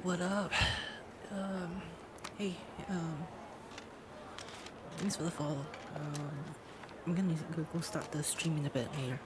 What up? Um, hey, thanks for the follow. I'm gonna go start the stream in a bit later.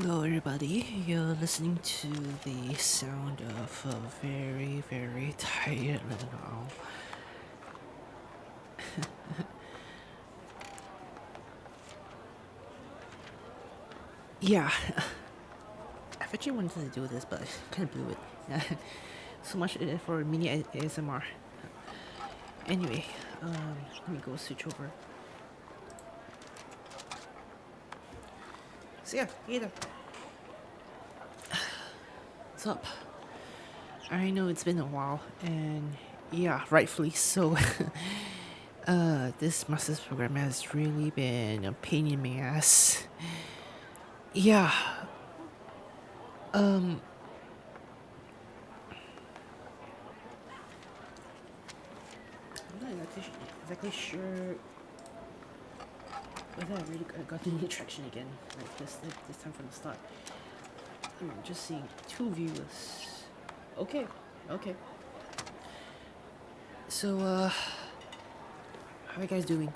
Hello, everybody. You're listening to the sound of a very, very tired little owl. Yeah, I've actually wanted to do this, but I kind of blew it. So much for mini ASMR. Anyway, let me go switch over. So yeah, hey there. What's up? I know it's been a while, and yeah, rightfully so. This master's program has really been a pain in my ass. Yeah, um, I'm not exactly sure whether I really got any traction again, like this time from the start. I'm just seeing 2 viewers. Okay, okay. So, how are you guys doing?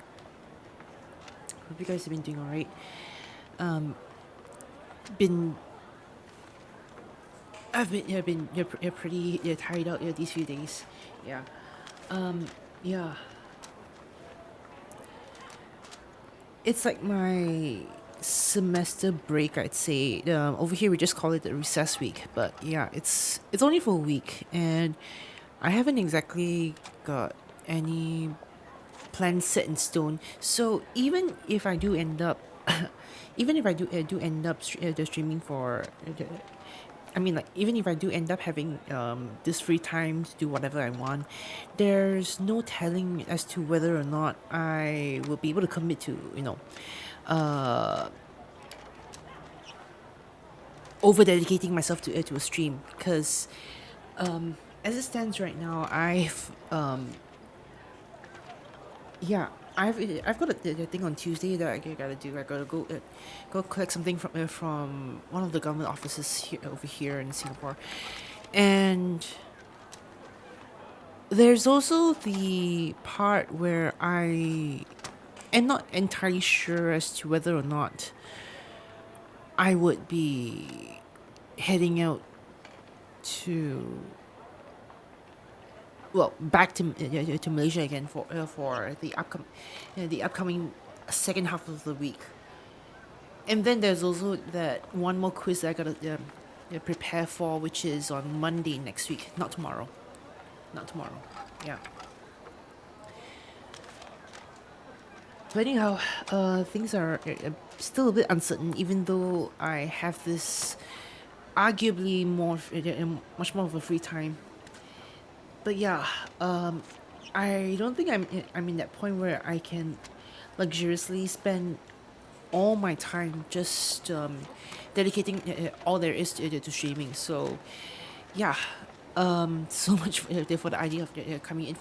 Hope you guys have been doing alright. Um, been I've been pretty tired out these few days. Yeah. Um, yeah. It's like my semester break, I'd say. Over here we just call it the recess week, but yeah, it's only for a week, and I haven't exactly got any plans set in stone. So even if I do end up, even if I do end up streaming for, I mean, like, even if I do end up having this free time to do whatever I want, there's no telling as to whether or not I will be able to commit to, uh, over dedicating myself to a stream. Because as it stands right now, yeah, I've got a thing on Tuesday that I gotta do. I gotta go collect something from one of the government offices over here in Singapore, and there's also the part where I am not entirely sure as to whether or not I would be heading out to, well, back to Malaysia again for the upcoming second half of the week. And then there's also that one more quiz that I gotta prepare for, which is on Monday next week, not tomorrow. Not tomorrow. Yeah. But anyhow, things are still a bit uncertain, even though I have this arguably much more of a free time. But yeah, I don't think I'm in that point where I can luxuriously spend all my time just dedicating all there is to streaming. So yeah, so much for the idea of coming in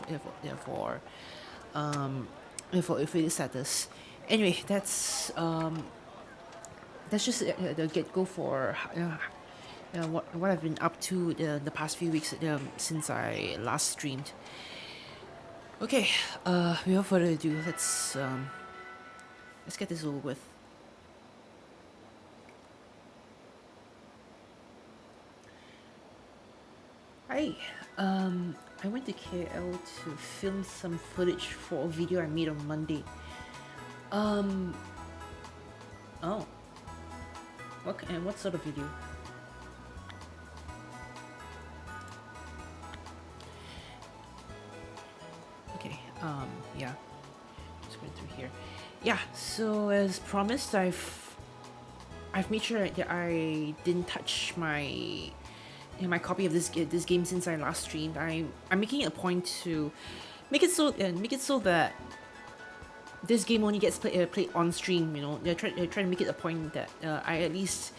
for affiliate status. Anyway, that's just the get go for what I've been up to the past few weeks since I last streamed. Okay, without further ado, let's get this over with. Hi, I went to KL to film some footage for a video I made on Monday. Um, oh, what sort of video? Okay, yeah, just going through here. Yeah, so as promised, I've made sure that I didn't touch my copy of this game since I last streamed. I'm making it a point to make it so that this game only gets played on stream. They're trying to make it a point that I at least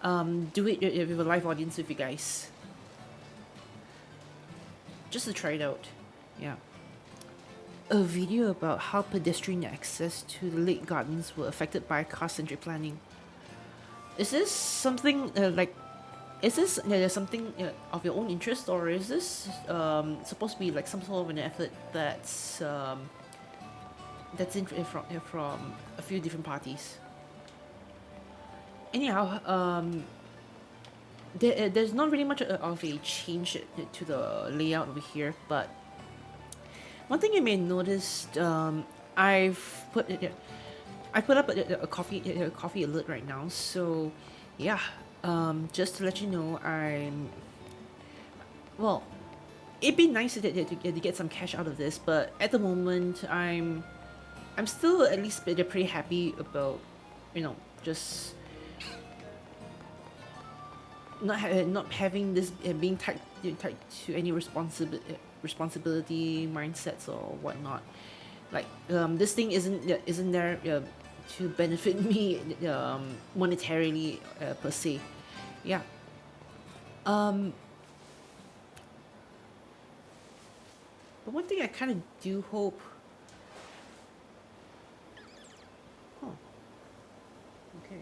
do it with a live audience with you guys, just to try it out. Yeah. A video about how pedestrian access to the lake gardens were affected by car-centric planning. Is this something is this something of your own interest, or is this supposed to be like some sort of an effort that's in from a few different parties? anyhow, there's not really much of a change to the layout over here, but one thing you may notice, I've put I put up a coffee alert right now. So, yeah, just to let you know, well. It'd be nice to get some cash out of this, but at the moment, I'm still at least pretty happy about, just not having this being tied to any responsibility mindsets or whatnot. Like this thing isn't there to benefit me monetarily per se. Yeah. Um, but one thing I kind of do hope. Oh, okay.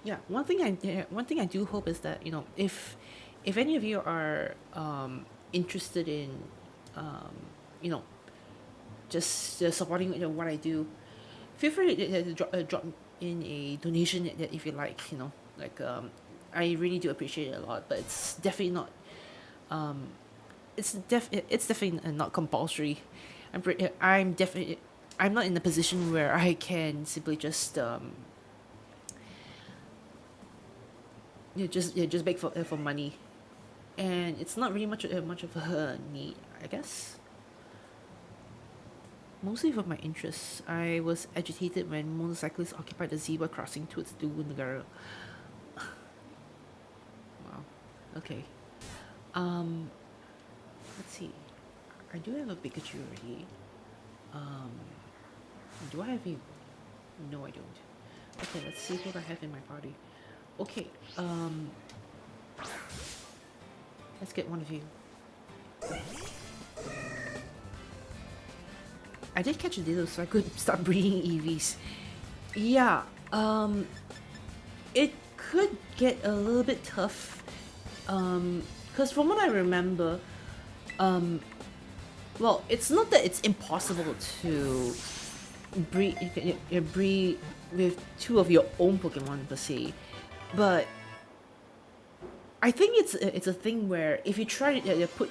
Yeah, one thing I do hope is that if any of you are interested in um, you know just supporting what I do, feel free to drop in a donation if you like. Like I really do appreciate it a lot, but it's definitely not um, it's definitely not compulsory. I'm definitely I'm not in a position where I can simply just just beg for money, and it's not really much of a need, I guess. Mostly for my interests, I was agitated when motorcyclists occupied the zebra crossing towards Negara. Wow. Okay. Um, let's see. I do have a Pikachu already. Um, do I have you? No, I don't. Okay, let's see what I have in my party. Okay. Let's get one of you. I did catch a dildo, so I could start breeding EVs. Yeah. It could get a little bit tough. Because from what I remember, um, well, it's not that it's impossible to breed with two of your own Pokemon per se, but I think it's a thing where if you try to put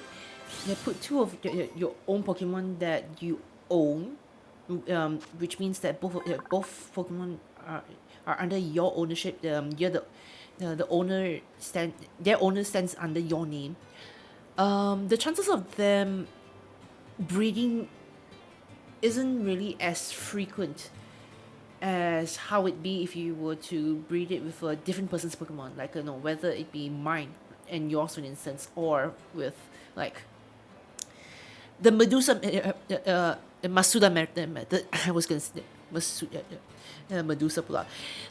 two of your own Pokemon that you own, which means that both Pokemon are under your ownership. You're the owner their owner stands under your name. The chances of them breeding isn't really as frequent as how it be if you were to breed it with a different person's Pokemon, like whether it be mine and yours, for instance, or with like the Masuda method. I was gonna say Medusa pula.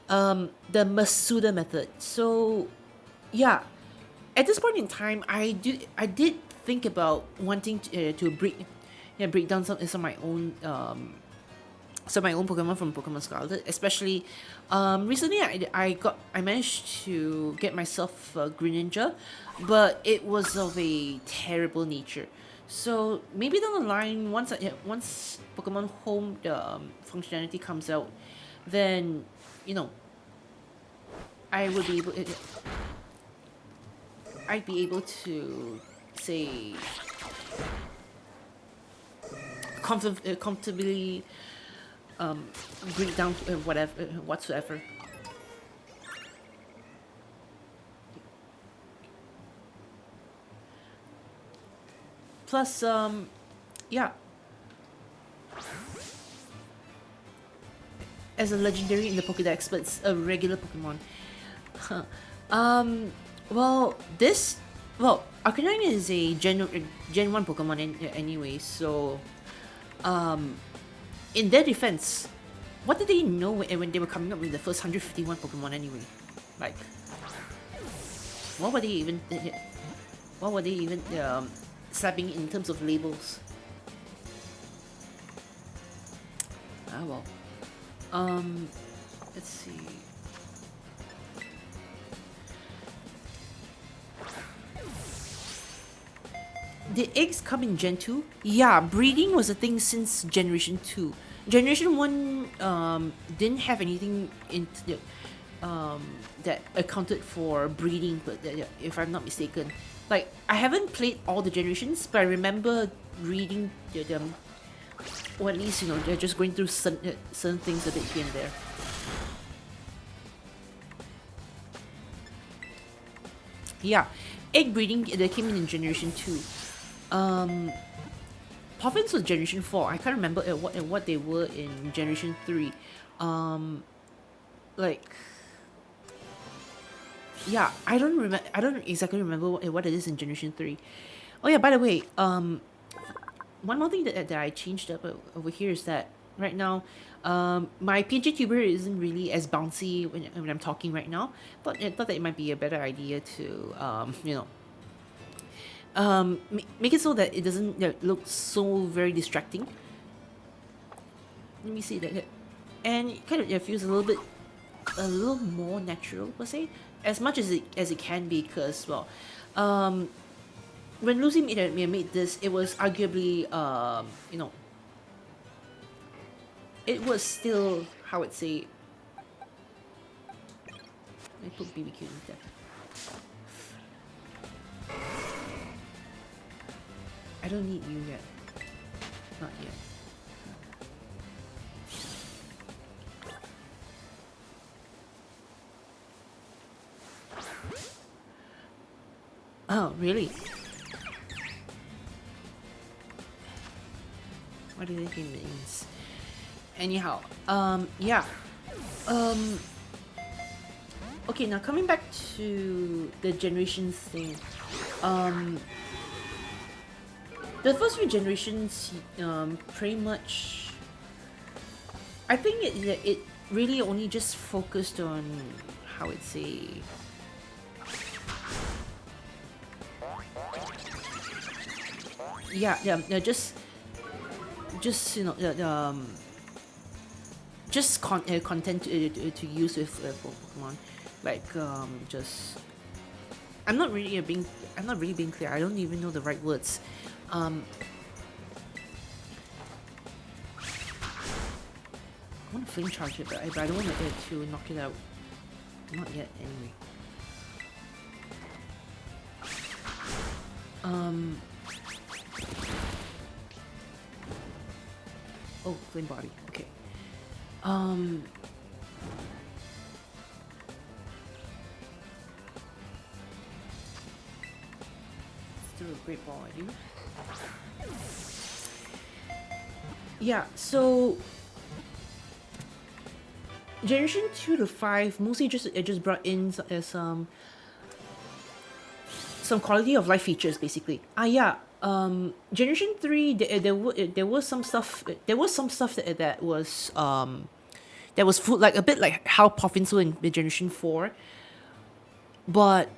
The Masuda method. So yeah, at this point in time, I did think about wanting to break down some of my own Pokemon from Pokemon Scarlet, especially recently I managed to get myself a Greninja, but it was of a terrible nature. So maybe down the line, once Pokemon Home functionality comes out, then you know I would be able I'd be able to say comfortably break down whatever whatsoever. Plus, yeah, as a legendary in the Pokédex, but it's a regular Pokemon. Huh. Well, Arcanine is a Gen 1 Pokemon anyway, so, in their defense, what did they know when they were coming up with the first 151 Pokemon anyway? Like, what were they even, slapping in terms of labels? Ah, well. Let's see. The eggs come in Gen 2? Yeah, breeding was a thing since Generation 2. Generation 1 didn't have anything in that accounted for breeding, but if I'm not mistaken. Like, I haven't played all the generations, but I remember reading them, or at least, they're just going through certain things a bit here and there. Yeah, egg breeding, they came in Generation 2. Puffins was Generation 4. I can't remember what they were in Generation 3. Like, yeah, I don't exactly remember what it is in Generation 3. Oh yeah, by the way, one more thing that I changed up over here is that right now, my PNG tuber isn't really as bouncy when I'm talking right now, but I thought that it might be a better idea to, make it so that it doesn't look so very distracting. Let me see that, and it kind of feels a little more natural per se, as much as it can be, because well, when Lucy made this, it was arguably it was still, how I'd say, I put BBQ in there. I don't need you yet. Not yet. Oh, really? What do you think it means? Anyhow, yeah. Okay, now coming back to the generations thing. The first few generations, pretty much, I think it really only just focused on, how I'd say, yeah, just just content to use with Pokemon, like just I'm not really being clear. I don't even know the right words. I want to flame charge it, but I don't want it to knock it out. Not yet, anyway. Oh, flame body. Okay. Still a great ball, I do. Yeah, so Generation 2 to 5 mostly just brought in some quality of life features, basically. Yeah. Generation 3, there was some stuff that was full, like a bit like how Poffins were in Generation 4, but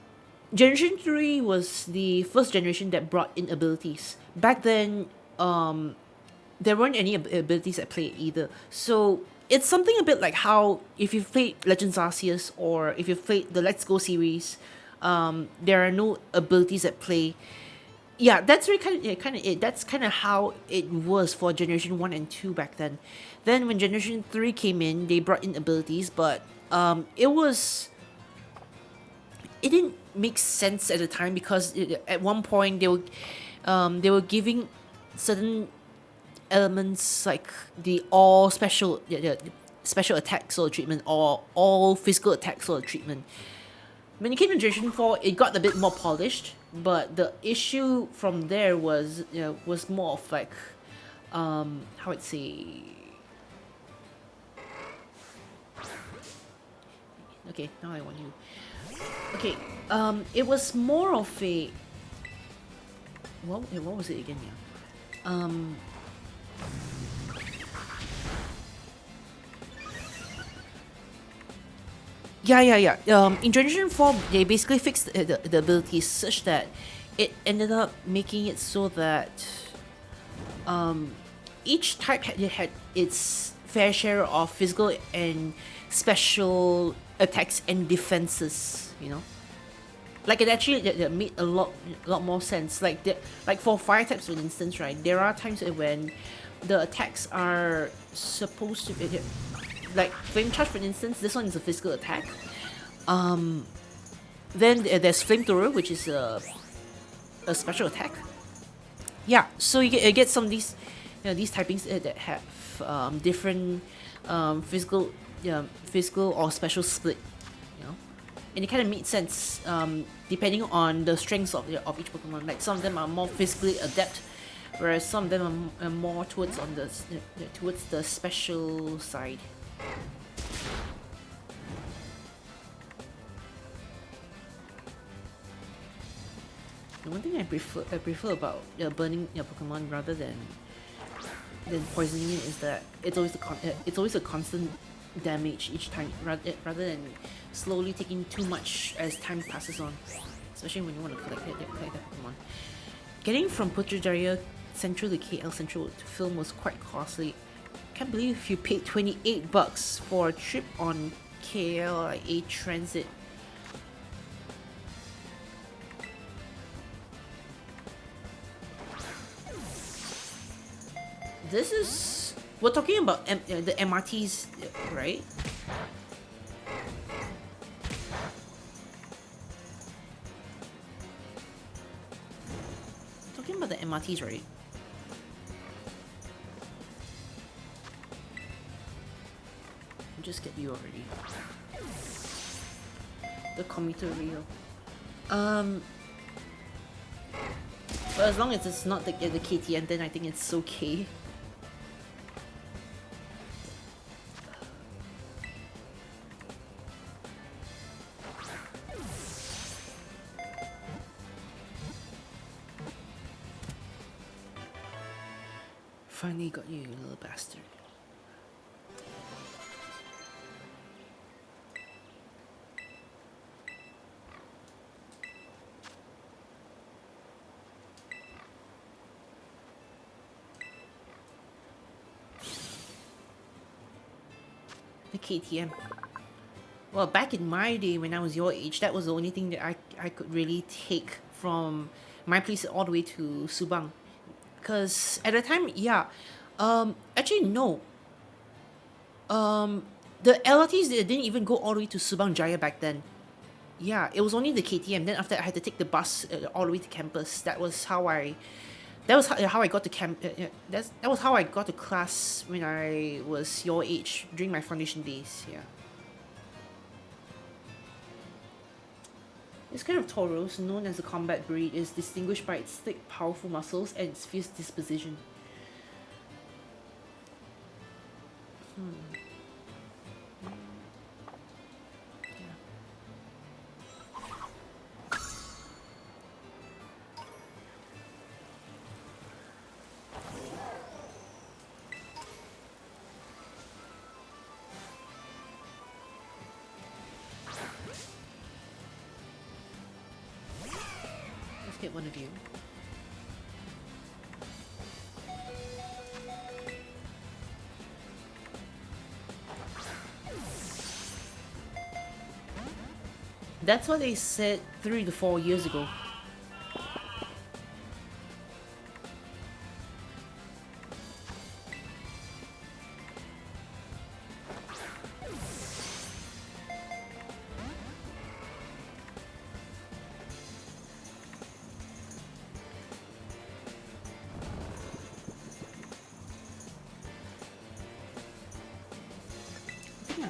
Generation 3 was the first generation that brought in abilities. Back then, there weren't any abilities at play either. So it's something a bit like how, if you've played Legends Arceus or if you've played the Let's Go series, there are no abilities at play. Yeah, that's really kind of it. That's kind of how it was for Generation 1 and 2 back then. Then when Generation 3 came in, they brought in abilities, but it didn't make sense at the time, because at one point they were giving certain elements like the all special special attack sort of treatment, or all physical attack sort of treatment. When it came to Generation 4, it got a bit more polished, but the issue from there was more of like how I'd say. Okay, now I want you. Okay, it was more of a what was it again? Yeah. Yeah. In Generation 4, they basically fixed the abilities such that it ended up making it so that each type had its fair share of physical and special attacks and defenses. Like it actually that made a lot more sense. Like for fire types, for instance, right? There are times when the attacks are supposed to be like flame charge, for instance. This one is a physical attack. Then there's flamethrower, which is a special attack. Yeah, so you get some of these, these typings that have different physical or special split, and it kind of makes sense depending on the strengths of each Pokemon. Like some of them are more physically adept, whereas some of them are more towards the special side. The one thing I prefer about burning your Pokemon rather than poisoning it is that it's always a constant damage each time, rather than slowly taking too much as time passes on, especially when you want to collect that Pokemon. Getting from Putrajaya Central to KL Central to film was quite costly. Can't believe you paid $28 for a trip on KLIA Transit. This is... We're talking about the MRTs, right? Talking about the MRTs, right? I'll just get you already. The commuter rail. But as long as it's not the KTM, then I think it's okay. Finally got you, you little bastard. The KTM. Well, back in my day when I was your age, that was the only thing that I could really take from my place all the way to Subang. Because at the time, yeah, actually no. The LRTs they didn't even go all the way to Subang Jaya back then. Yeah, it was only the KTM. Then after that, I had to take the bus all the way to campus. That was how I got to camp. That was how I got to class when I was your age during my foundation days. Yeah. This kind of Tauros, known as a combat breed, is distinguished by its thick, powerful muscles and its fierce disposition. Get one of you. That's what they said 3 to 4 years ago.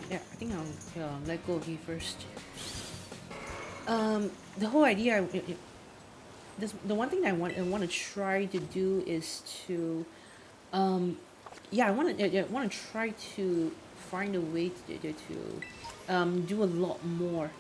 I think I'll let go of you first. The whole idea, the one thing I want to try to do is to, I want to try to find a way to do a lot more.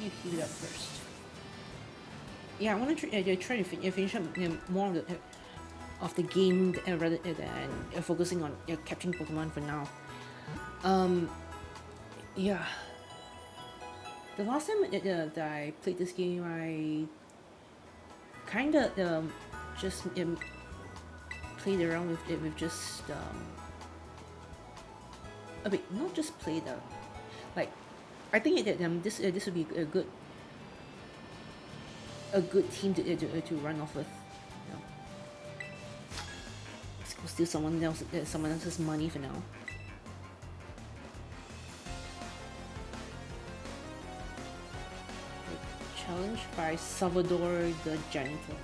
You heal up first. Yeah, I want to try to finish up more of the game rather than focusing on capturing Pokemon for now. Yeah. The last time that I played this game, I kind of just played around with it with just a bit, not just played like I think that this would be a good team to run off with. You know. Let's go steal someone else's money for now. Challenge by Salvador the Janitor.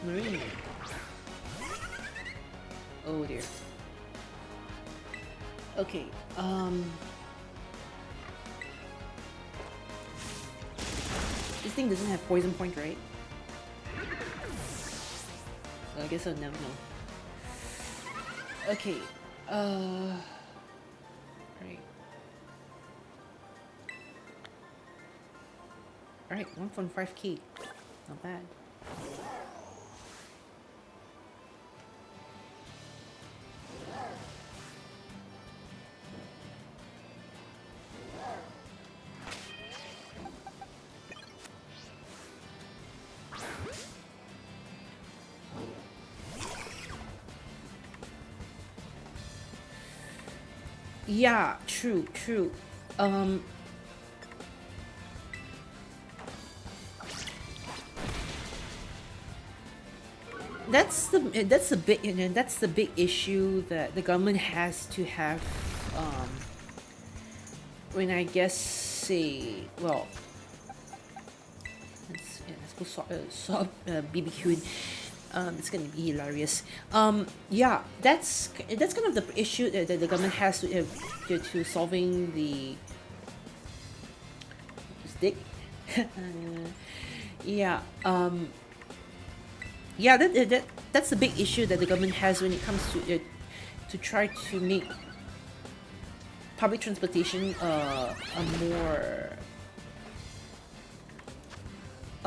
Marine. Oh dear. Okay, this thing doesn't have poison point, right? I guess I'll never know. Okay, right. Alright, 1.5k. Not bad. Yeah, true. That's the big, that's the big issue that the government has to have when I guess say, well, let's go BBQing. It's gonna be hilarious. Yeah, that's kind of the issue that the government has to solving the stick. Yeah. Yeah, that's the big issue that the government has when it comes to try to make public transportation a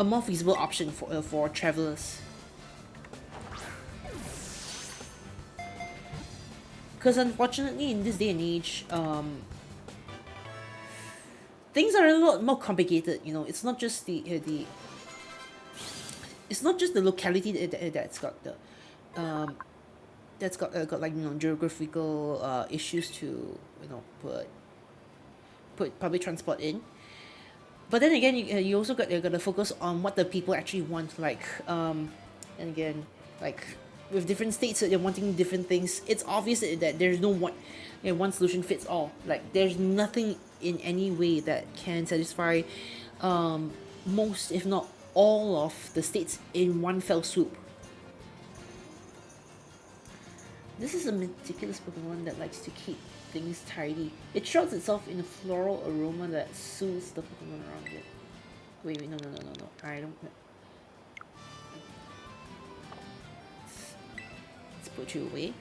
more feasible option for travelers. Because unfortunately, in this day and age, things are a lot more complicated. You know, it's not just it's not just the locality that's got the got like, you know, geographical issues to, you know, put public transport in. But then again, you also got to focus on what the people actually want. Like and again, like with different states that they're wanting different things, it's obvious that there's no one, you know, one solution fits all. Like there's nothing in any way that can satisfy most, if not all, of the states in one fell swoop. This is a meticulous Pokemon that likes to keep things tidy. It shrouds itself in a floral aroma that soothes the Pokemon around it. Wait, no. I don't. Let's put you away.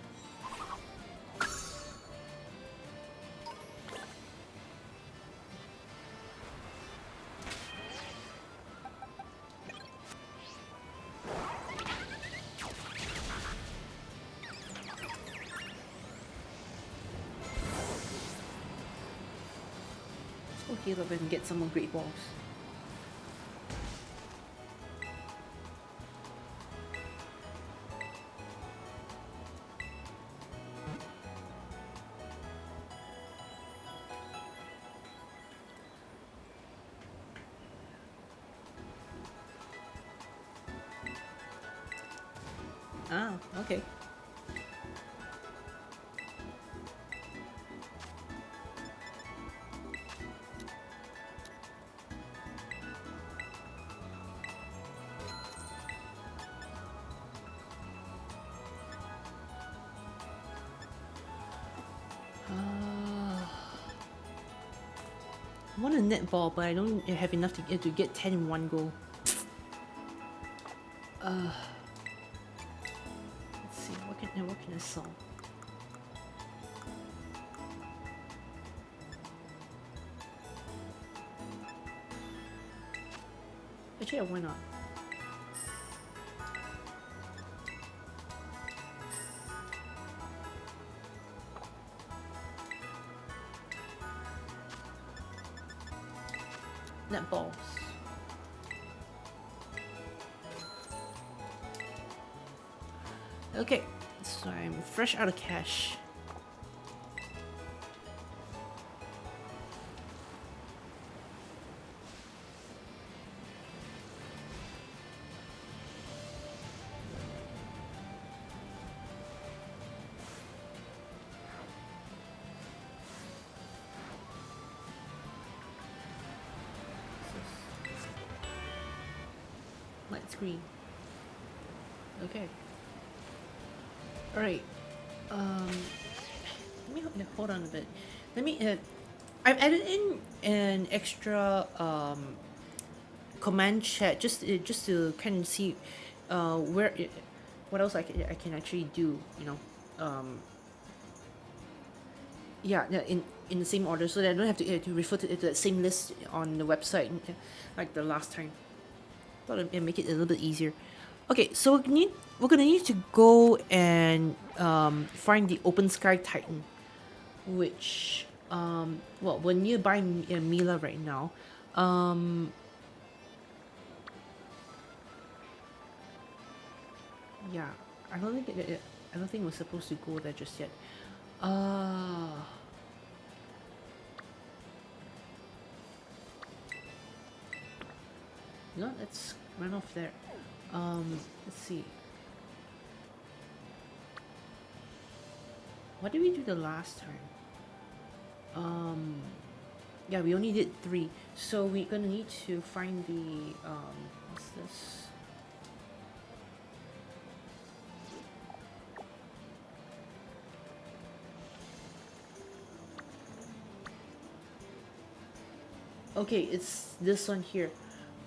Heal up and get some more great balls. Ah, okay. I want a netball, but I don't have enough to get 10 in one go. Let's see, what can I sell? Actually, why not? Netballs. Okay, so I'm fresh out of cash. Light screen. Okay. All right. Let me hold on a bit. Let me. I've added in an extra command chat just to kind of see where what else I can actually do. You know, yeah, in the same order, so that I don't have to refer to the same list on the website like the last time. Thought it'd make it a little bit easier. Okay, so we're gonna need to go and find the Open Sky Titan, which well, we're nearby Mila right now. Um, yeah, I don't think we're supposed to go there just yet. Uh, no, let's run off there. Let's see. What did we do the last time? Yeah, we only did 3, so we're gonna need to find the what's this? Okay, it's this one here.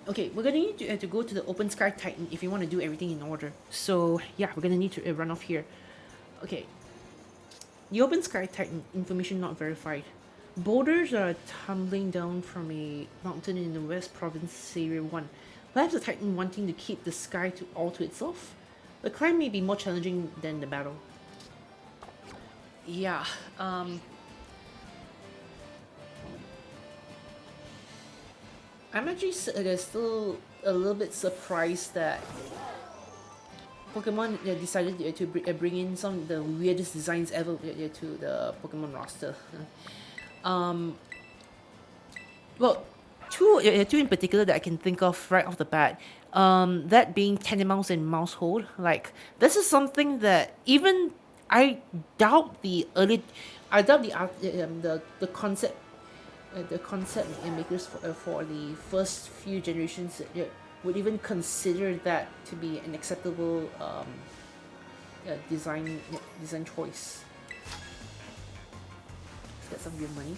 Okay, we're gonna need to go to the Open Sky Titan if you want to do everything in order. So yeah, we're gonna need to run off here. Okay, the Open Sky Titan, information not verified. Boulders are tumbling down from a mountain in the West Province, Area 1. Perhaps the Titan wanting to keep the sky all to itself? The climb may be more challenging than the battle. Yeah, I'm actually still a little bit surprised that Pokemon decided to bring in some of the weirdest designs ever to the Pokemon roster. Um, well, two in particular that I can think of right off the bat. That being Tenenmouse and Mousehold. Like, this is something that even I doubt the early, I doubt the concept makers for the first few generations would even consider that to be an acceptable design choice. Let's get some real money.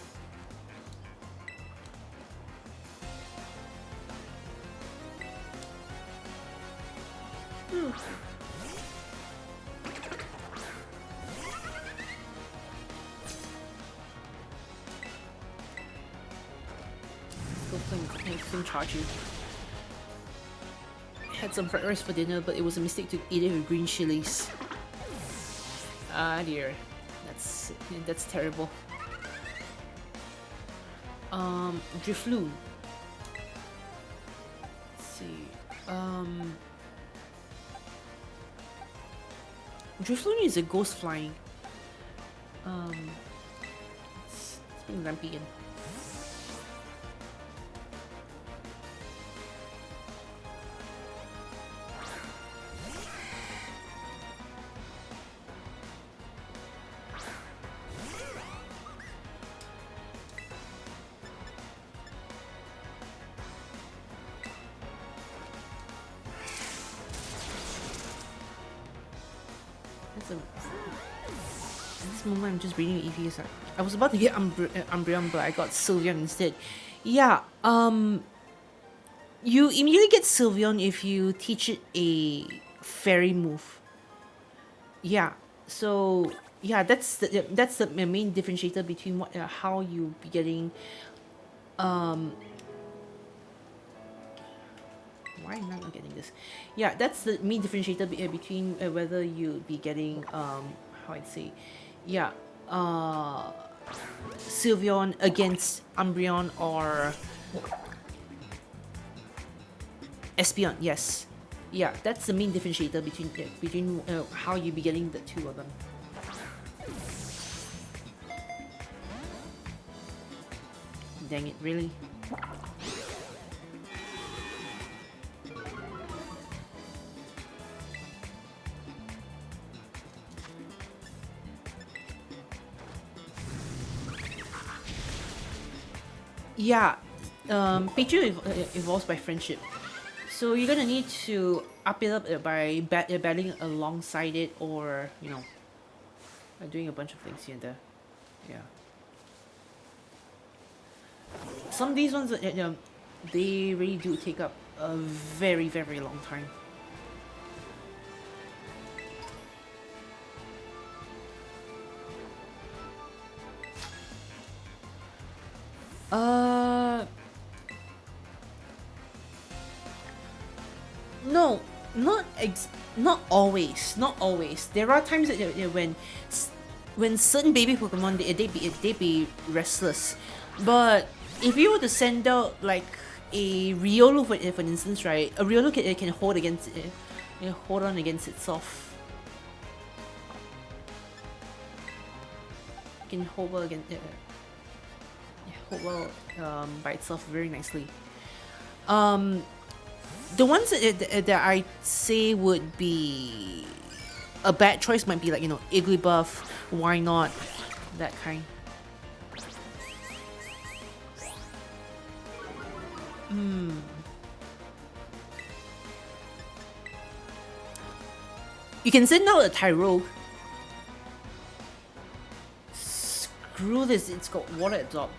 Let's go charge you. Had some fried rice for dinner, but it was a mistake to eat it with green chilies. Ah dear, that's terrible. Drifloon. Let's see. Drifloon is a ghost flying. It's being rampy again. At this moment, I'm just reading EVs. I was about to get Umbreon, but I got Sylveon instead. Yeah, you immediately get Sylveon if you teach it a fairy move. Yeah, so yeah, that's the main differentiator between how you be getting. Why am I not getting this? Yeah, that's the main differentiator between whether you be getting how I'd say, yeah, Sylveon against Umbreon or Espion, yes. Yeah, that's the main differentiator between how you be getting the two of them. Dang it, really? Yeah, Pikachu evolves by friendship. So you're gonna need to up it up by battling alongside it, or doing a bunch of things here and there. Yeah. Some of these ones, they really do take up a very, very long time. Uh, no, not always. Not always. There are times that when certain baby Pokemon they be restless, but if you were to send out like a Riolu for instance, right? A Riolu can hold against hold on against itself. It can hold well against hold well by itself very nicely. The ones that I say would be a bad choice might be like Igglybuff, why not, that kind. You can send out a Tyrogue. Screw this, it's got water absorb.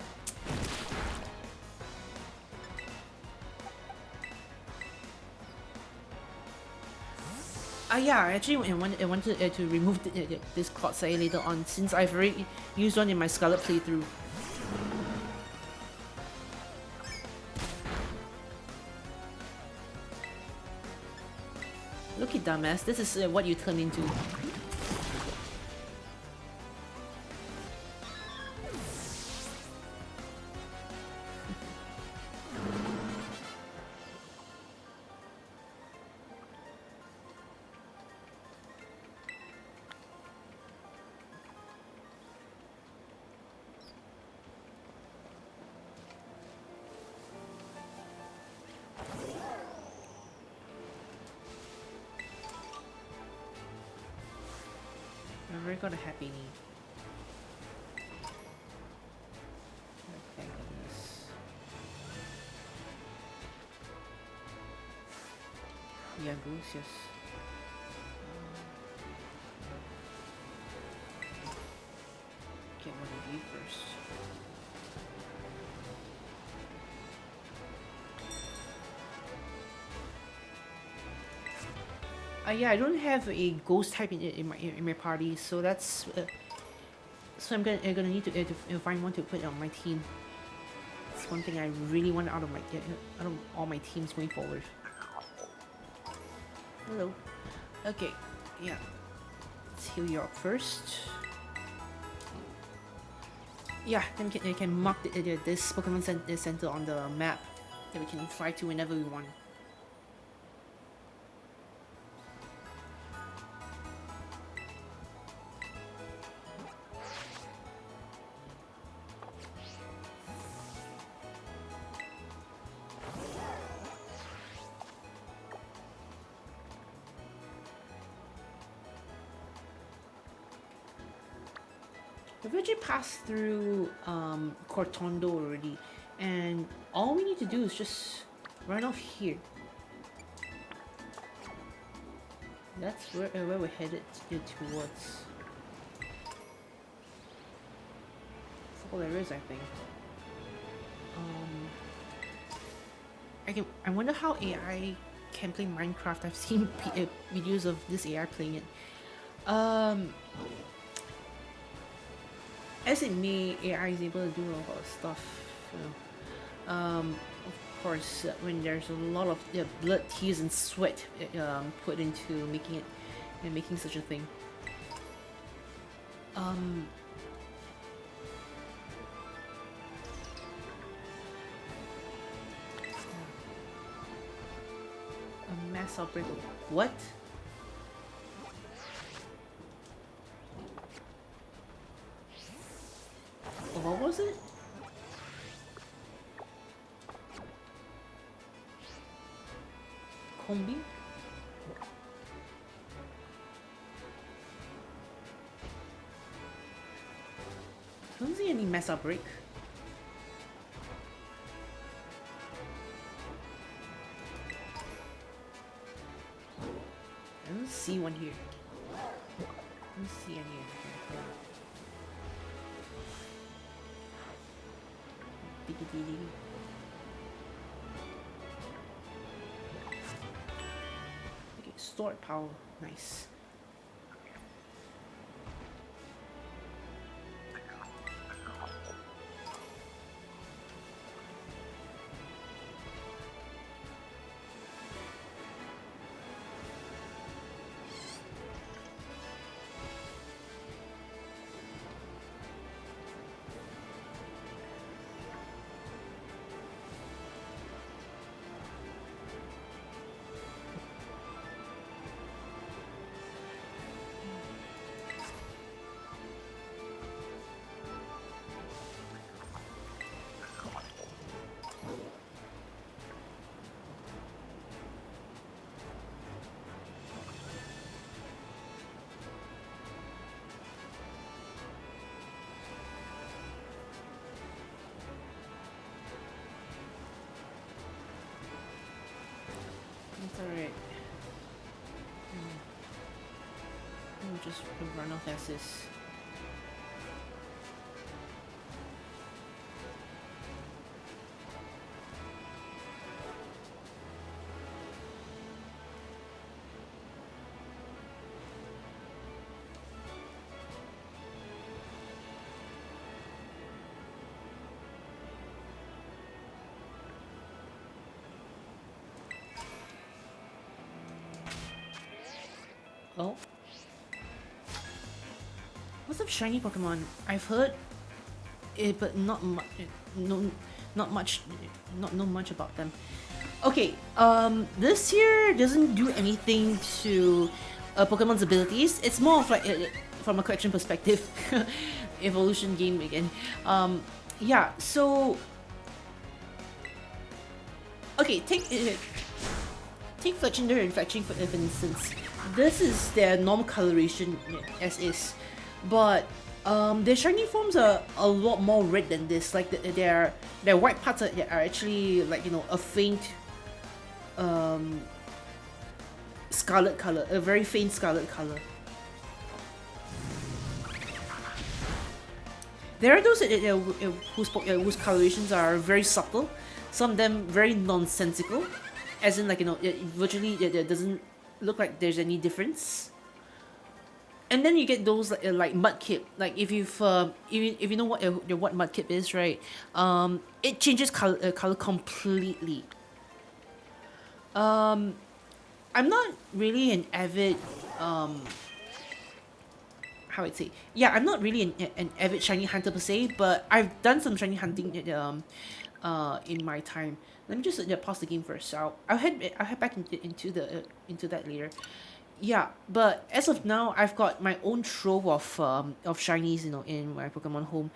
Yeah, actually I wanted to remove this Clotsai later on, since I've already used one in my Scarlet playthrough. Look at dumbass, this is what you turn into. I've already got a happy knee. Thank goodness. Yeah, Goose, yes. Get one of you first. Yeah, I don't have a ghost type in my party, so that's so I'm gonna need to find one to put on my team. It's one thing I really want out of all my teams going forward. Hello. Okay, yeah. Let's heal you up first. Yeah, then we can mark this Pokemon Center on the map that we can fly to whenever we want. We've actually passed through Cortondo already, and all we need to do is just run off here. That's where we're headed towards. That's all there is, I think. I wonder how AI can play Minecraft. I've seen videos of this AI playing it. As it may, AI is able to do a lot of stuff. Of course, when there's a lot of blood, tears, and sweat put into making it and making such a thing. mass outbreak. What? Oh, what was it? Combi? I don't see any mass outbreak. I don't see one here. I don't see any here. Okay, stored power. Nice. It's alright. We'll just run off as this. Oh. What's up, shiny Pokemon? I've heard it, but not much. Not much. Not know much about them. Okay. This here doesn't do anything to Pokemon's abilities. It's more of like from a collection perspective, evolution game again. Yeah. So. Okay. Take Fletchinder and Fletching for instance. This is their normal coloration as is, but their shiny forms are a lot more red than this. Like their white parts are actually like, you know, a faint scarlet color, a very faint scarlet color. There are those whose colorations are very subtle, some of them very nonsensical, as in like, you know, virtually it doesn't look like there's any difference. And then you get those like Mudkip. Like if if you know what Mudkip is, right? It changes color completely. I'm not really an avid how I'd say, yeah, I'm not really an avid shiny hunter per se, but I've done some shiny hunting in my time. Let me just pause the game first. I'll head back into that later. Yeah, but as of now, I've got my own trove of shinies, you know, in my Pokemon home.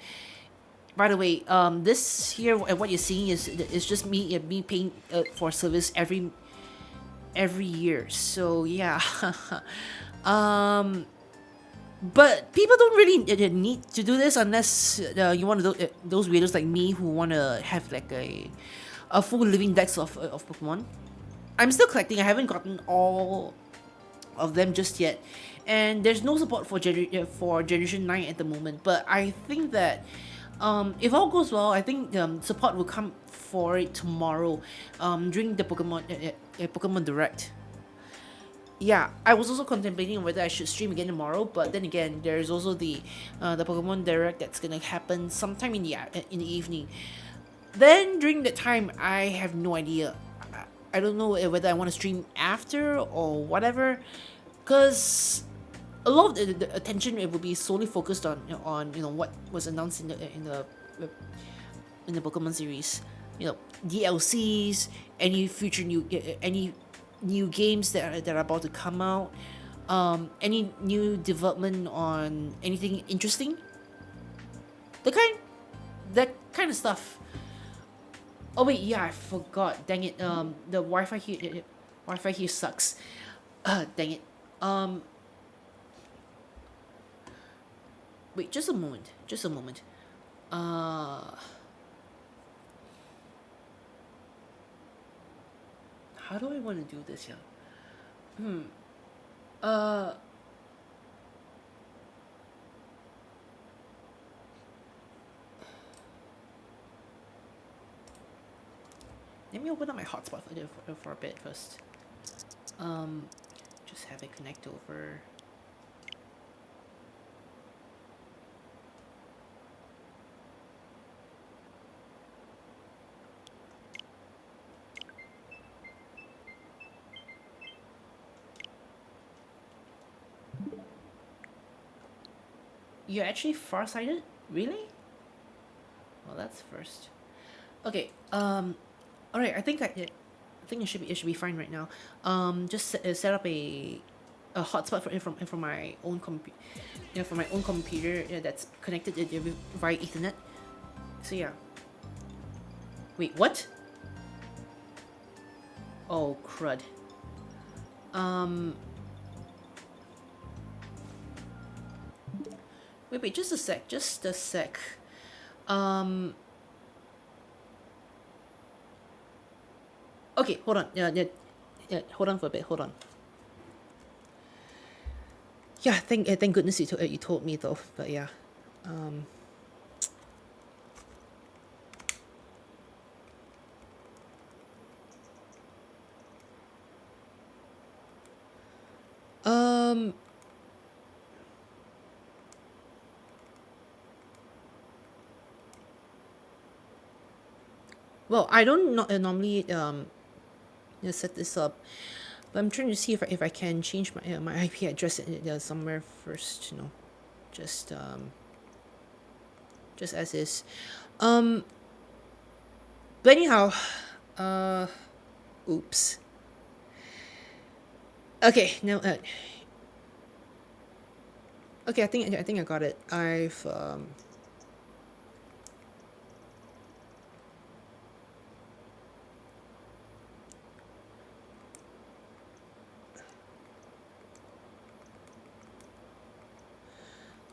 By the way, this here, what you're seeing is just me paying for service every year. So yeah, but people don't really need to do this unless you want to those weirdos like me who want to have like a full living dex of Pokemon. I'm still collecting. I haven't gotten all of them just yet, and there's no support for Generation 9 at the moment. But I think that if all goes well, I think support will come for it tomorrow during the Pokemon Direct. Yeah, I was also contemplating whether I should stream again tomorrow, but then again, there's also the Pokemon Direct that's gonna happen sometime in the evening. Then during that time, I have no idea. I don't know whether I want to stream after or whatever, because a lot of the attention it will be solely focused on you know what was announced in the Pokemon series. You know, DLCs, any future new games that are about to come out, any new development on anything interesting, the kind that kind of stuff. Oh wait, yeah, I forgot. Dang it. The Wi-Fi here sucks. Dang it. Um, wait, just a moment. Just a moment. Uh, how do I want to do this? Yeah. Uh, let me open up my hotspot for a bit first. Um, just have it connect over. You're actually farsighted? Really? Well, that's first. Okay. All right. I think it should be fine right now. Just set up a hotspot for my own for my own computer that's connected via Ethernet. So yeah. Wait, what? Oh crud. Um. Wait, just a sec. Just a sec. Um. Okay, hold on. Yeah. Hold on for a bit. Hold on. Yeah, thank goodness you told me though. But yeah. Um. Um. Well, I don't normally set this up, but I'm trying to see if I can change my IP address somewhere first. Just um just as is. Um. But anyhow, uh, oops. Okay, now okay, I think I got it.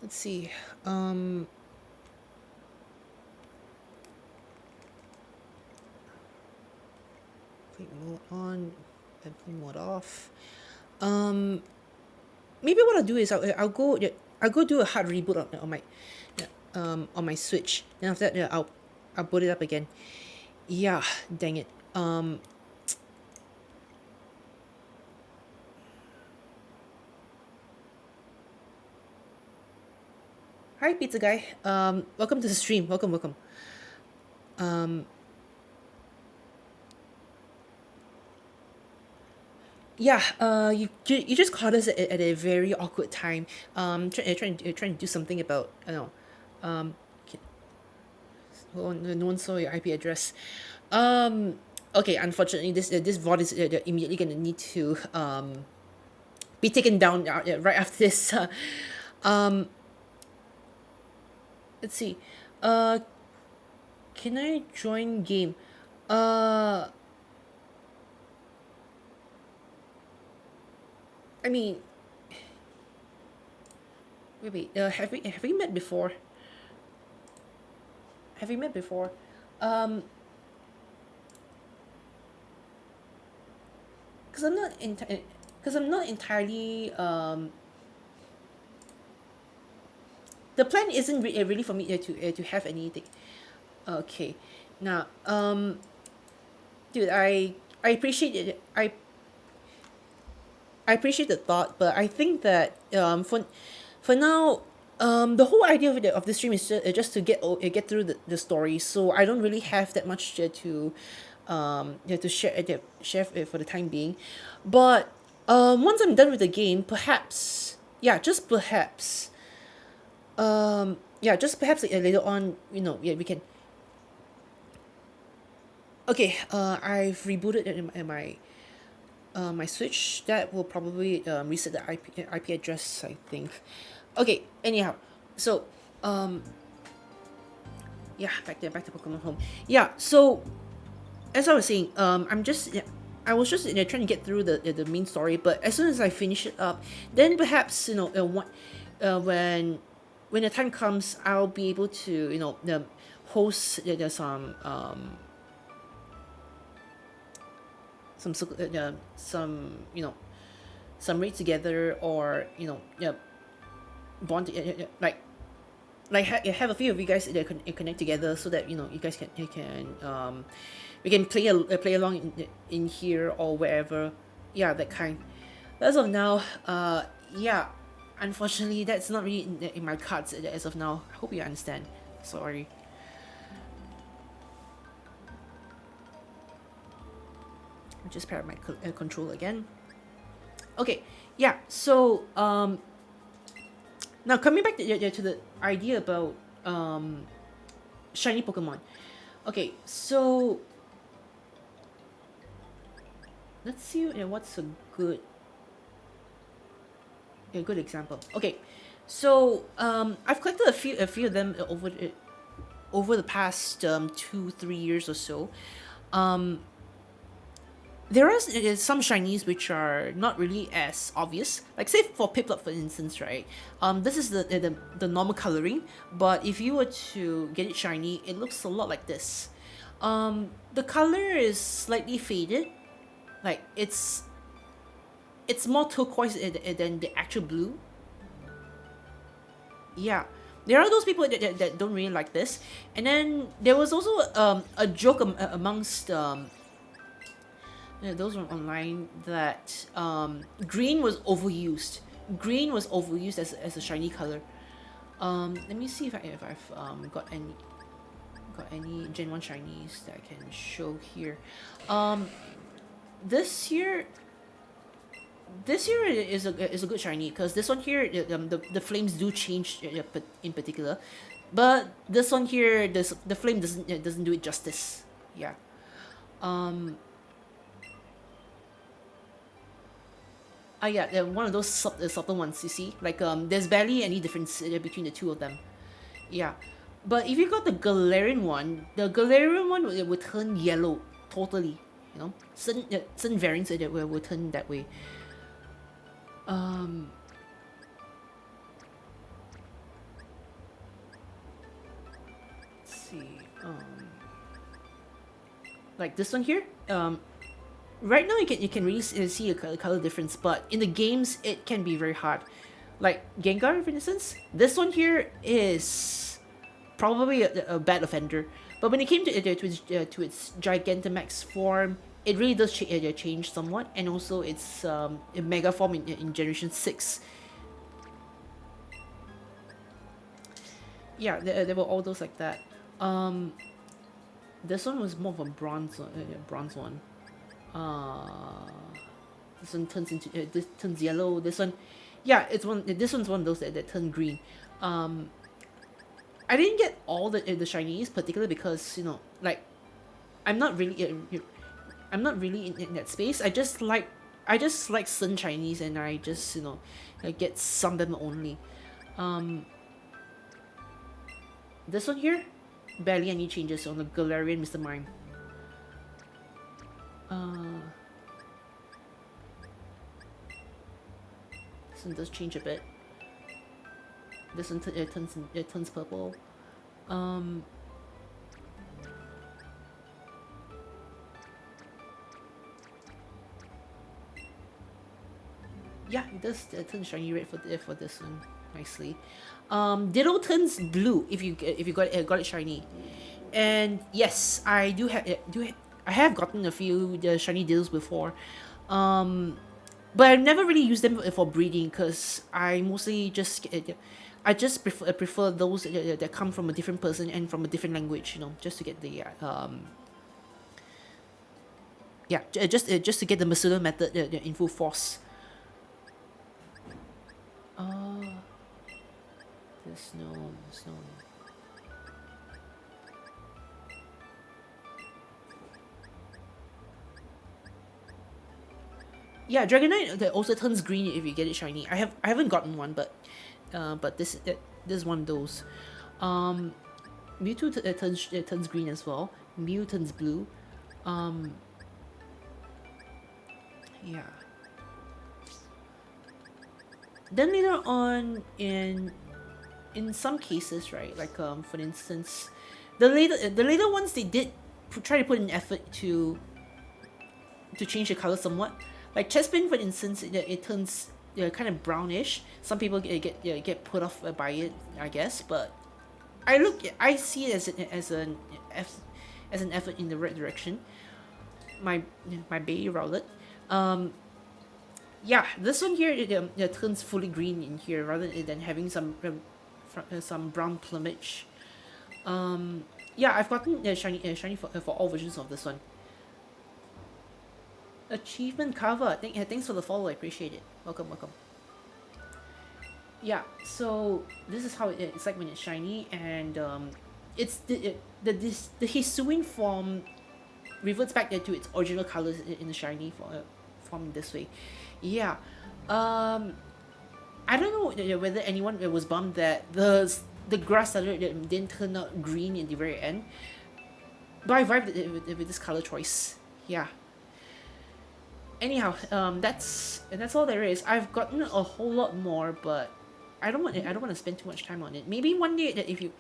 Let's see. Um. Play mode on, play mode off. Um. Maybe what I'll do is I'll go do a hard reboot on my on my Switch. Then after that, I'll boot it up again. Yeah, dang it. Hi, pizza guy. Welcome to the stream. Welcome, welcome. Um, yeah. You just caught us at a very awkward time. Trying to do something about I don't know. K- hold on, no one saw your IP address. Okay. Unfortunately, this VOD is immediately gonna need to be taken down right after this. Um, let's see. Uh, can I join game? Uh, I mean, wait. Have we met before? Have we met before? Um, because I'm not entirely the plan isn't really for me to have anything. Okay, now dude, I appreciate it. I appreciate the thought, but I think that for now, the whole idea of the stream is just to get through the story. So I don't really have that much to share share for the time being, but once I'm done with the game, perhaps just perhaps just perhaps later on, yeah, we can. Okay, I've rebooted in my my Switch, that will probably reset the IP address, I think. Okay, anyhow, so yeah, back to Pokemon Home. Yeah, so as I was saying, I was just trying to get through the main story, but as soon as I finish it up, then perhaps when the time comes, I'll be able to host some some raid together, or bond, have a few of you guys that connect together, so that you guys can we can play along in here or wherever. Yeah, that kind. As of now, yeah, unfortunately, that's not really in my cards as of now. I hope you understand. Sorry. I'll just pair up my control again. Okay, yeah. So now coming back to the idea about shiny Pokemon. Okay, so let's see what's a good example. Okay, so I've collected a few of them over the past 2-3 years or so. Um, there are some shinies which are not really as obvious. Like say for Piplup, for instance, right? This is the normal coloring, but if you were to get it shiny, it looks a lot like this. The color is slightly faded, like it's more turquoise than the actual blue. Yeah, there are those people that don't really like this. And then there was also a joke amongst those online that green was overused. Green was overused as a shiny color. Let me see if I've got any Gen 1 shinies that I can show here. Um, this year is a good shiny, because this one here, the flames do change in particular, but this one here, the flame doesn't do it justice. Yeah. Um. Yeah, they're one of those subtle ones. You see, like there's barely any difference between the two of them. Yeah, but if you got the Galarian one would turn yellow totally. Certain variants that will turn that way. Um, let's see. Like this one here. Right now you can really see a color difference, but in the games it can be very hard. Like Gengar, for instance, this one here is probably a bad offender. But when it came to its Gigantamax form, it really does change somewhat, and also its Mega form in Generation 6. Yeah, there were all those like that. Um, this one was more of a bronze one. Uh, this one this turns yellow. This one, yeah, it's one. This one's one of those that turn green. Um, I didn't get all the shinies, particularly because like I'm not really in that space. I just like sun shinies, and I just I get some of them only. Um, this one here, barely any changes on the Galarian Mr. Mime. This one does change a bit. This one it turns purple. Um, yeah, it does turn shiny red for this one nicely. Ditto turns blue if you got it shiny. And yes, I I have gotten a few the shiny Dittos before. But I've never really used them for breeding, because I mostly I just prefer those that come from a different person and from a different language, just to get the yeah, just to get the Masuda method in full force. Uh, there's no. Yeah, Dragonite that also turns green if you get it shiny. I haven't gotten one, but this is one of those. Um, Mewtwo turns green as well. Mew turns blue. Um, yeah. Then later on, in some cases, right, like for instance, the later ones they did try to put an effort to change the color somewhat. Like Chespin, for instance, it turns kind of brownish. Some people get put off by it, I guess, but I see it as an effort in the right direction. My baby Rowlet. Um, yeah, this one here it turns fully green in here rather than having some brown plumage. Yeah, I've gotten shiny for all versions of this one. Achievement cover. Thanks for the follow. I appreciate it. Welcome, welcome. Yeah, so this is how it's like when it's shiny, and it's the Hisuian form reverts back to its original colors in the shiny form this way. Yeah, I don't know whether anyone was bummed that the grass didn't turn out green in the very end, but I vibed with this color choice. Yeah. Anyhow, that's all there is. I've gotten a whole lot more, but I don't want to spend too much time on it. Maybe one day that if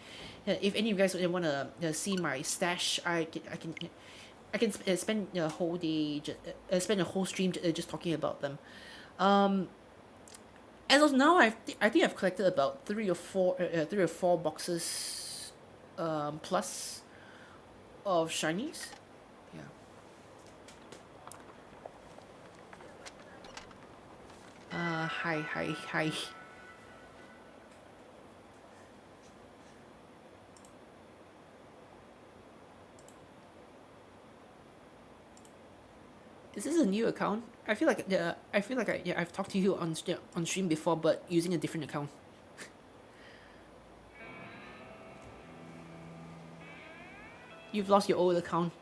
any of you guys want to see my stash, I can spend a whole day spend a whole stream just talking about them. Um, as of now, I think I've collected about three or four boxes, plus of shinies. Yeah. Hi, hi, hi. Is this a new account? I feel like I've talked to you on stream before, but using a different account. You've lost your old account.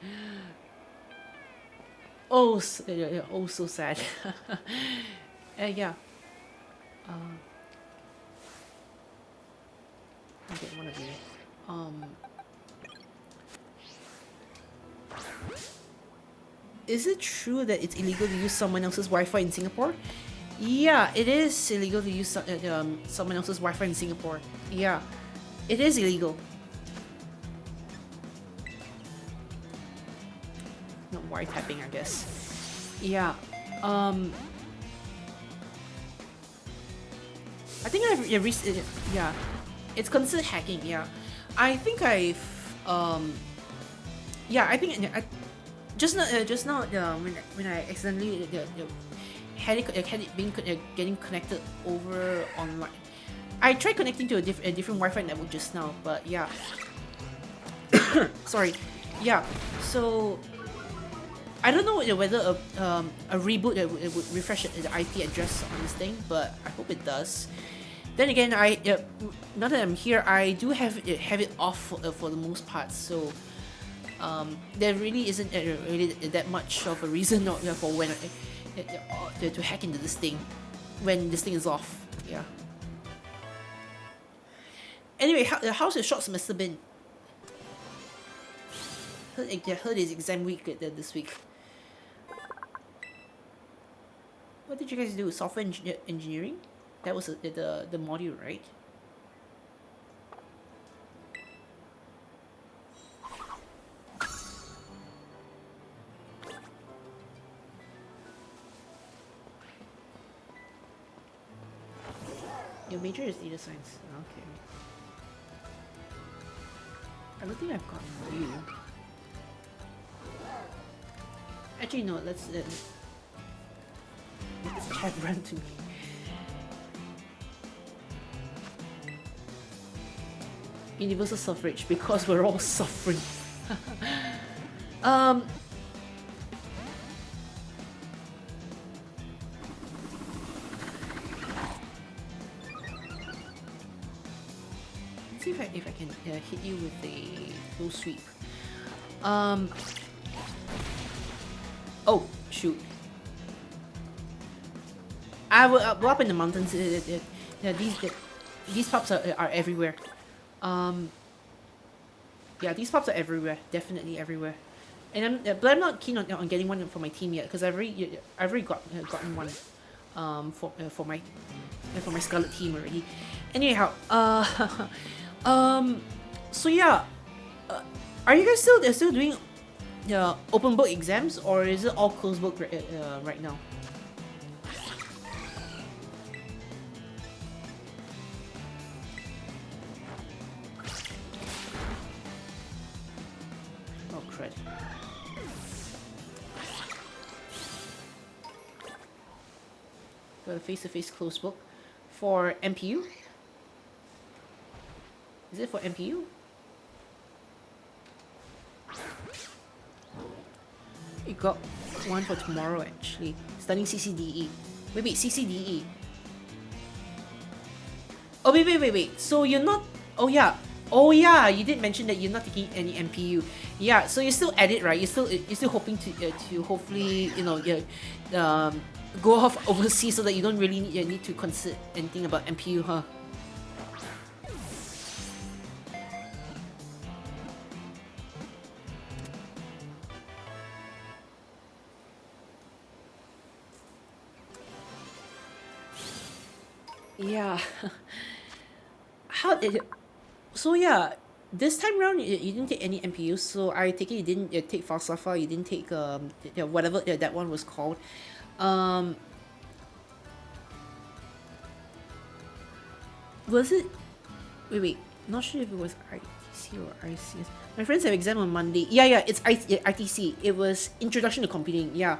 Oh, oh, so sad. Yeah. Uh, I'll get one of you. Um, is it true that it's illegal to use someone else's Wi-Fi in Singapore? Yeah, it is illegal to use someone else's Wi-Fi in Singapore. Yeah, it is illegal. No wiretapping, I guess. Yeah. I think yeah, it's considered hacking. Yeah, I think yeah, I think just now when I accidentally had it being getting connected over online. I tried connecting to a different Wi-Fi network just now, but yeah. Sorry. Yeah. So I don't know whether a reboot would refresh the IP address on this thing, but I hope it does. Then again, now that I'm here, I do have it off for the most part, so there really isn't really that much of a reason for when to hack into this thing when this thing is off. Yeah. Anyway, how's your short semester been? Heard it's exam week this week. What did you guys do? Software engineering? That was the module, right? Your major is data science. Okay. I don't think I've gotten you. Actually, no. Let's chat run to me. Universal suffrage, because we're all suffering. Let's see if I can hit you with a low sweep. Oh shoot. I will go up in the mountains. Yeah, these pups are everywhere. Um, yeah, these pups are everywhere. Definitely everywhere. And but I'm not keen on getting one for my team yet because I've already gotten one for my Scarlet team already. Anyhow, so yeah, are you guys still doing open book exams, or is it all closed book right now? Oh crud! Got a face-to-face closed book for MPU. Is it for MPU? You got one for tomorrow actually. Studying CCDE. Wait, CCDE. Oh wait. So you're not. Oh yeah. Oh yeah. You did mention that you're not taking any MPU. Yeah. So you're still at it, right? You're still hoping to hopefully go off overseas so that you don't really need to consider anything about MPU, huh? Yeah. How did it? So yeah, this time around you didn't take any MPUs, so I take it you didn't take Falsafa, you didn't take whatever that one was called. Um, was it? Wait. Not sure if it was ITC or ICS. My friends have exam on Monday. Yeah, it's ITC. It was Introduction to Computing. Yeah.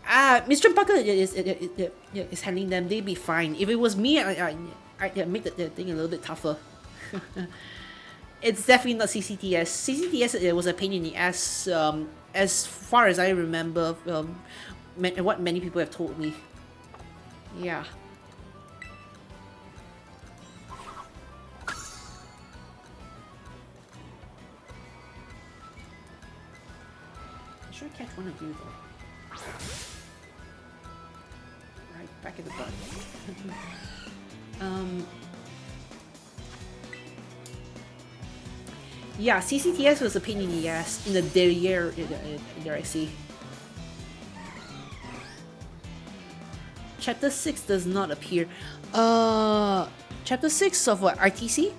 Mr. Parker is handling them. They'd be fine. If it was me, I'd make the thing a little bit tougher. It's definitely not CCTS. CCTS was a pain in the ass. As far as I remember, what many people have told me. Yeah. I should catch one of you though. Right, back in the butt. Yeah, CCTS was a pain in the ass in the derriere, there I see. Chapter 6 does not appear. Chapter 6 of what? RTC?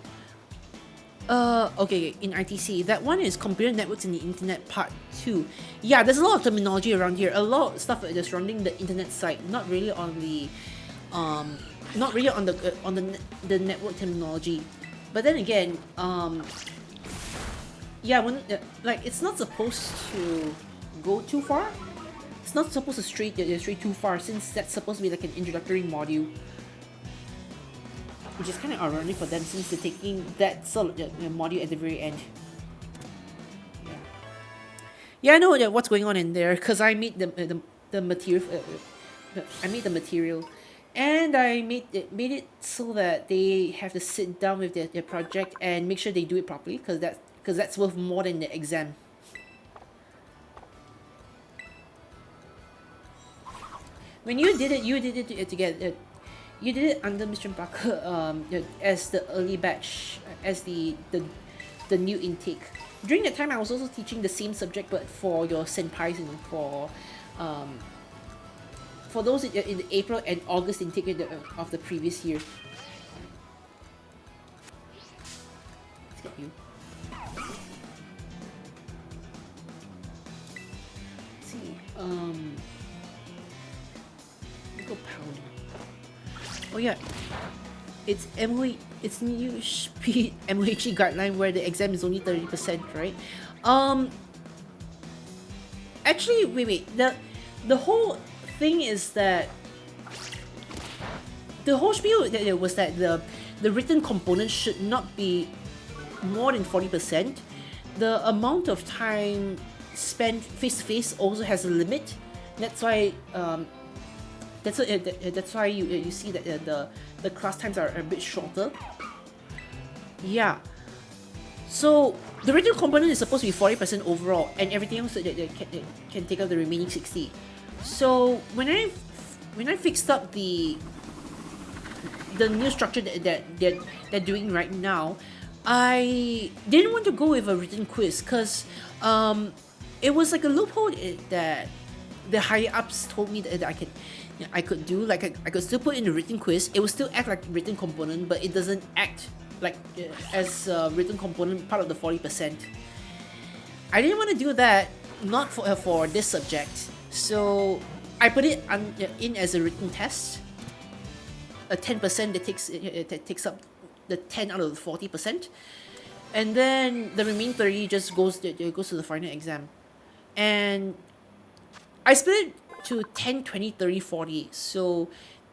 Okay, in RTC. That one is Computer Networks in the Internet Part 2. Yeah, there's a lot of terminology around here. A lot of stuff that's surrounding the internet site. Not really on the the network terminology. But then again, yeah, when like it's not supposed to go too far. It's not supposed to stray too far, since that's supposed to be like an introductory module, which is kind of ironic for them since they're taking that sort of module at the very end. Yeah, I know what's going on in there because I made the material. I made the material, and I made it so that they have to sit down with their project and make sure they do it properly, because that's worth more than the exam. When you did it together. You did it under Mr. Parker as the early batch, as the new intake. During that time, I was also teaching the same subject, but for your senpais and for those in the April and August intake of the previous year. Let's get you. Let's see. Let's go pound. Oh yeah, it's it's new speed MOHE guideline where the exam is only 30%, right? Actually, wait. The whole thing is that the whole spiel was that the written component should not be more than 40%. The amount of time spent face to face also has a limit. That's why that's why you see that the class times are a bit shorter. Yeah. So the written component is supposed to be 40% overall, and everything else that can take up the remaining 60. So when I when I fixed up the new structure that they're doing right now, I didn't want to go with a written quiz because it was like a loophole that the higher ups told me that I could do. Like I could still put in a written quiz. It will still act like written component, but it doesn't act like as a written component part of the 40%. I didn't want to do that, not for this subject. So I put it in as a written test. A 10% that takes up the 10 out of the 40%, and then the remaining 30 just goes to the final exam. And I split it to 10, 20, 30, 40. So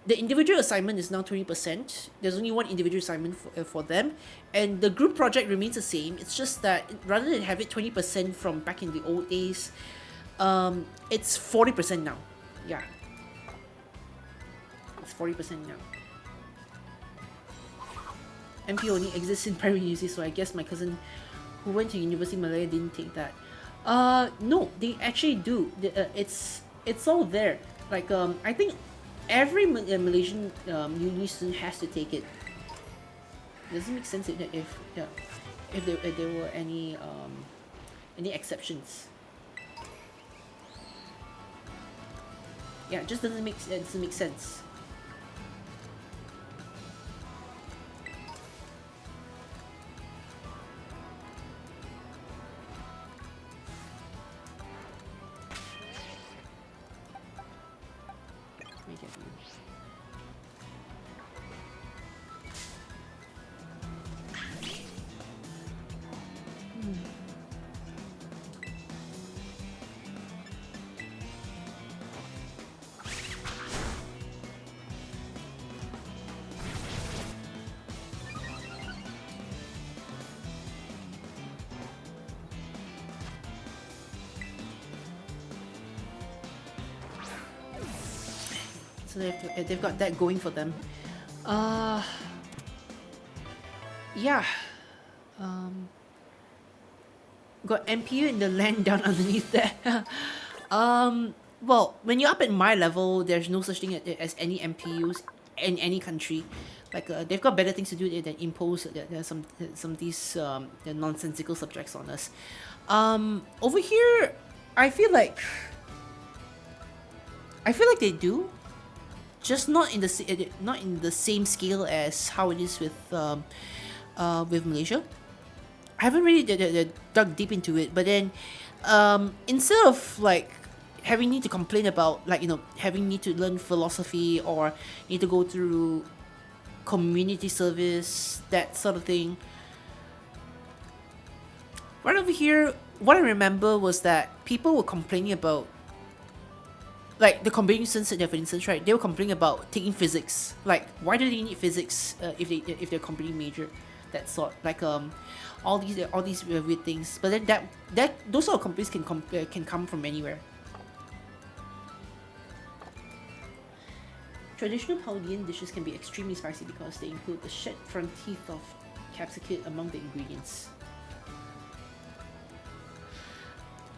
the individual assignment is now 20%. There's only one individual assignment for them, and the group project remains the same. It's just that rather than have it 20% from back in the old days, it's 40% now. Yeah, it's 40% now. MP only exists in private university, so I guess my cousin who went to University of Malaya didn't take that. No, they actually do. It's all there. Like I think every Malaysian uni student has to take it. Doesn't make sense if there were any exceptions. Yeah, it just doesn't make sense. So they've got that going for them. Yeah. Got MPU in the land down underneath there. Well, when you're up at my level, there's no such thing as any MPUs in any country. Like they've got better things to do than impose some of these nonsensical subjects on us. Over here, I feel like they do, just not in the same scale as how it is with Malaysia. I haven't really dug deep into it, but then instead of like having need to complain about having need to learn philosophy or need to go through community service, that sort of thing, right over here, what I remember was that people were complaining about, like the computing students, for instance, right? They were complaining about taking physics. Like, why do they need physics if they're computing major? That sort, like all these weird things. But then that those sort of complaints can come from anywhere. Traditional Paldean dishes can be extremely spicy because they include the shed front teeth of capsicum among the ingredients.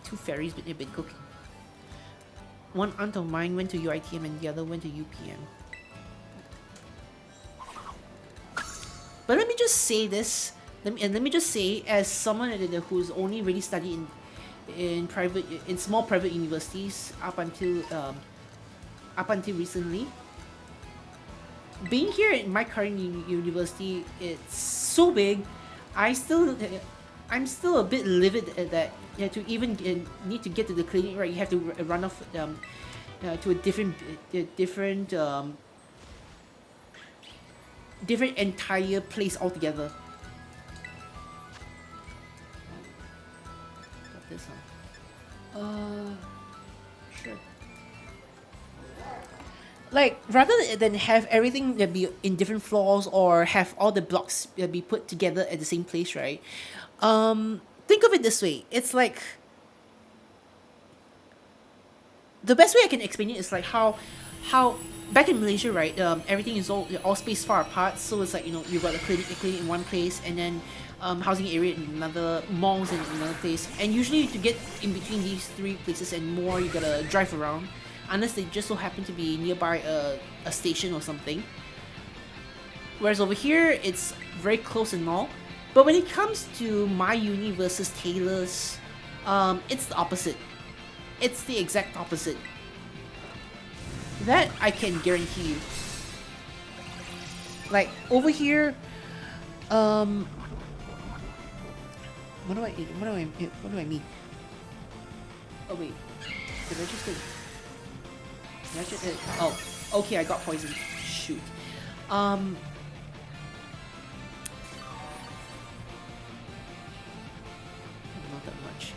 Two fairies but they've been cooking. One aunt of mine went to UITM and the other went to UPM. But let me just say this, let me just say, as someone who's only really studied in small private universities up until recently, being here in my current university, it's so big. I'm still a bit livid at that. To even need to get to the clinic, right? You have to run off to a different entire place altogether. Got this one. Sure. Like, rather than have everything be in different floors or have all the blocks be put together at the same place, right? Think of it this way. It's like, the best way I can explain it is like how back in Malaysia, right? Everything is all spaced far apart. So it's like, you've got a clinic in one place, and then housing area in another, malls in another place. And usually to get in between these three places and more, you gotta drive around. unless they just so happen to be nearby a station or something. Whereas over here, it's very close and all. But when it comes to my uni versus Taylor's, it's the opposite. It's the exact opposite. That I can guarantee you. Like over here, what do I mean? Oh wait, did I just oh, okay, I got poisoned. Shoot. Not that much.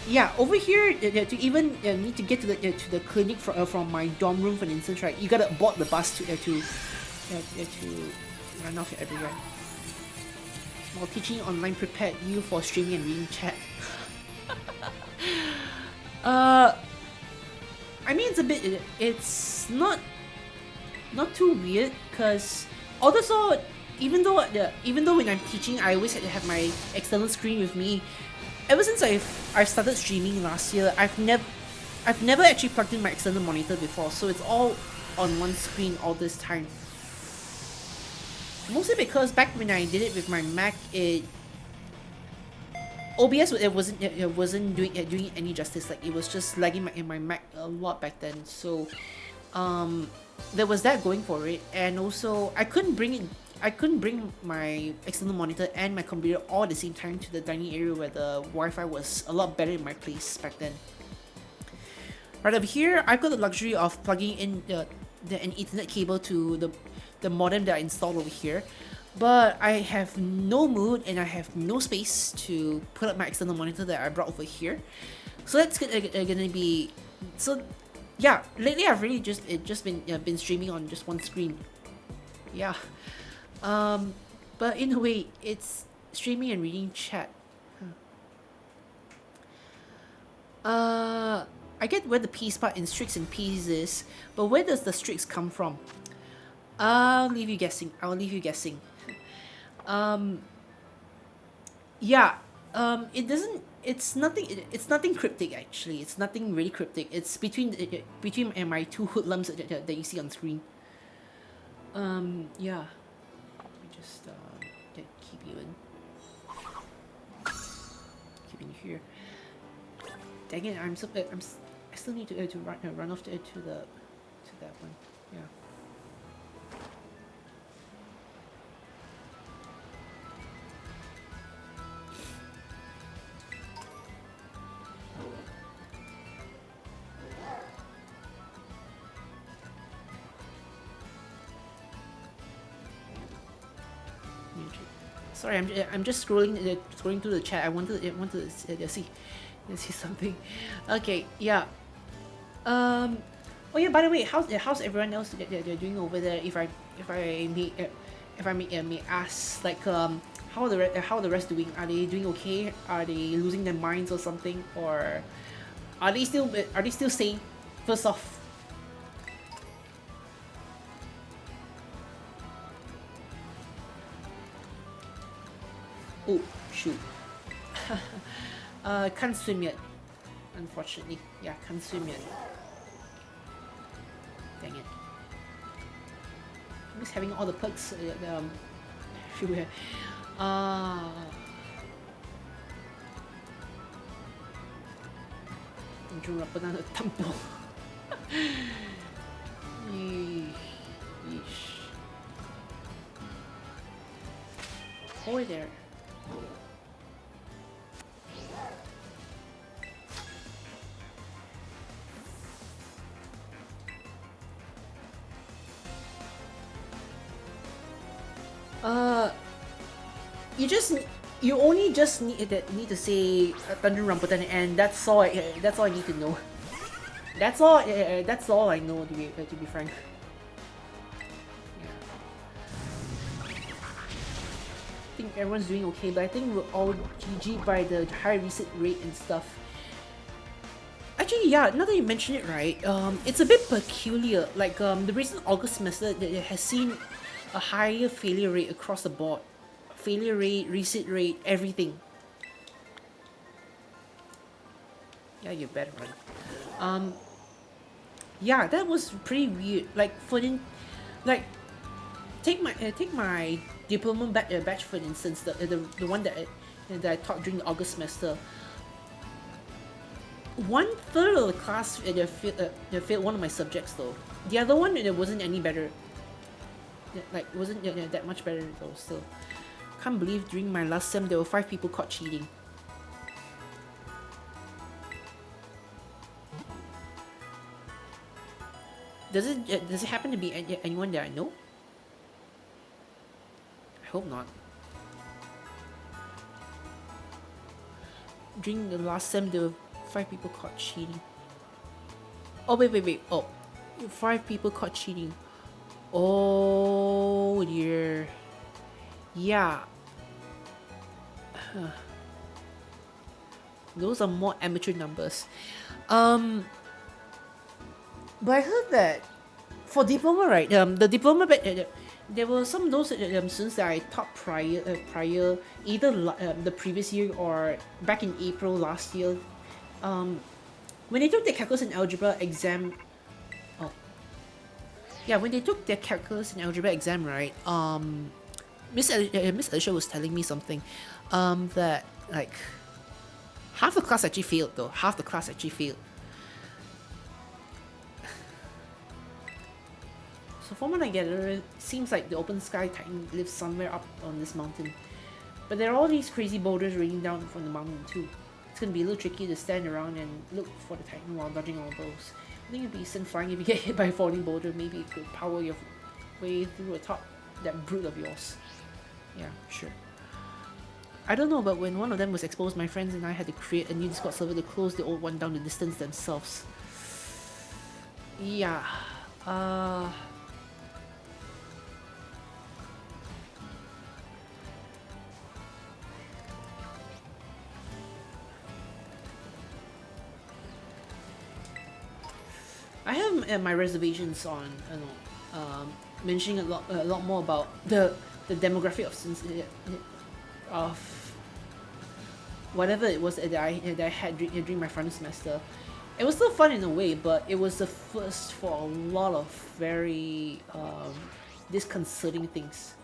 Yeah, over here to even need to get to the clinic from my dorm room, for instance, right? You gotta board the bus to run off everywhere. While teaching online prepared you for streaming and reading chat. I mean, it's not too weird, because also even though when I'm teaching, I always had to have my external screen with me. Ever since I've started streaming last year, I've never actually plugged in my external monitor before, so it's all on one screen all this time. Mostly because back when I did it with my Mac, OBS wasn't doing any justice. Like, it was just lagging in my Mac a lot back then. So there was that going for it, and also I couldn't bring my external monitor and my computer all at the same time to the dining area where the Wi-Fi was a lot better in my place back then. Right over here, I've got the luxury of plugging in an Ethernet cable to the modem that I installed over here, but I have no mood and I have no space to put up my external monitor that I brought over here. So that's gonna be yeah. Lately, I've really just been streaming on just one screen. Yeah. But in a way, it's streaming and reading chat. I get where the peace part in Strix and Peas is, but where does the Strix come from? I'll leave you guessing. Yeah. It's nothing cryptic, actually. It's nothing really cryptic. It's between my two hoodlums that you see on screen. Yeah. Just keep you in here. Dang it! I still need to run off to that one. Yeah. Sorry, I'm just scrolling through the chat. I wanted to see something. Okay, yeah. Oh yeah. By the way, how's everyone else they're doing over there? If I may ask, like, how are the rest doing? Are they doing okay? Are they losing their minds or something, or are they still sane? First off. Oh, shoot. Can't swim yet. Unfortunately. Yeah, can't swim yet. Dang it. I'm just having all the perks everywhere. Jump up another temple. Yeesh. Oh, there. You only just need to say Thunder Rambutan, and that's all I need to know. That's all I know, to be frank. Yeah. I think everyone's doing okay, but I think we're all GG by the high reset rate and stuff. Actually, yeah, now that you mention it, right, it's a bit peculiar. Like, the recent August semester that has seen a higher failure rate across the board failure rate, reset rate, everything. Yeah, you better run. Yeah, that was pretty weird. Like for in, like take my diploma batch for instance, the one that I taught during the August semester. One third of the class they failed one of my subjects though. The other one it wasn't any better. Like wasn't that much better though. Still, can't believe during my last sem there were 5 people caught cheating. Does it happen to be anyone that I know? I hope not. During the last sem, there were 5 people caught cheating. Oh wait. Oh, 5 people caught cheating. Oh dear. Yeah. Those are more amateur numbers. But I heard that for diploma, right? The diploma, there were some of those students that I taught prior, either the previous year or back in April last year. When they took the calculus and algebra exam, oh, yeah, when they took their calculus and algebra exam, right? Miss Alicia was telling me something, that like half the class actually failed though. Half the class actually failed. So from what I gather, it seems like the open sky titan lives somewhere up on this mountain. But there are all these crazy boulders raining down from the mountain too. It's gonna be a little tricky to stand around and look for the titan while dodging all those. I think it'd be satisfying if you get hit by a falling boulder. Maybe it could power your way through atop that brute of yours. Yeah, sure. I don't know, but when one of them was exposed, my friends and I had to create a new Discord server to close the old one down to distance themselves. Yeah. I have my reservations on, mentioning a lot more about the demographic of whatever it was that I had during my final semester. It was still fun in a way, but it was the first for a lot of very disconcerting things.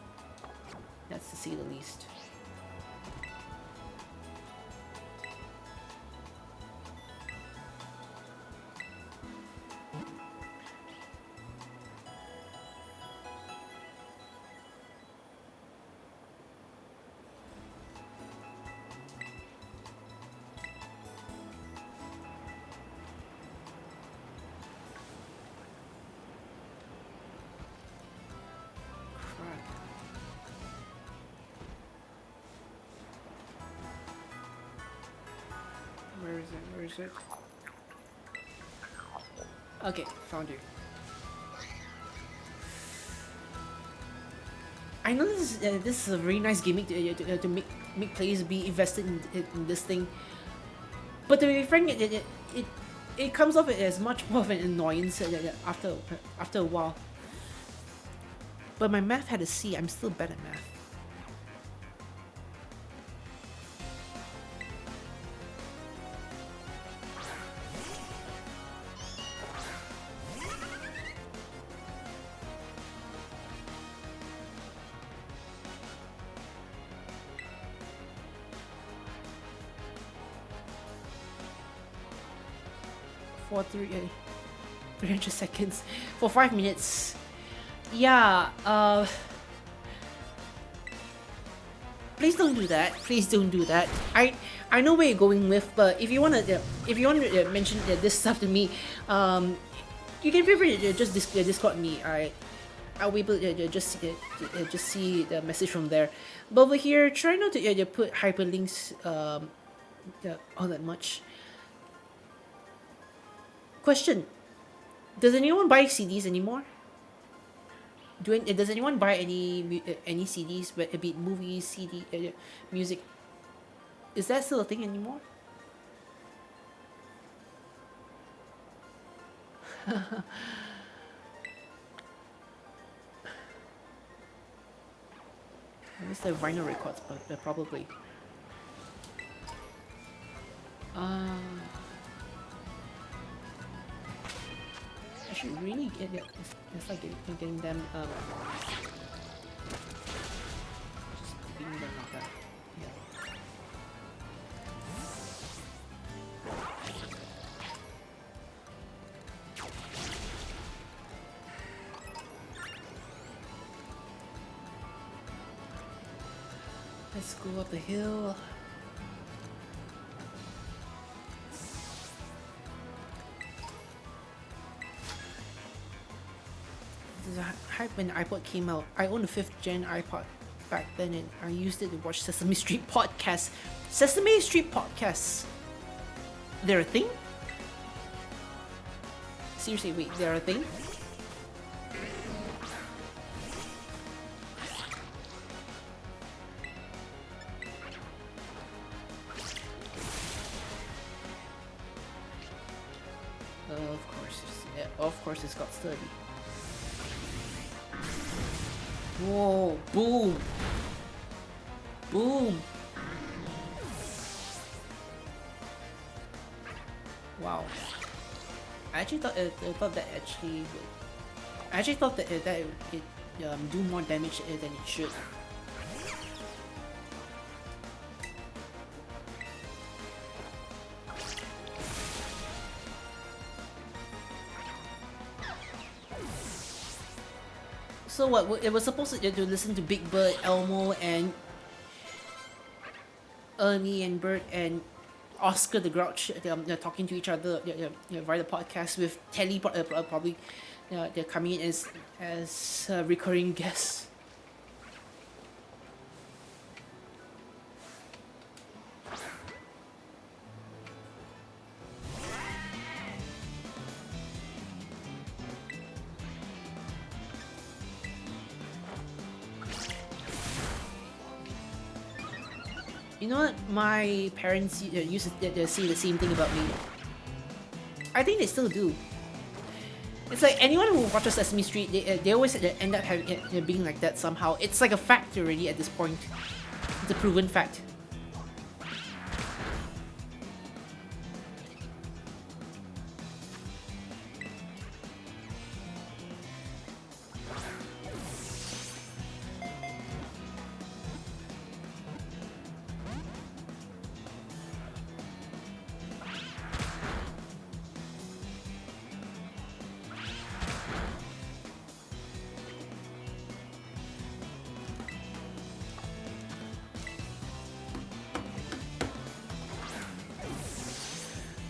That's to say the least. Where is it? Okay, found you. I know this is a very nice gimmick to make players be invested in this thing, but to be frank, it comes off as much more of an annoyance after a while. But my math had a C. I'm still bad at math. For 300 seconds for 5 minutes. Yeah, please don't do that. Please don't do that. I know where you're going with, but if you wanna mention this stuff to me, you can feel free to just Discord me. I'll be able to just see the message from there. But over here, try not to put hyperlinks all that much. Question: does anyone buy CDs anymore? Does anyone buy any CDs, be it movies, CD, music? Is that still a thing anymore? I guess the vinyl records, but probably. I should really get it. It's like getting them. Just keeping them like that. Yeah. Let's go up the hill. There's a hype when iPod came out. I owned a 5th gen iPod back then, and I used it to watch Sesame Street podcasts. Sesame Street podcasts. They're a thing? Seriously, wait, they're a thing? Of course it's got sturdy. Whoa, boom! Boom! Wow. I actually thought that actually would... I actually thought that it do more damage than it should. So what? It was supposed to listen to Big Bird, Elmo, and Ernie and Bert and Oscar the Grouch. They're talking to each other via the podcast with Telly probably. They're coming in as recurring guests. You know what? My parents used to say the same thing about me. I think they still do. It's like anyone who watches Sesame Street, they always end up having, being like that somehow. It's like a fact already at this point. It's a proven fact.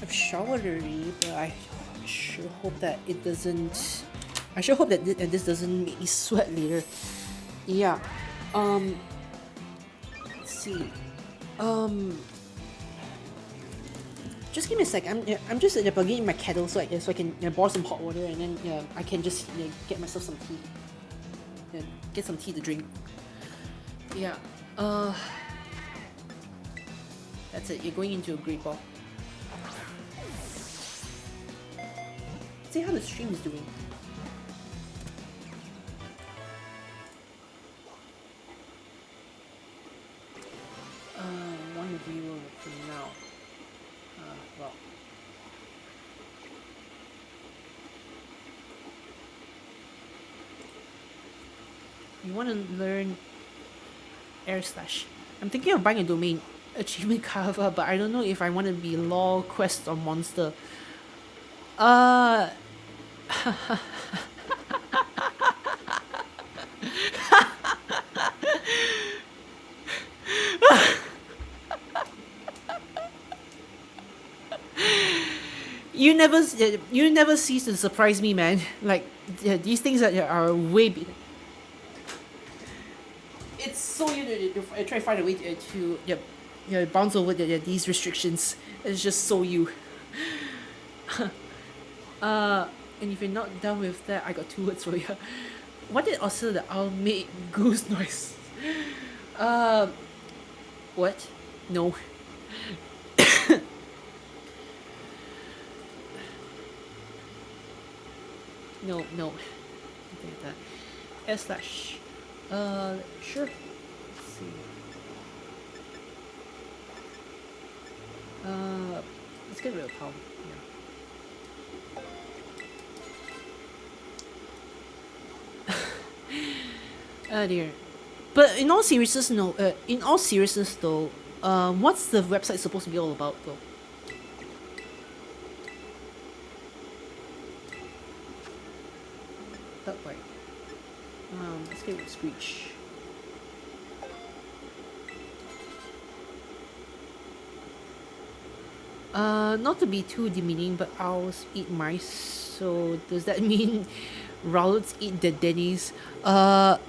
Showered already, but I sure hope that it doesn't. I sure hope that this doesn't make me sweat later. Yeah. Let's see. Just give me a sec. I'm just plugging in my kettle so I can boil some hot water, and then I can just get myself some tea. Get some tea to drink. Yeah. That's it. You're going into a great ball. See how the stream is doing. One viewer for now. Well. You want to learn air slash. I'm thinking of buying a domain, achievement cover, but I don't know if I want to be law, quest, or monster. You never cease to surprise me, man. Like these things are way. It's so you to try to find a way to bounce over these restrictions. It's just so you. And if you're not done with that, I got 2 words for you. What did also the owl make goose noise? What? No. No. Something like that. S slash. Sure. see. Let's get rid of Palm. Yeah. Oh dear. But in all seriousness, no. In all seriousness, though, what's the website supposed to be all about, though? That way. Let's get rid of Screech. Not to be too demeaning, but owls eat mice. So does that mean Rowlets eat dead Denny's? I'm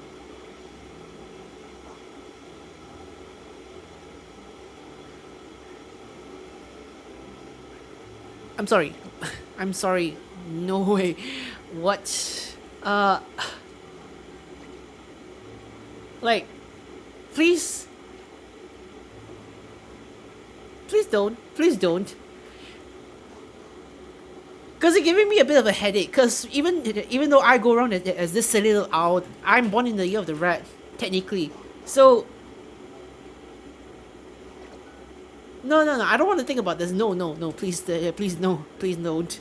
sorry. I'm sorry. No way. What? Like, please. Please don't. Please don't. Because it's giving me a bit of a headache. Because even though I go around as this silly little owl, I'm born in the year of the rat, technically. So, no, no, no. I don't want to think about this. No, no, no. Please, please, no. Please don't.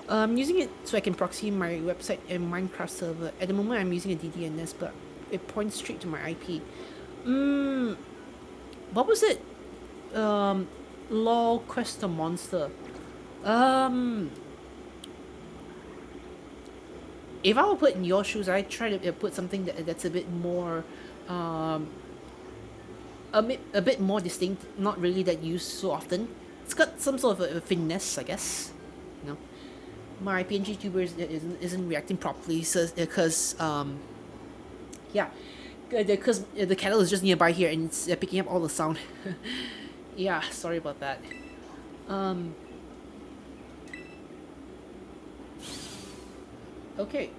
I'm using it so I can proxy my website and Minecraft server. At the moment, I'm using a DDNS, but it points straight to my IP. What was it? Lol Quest a Monster. If I were put in your shoes, I'd try to put something that's a bit more, a bit more distinct, not really that used so often. It's got some sort of a finesse, I guess. You know, my PNG tuber isn't reacting properly, so because yeah, because the kettle is just nearby here and it's picking up all the sound. Yeah, sorry about that. Okay.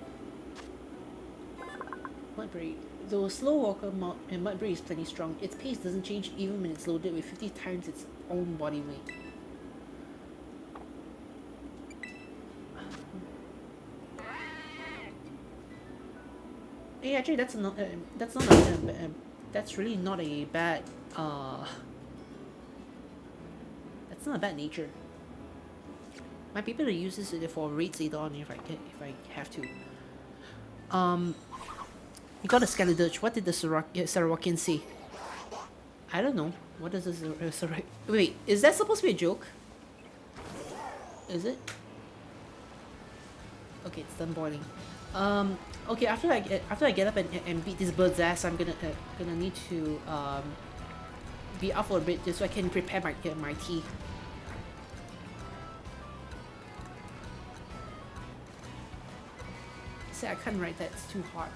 Mudberry. Though slow walker and Mudberry is plenty strong, its pace doesn't change even when it's loaded with 50 times its own body weight. Hey, actually, that's not that's really not a bad that's not a bad nature. Might be able to use this for raids later on if I have to. You got a Skelidurge. What did the Sarawakian say? I don't know. What does this Wait, is that supposed to be a joke? Is it? Okay, it's done boiling. Okay, after I get up and beat this bird's ass, I'm gonna need to be up for a bit just so I can prepare my tea. See, I can't write that. It's too hard.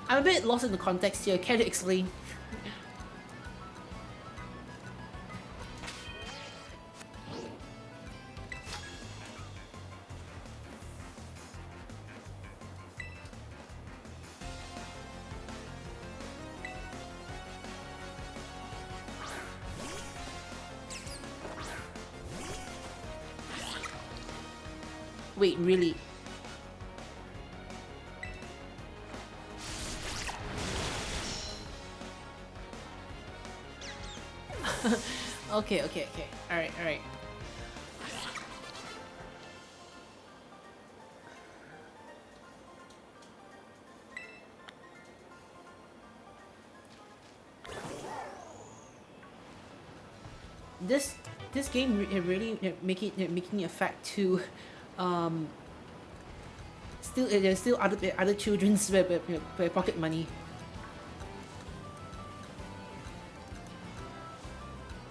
I'm a bit lost in the context here. Can you explain? Wait, really? Okay. Alright. This game really making a fact to there's still other children's pocket money.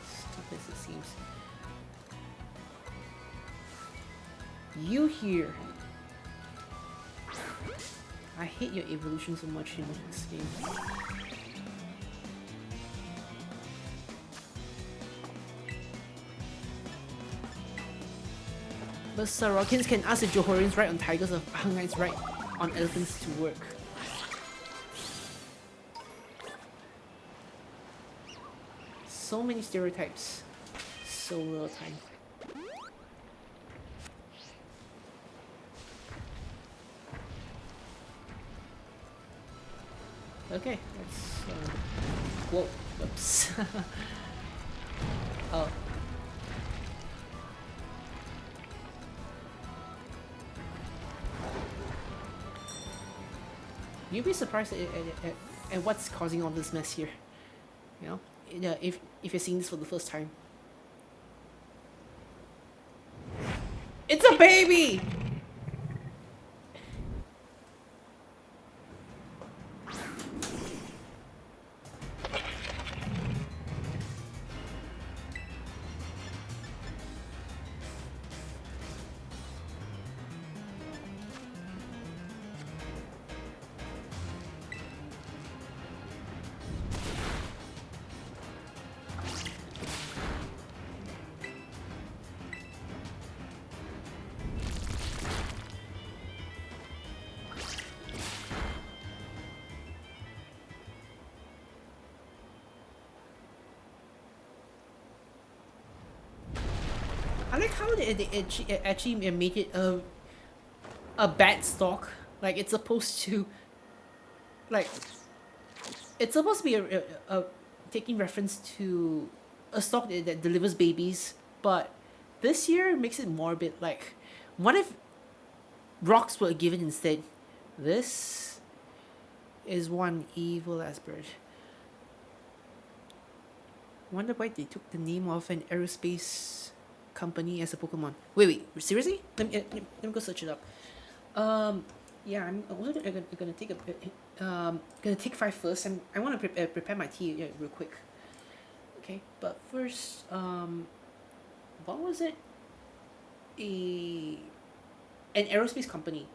Stupid as it seems. You here. I hate your evolution so much in this game. But Sarawakians can ask the Johorians ride on tigers or Hungites ride on elephants to work. So many stereotypes. So little time. Okay, let's. Whoa, whoops. Oh, you'd be surprised at what's causing all this mess here. You know, if you're seeing this for the first time, it's a baby. I like how it actually made it a bad stock. Like it's supposed to like it's supposed to be a taking reference to a stock that delivers babies, but this year makes it morbid. Like, what if rocks were given instead? This is one evil ass bird. Wonder why they took the name of an aerospace company as a Pokemon. Wait, seriously? Let me go search it up. Yeah, I'm also gonna take a bit. Gonna take five first, and I want to prepare my tea real quick. Okay, but first, what was it? A an aerospace company.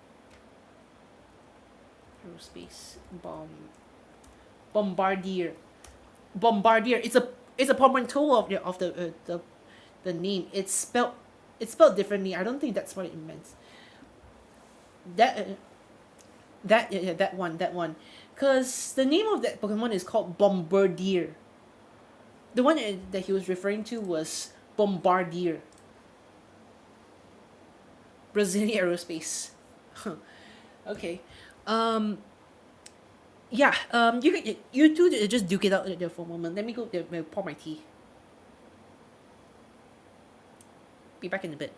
Aerospace bombardier. Bombardier. It's a portmanteau of the name. It's spelled differently. I don't think that's what it meant. That that one, cause the name of that Pokemon is called Bombardier. The one that he was referring to was Bombardier, Brazilian Aerospace. Okay. Um. Yeah. You two just duke it out there for a moment. Let me go pour my tea. Be back in a bit.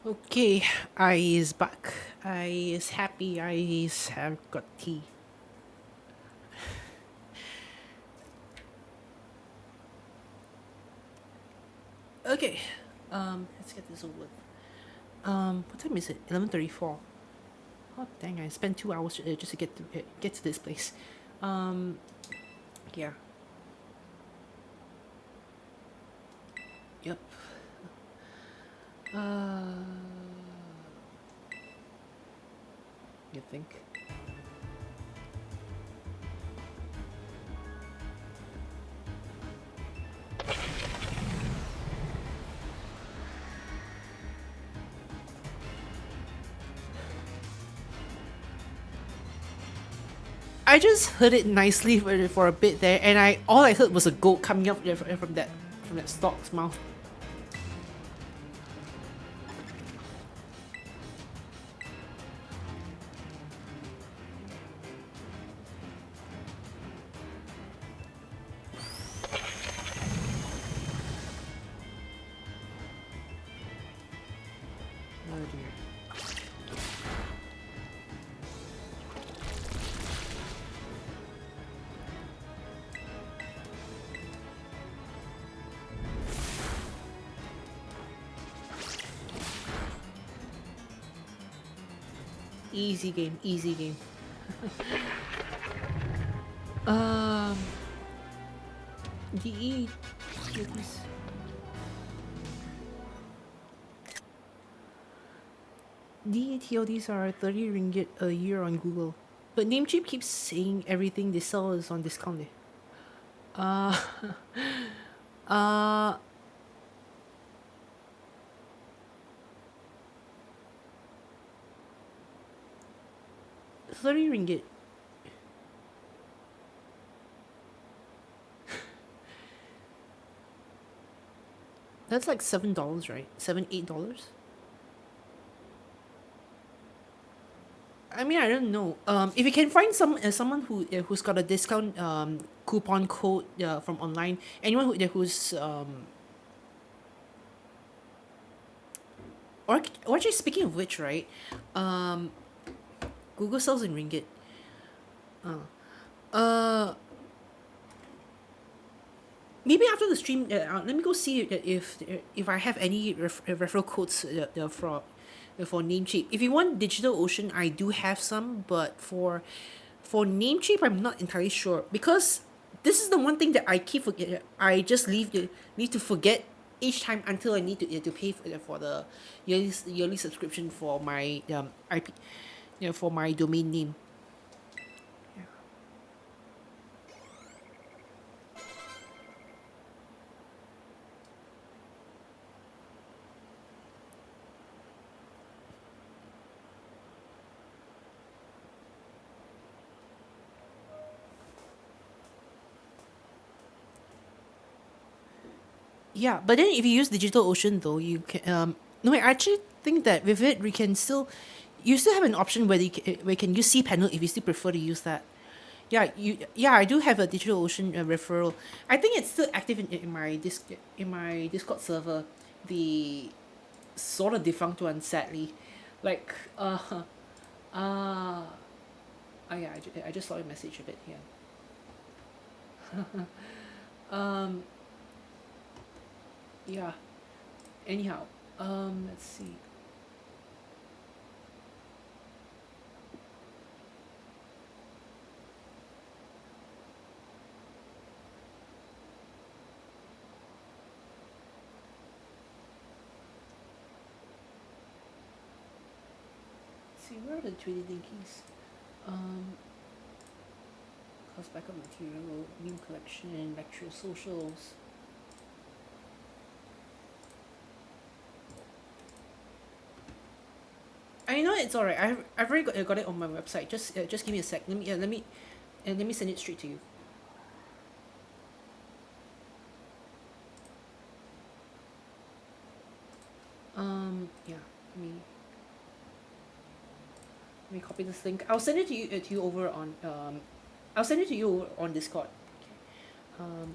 Okay, I is back. I is happy. I is have got tea. Okay, let's get this over with. What time is it? 11:34. Oh dang! I spent 2 hours just to get to this place. Um, yeah. Yep. Uh, you think? I just heard it nicely for a bit there, and I all I heard was a goat coming up from that stalk's mouth. Oh dear. Easy game, easy game. Um, DE, goodness. DETODs are 30 ringgit a year on Google. But Namecheap keeps saying everything they sell is on discount. Uh, uh, 30 ringgit. That's like $7, right? $7, $8? I mean, I don't know. If you can find someone who's got a discount coupon code from online, anyone who's or actually speaking of which, right? Um, Google sells in ringgit. Uh, maybe after the stream, let me go see if I have any referral codes for Namecheap. If you want DigitalOcean, I do have some, but for Namecheap, I'm not entirely sure because this is the one thing that I keep forget. I just need to forget each time until I need to pay for the yearly subscription for my IP, for my domain name. Yeah, but then if you use DigitalOcean though, you can no, I actually think that with it we can still you still have an option where you can use cPanel if you still prefer to use that. Yeah, I do have a DigitalOcean referral. I think it's still active in my Discord server. The sort of defunct one, sadly. Like uh yeah, I just saw a message of it here. Um yeah. Anyhow, let's see. See, where are the 3D linkies? Um, cost backup material, meme collection, lecture socials. I know it's alright. I've already got it on my website. Just give me a sec. Let me send it straight to you. Yeah. Let me copy this link. I'll send it to you over on I'll send it to you on Discord. Um,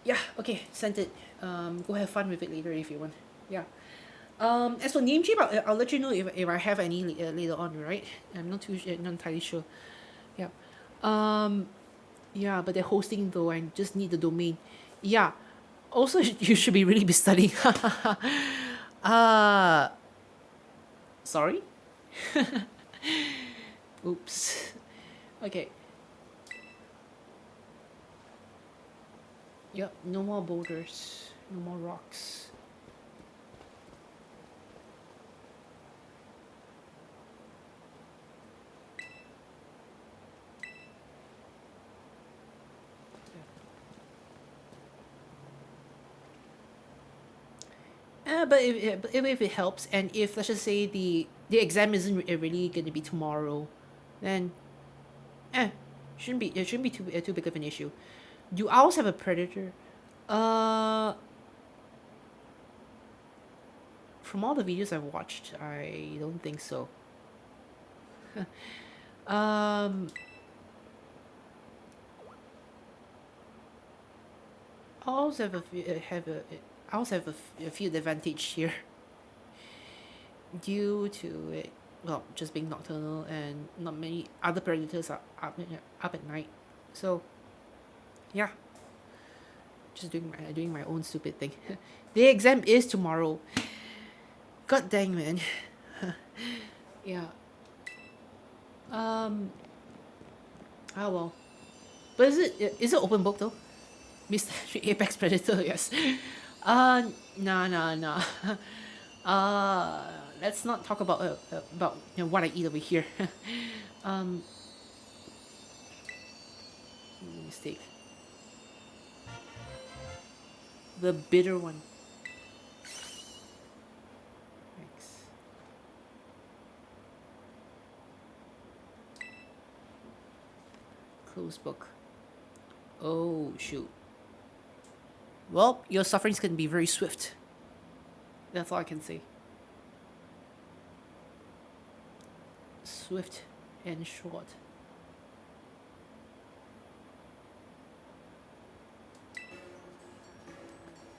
Yeah, okay, sent it. Go have fun with it later if you want. Yeah. As for name chip, I'll let you know if I have any later on, right? I'm not entirely sure. Yeah. Um, yeah, but they're hosting though. I just need the domain. Yeah. Also, you should be really be studying. uh, sorry. Oops. Okay. Yep. No more boulders. No more rocks. But if it helps, and if let's just say the exam isn't really going to be tomorrow, then eh, shouldn't be too big of an issue. Do owls have a predator? Uh, from all the videos I've watched, I don't think so. Um, owls have owls have a few advantage here due to it. Well, just being nocturnal and not many other predators are up at night. So, yeah, just doing my own stupid thing. The exam is tomorrow. God dang, man. Yeah. Um. Oh well. But is it open book though? Mr. Apex Predator, yes. No, no, no. Let's not talk about what I eat over here. um, mistake. The bitter one. Thanks. Close book. Oh shoot. Well, your sufferings can be very swift. That's all I can say. Swift and short.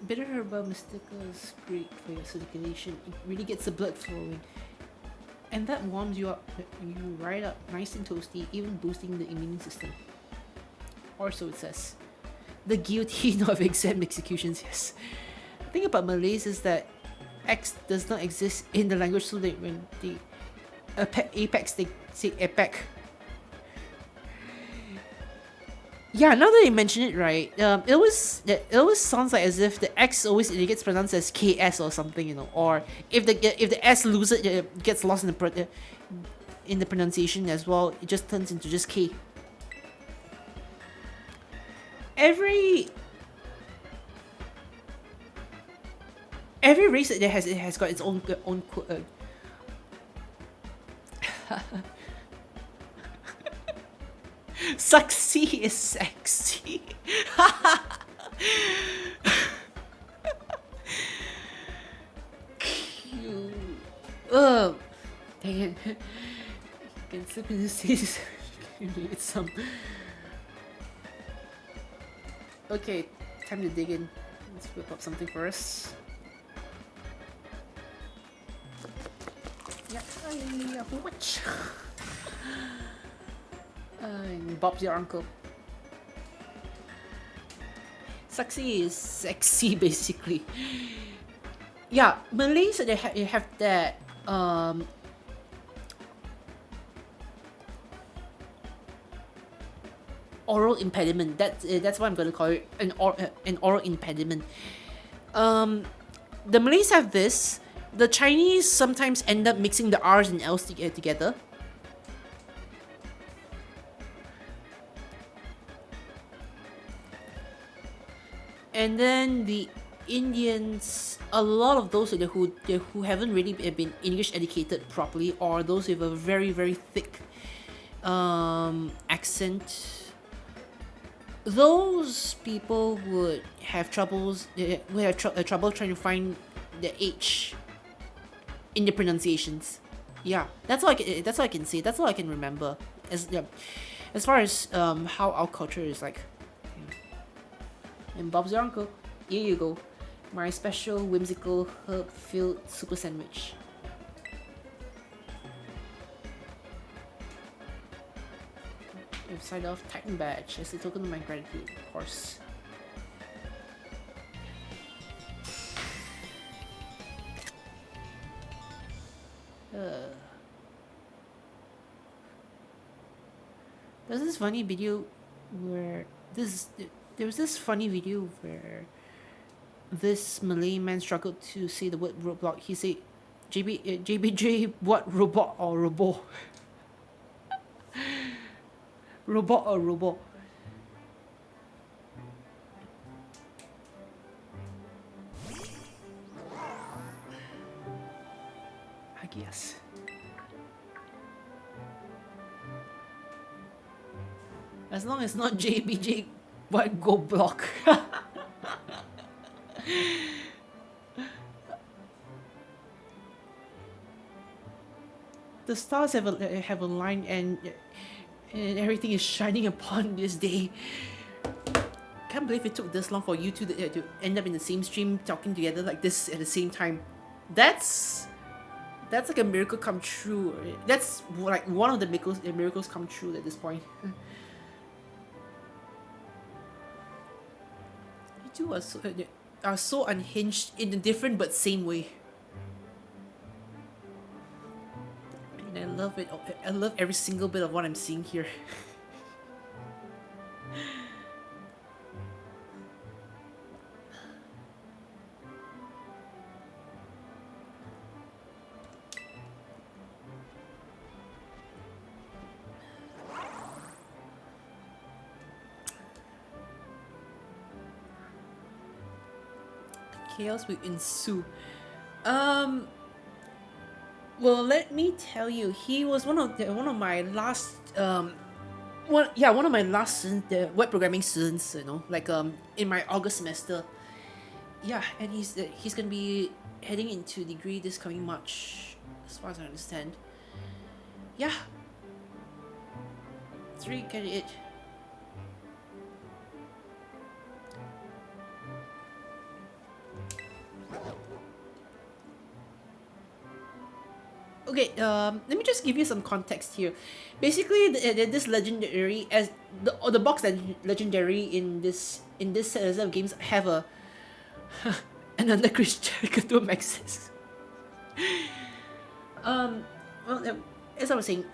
Bitter herba mystica is great for your circulation. It really gets the blood flowing. And that warms you up, you right up, nice and toasty, even boosting the immune system. Or so it says. The guillotine of exam executions, yes. The thing about Malays is that X does not exist in the language, so that when the apex, they say epic. Yeah, now that you mention it, right, it always sounds like as if the X always it gets pronounced as KS or something, or if the S loses it gets lost in the pronunciation as well, it just turns into just K. Every race that it has got its own Sucksy is sexy. Cute. Oh, dang it. Can slip in the seas. Need some. Okay, time to dig in. Let's whip up something for us. Yeah, watch. Bob's your uncle. Sexy is sexy, basically. Yeah, Malays they have that oral impediment. That's what I'm gonna call it, an oral impediment. The Malays have this. The Chinese sometimes end up mixing the R's and L's together. And then the Indians, a lot of those who haven't really been English educated properly, or those with a very very thick accent, those people would have trouble trying to find the H in the pronunciations. Yeah, that's all I can say. That's all I can remember. As far as how our culture is like. And Bob's your uncle. Here you go. My special whimsical herb-filled super sandwich. Side of Titan badge as a token of my gratitude, of course. There's this funny video where there was this funny video where this Malay man struggled to say the word roadblock. He said, JBJ, what robot or robo? Robot or robo? I guess. As long as not JBJ, what go block? The stars have aligned and everything is shining upon this day. Can't believe it took this long for you two to end up in the same stream talking together like this at the same time. That's like a miracle come true. That's like one of the miracles come true at this point. You two are so unhinged in a different but same way. And I love it. I love every single bit of what I'm seeing here. Chaos will ensue. Well, let me tell you, he was one of my last one of my last students, the web programming students, you know, like in my August semester. Yeah, and he's gonna be heading into degree this coming March, as far as I understand. Yeah, it's really kind of it. Okay, let me just give you some context here. Basically, this legendary as the box legendary in this set of games have a an undercharacter to maxes. Well, as I was saying,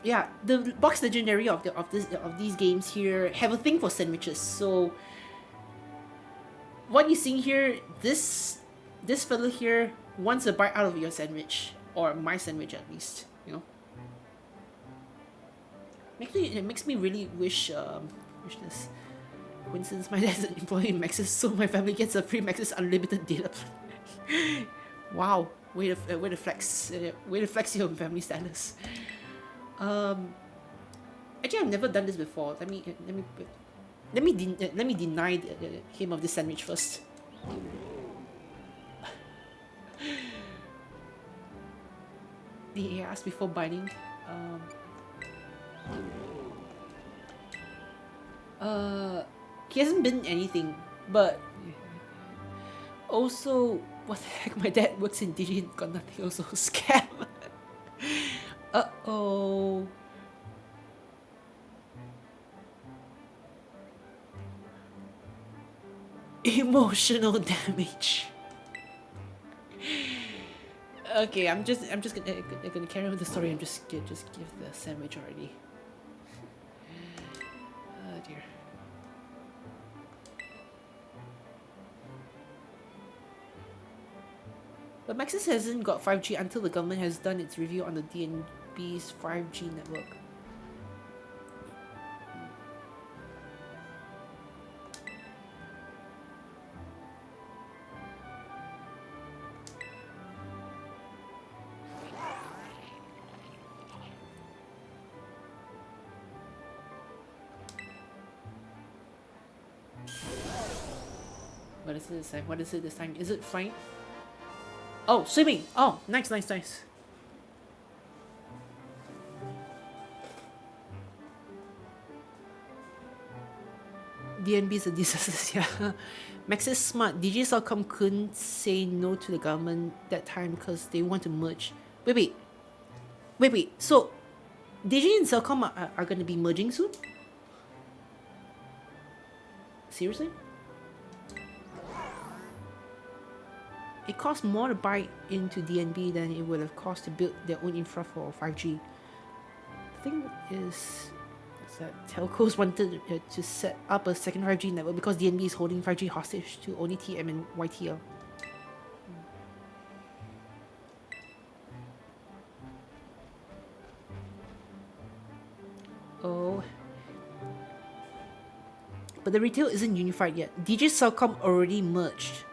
yeah, the box legendary of these games here have a thing for sandwiches. So, what you're seeing here, this fellow here wants a bite out of your sandwich. Or my sandwich at least, you know. It makes me really wish this. Coincidence, my dad's an employee in Maxis, so my family gets a free Maxis unlimited data plan. Wow, way to flex your family status. Actually, I've never done this before. Let me deny him of this sandwich first. He asked before biting. He hasn't been anything, but also, what the heck? My dad works in Digi, got nothing. Also, scam. Uh-oh. Emotional damage. Okay, I'm just gonna carry on with the story and just give the sandwich already. Oh dear. But Maxis hasn't got 5G until the government has done its review on the DNB's 5G network. What is it this time? What is it this time? Is it flying? Oh, swimming! Oh, nice. DNB's a disaster, yeah. Max is smart. DG Celcom couldn't say no to the government that time because they want to merge. Wait. So, DG and Celcom are going to be merging soon? Seriously? It costs more to buy into DNB than it would have cost to build their own infra for 5G. The thing is that telcos wanted to set up a second 5G network because DNB is holding 5G hostage to only TM and YTL. Oh. But the retail isn't unified yet. DJ Celcom already merged.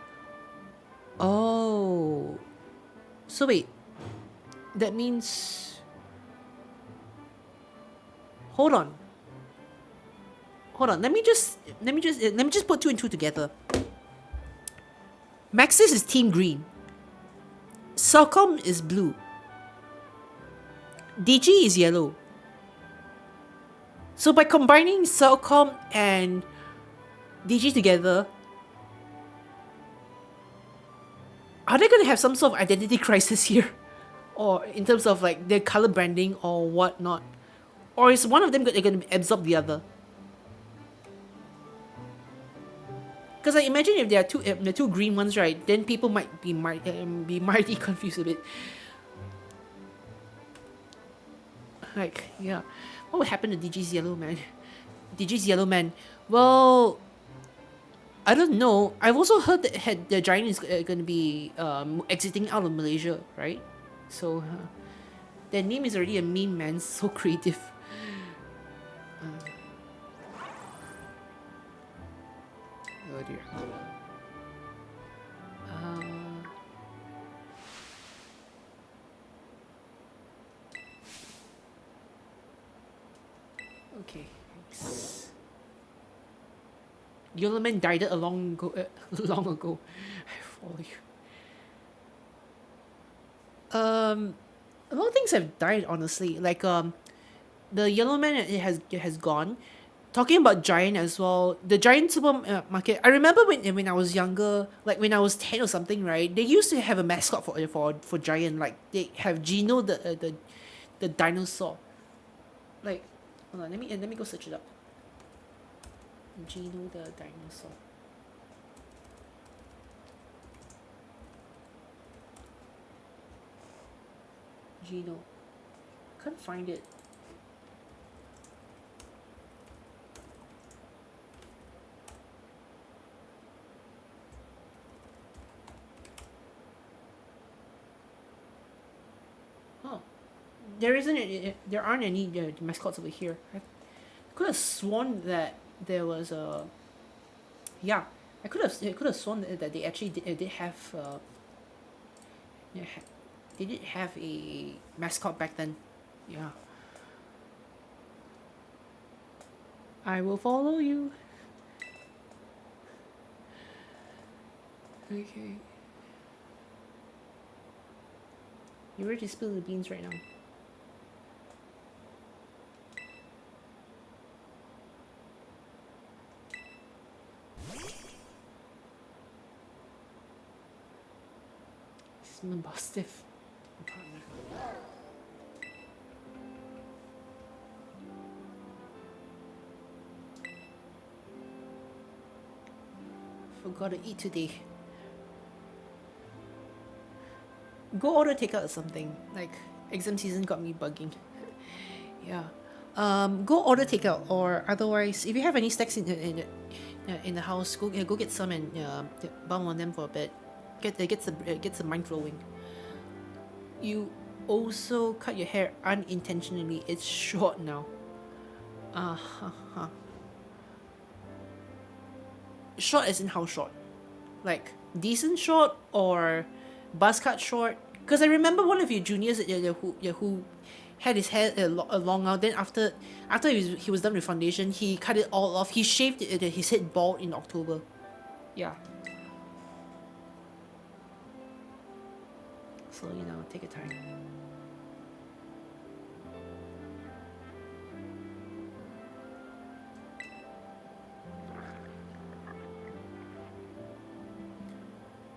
Oh. So wait. That means... Hold on. Let me just put two and two together. Maxis is team green. Celcom is blue. DG is yellow. So by combining Celcom and DG together, are they going to have some sort of identity crisis here? Or in terms of like their color branding or whatnot? Or is one of them going to absorb the other? Because I imagine if there are the two green ones, right, then people might be mildly confused a bit. Like, yeah. What would happen to DG's yellow man? DG's yellow man. Well, I don't know. I've also heard that the giant is going to be exiting out of Malaysia, right? So, their name is already a meme, man. So creative. Oh dear. Okay. Yellow man died long ago. I follow you. A lot of things have died, honestly. Like the yellow man it has gone. Talking about Giant as well, the Giant supermarket. I remember when I was younger, like when I was 10 or something, right? They used to have a mascot for Giant. Like they have Gino the dinosaur. Like, hold on, let me go search it up. Gino the dinosaur. Gino. Can't find it. Oh, there aren't any mascots over here. I could have sworn that there was a. Yeah, I could have sworn that they actually did have. They did have a mascot back then. Yeah. I will follow you. Okay. You're ready to spill the beans right now. Smell stiff. Forgot to eat today. Go order takeout or something. Like exam season got me bugging. Yeah. Go order takeout, or otherwise, if you have any stacks in the house, go get some and bum on them for a bit. Gets the mind flowing. You also cut your hair unintentionally. It's short now. Short as in how short? Like decent short or buzz cut short? Because I remember one of your juniors who had his hair long out. Then after he was done with foundation, he cut it all off. He shaved his head bald in October. Yeah. So take your time.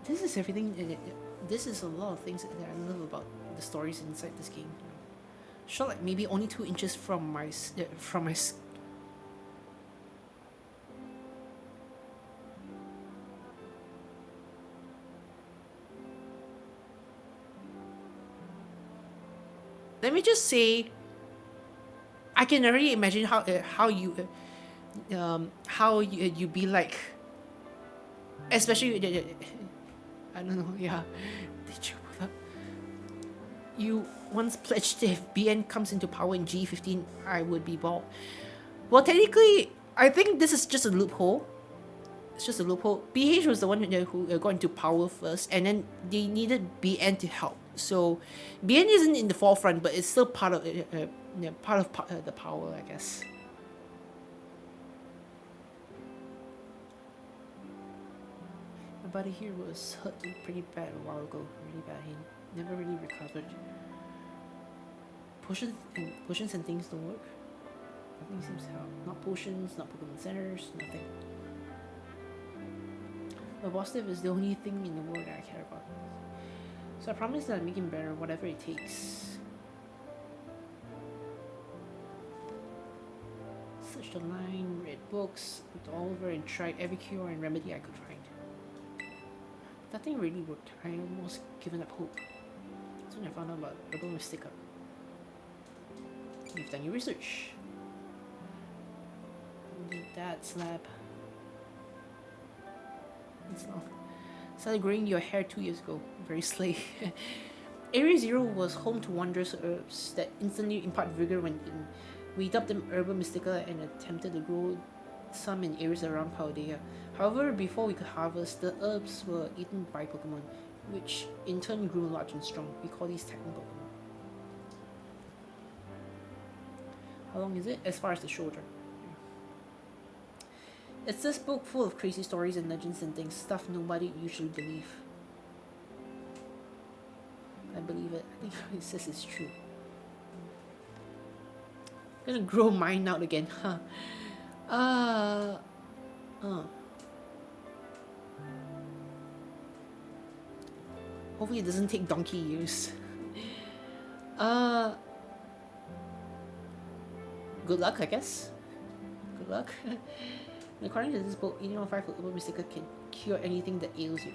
This is everything. This is a lot of things that I love about the stories inside this game. Sure, like maybe only 2 inches from my. Let me just say, I can already imagine how you be like, especially I don't know, yeah. Did you once pledged if BN comes into power in G15, I would be bald. Well, technically, I think this is just a loophole. It's just a loophole. BH was the one who got into power first, and then they needed BN to help. So, BN isn't in the forefront, but it's still part of the power, I guess. My buddy here was hurt pretty bad a while ago. Really bad. He never really recovered. Potions and things don't work. Nothing seems to help. Not potions, not Pokemon centers, nothing. But boss dev is the only thing in the world that I care about. So I promise that I'll make him better, whatever it takes. Searched online, read books, looked all over and tried every cure and remedy I could find. Nothing really worked. I almost given up hope. That's when I found out about Herbal Mystica. You've done your research. Dad's lab. It's not. Started growing your hair 2 years ago. Very slay. Area 0 was home to wondrous herbs that instantly impart vigor when eaten. We dubbed them Herbal Mystica and attempted to grow some in areas around Paldea. However, before we could harvest, the herbs were eaten by Pokemon, which in turn grew large and strong. We call these Titan Pokemon. How long is it? As far as the shoulder. It's this book full of crazy stories and legends and things, stuff nobody usually believe. I believe it. I think it says it's true. I'm gonna grow mine out again, huh? Hopefully it doesn't take donkey years. Good luck, I guess. Good luck. According to this book, eating on 5 Herbal Mystica can cure anything that ails you.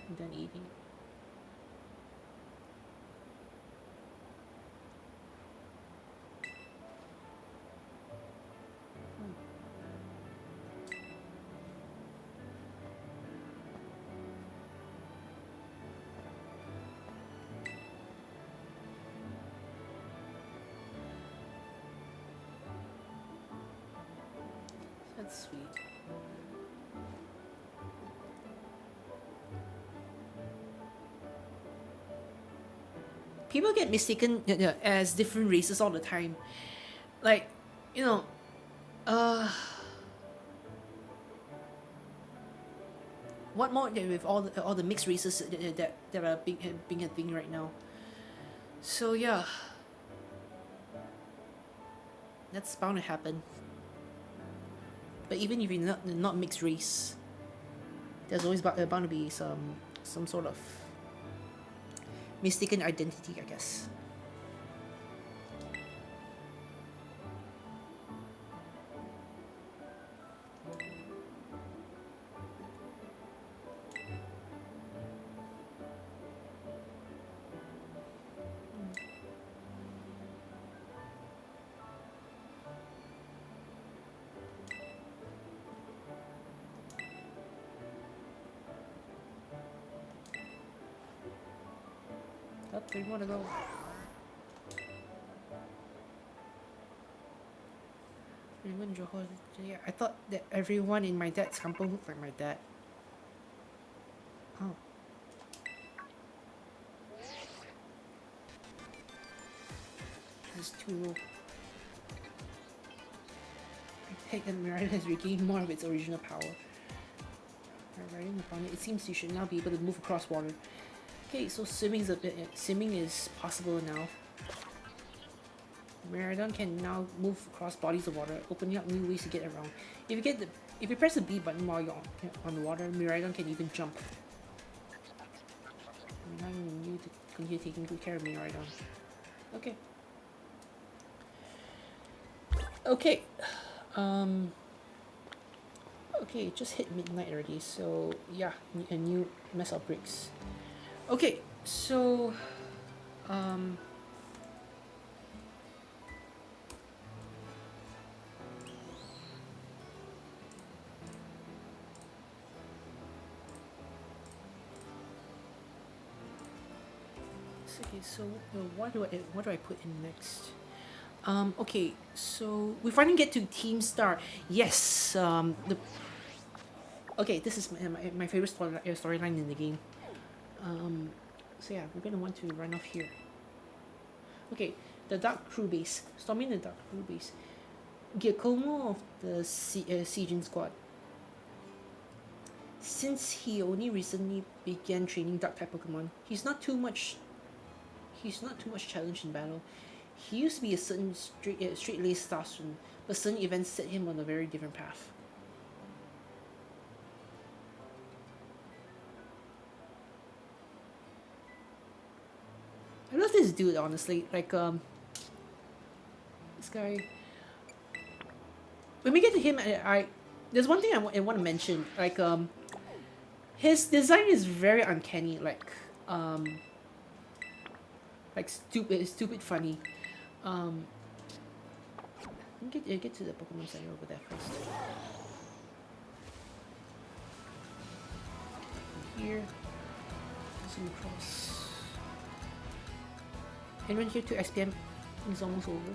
I'm done eating. That's sweet. People get mistaken as different races all the time. Like, you know, what more with all the mixed races that are being a thing right now. So yeah, that's bound to happen. But even if you're not mixed race, there's always bound to be some sort of mistaken identity, I guess. Up, where do you want to go? Yeah, I thought that everyone in my dad's kampong looked like my dad. Oh. There's 2. I think that Miranda has regained more of its original power. By riding upon it, it seems you should now be able to move across water. Okay, so swimming is possible now. Miraidon can now move across bodies of water, opening up new ways to get around. If you press the B button while you're on the water, Miraidon can even jump. Relying on you to continue taking good care of Miraidon. Okay. Okay. Okay, it just hit midnight already, so yeah, a new mess outbreaks. Okay, so okay, so what do I put in next? Okay, so we finally get to Team Star. Yes, okay, this is my favorite storyline in the game. So yeah, we're gonna want to run off here. Okay, the Dark Crew base. Storming the Dark Crew base. Giacomo of the Sieging Squad. Since he only recently began training Dark type Pokemon, he's not too much challenged in battle. He used to be a certain straight-laced star student, but certain events set him on a very different path. I love this dude, honestly. Like, this guy. When we get to him, there's one thing I want to mention. Like, his design is very uncanny. Like stupid funny. Get to the Pokemon Center over there first. Here, zoom across. Anyone here to SPM is almost over.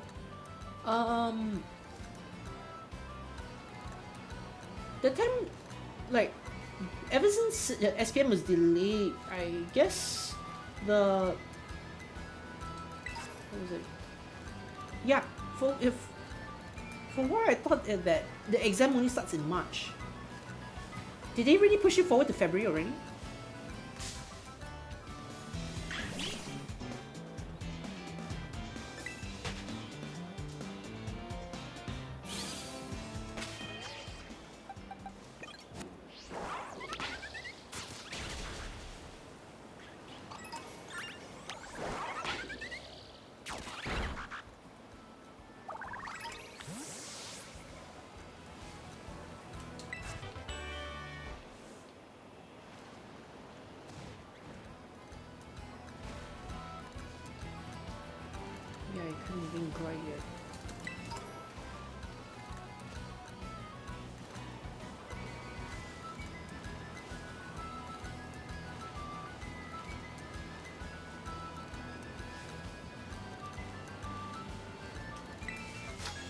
The time, like, ever since SPM was delayed, I guess what was it? Yeah, for what I thought that the exam only starts in March. Did they really push it forward to February already? Yeah, I couldn't even glide yet.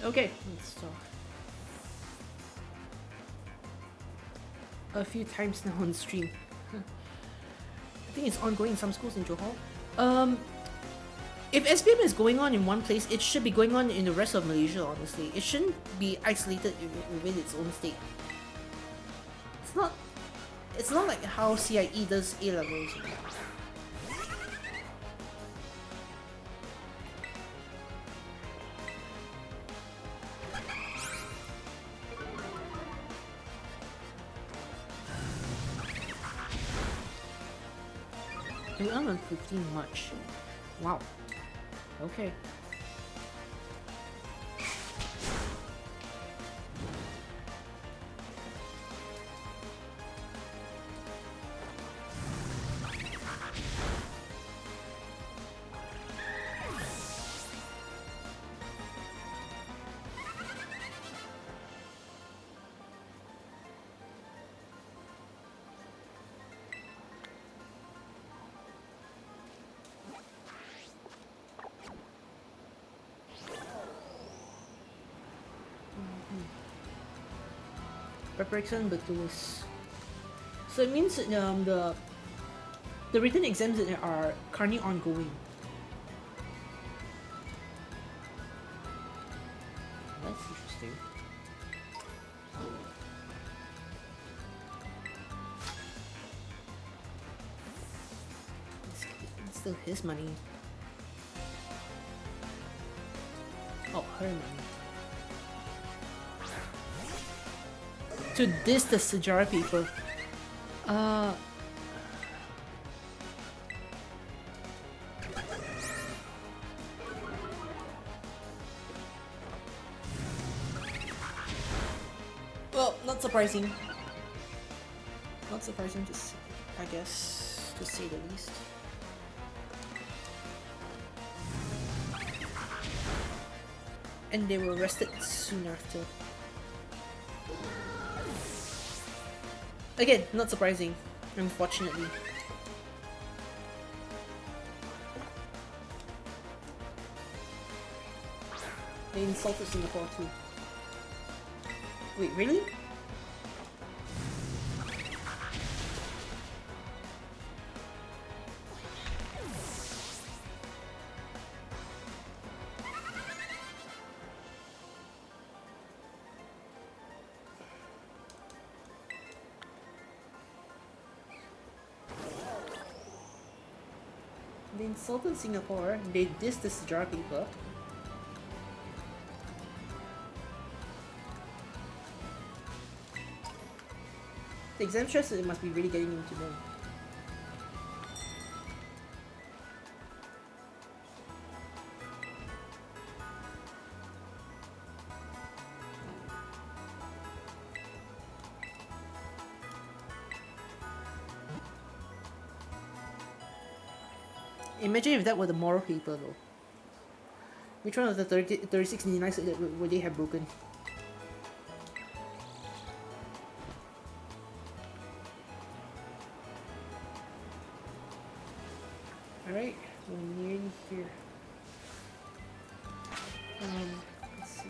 Okay, let's talk. A few times now on stream. I think it's ongoing in some schools in Johor. If SPM is going on in one place, it should be going on in the rest of Malaysia, honestly. It shouldn't be isolated within its own state. It's not like how CIE does A-levels. I'm on 15 much. Wow. Okay. Preparation Batulus. So it means the written exams are currently ongoing. That's interesting. It's still his money. Oh, Herman. To diss the Sajara people. Uh... Well, not surprising. Not surprising to see, I guess, to say the least. And they were arrested soon after. Again, not surprising, unfortunately. They insulted Singapore too. Wait, really? They insulted Singapore, they dissed the Sejarah people. The exam stress, it must be really getting into them. Imagine if that were the moral paper though. Which one of the 36 denies would they have broken? Alright, we're nearly here. Let's see.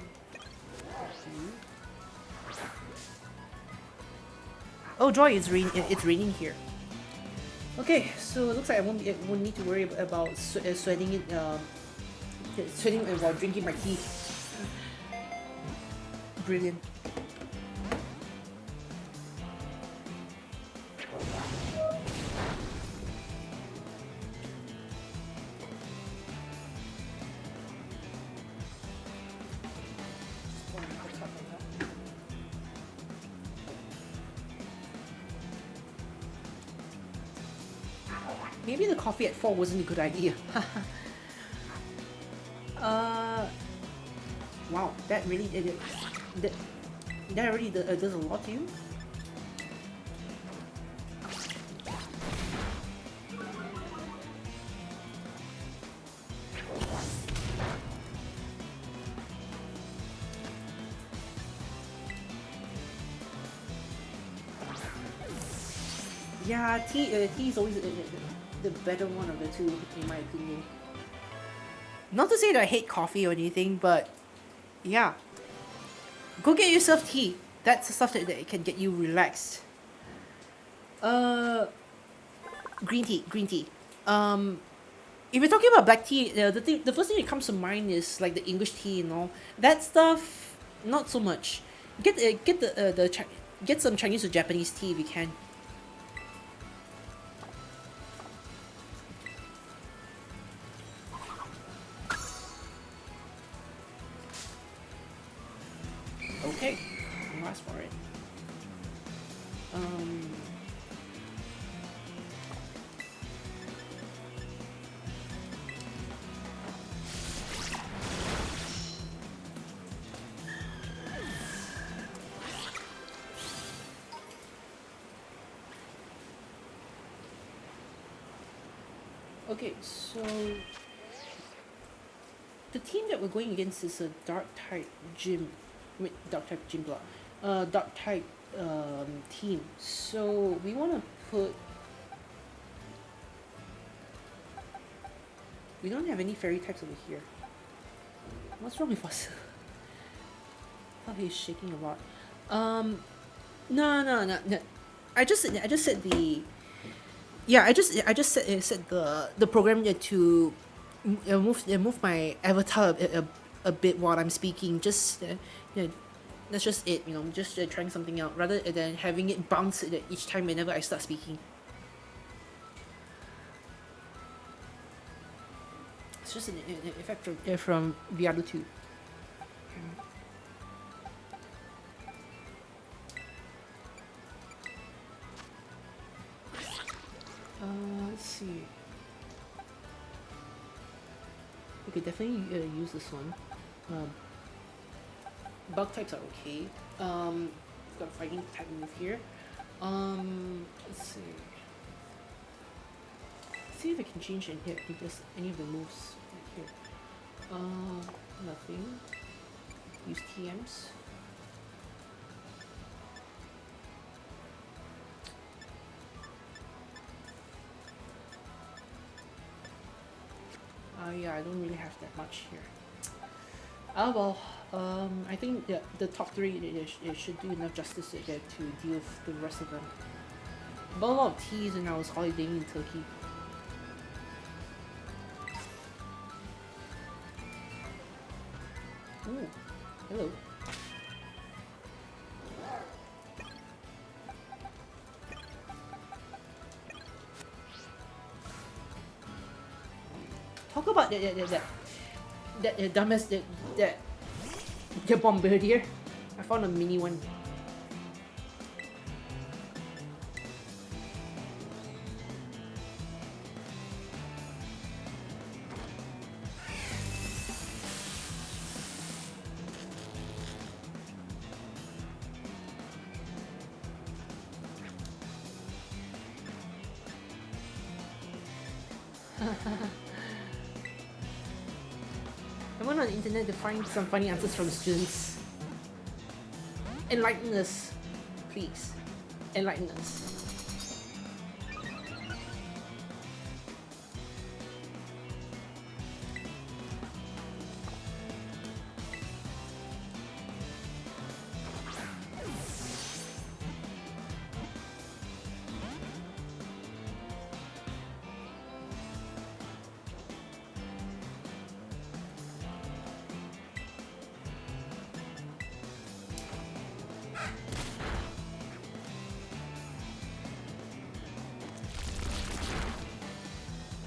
Oh joy, it's raining here. Okay, so it looks like I won't need to worry about sweating it, sweating while drinking my tea. Brilliant. Maybe the coffee at 4 wasn't a good idea. Wow, that really did it. That really does a lot to you. Yeah, tea is always the better one of the two, in my opinion. Not to say that I hate coffee or anything, but yeah. Go get yourself tea. That's the stuff that can get you relaxed. Green tea, green tea. If you're talking about black tea, the first thing that comes to mind is like the English tea and all. That stuff, not so much. Get some Chinese or Japanese tea if you can. Okay, I'll ask for it. Okay, so the team that we're going against is a dark type gym. Wait, dark type gym block. Dark type team. So we want to put. We don't have any fairy types over here. What's wrong with us? Oh, he's shaking a lot. No. I just said the. Yeah, I just set the program to move my avatar a bit while I'm speaking. Just that's just it. Just trying something out rather than having it bounce each time whenever I start speaking. It's just an effect from Violet 2. We could definitely use this one. Um, Bug types are okay. Got a fighting type move here. Let's see. See if I can change any of the moves right here. Nothing. Use TMs. Yeah, I don't really have that much here. Oh well, I think the top three it should do enough justice to deal with the rest of them. But a lot of teas and I was holidaying in Turkey. Ooh, hello. Talk about that dumbest the bombardier. I found a mini one. I went on the internet to find some funny answers from students. Enlighten us, please. Enlighten us.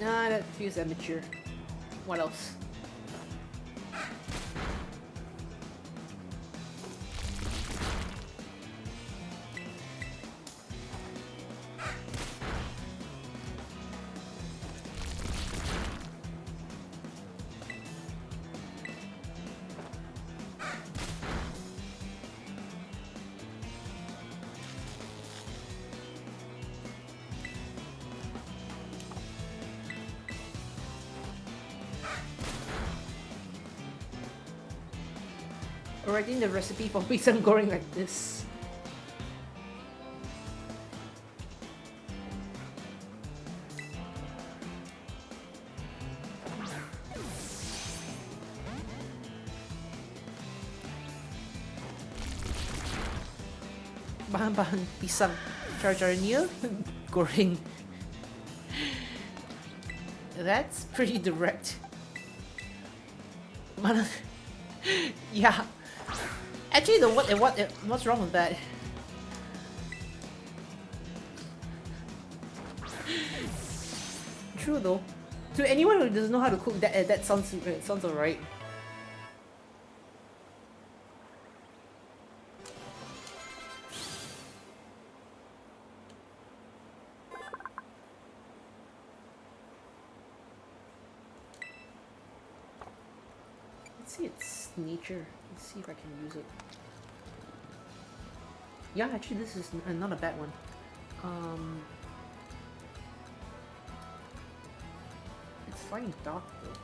Nah, that feels amateur. What else? Writing the recipe for pisang goreng like this. Bahan-bahan pisang, char-charnil, goreng. That's pretty direct. Yeah. Actually, what's wrong with that? True though. To anyone who doesn't know how to cook, that sounds alright. Let's see its nature. Let's see if I can use it. Yeah, actually this is not a bad one. It's flying dark though.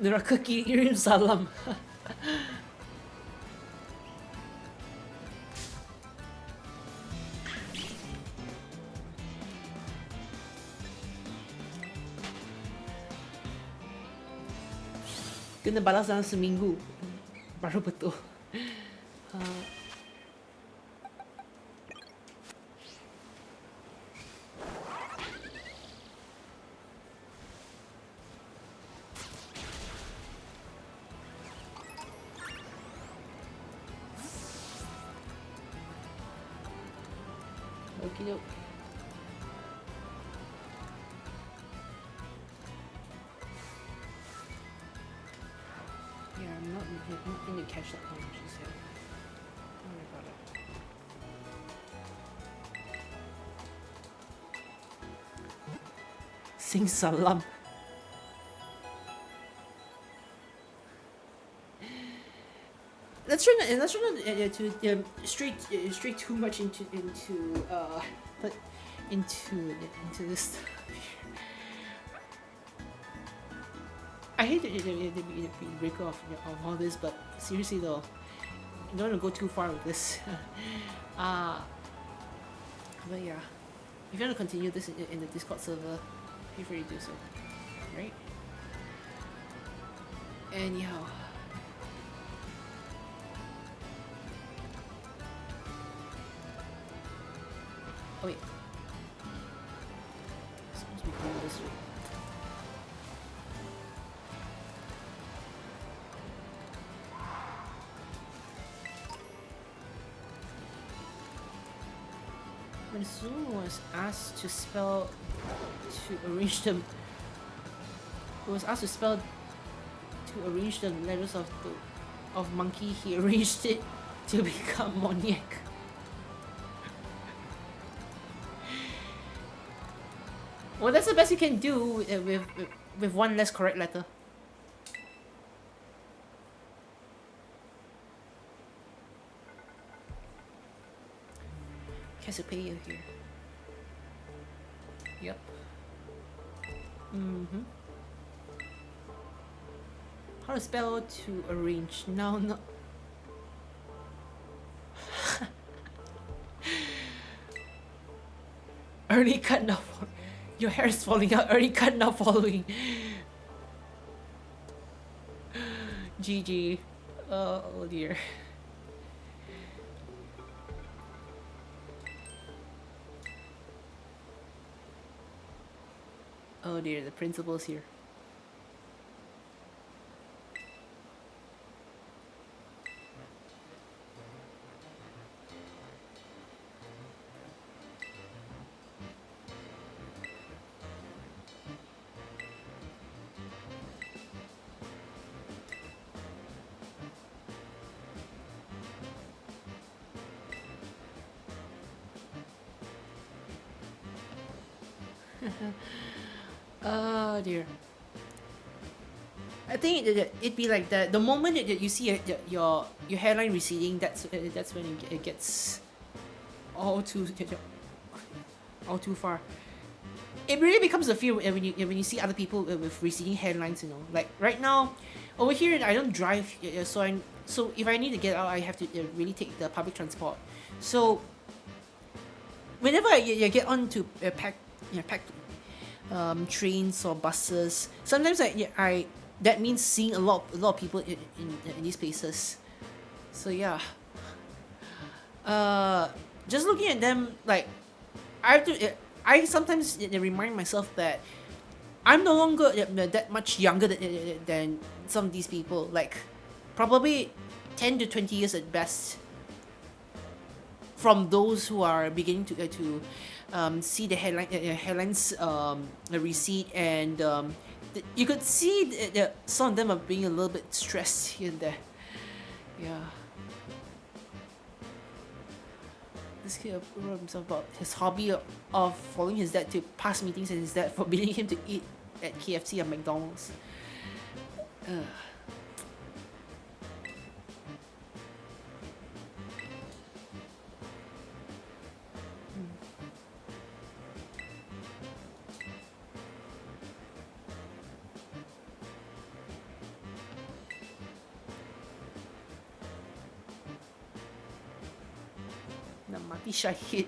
Neraka kirim salam. Kena balas dalam seminggu baru betul. Okay, not going to catch that one just yet. Don't worry about it. Sing salam. Let's try not to stray too much into this. I hate the break off of all this, but seriously though, I don't want to go too far with this. But yeah, if you want to continue this in the Discord server, feel free to do so. Right? Anyhow. Oh wait. It's supposed to be going this way. When Zoom was asked to spell to arrange them, the letters of monkey. He arranged it to become Moniac. Well, that's the best you can do with one less correct letter. Cassiopeia here. Yep. How to spell to arrange? Now, no. Early cut now. Your hair is falling out. Early cut now following. GG. Oh dear. Oh dear, the principal's here. Oh dear. I think it'd be like that. The moment that you see your hairline receding, that's when it gets all too far. It really becomes a fear when you see other people with receding hairlines. You know, like right now, over here I don't drive, so if I need to get out, I have to really take the public transport. So whenever I get onto packed trains or buses, sometimes that means seeing a lot of people in these places. So yeah, just looking at them, like I sometimes remind myself that I'm no longer that much younger than some of these people. Like probably 10 to 20 years at best from those who are beginning to see the headlines recede, and you could see that some of them are being a little bit stressed here and there. Yeah. This kid wrote himself about his hobby of following his dad to past meetings and his dad forbidding him to eat at KFC or McDonald's. Mati Syahid.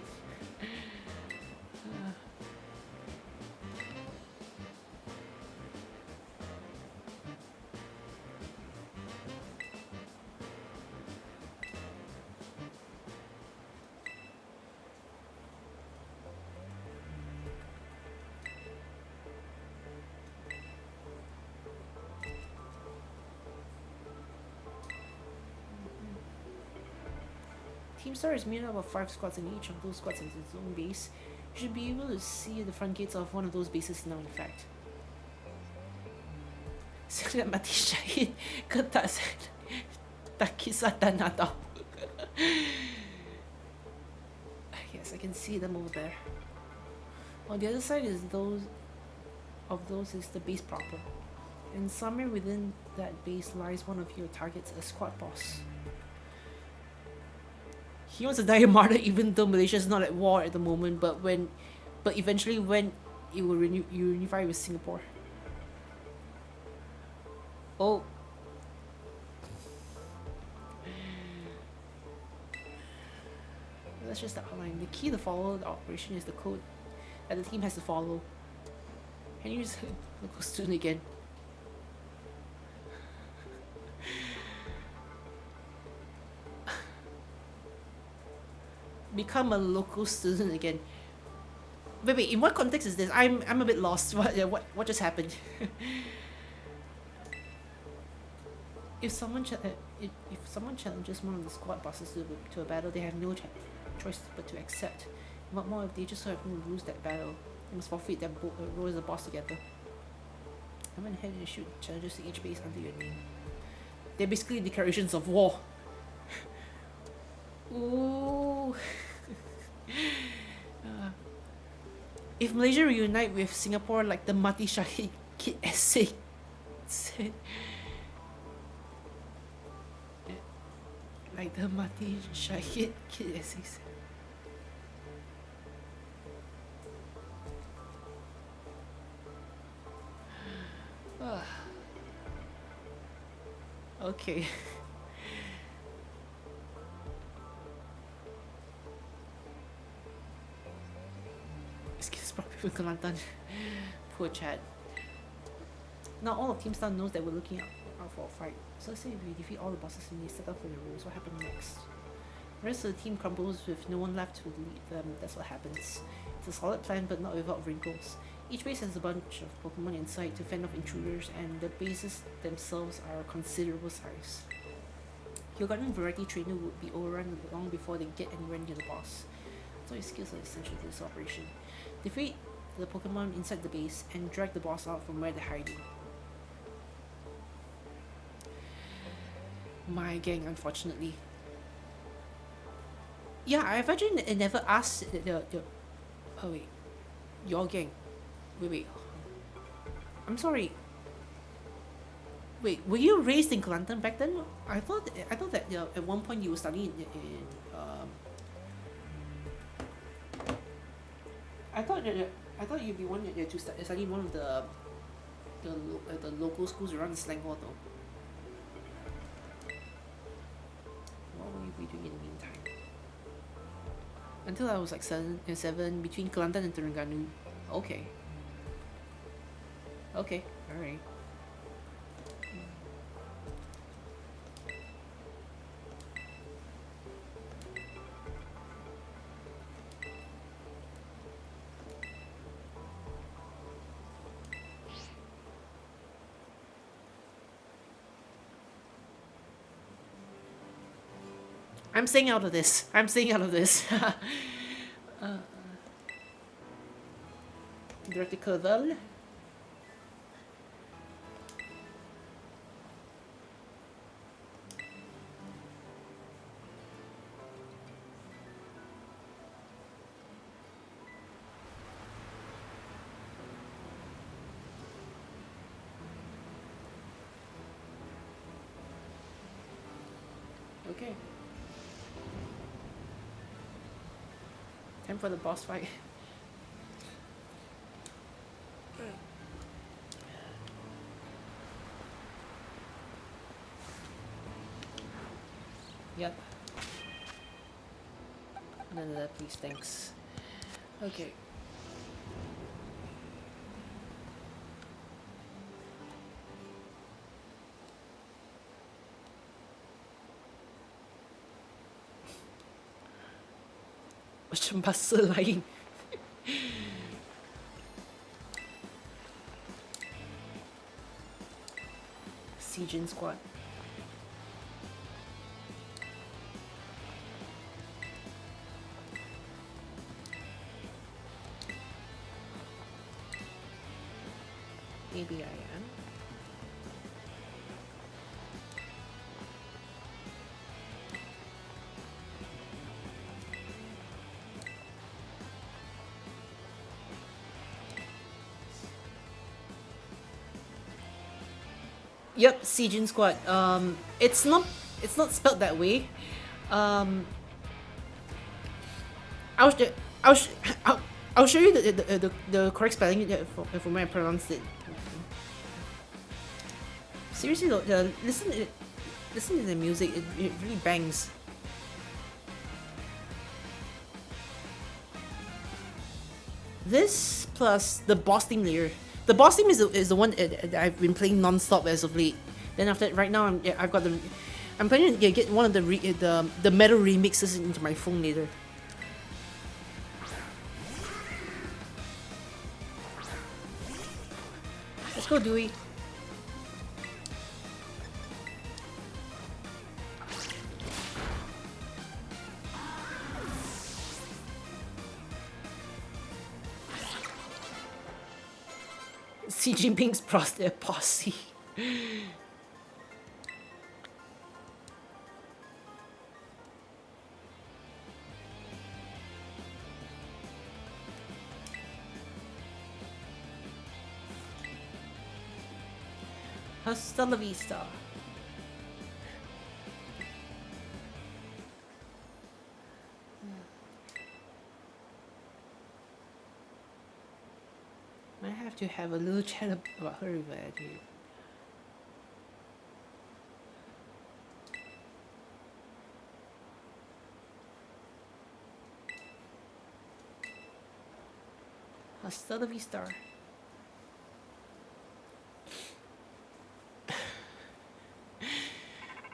Team Star is made up of 5 squads, and each of those squads has its own base. You should be able to see the front gates of one of those bases now, in fact. Mati Syahid, cut that. Takisata Nato. Yes, I can see them over there. On the other side is those is the base proper. And somewhere within that base lies one of your targets, a squad boss. He wants to die a martyr even though Malaysia is not at war at the moment, but eventually when it will unify with Singapore. Oh. That's just the outline. The key to follow the operation is the code that the team has to follow. Can you just look student again? Become a local student again. Wait, in what context is this? I'm a bit lost. What just happened? If someone challenges one of the squad bosses to a battle, they have no choice but to accept. What more if they just so happen to lose that battle? They must forfeit their role as a boss together. I went ahead and shoot challenges to each base under your name. They're basically declarations of war. Ooh. If Malaysia reunite with Singapore like the Mati Shahid Kid essay said, like the Mati Shahid Kid essay said. Okay. Excuse me, people Kelantan. Poor Chad. Now all of Team Star knows that we're looking out for a fight. So let's say if we defeat all the bosses and they set up for the rules, what happens next? The rest of the team crumbles with no one left to lead them. That's what happens. It's a solid plan but not without wrinkles. Each base has a bunch of Pokemon inside to fend off intruders, and the bases themselves are considerable size. Your Garden Variety Trainer would be overrun long before they get anywhere near the boss. So your skills are essential to this operation. Defeat the Pokemon inside the base and drag the boss out from where they're hiding. My gang, unfortunately. Yeah, I've actually never asked the oh wait, your gang. Wait. I'm sorry. Wait, were you raised in Kelantan back then? I thought that at one point you were studying in I thought you'd be one to study in one of the local schools around the Selangor though. What will you be doing in the meantime? Until I was like 7 between Kelantan and Terengganu. Okay. Okay, alright. I'm staying out of this. Vertical. Okay. Time for the boss fight. Yep. None of that, please, thanks. Okay. Macam bahasa lain. Siegen Squad. Maybe I am. Yep, Siegen Squad. It's not spelled that way. Um, I'll sh- I'll sh- I'll, I'll show you the correct spelling from where I pronounced it. Seriously though, listen to the music. It really bangs. This plus the boss theme layer. The boss theme is the one that I've been playing non-stop as of late. Then after that, right now I've got the. I'm planning to get one of the metal remixes into my phone later. Let's go, Dewey. Xi Jinping's posse. Hasta la vista. I have to have a little chat about her if I do. Hasta la vista.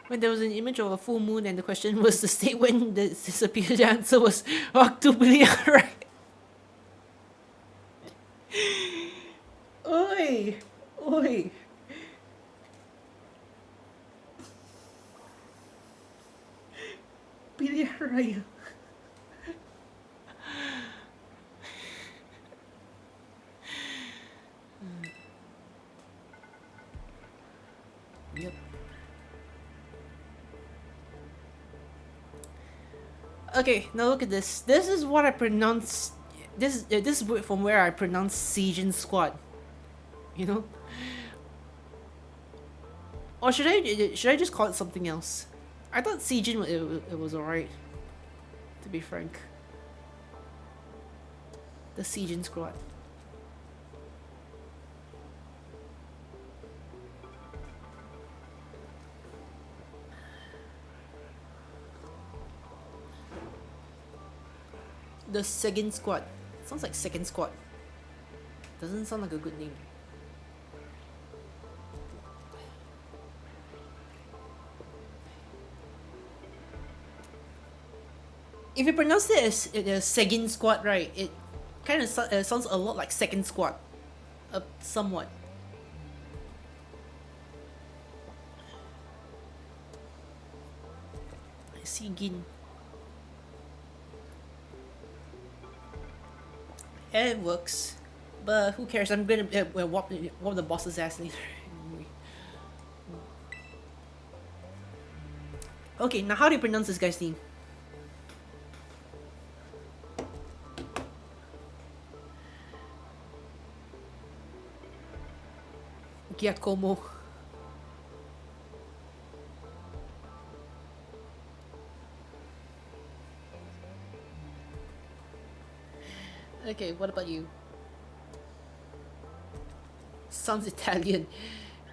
When there was an image of a full moon and the question was the state when the disappeared, the answer was October, right? Oi! Oi! Billy Raya. Yep. Okay, now look at this. This is what I pronounce. This is from where I pronounce Siegen Squad. You know, or should I just call it something else? I thought Siegen it was alright. To be frank, the Siegen Squad. The second squad. Sounds like second squad. Doesn't sound like a good name. If you pronounce it as the second squad, right, it kind of sounds a lot like second squad. Somewhat. Sigin. It works, but who cares? I'm gonna whoop the boss's ass later. Okay, now how do you pronounce this guy's name? Giacomo. Okay, what about you? Sounds Italian.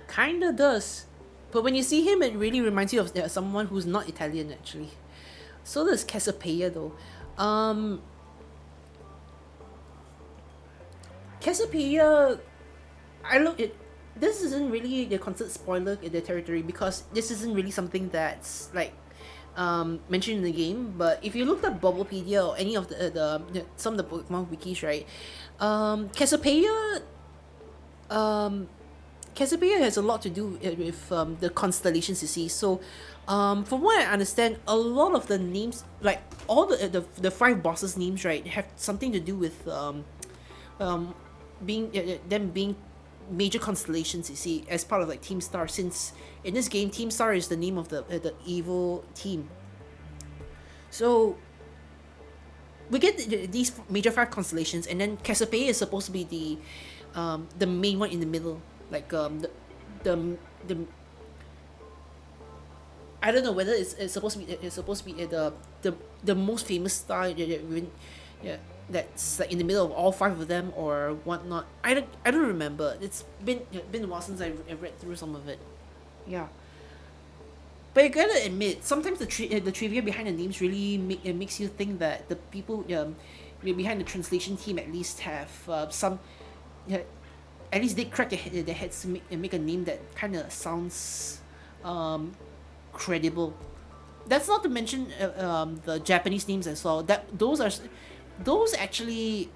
Kinda does. But when you see him, it really reminds you of someone who's not Italian, actually. So does Cassiopeia, though. Cassiopeia, I look at this isn't really the considered spoiler in the territory because this isn't really something that's like mentioned in the game. But if you looked up Bubblepedia or any of the some of the Pokemon wikis, right, Cassiopeia, Cassiopeia has a lot to do with the constellations you see. So, from what I understand, a lot of the names, like all the five bosses' names, right, have something to do with being them being major constellations. You see, as part of like Team Star, since in this game, Team Star is the name of the evil team. So we get these major five constellations, and then Cassiopeia is supposed to be the main one in the middle, like the I don't know whether it's supposed to be the the most famous star yeah, that's like in the middle of all five of them or whatnot. I don't remember. It's been a while since I read through some of it. Yeah, but you gotta admit sometimes the trivia behind the names really it makes you think that the people behind the translation team at least have some yeah, at least they crack their heads to make a name that kind of sounds um, credible. That's not to mention the Japanese names as well. Those actually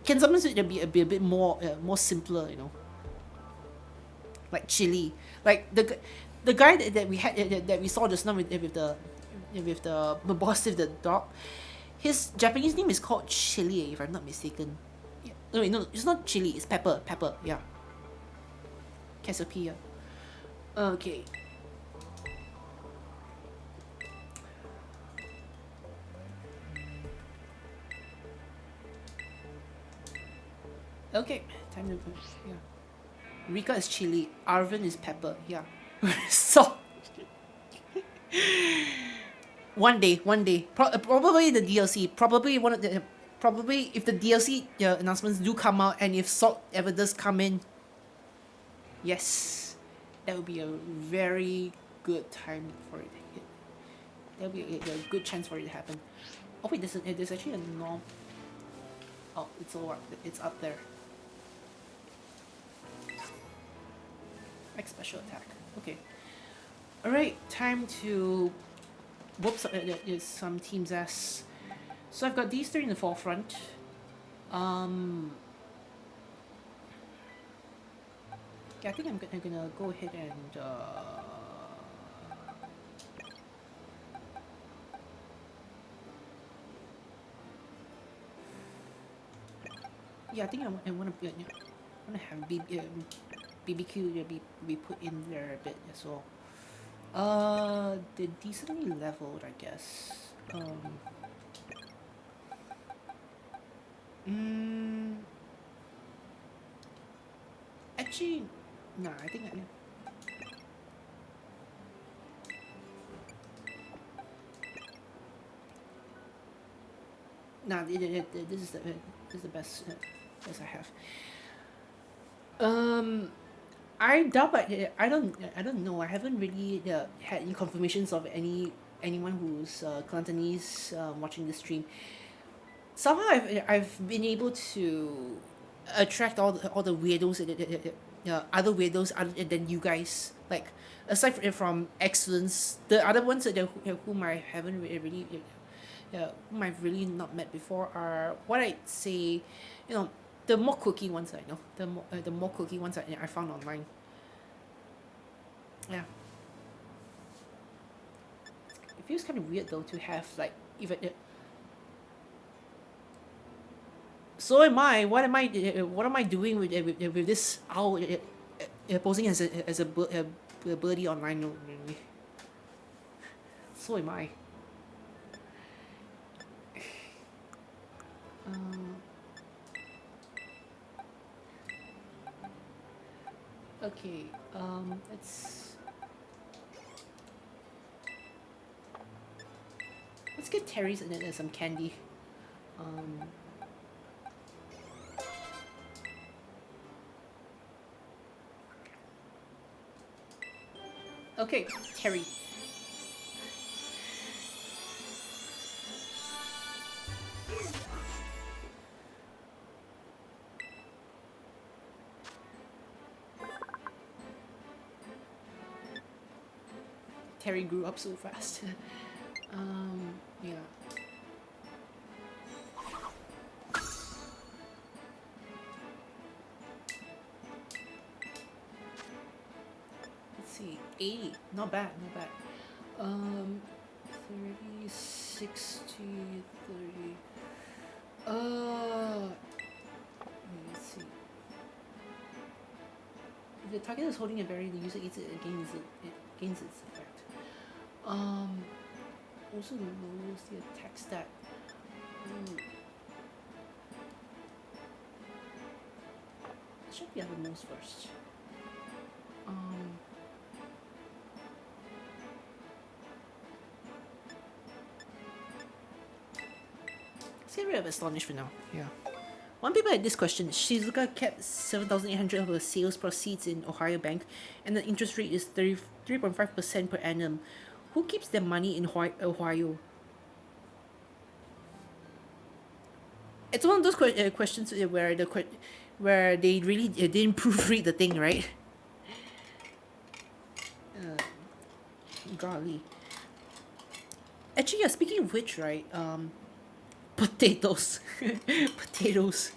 can sometimes be a bit more simpler, you know, like chili. Like the guy that we had that we saw just now with the boss with the dog. His Japanese name is called Chili, if I'm not mistaken. Yeah. No, wait, no, it's not chili. It's pepper. Pepper. Yeah. Cassiopeia. Okay. Okay. Time to yeah. Rika is chili. Arvin is pepper. Yeah. So one day, probably the DLC. Probably one of the probably if the DLC announcements do come out and if Salt ever does come in, yes, that would be a very good time for it. That would be a good chance for it to happen. Oh wait, there's actually a norm. Oh, it's up there. Like special attack. Okay. All right, time to whoops. There's some teams S. So I've got these three in the forefront. Yeah, I think I'm gonna go ahead and yeah, I think I want to have BBQ to be put in there a bit as well. They're decently leveled, I guess. Mm, actually, nah. I think nah. This is the best best I have. I doubt, but I don't know. I haven't really had any confirmations of anyone who's Cantonese watching the stream. Somehow I've been able to attract all the weirdos other weirdos other than you guys. Like aside from excellence, the other ones whom I haven't really whom I've really not met before are what I'd say, you know, the more quirky ones I know, the more quirky ones I found online. Yeah, it feels kind of weird though to have like even. So am I. What am I doing with this owl posing as a birdie online? No, really. So am I. Um, okay. Let's get Terry's and then some candy. Um, okay, Terry. Terry grew up so fast. Yeah. Let's see. 80. Not bad, not bad. 30, 60, 30. Let's see. If the target is holding a berry, the user eats it, it gains its effect. Also lowers the attack stat. Let's check the other moves first. Let's get rid of astonished for now. Yeah. One paper had this question. Shizuka kept 7,800 of her sales proceeds in Ohio Bank, and the interest rate is 33.5% per annum. Who keeps their money in Ohio? It's one of those questions where where they really didn't proofread the thing, right? Golly. Actually, yeah. Speaking of which, right? Potatoes, potatoes.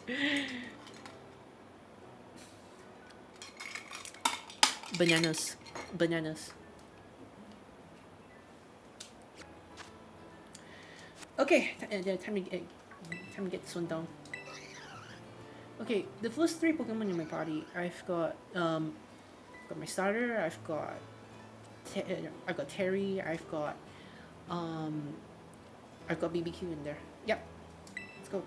Bananas, bananas. Okay, time to get this one down. Okay, the first three Pokemon in my party, got my starter. I've got Terry. I've got BBQ in there. Yep, let's go.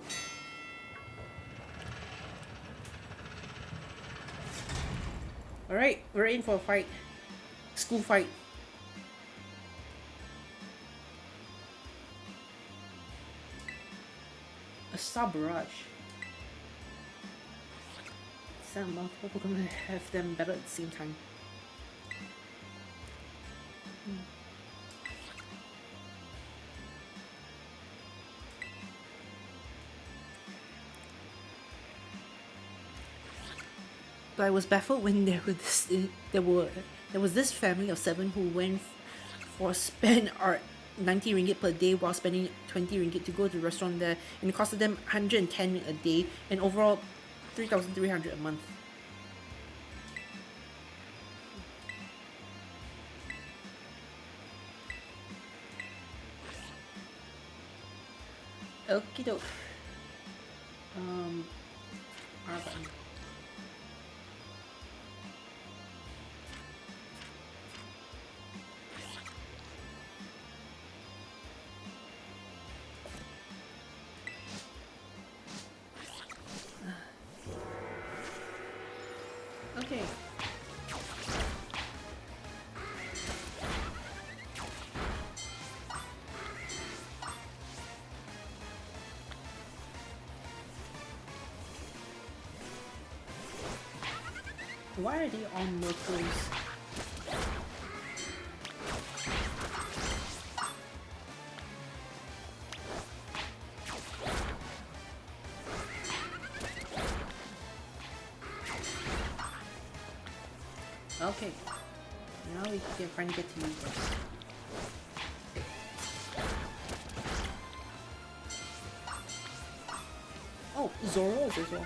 All right, we're in for a fight. School fight. A Star Barrage. Some multiple Pokemon have them battle at the same time. But I was baffled when there was this family of 7 who went for spend 90 ringgit per day while spending 20 ringgit to go to the restaurant there, and it costed them 110 a day and overall 3,300 a month. Okie doke. R button. Okay. Why are they all Mercos? Okay. Now we can finally get to you first. Oh, Zoro is as well.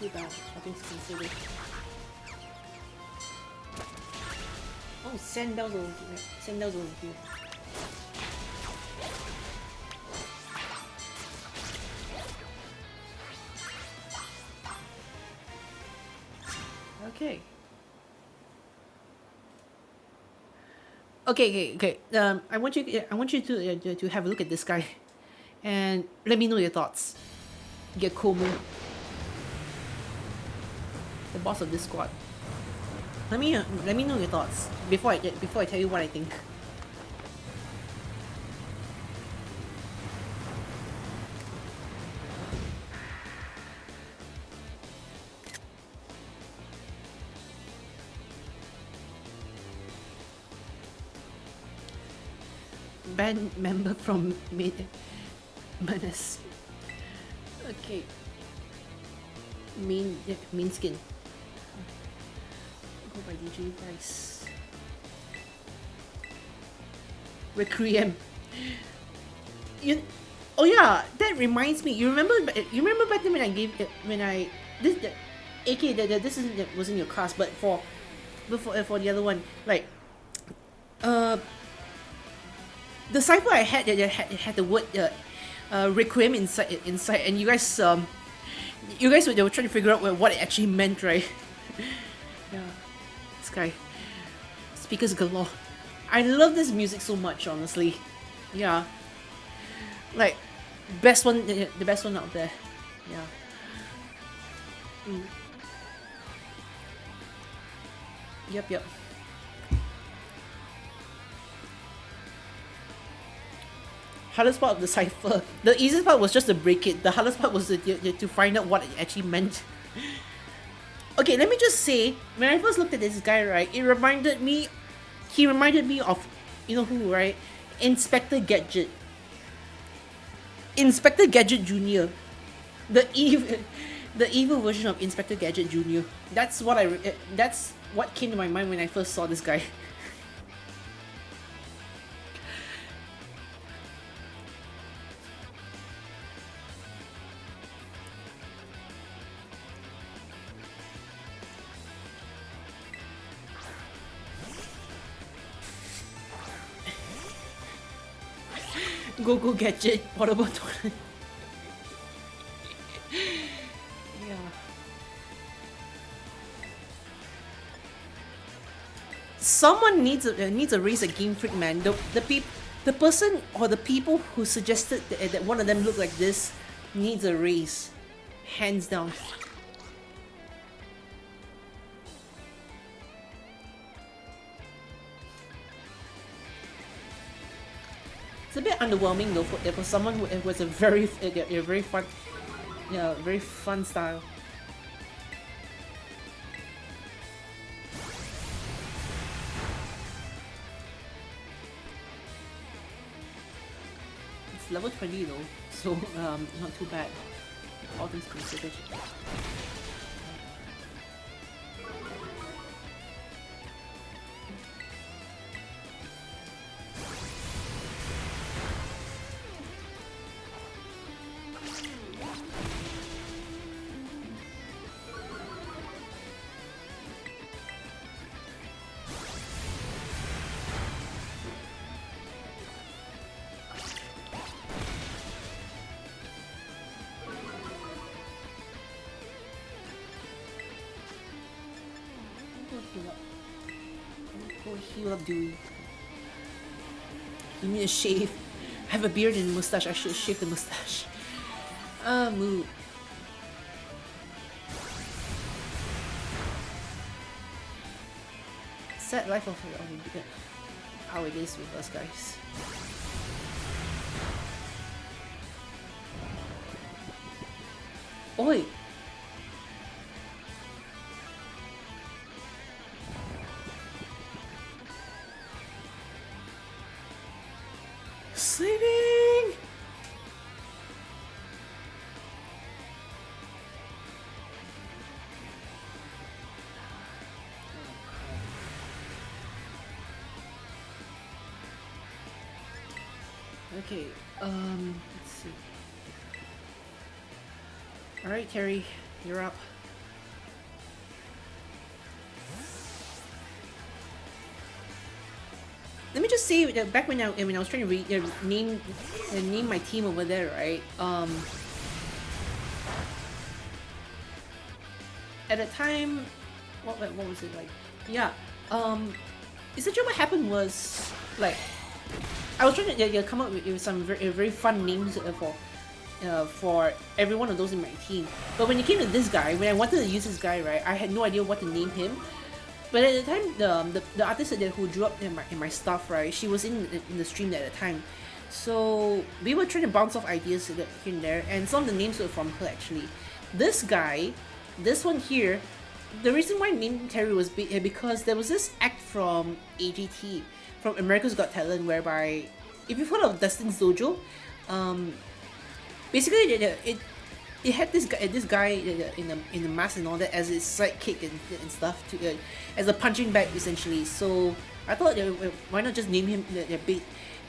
Too bad. Nothing's considered. Oh, Sandow's over here. Sandow's over here. Okay. Okay. I want you to have a look at this guy, and let me know your thoughts. Get Komu, the boss of this squad. Let me know your thoughts before I tell you what I think. Band member from Menace. Okay. Mean skin. Go by DJ Vice. Requiem. Oh yeah, that reminds me. You remember? You remember back then when I gave when I this the, AK this isn't that was in your class, but for the other one, like uh the cipher I had that had the word requiem inside, and you guys were, they were trying to figure out what it actually meant, right? Yeah, this guy, speakers galore. I love this music so much, honestly. Yeah, like best one, the best one out there. Yeah. Mm. Yep, yep. Hardest part of the cipher. The easiest part was just to break it. The hardest part was to find out what it actually meant. Okay, let me just say, when I first looked at this guy, right, he reminded me of, you know who, right? Inspector Gadget. Inspector Gadget Jr. The evil, the evil version of Inspector Gadget Jr. That's what came to my mind when I first saw this guy. Go Gadget, portable toilet. Yeah. Someone needs a raise a Game Freak, man. The person or the people who suggested that one of them look like this needs a raise, hands down. It's a bit underwhelming though for someone who was a very fun, yeah, very fun style. It's level 20 though, so not too bad. All things considered. Go heal up, Dewey. You need a shave. I have a beard and a mustache. I should shave the mustache. Moo. Sad life of how it is with us guys. Oi! Sleeping! Okay, let's see. Alright, Terry, you're up. Let me just say that back when I was trying to name my team over there, right? At the time, what was it like? Yeah, essentially what happened was like I was trying to come up with some very fun names for every one of those in my team. But when it came to this guy, when I wanted to use this guy, right, I had no idea what to name him. But at the time, the artist who drew up in my stuff, right, she was in the stream at the time. So we were trying to bounce off ideas here and there, and some of the names were from her actually. This guy, this one here, the reason why I named Terry was because there was this act from AGT, from America's Got Talent, whereby, if you've heard of Dustin's Dojo, basically it had this guy in the mask and all that as his sidekick and stuff as a punching bag essentially. So I thought why not just name him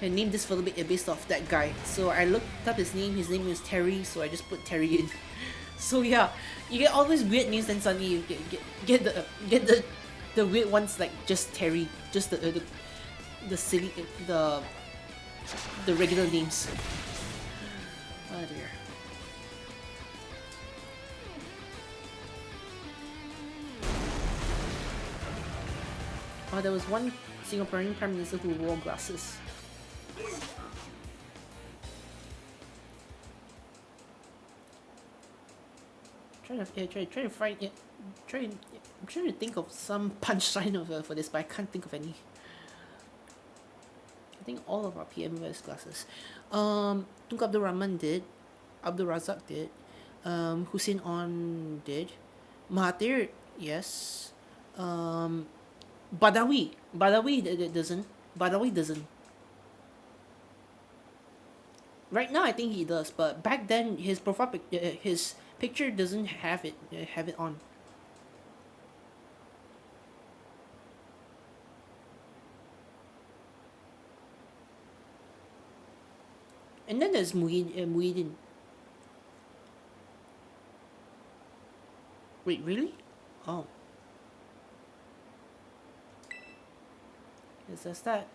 I named this for a little bit based off that guy. So I looked up his name. His name was Terry, so I just put Terry in. So yeah, you get all these weird names, then suddenly you get the weird ones like just Terry, just the silly the regular names. Oh dear. Oh, there was one Singaporean Prime Minister who wore glasses. Trying to find it. I'm trying to think of some punchline of for this, but I can't think of any. I think all of our PM wears glasses. Tunku Abdul Rahman did. Abdul Razak did. Hussein On did. Mahathir, yes. Badawi doesn't. Badawi doesn't. Right now, I think he does, but back then his his picture doesn't have it on. And then there's Muhyiddin. Wait, really? Oh. Yes, that's that.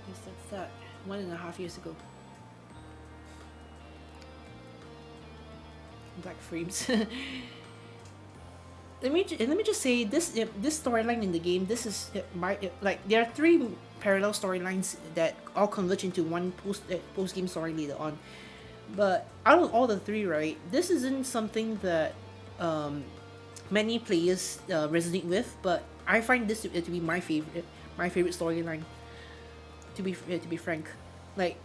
Yes, that's that. 1.5 years ago. Black frames. Let me just say this storyline in the game. This is like there are 3 parallel storylines that all converge into one post game story later on. But out of all the 3, right, this isn't something that many players resonate with. But I find this to be my favorite storyline. To be frank, like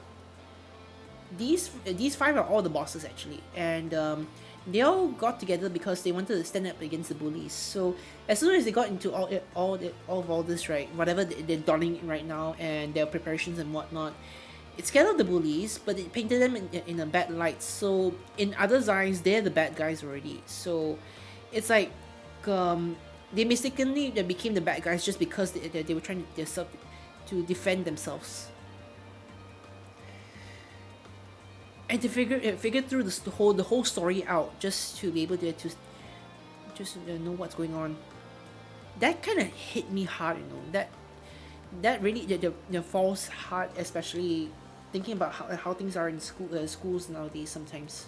these 5 are all the bosses actually, and they all got together because they wanted to stand up against the bullies. So as soon as they got into all this, right, whatever they're donning right now and their preparations and whatnot, it scared off the bullies, but it painted them in a bad light. So in others' eyes, they're the bad guys already. So it's like they mistakenly became the bad guys just because they were trying to defend themselves. And to figure through the whole story out just to be able to know what's going on. That kind of hit me hard, you know. That really the falls hard, especially thinking about how things are in schools nowadays sometimes.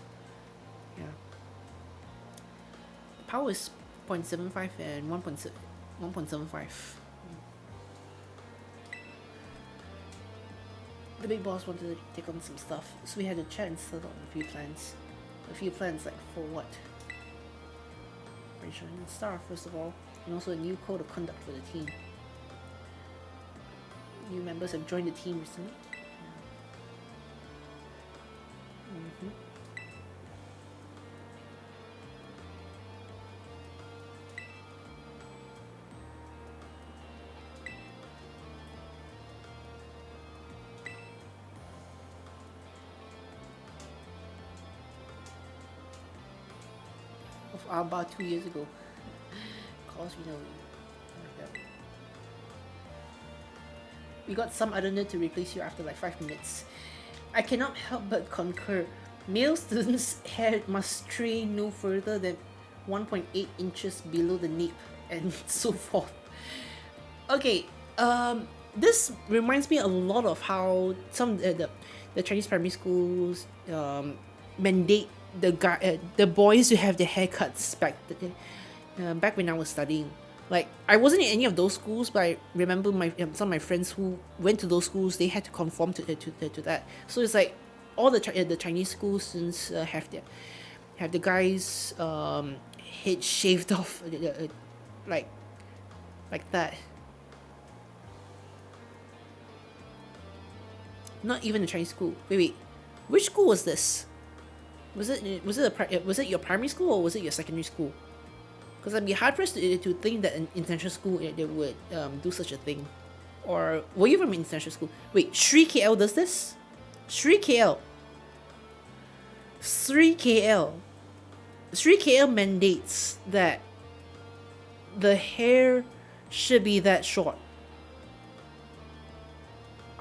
Yeah. The power is 0.75 and 1.75. The big boss wanted to take on some stuff, so we had to chat and settle on a few plans. Like for what? Rachel and Star, first of all, and also a new code of conduct for the team. New members have joined the team recently. About 2 years ago. Cause we know. We got some other nerd to replace you after like 5 minutes. I cannot help but concur. Male students' hair must stray no further than 1.8 inches below the nape and so forth. Okay, this reminds me a lot of how some the Chinese primary schools mandate the boys to have their haircuts back when I was studying. Like I wasn't in any of those schools, but I remember some of my friends who went to those schools. They had to conform to that. So it's like all the Chinese school students have the guys head shaved off like that. Not even a Chinese school. Wait, which school was this? Was it your primary school or was it your secondary school? Because I'd be hard pressed to think that an international school they would do such a thing. Or were you from international school? Wait, Sri KL does this? Sri KL. 3KL mandates that the hair should be that short.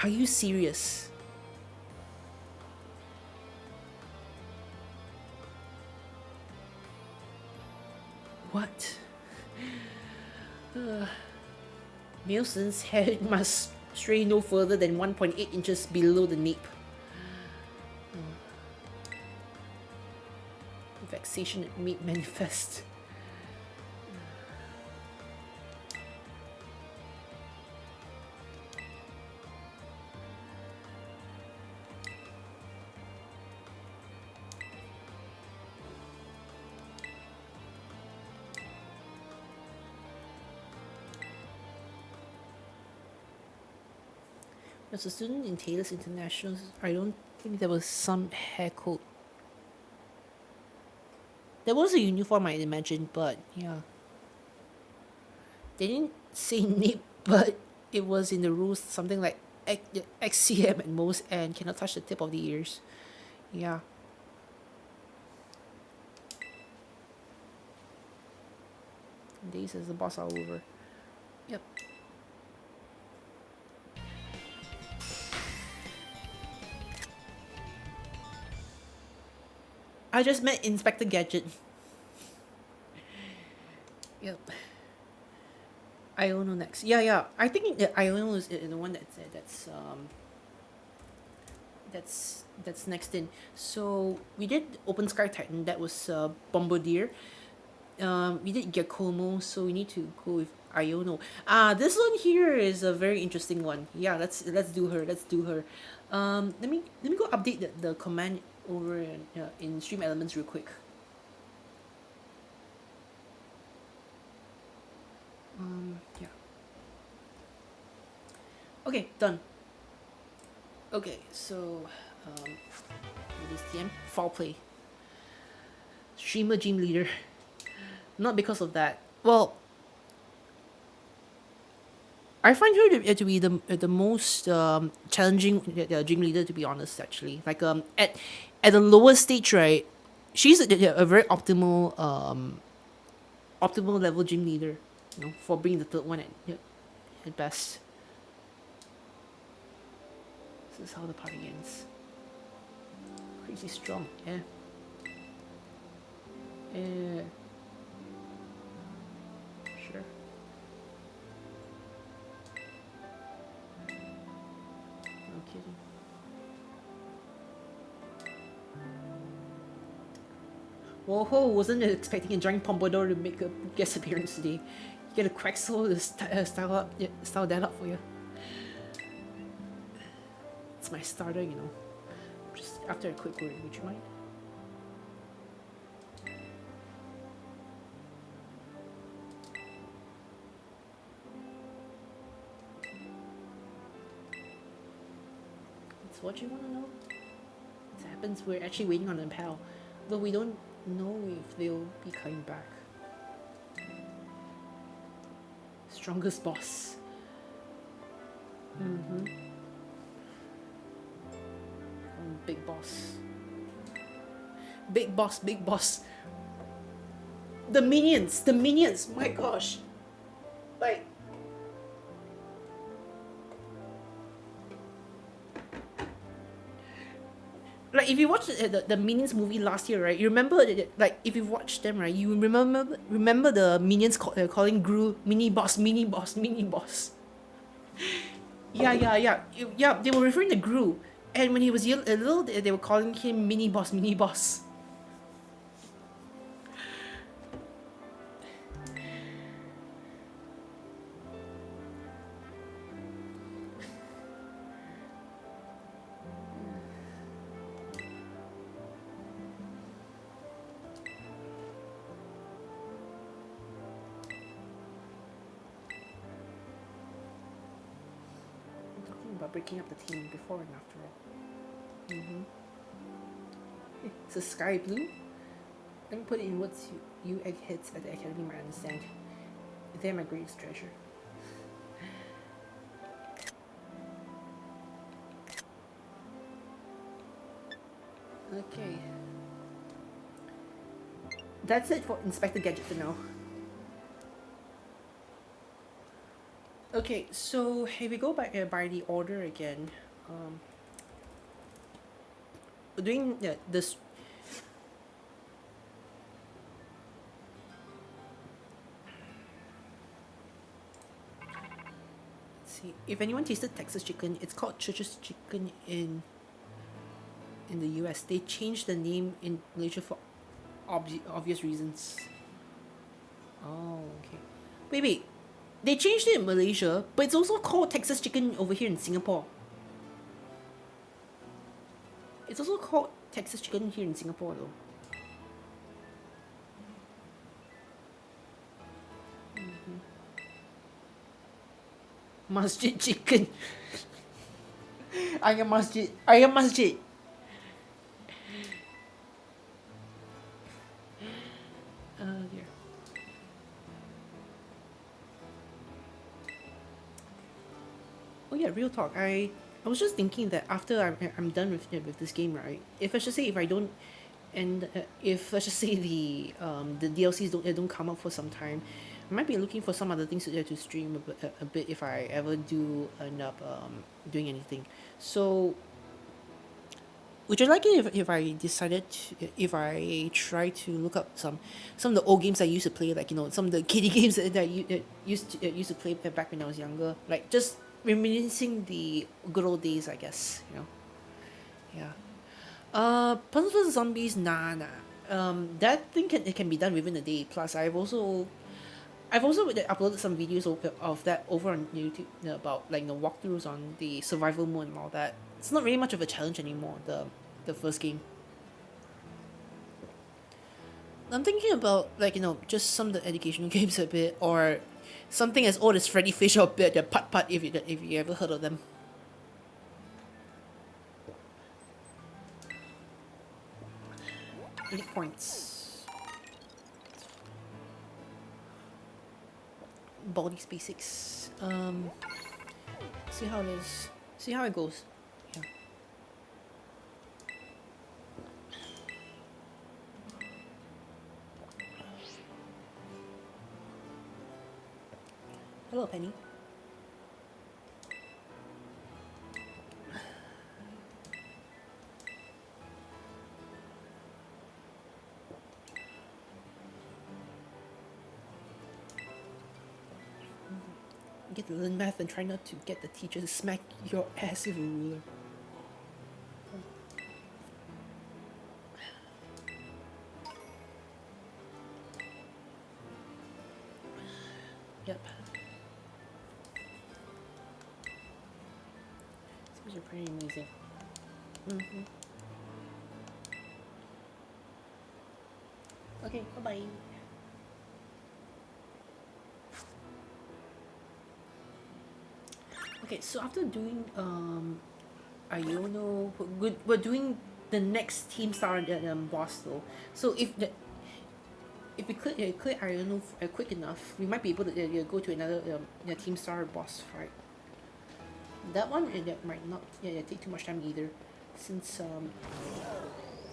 Are you serious? What? Nielsen's hair must stray no further than 1.8 inches below the nape. Vexation at meat manifest. As a student in Taylor's International, I don't think there was some hair code. There was a uniform, I'd imagine, but yeah. They didn't say nip, but it was in the rules something like XCM at most and cannot touch the tip of the ears. Yeah. Days as the boss all over. Yep. I just met Inspector Gadget. Yep. Iono next. Yeah. I think Iono is the one that's next in. So we did Open Sky Titan. That was Bombardier. We did Giacomo, so we need to go with Iono. This one here is a very interesting one. Yeah, let's do her. Let's do her. Let me go update the command over in Stream Elements real quick. Yeah. Okay, done. Okay, so this TM foul play. Streamer gym leader. Not because of that. Well, I find her to be the most challenging gym leader, to be honest. Actually, like at the lower stage, right? She's a very optimal level gym leader, you know, for being the third one at best. This is how the party ends. Crazy strong, yeah. Yeah. Sure. No kidding. Whoa, wasn't expecting a giant Pompadour to make a guest appearance today. You get a Quaxel to style that up for you. It's my starter, you know. Just after a quick word, would you mind? It's what you want to know. It happens. We're actually waiting on a pal, but we don't know if they'll be coming back. Strongest boss. Big boss. Big boss, big boss. The minions, my gosh. Like, if you watched the Minions movie last year, right? You remember like if you watched them, right? You remember the Minions calling Gru mini boss, mini boss, mini boss. Yeah. They were referring to Gru, and when he was little, they were calling him mini boss, mini boss. About breaking up the team before and after all. It's a sky blue. Let me put it in what's you eggheads at the academy might understand. They're my greatest treasure. Okay. that's it for Inspector Gadget for now. Okay, so if we go by the order again, um, doing this. See, if anyone tasted Texas chicken, it's called Church's chicken in the U.S. They changed the name in Malaysia for obvious reasons. Oh, okay. Wait. They changed it in Malaysia, but it's also called Texas chicken over here in Singapore. It's also called Texas chicken here in Singapore, though. Masjid chicken. Ayam masjid. Ayam masjid. Dear. Oh yeah, real talk. I was just thinking that after I'm done with this game, right? If let's just say if I don't, and if let's just say the DLCs don't come up for some time, I might be looking for some other things to stream a bit if I ever do end up doing anything. So would you like it if I decided to, if I try to look up some of the old games I used to play, like some of the kiddie games that used to play back when I was younger, like just reminiscing the good old days, I guess. Yeah. Plants vs Zombies, nah. That thing can be done within a day. Plus, I've also uploaded some videos of that over on YouTube, about like walkthroughs on the survival mode and all that. It's not really much of a challenge anymore. The first game. I'm thinking about like just some of the educational games a bit, or something as old as Freddy Fish or the Putt Putt, if you ever heard of them. Elite points. Bodies basics. See how it is. See how it goes. Yeah. Hello, Penny. Get to learn math and try not to get the teacher to smack your ass with a ruler. Yep. These are pretty amazing. Okay, bye-bye. Okay, so after doing Iono, we're doing the next team star boss though. So if we clear Iono quick enough, we might be able to go to another team star boss fight. That one that might not take too much time either, since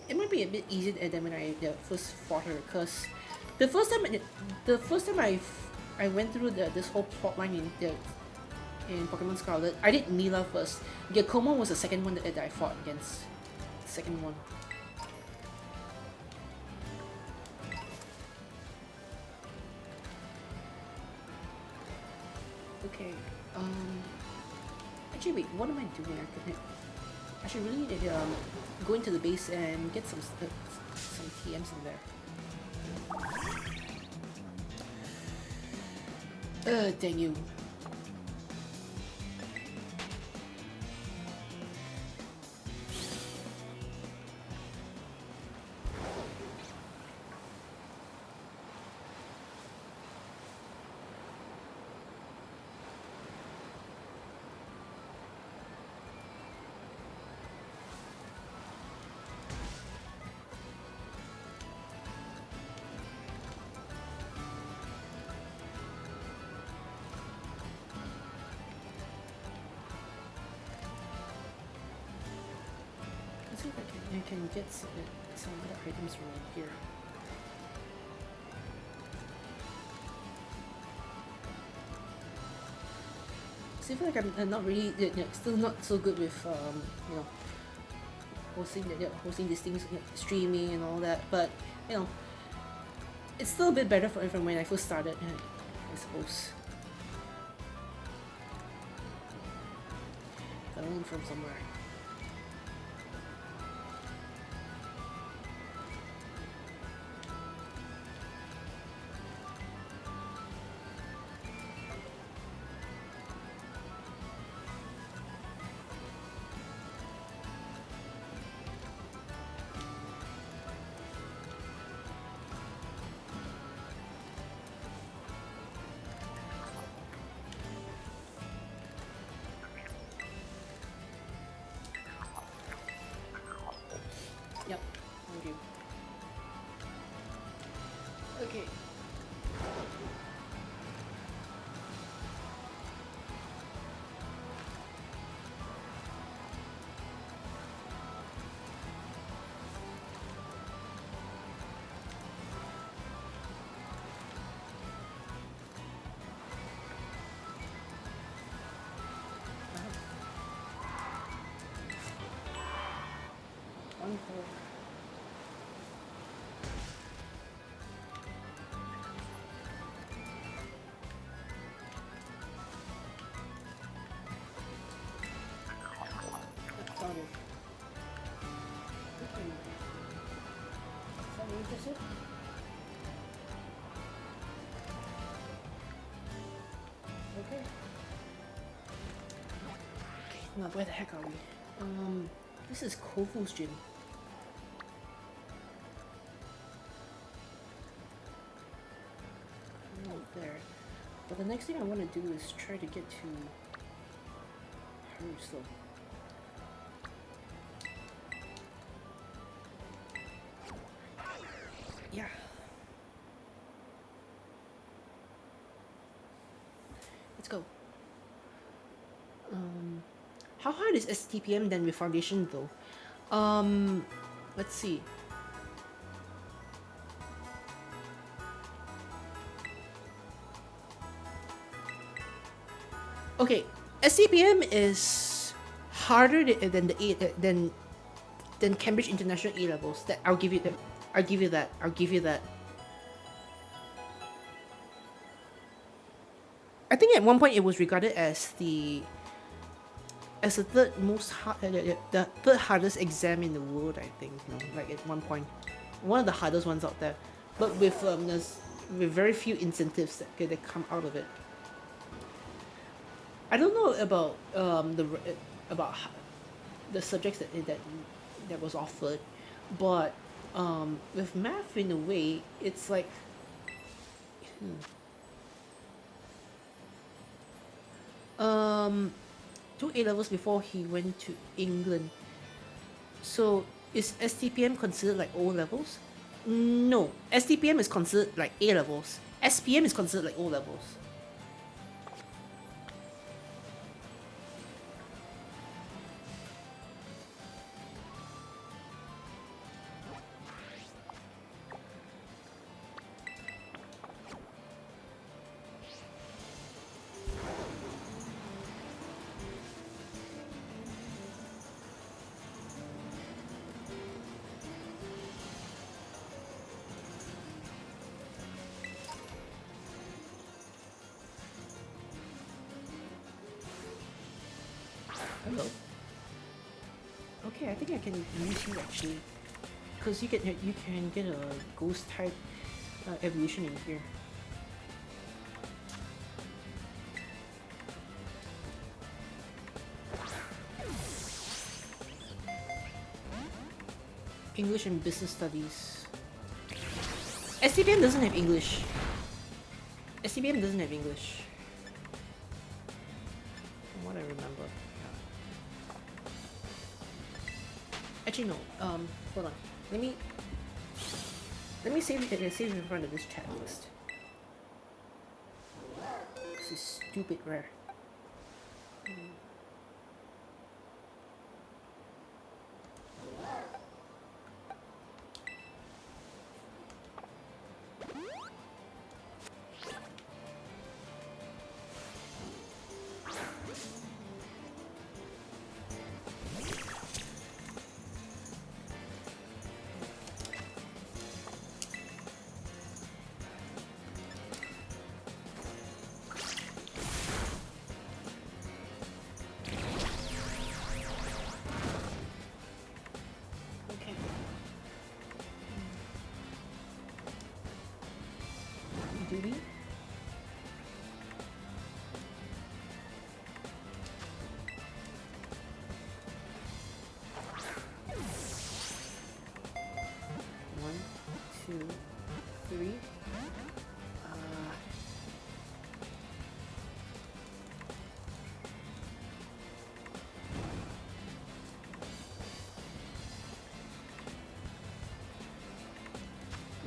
it might be a bit easier than when I first fought her. Cause the first time I went through this whole plot line in Pokemon Scarlet, I did Mila first. Giacomo was the second one that I fought against. Second one. Okay. Actually, wait. What am I doing? I should really go into the base and get some TMs in there. Dang you. I can get some other items from here. I feel like I'm not really, still not so good with, you know, hosting these things, streaming and all that. But you know, it's still a bit better from when I first started, I suppose. I learned from somewhere. Yep, thank you. Okay. Wonderful. Got it. Okay. Is that what you just said? Okay. Now, where the heck are we? This is Kofu's gym. Right there. But the next thing I want to do is try to get to Haruso. Yeah. Let's go. How hard is STPM than with Foundation though? Let's see. Okay, STPM is harder than than Cambridge International A levels. That I'll give you that. I'll give you that. I'll give you that. I think at one point it was regarded as the third most hard, the third hardest exam in the world. I think, you know, like at one point, one of the hardest ones out there. But with with very few incentives that come out of it. I don't know about about the subjects that was offered, but with math in a way, it's like. Two A levels before he went to England. So is STPM considered like O levels? No, STPM is considered like A levels. SPM is considered like O levels. Hello. Okay, I think I can use you actually, because you can get a ghost type evolution in here. English and Business Studies. STPM doesn't have English. STPM doesn't have English. From what I remember. Actually, no. Hold on. Let me save it in front of this chat list. This is stupid rare.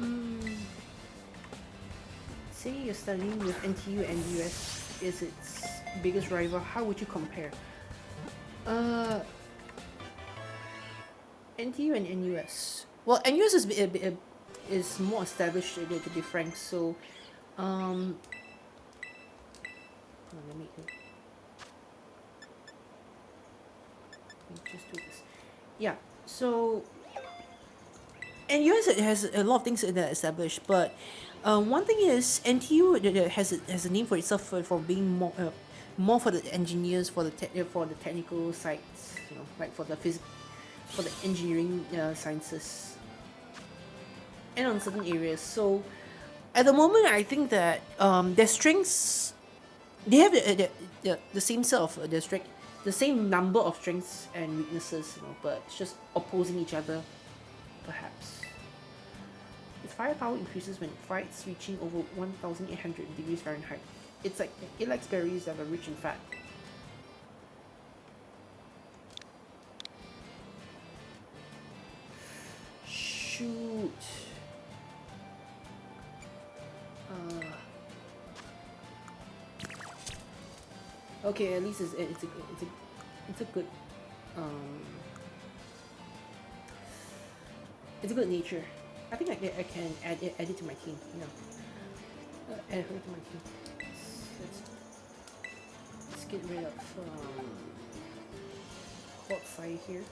Mm, say you're studying with NTU and US is its biggest rival. How would you compare? Uh, NTU and NUS. Well, NUS is more established, to be frank. So, um, let me just do this. Yeah. So, NUS has a lot of things that are established, but one thing is NTU has a name for itself for being more for the engineers, for the technical sides, like for for the engineering sciences, and on certain areas. So at the moment, I think that their strengths, they have the same set of their strength, the same number of strengths and weaknesses, but it's just opposing each other, perhaps. Its firepower increases when it fights, reaching over 1,800 degrees Fahrenheit. It's like it likes berries that are rich in fat. Shoot. Okay, at least it's a good um it's a good nature. I think I can add it to my team. Add her to my team. Let's get rid of hot fire here.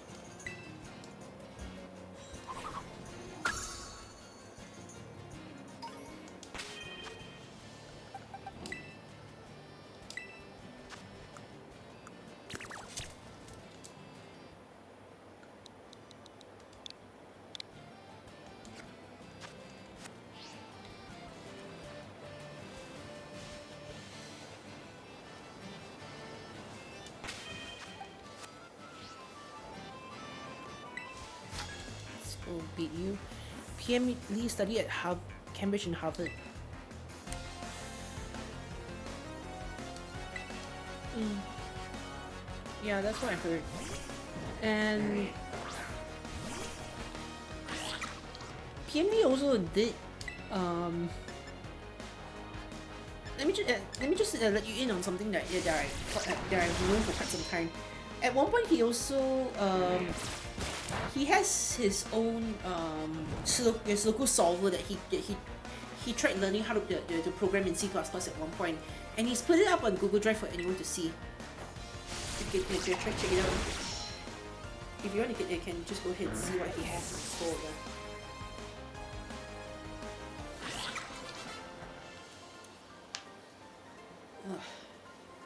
Will beat you. PM Lee studied at Cambridge and Harvard. Yeah, that's what I heard. And PM Lee also did. Let me just let you in on something that I've known for quite some time. At one point, he also he has his own Sudoku solver that he tried learning how to program in C++ at one point, and he's put it up on Google Drive for anyone to see. If you try to check it out, if you want to you can just go ahead and see what he has installed there.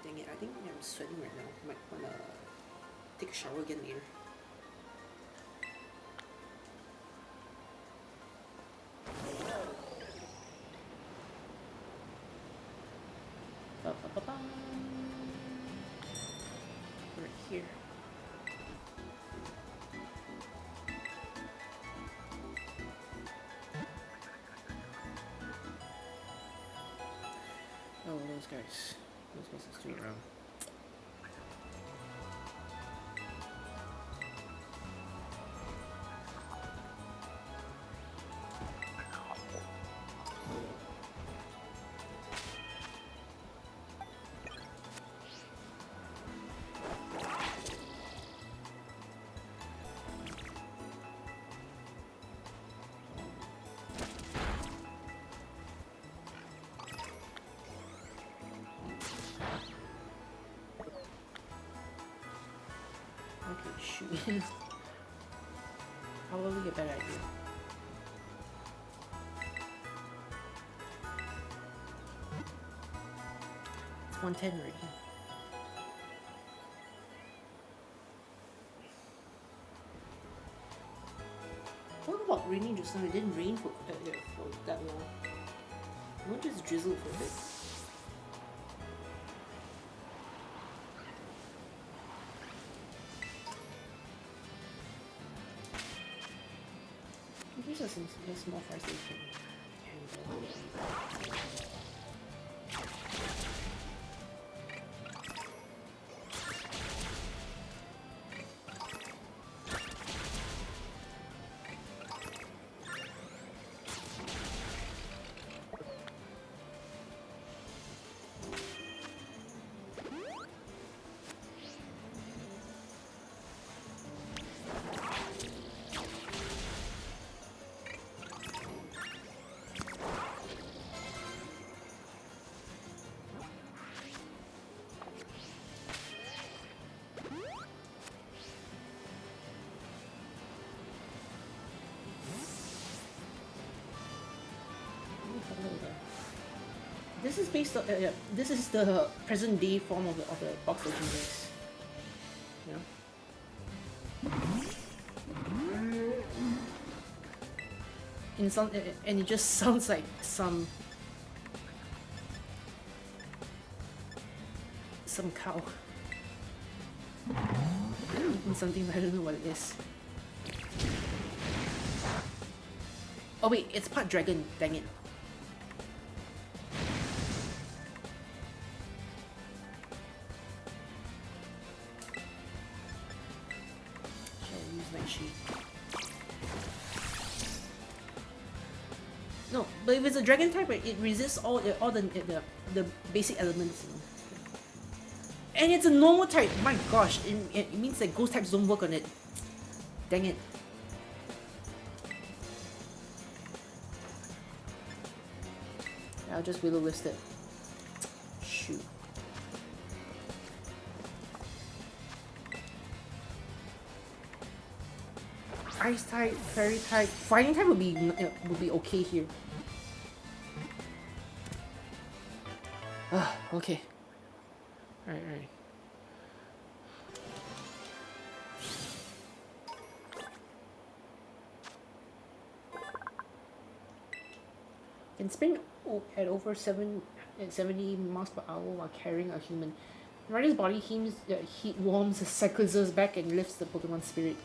Dang it, I think I'm sweating right now. Might wanna take a shower again later. Right here. Oh, those guys are still around. Shoot. Probably a bad idea. It's 110 already. What about raining just now? It didn't rain for that long. It won't just drizzle for a bit. These are some small fries that you can handle. This is based on this is the present day form of the box legendaries. You know? And it just sounds like some cow. And something, but I don't know what it is. Oh wait, it's part dragon, dang it. Shall I use my sheet? No, but if it's a dragon type, it resists all the basic elements. You know? And it's a normal type. My gosh, it means that ghost types don't work on it. Dang it. I'll just will list it. Shoot. Ice type, fairy type, fighting type would be okay here. Okay. Alright. Can spin at over 70 miles per hour while carrying a human. The rider's body heat warms the cyclist's back and lifts the Pokemon spirit.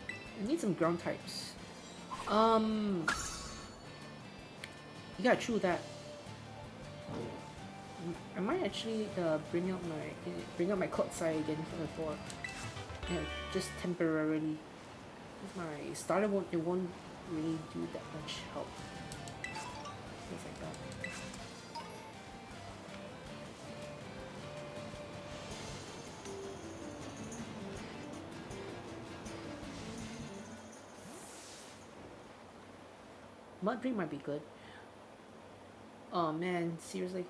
I need some ground types. Yeah, true that. I might actually bring out my Kotsai again from the floor. Yeah, just temporarily. My starter won't really do that much help. Things like that. Mud drink might be good. Oh man, seriously.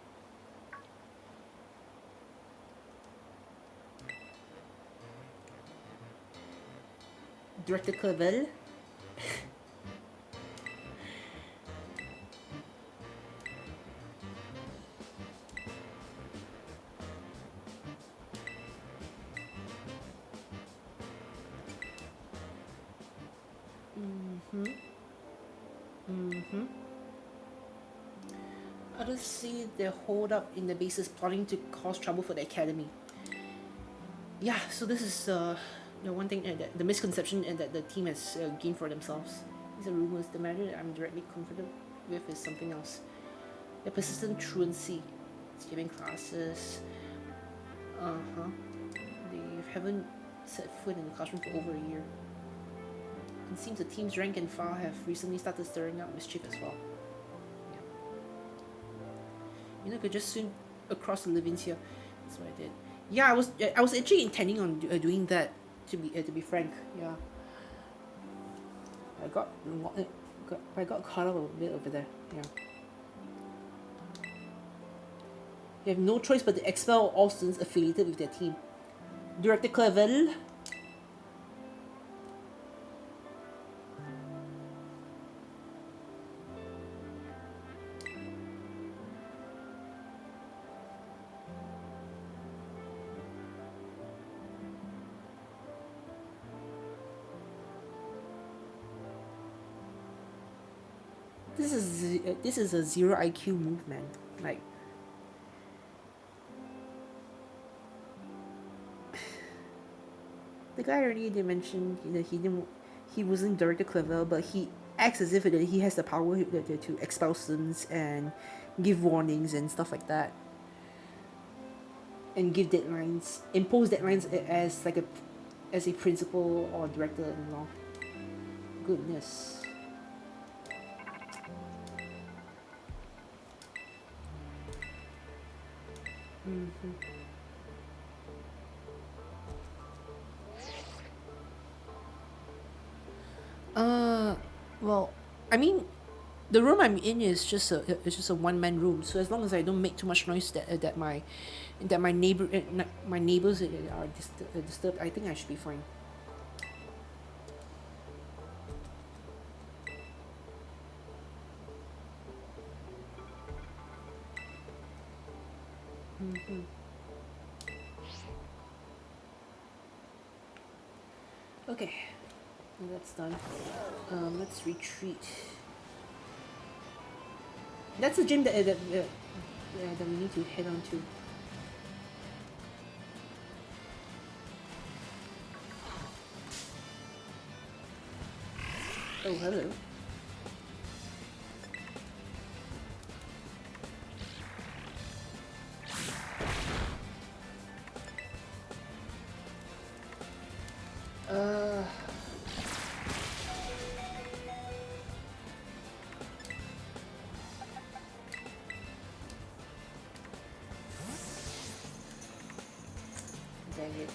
Director Clavel. Others see their hold up in the bases plotting to cause trouble for the academy. Yeah, so this is the one thing, the misconception that the team has gained for themselves. These are rumors. The matter that I'm directly confident with is something else. The persistent truancy. Skipping classes. They haven't set foot in the classroom for over a year. It seems the team's rank and file have recently started stirring up mischief as well. Yeah. You know, I could just swim across the livings here. That's what I did. Yeah, I was actually intending on doing that. To be frank, yeah. I got caught up a bit over there. Yeah. You have no choice but to expel all students affiliated with their team. Director Clavel. This is a 0 IQ move, man. Like, the guy already did mention that he wasn't Director Clavel, but he acts as if he has the power to expel students and give warnings and stuff like that, and give deadlines, impose deadlines as a principal or director-in-law. Goodness. Well, I mean, the room I'm in is just a one-man room. So as long as I don't make too much noise that my neighbors are disturbed, I think I should be fine. Okay, well, that's done. Let's retreat. That's the gym that we need to head on to. Oh, hello. Dang it.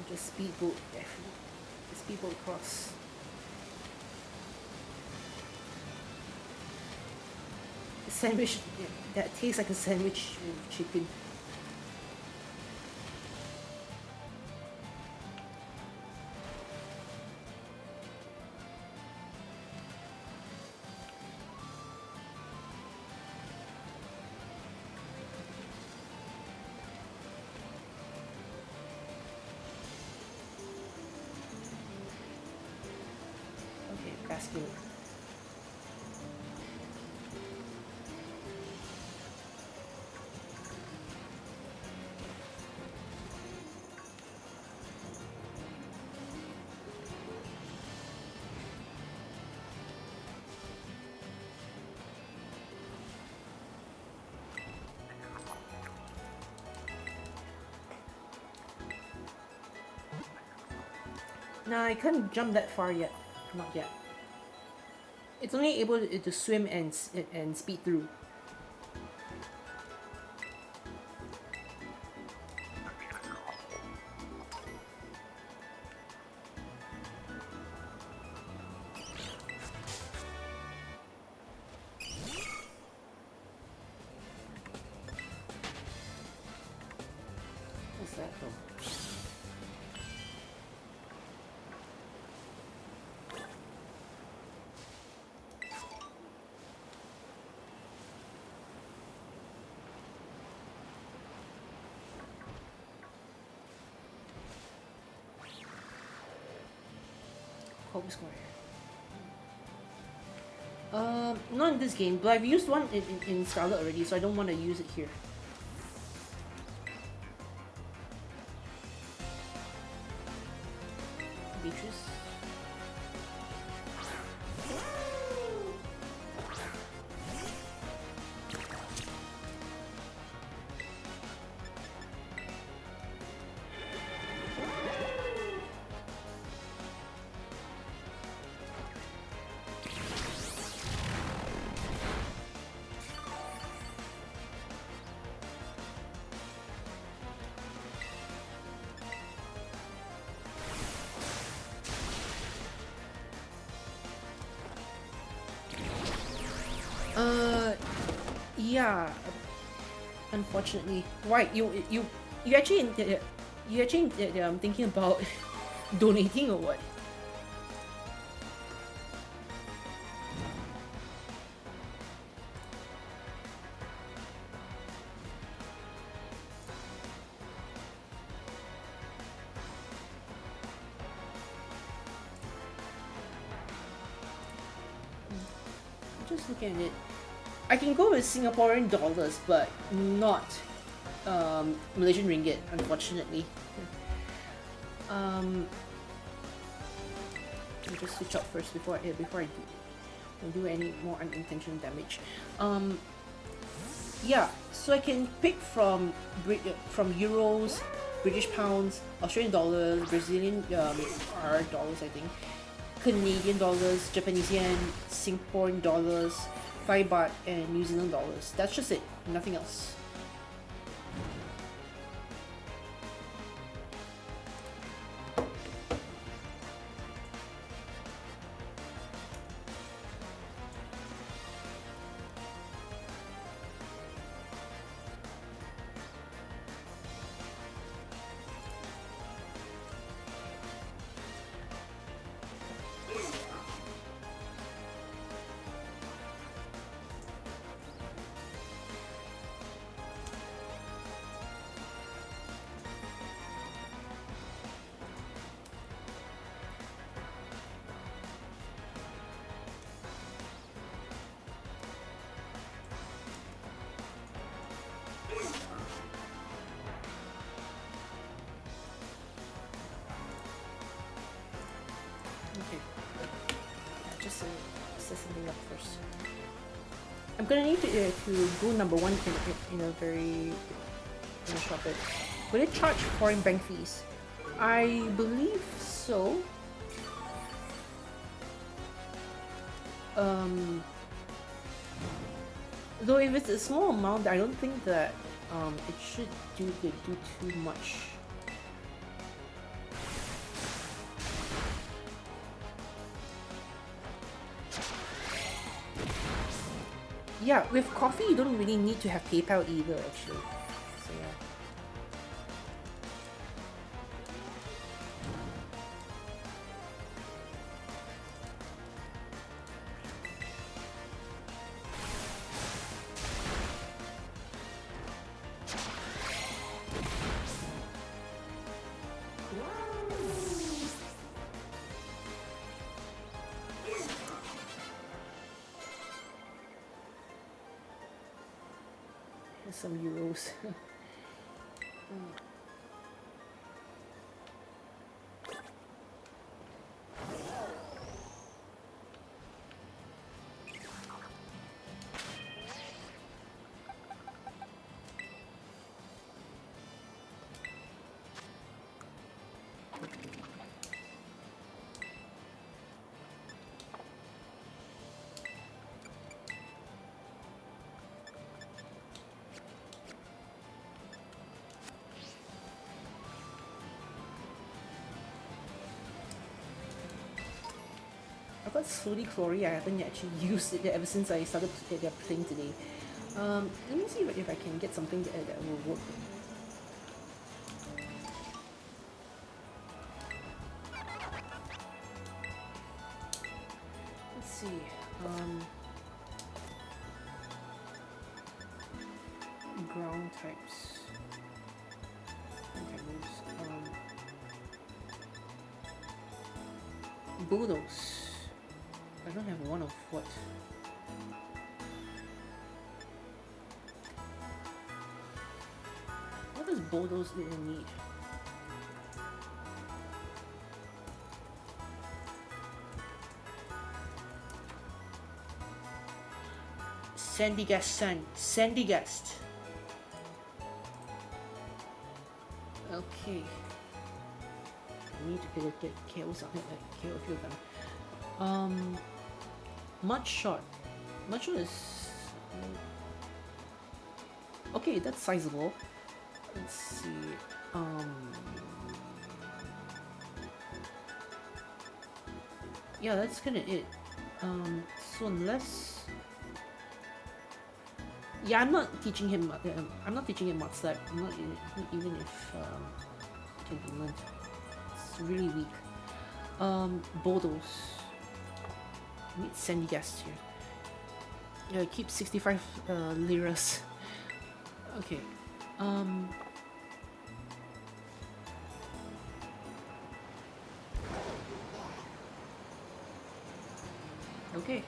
Just speedboat, definitely. Speedboat across. A sandwich, yeah, that tastes like a sandwich with chicken. Okay, basket. No, I can't jump that far yet. Not yet. It's only able to swim and speed through. What's that though? Hope square. Not in this game, but I've used one in Scarlet already, so I don't want to use it here. Beatrice. Yeah. Unfortunately, why you actually thinking about donating or what? I'm just looking at it. I can go with Singaporean dollars, but not Malaysian ringgit, unfortunately. Let me just switch up first before I do any more unintentional damage. Yeah, so I can pick from euros, British pounds, Australian dollars, Brazilian R dollars, I think, Canadian dollars, Japanese yen, Singaporean dollars, Thai baht, and New Zealand dollars. That's just it. Nothing else. Set something up first. I'm gonna need to go number one in a very short bit. Will it charge foreign bank fees? I believe so. Though if it's a small amount, I don't think that it should do too much. Yeah, with coffee you don't really need to have PayPal either, actually. So yeah. Some euros. I've got slowly Clory. I haven't actually used it ever since I started playing today. Let me see if I can get something that will work. Let's see. Ground types. Bulldoze. I don't have one of what? What does Bulldoze need? Sandygast. Okay. I need to get KOs on it, like KO a few of them. Mudshot. Mudshot is okay. That's sizable. Let's see. Yeah, that's kind of it. So unless, yeah, I'm not teaching him. I'm not teaching him Mud Slap. I'm not even if it can be learned. It's really weak. Bulldoze. I need Sandygast here. Yeah, keep 65 liras. Okay. Okay.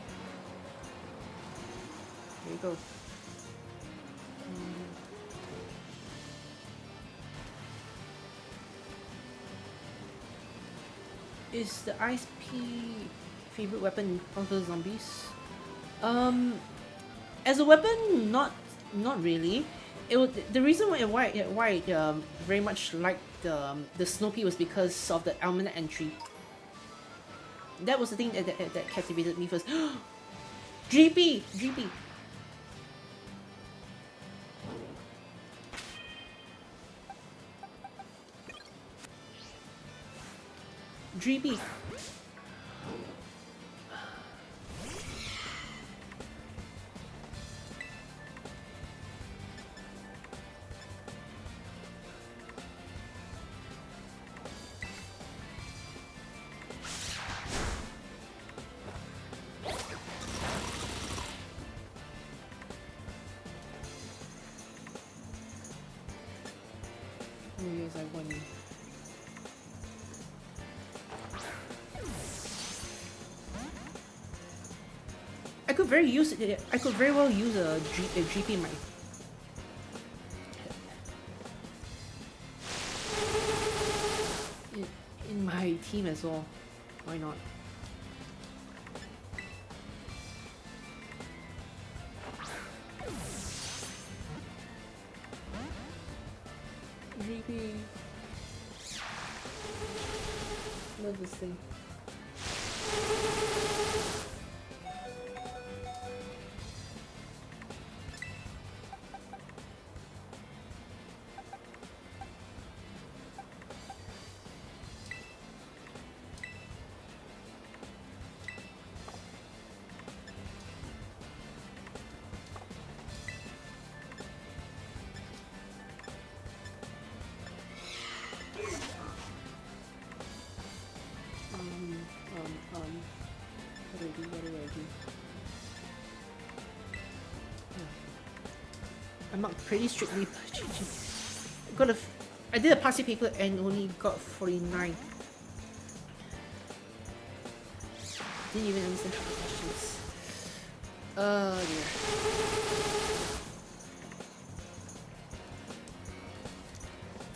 There you go. Is the Ice P favorite weapon in Conquer Zombies? As a weapon, not really. it was the reason why I very much liked the Snoopy was because of the almanac entry. That was the thing that captivated me first. GP! GP! GP! Oh yes, I won. I could very well use a GP in my in my team as well. Why not? GP. Love this thing. What do I do? I'm not pretty strictly I did a passive paper and only got 49. Didn't even understand half the questions. Oh dear.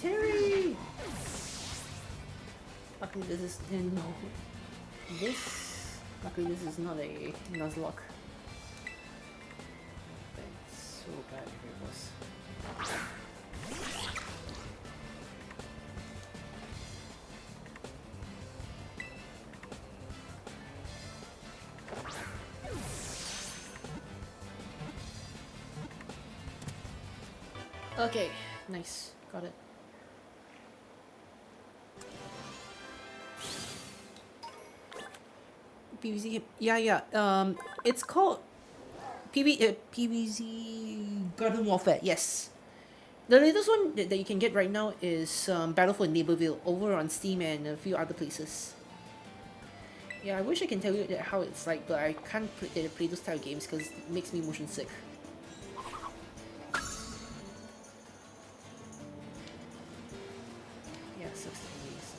Terry! Luckily this is no. Luckily this is not a Nuzlocke. That's so bad if it was. Okay, nice. Got it. PVZ, yeah. It's called PVZ Garden Warfare. Yes, the latest one that you can get right now is Battle for Neighborville over on Steam and a few other places. Yeah, I wish I can tell you how it's like, but I can't play those type of games because it makes me motion sick. Yeah, sucks to be so.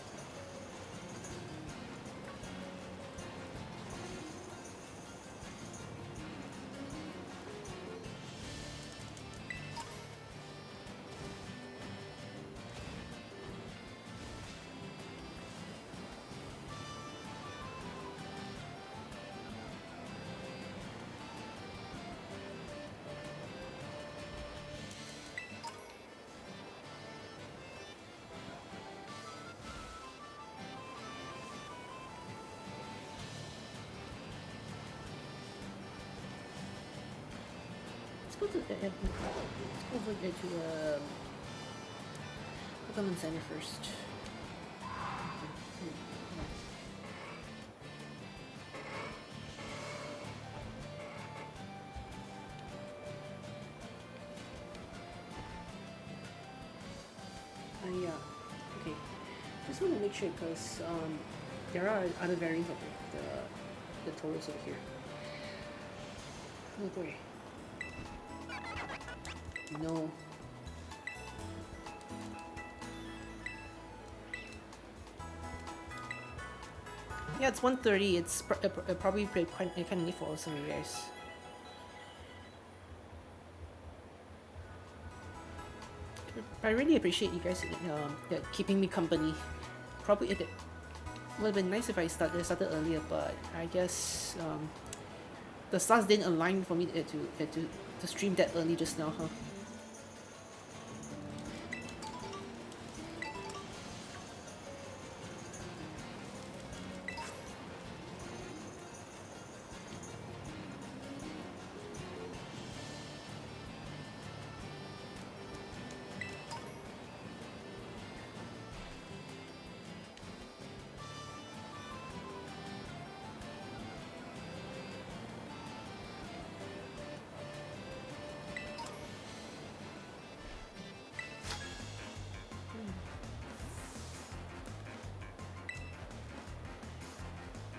Let's go over there to Pokémon Center first. Yeah. Okay. Just want to make sure because there are other variants of the Tauros over here. Oh boy. No. Yeah, it's 1:30. It's probably quite kind of late for some of you guys. I really appreciate you guys keeping me company. Probably it would have been nice if I started earlier, but I guess the stars didn't align for me to stream that early just now, huh?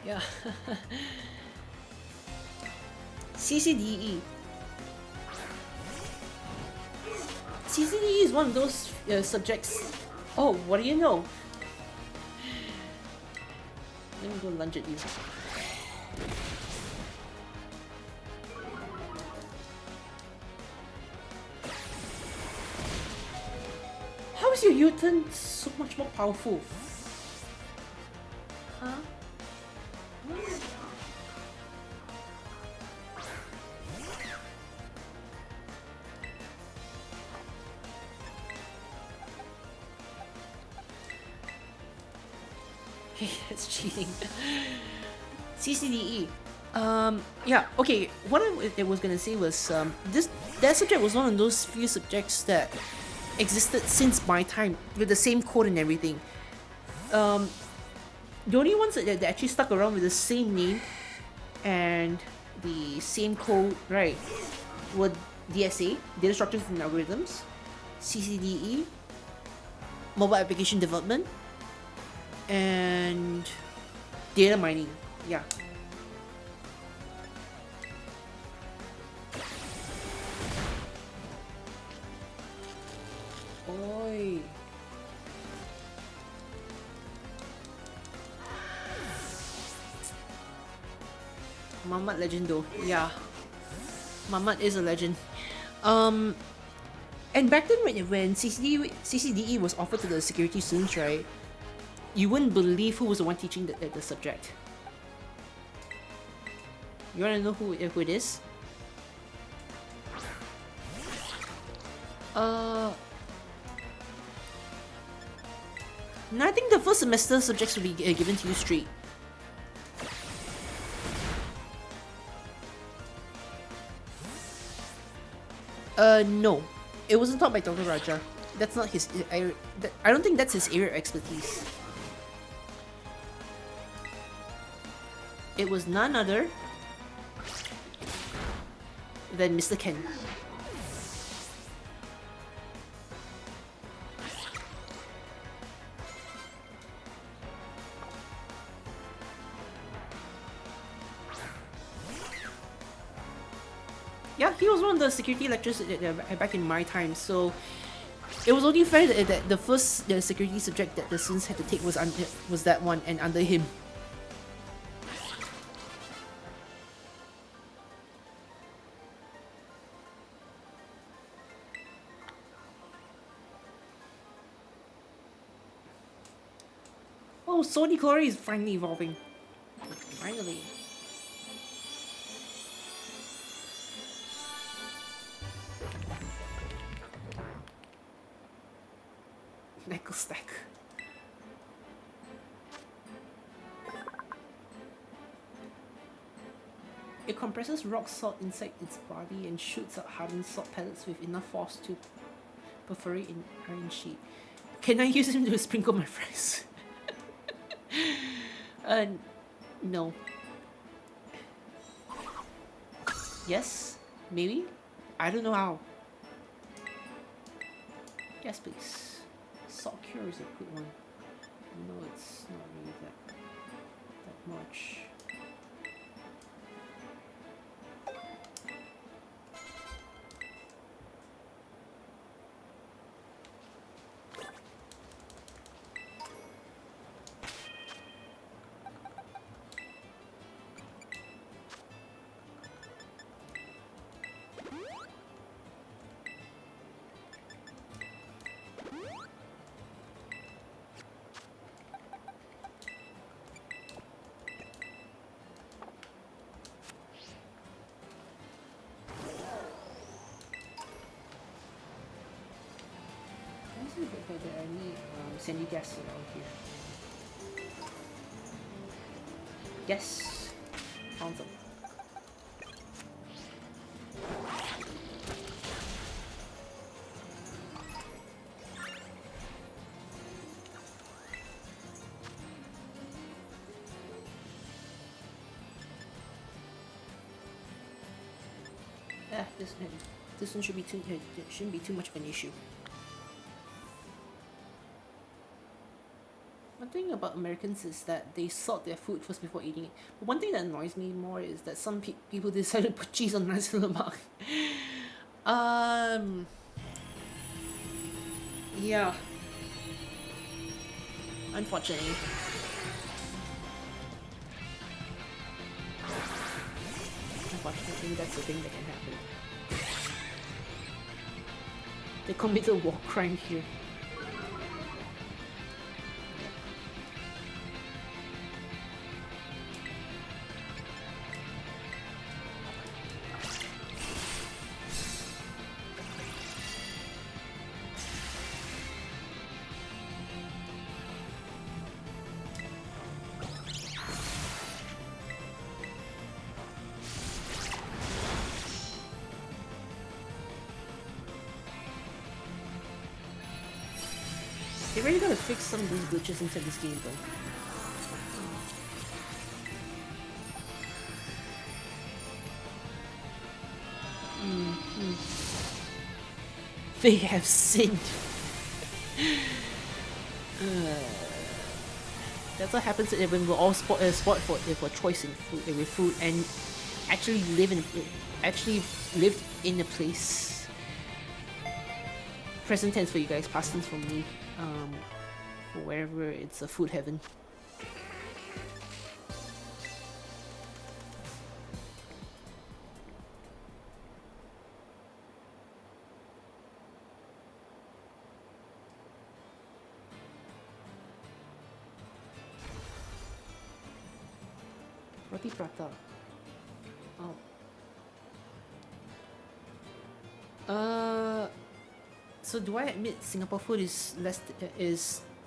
Yeah. CCDE. CCDE is one of those subjects. Oh, what do you know? Let me go lunge at you. How is your U-turn so much more powerful? Huh? That's cheating. CCDE. Yeah, okay. What I was gonna say was that subject was one of those few subjects that existed since my time with the same code and everything. The only ones that actually stuck around with the same name and the same code, right, were DSA, Data Structures and Algorithms, CCDE, Mobile Application Development, and Data Mining. Yeah. Oi. Mamat legend though. Yeah. Mamat is a legend. And back then when CCDE was offered to the security students, right, you wouldn't believe who was the one teaching the subject. You wanna know who it is? No, I think the first semester subjects will be given to you straight. No. It wasn't taught by Dr. Raja. That's not his... I don't think that's his area of expertise. It was none other than Mr. Ken. Yeah, he was one of the security lecturers back in my time, so it was only fair that the first security subject that the students had to take was that one, and under him. Oh, Sony Glory is finally evolving. Finally. Nickel stack. It compresses rock salt inside its body and shoots out hardened salt pellets with enough force to perforate an iron sheet. Can I use him to sprinkle my fries? No. Yes? Maybe? I don't know how. Yes, please. Salt cure is a good one. No, it's not really that much. I need sandy gas around here. Yes, found some. This one shouldn't be too much of an issue. One thing about Americans is that they salt their food first before eating it. But one thing that annoys me more is that some people decide to put cheese on nasi lemak. um, yeah, unfortunately. Unfortunately, that's the thing that can happen. They committed a war crime here. They really gotta fix some of these glitches inside this game though. They have sinned. That's what happens when we're all sport for choice in food, with food, and actually lived in a place. Present tense for you guys, past tense for me. For wherever it's a food heaven. Roti prata. Oh. So do I admit Singapore food is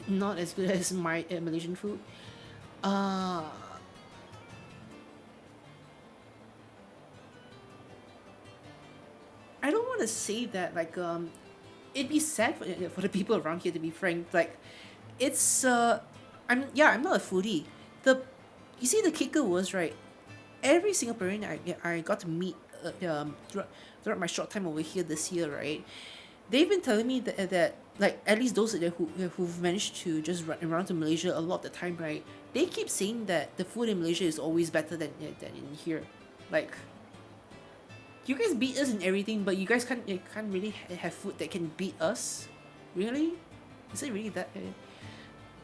not as good as my Malaysian food? I don't want to say that, like, it'd be sad for the people around here, to be frank. Like, it's I'm not a foodie. You see, the kicker was, right, every Singaporean I got to meet throughout my short time over here this year, right, they've been telling me that like, at least those who've managed to just run around to Malaysia a lot of the time, right, they keep saying that the food in Malaysia is always better than in here. Like, you guys beat us in everything, but you guys can't really have food that can beat us. Really? Is it really that?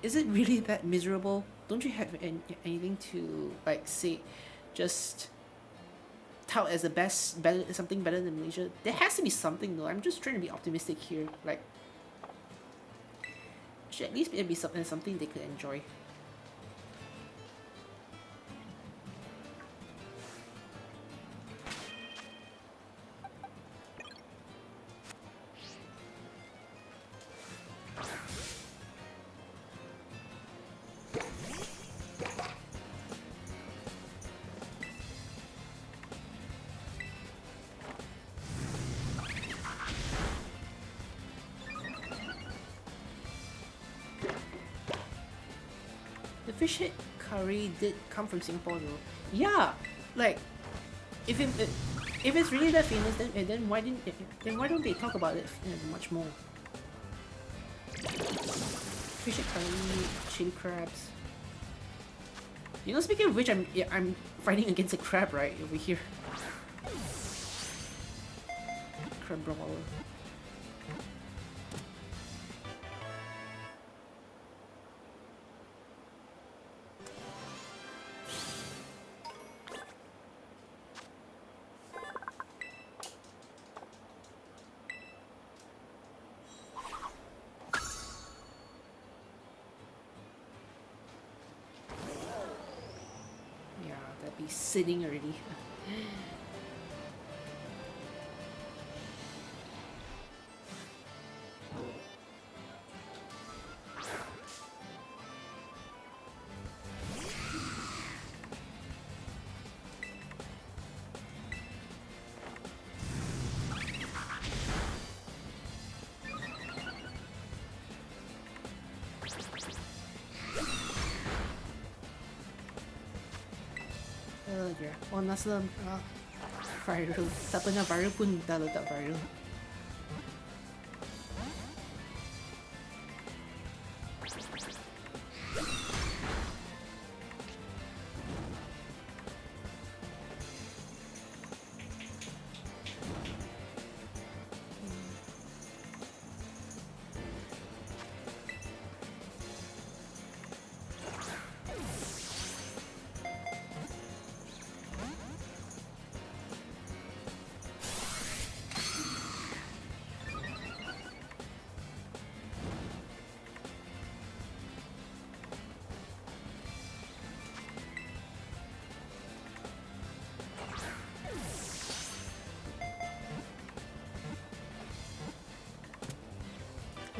Is it really that miserable? Don't you have anything to, like, say, just tout as the best, something better than Malaysia? There has to be something though. I'm just trying to be optimistic here. Like, should at least be something they could enjoy. Fish head curry did come from Singapore though. Yeah, like, if it's really that famous, then why don't they talk about it much more? Fish head curry, chili crabs. You know, speaking of which, I'm fighting against a crab right over here. Crab brawler. Sitting already. Oh, nasa viral. Tapos na viral pun talaga viral.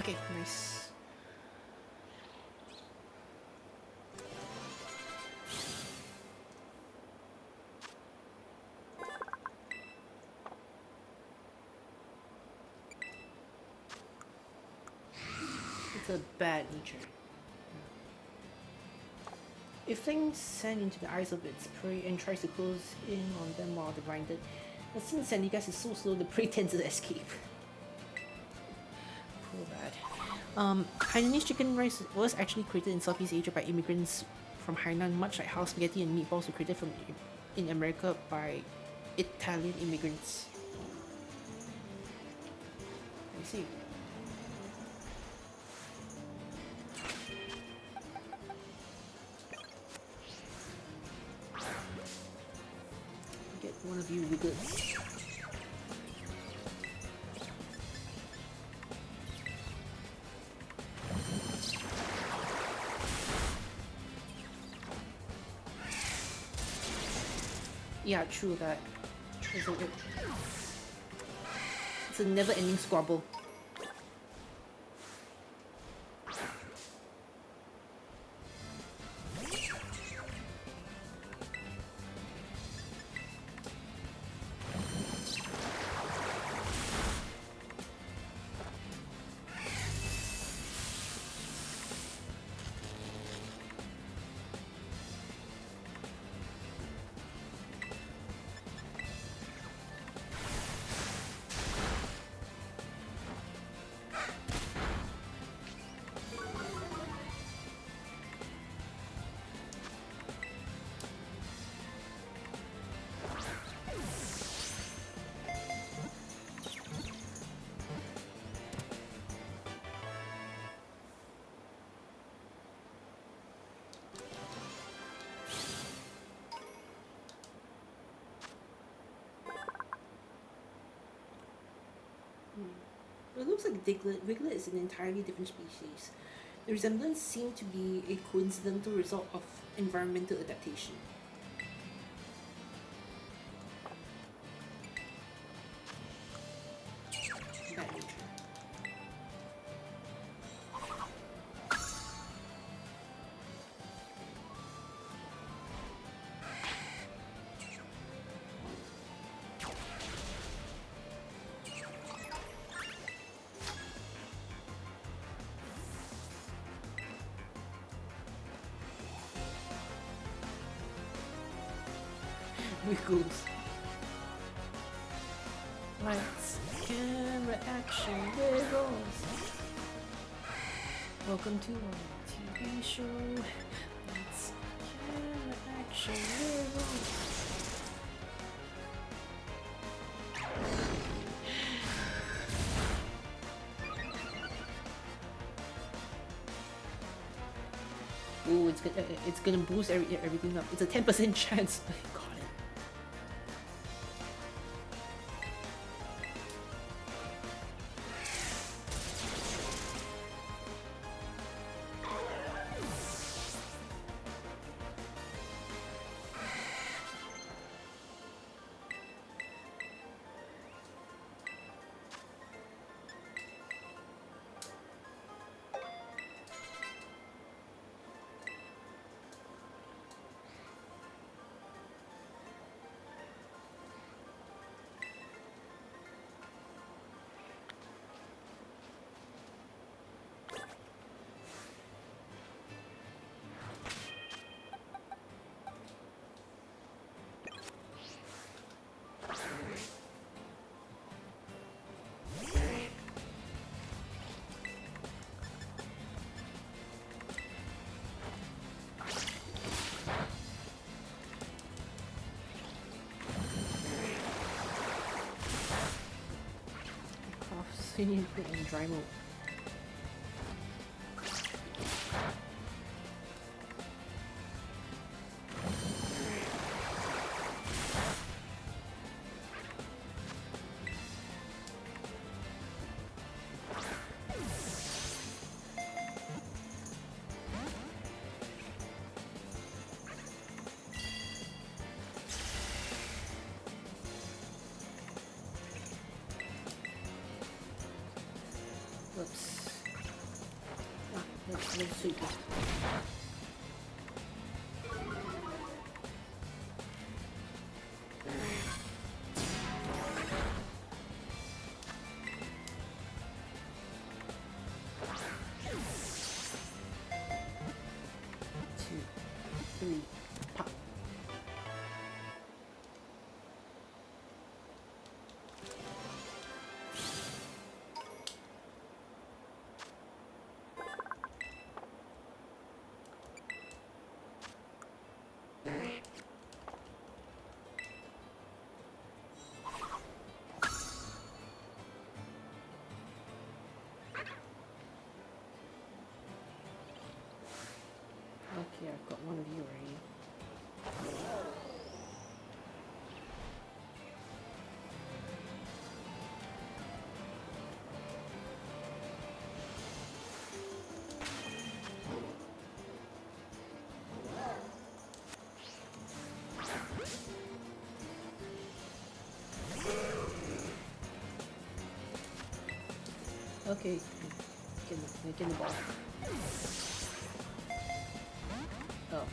Okay, nice. It's a bad nature. If things send into the eyes of its prey and tries to close in on them while they're blinded, but since Sendigas is so slow, the prey tends to escape. Poor bad. Hainanese chicken rice was actually created in Southeast Asia by immigrants from Hainan, much like how spaghetti and meatballs were created in America by Italian immigrants. I see. Get one of you wiggles. Yeah, true that. It's a never-ending squabble. It looks like Diglett. Wiglet is an entirely different species. The resemblance seemed to be a coincidental result of environmental adaptation. Bad nature. Wiggles. Lights, camera, action, wiggles. Welcome to our TV show. Lights, camera, action, wiggles. Ooh, it's gonna boost everything up. It's a 10% chance. Got it. So you need to put it in dry mode. Whoops. little sweet. Two, three, pop. Okay, I've got one of you already. Okay, get the ball. Oh.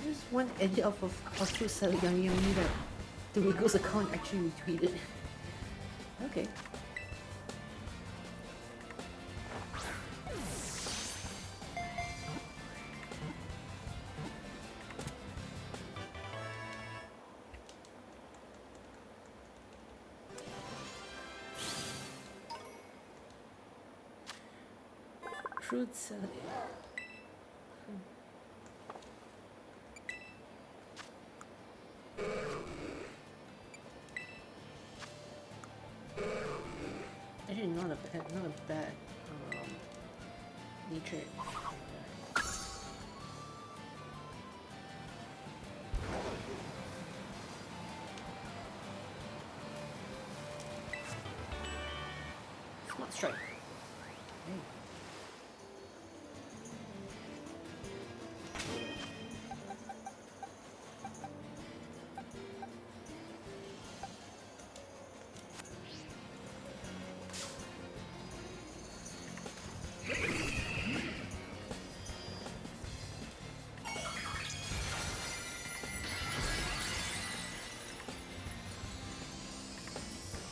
There's one edit of Fruit Salad Yummy Yummy that the Wiggles account actually retweeted. Okay. Fruit salad. Actually, not a bad nature. Smart strike. Hey.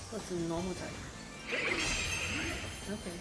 What's the normal type? Okay.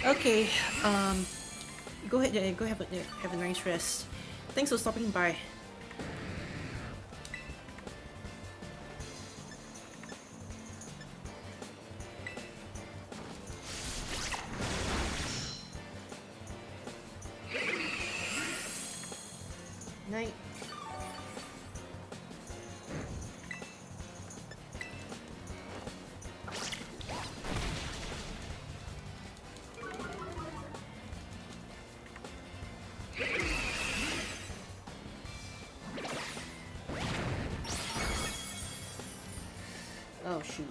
Okay, go ahead, go have a nice rest. Thanks for stopping by. Night. Oh shoot.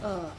Ah!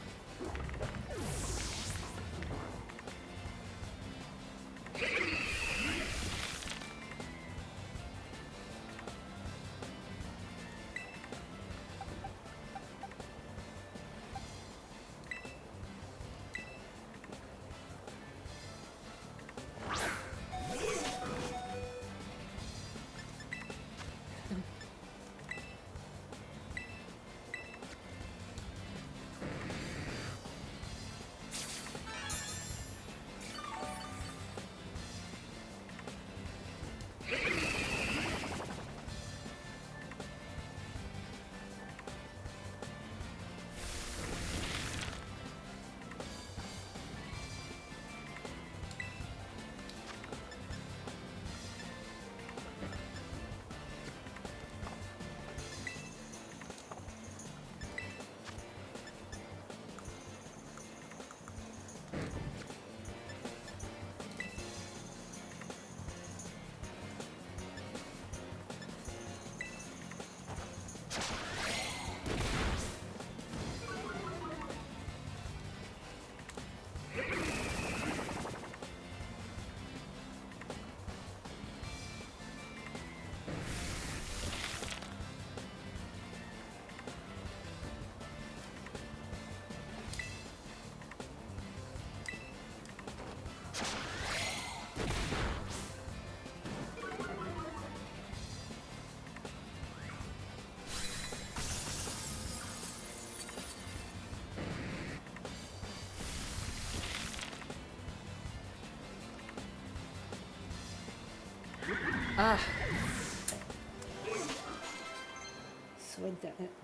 So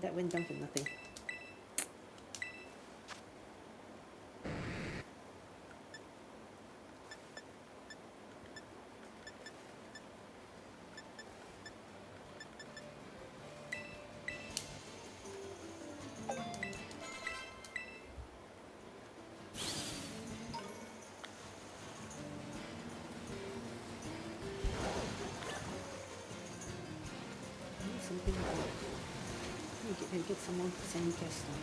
that went down for nothing. Something like that. Get someone to send me cast on.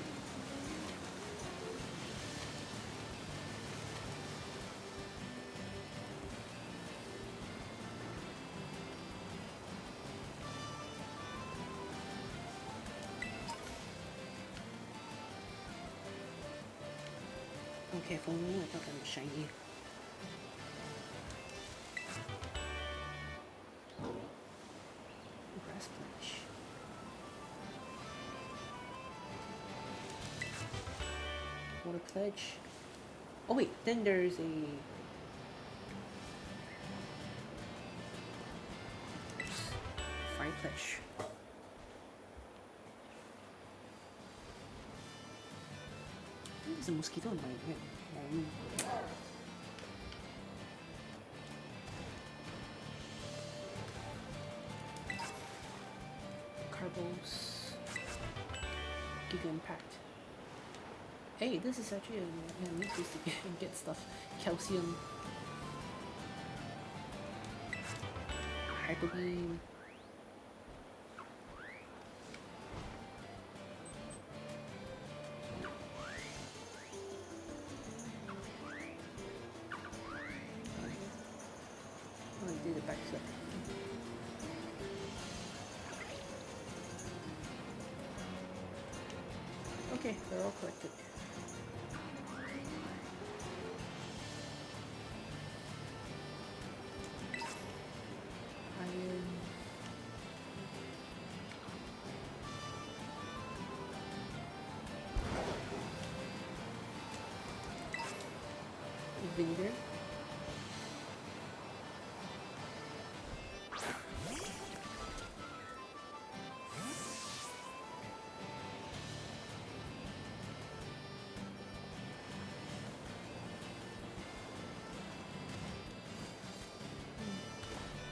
Okay, for a moment I thought that was shiny. Grass pledge. Water pledge. Oh wait, then there's a fire pledge. There's a mosquito in my room. Carbos. Giga Impact. Hey, this is actually a neat place to get stuff. Calcium. Hyper Beam. Oh, I did a backflip. Okay, they're all collected. Iron. Vinegar.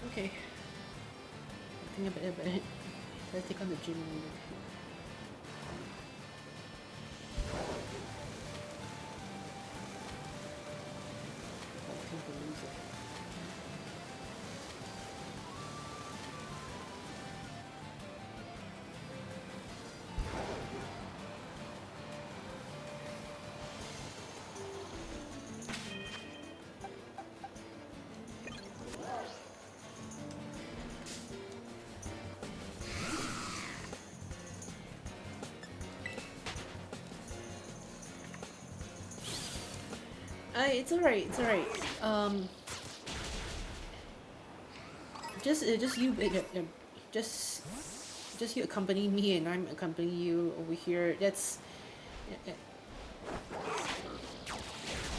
Okay. I think I better take on the gym later. I think I'll lose it. It's alright. It's alright. Just you, just just you accompany me, and I'm accompanying you over here. Uh,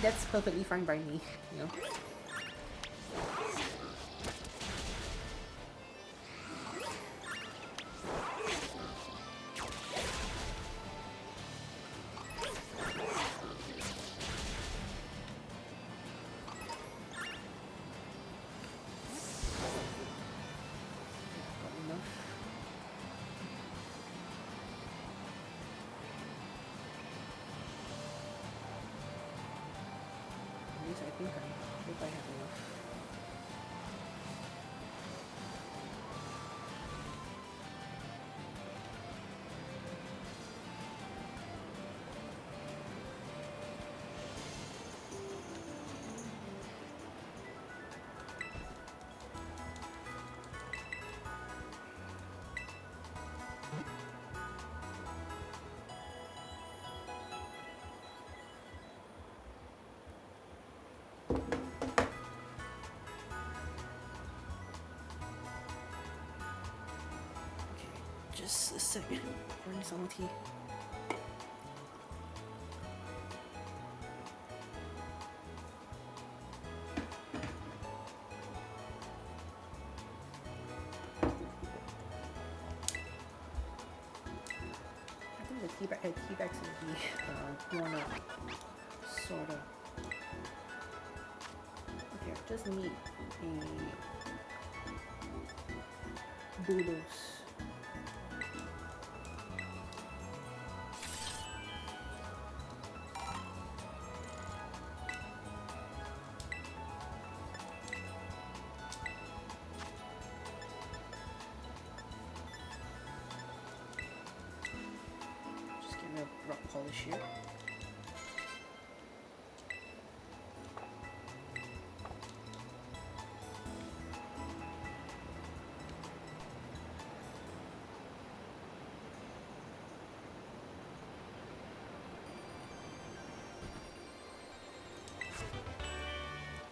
that's perfectly fine by me. You know. Got enough. At least I hope I have enough. Just a second. Pouring some tea. I think the tea bags will be worn out. Sorta. Okay, I just need a bulldoze. Just getting a rock polish here.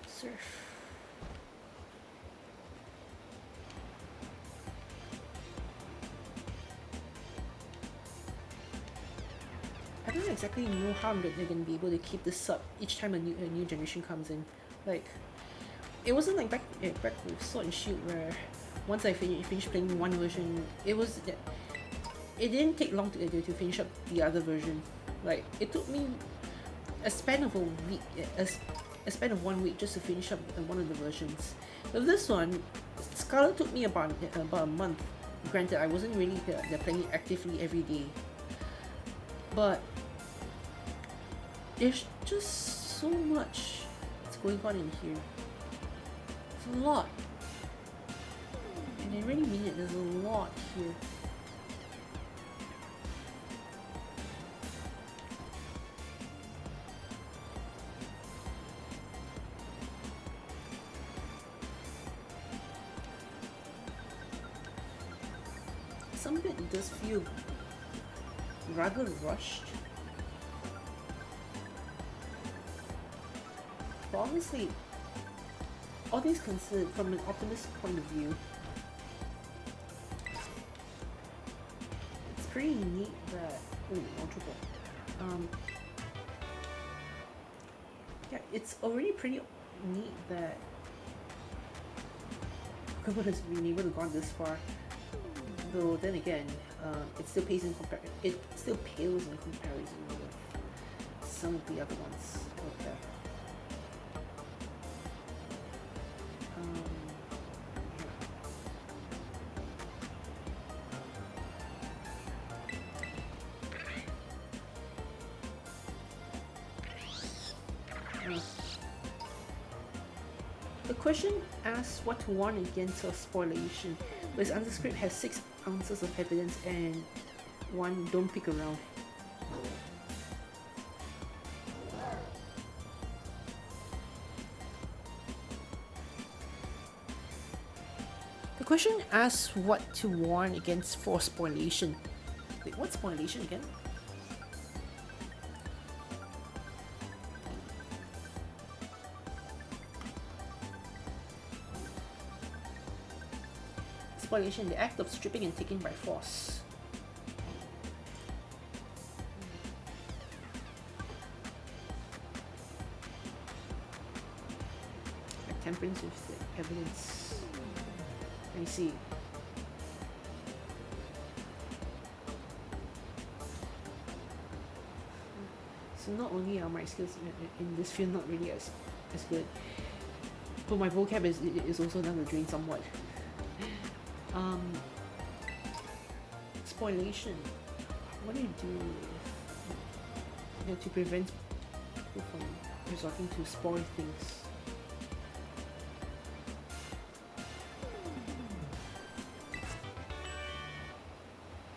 Surf. I don't exactly know how they're going to be able to keep this up each time a new generation comes in. Like, it wasn't like back with Sword and Shield where once I finished playing one version, it didn't take long to finish up the other version. Like, it took me a span of a week, a span of 1 week just to finish up one of the versions. With this one, Scarlet took me about a month. Granted, I wasn't really playing it actively every day, but there's just so much that's going on in here. It's a lot, and I really mean it. There's a lot here. Some of it does feel rather rushed. But honestly, all things considered, from an optimist point of view, it's pretty neat that... Ooh, no triple. Yeah, it's already pretty neat that Pokémon has been able to go this far. Though then again, it still pales in comparison with some of the other ones out there. Yeah. The question asks what to warn against or spoilation, whereas Underscript has 6 ounces of evidence and 1 don't pick around. The question asks what to warn against for spoilation. Wait, what's spoilation again? Spoliation, the act of stripping and taking by force. Like temperance with the evidence. Let me see. So not only are my skills in this field not really as good, but my vocab is also down the drain somewhat. Spoliation. What do you do to prevent people from resorting to spoil things?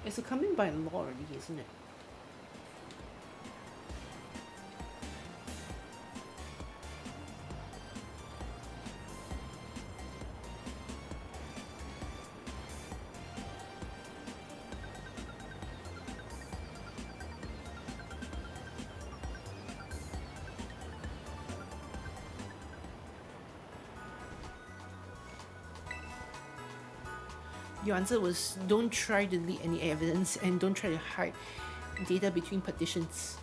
It's coming by law already, isn't it? Your answer was don't try to delete any evidence and don't try to hide data between partitions.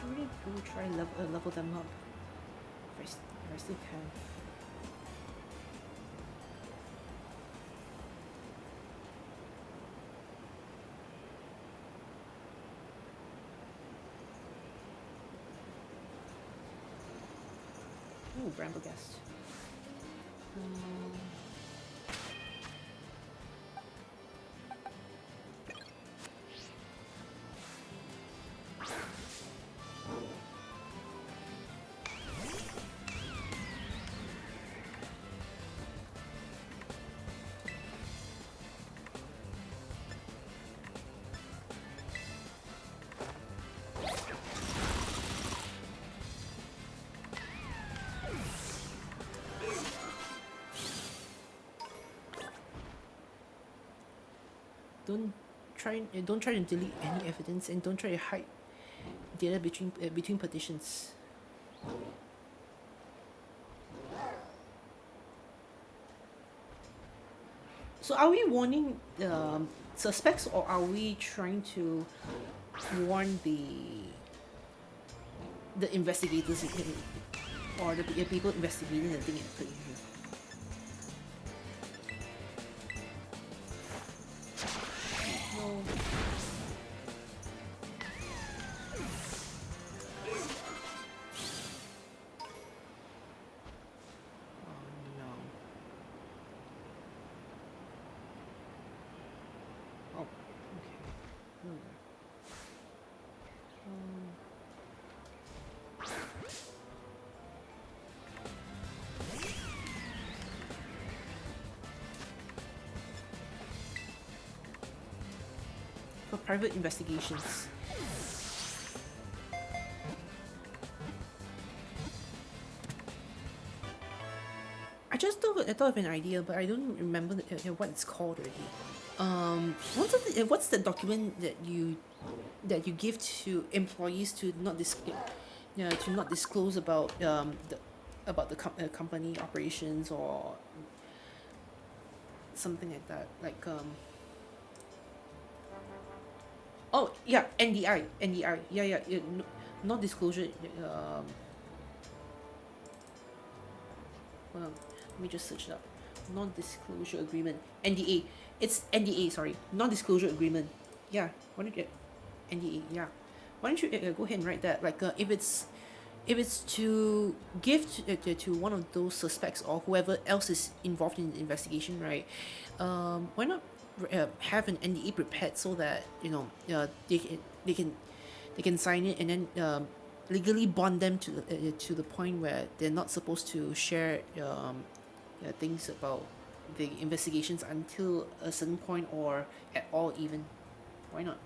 Really do try level them up if I still can. Ooh, Bramblegast. Don't try to delete any evidence and don't try to hide data between partitions. So are we warning suspects or are we trying to warn the investigators or the people investigating the thing and putting here? For private investigations. I thought of an idea, but I don't remember what it's called already. What's the document that you give to employees to not disclose about the company operations or something like that, like oh yeah, NDI, yeah, not disclosure. Hold on, let me just search it up. Non-disclosure agreement, NDA. It's NDA. Sorry, non-disclosure agreement. Yeah, why don't you get NDA? Yeah, why don't you go ahead and write that? Like if it's to give to one of those suspects or whoever else is involved in the investigation, right? Why not have an NDA prepared so that they can sign it and then legally bond them to the point where they're not supposed to share things about the investigations until a certain point or at all even. Why not?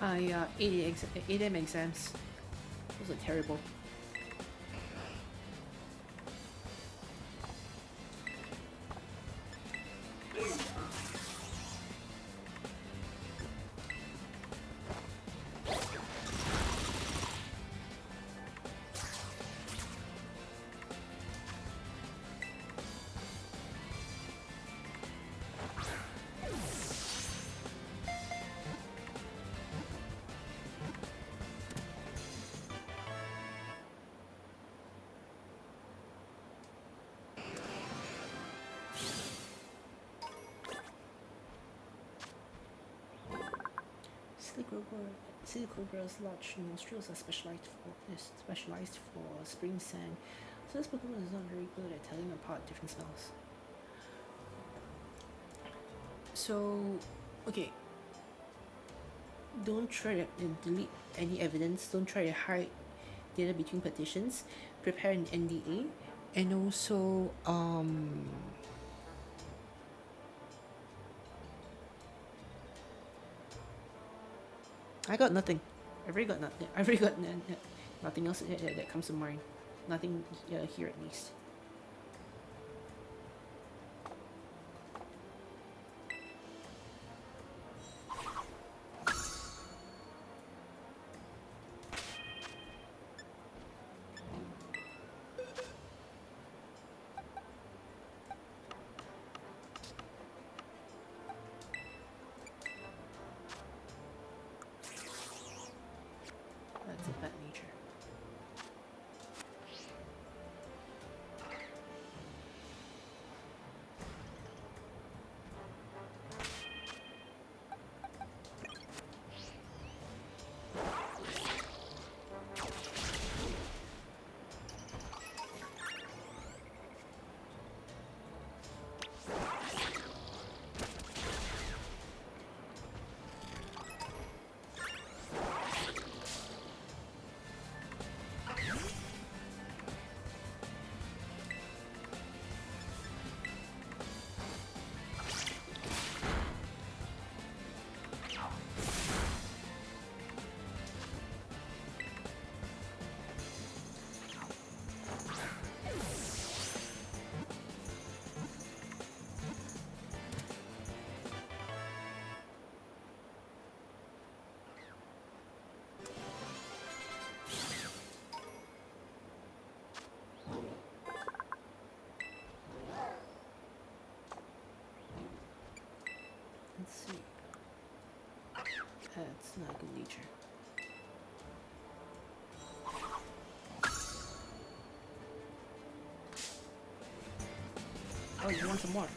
I 8M exams. Those are terrible. Silly Cobra's large nostrils are specialized for spring sand, so this Pokemon is not very good at telling apart different smells. So, okay, don't try to delete any evidence, don't try to hide data between petitions, prepare an NDA, and also, I got nothing. I've already got nothing. Nothing else that comes to mind. Nothing here at least. That's of that nature. Let's see. That's not good nature. Oh, you want some more?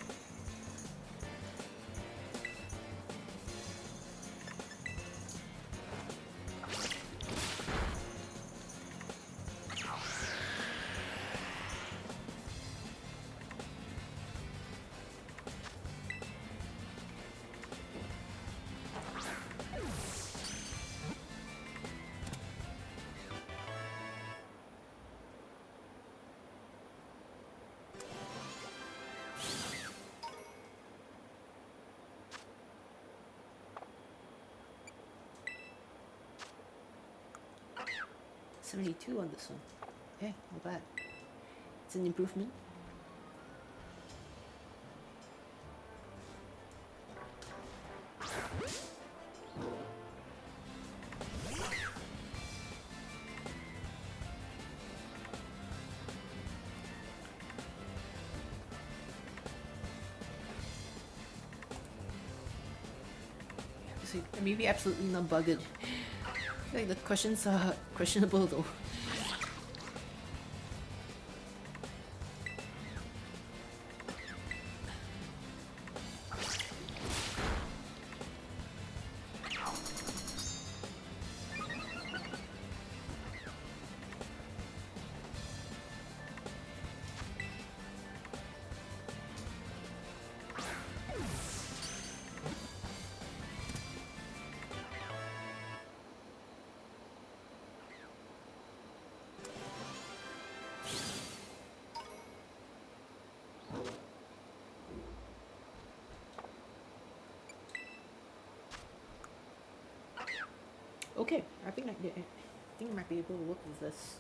$72 on this one. Okay, not bad. It's an improvement. So maybe absolutely not bugged. Like the questions are questionable though. Okay, I think I might be able to work with this.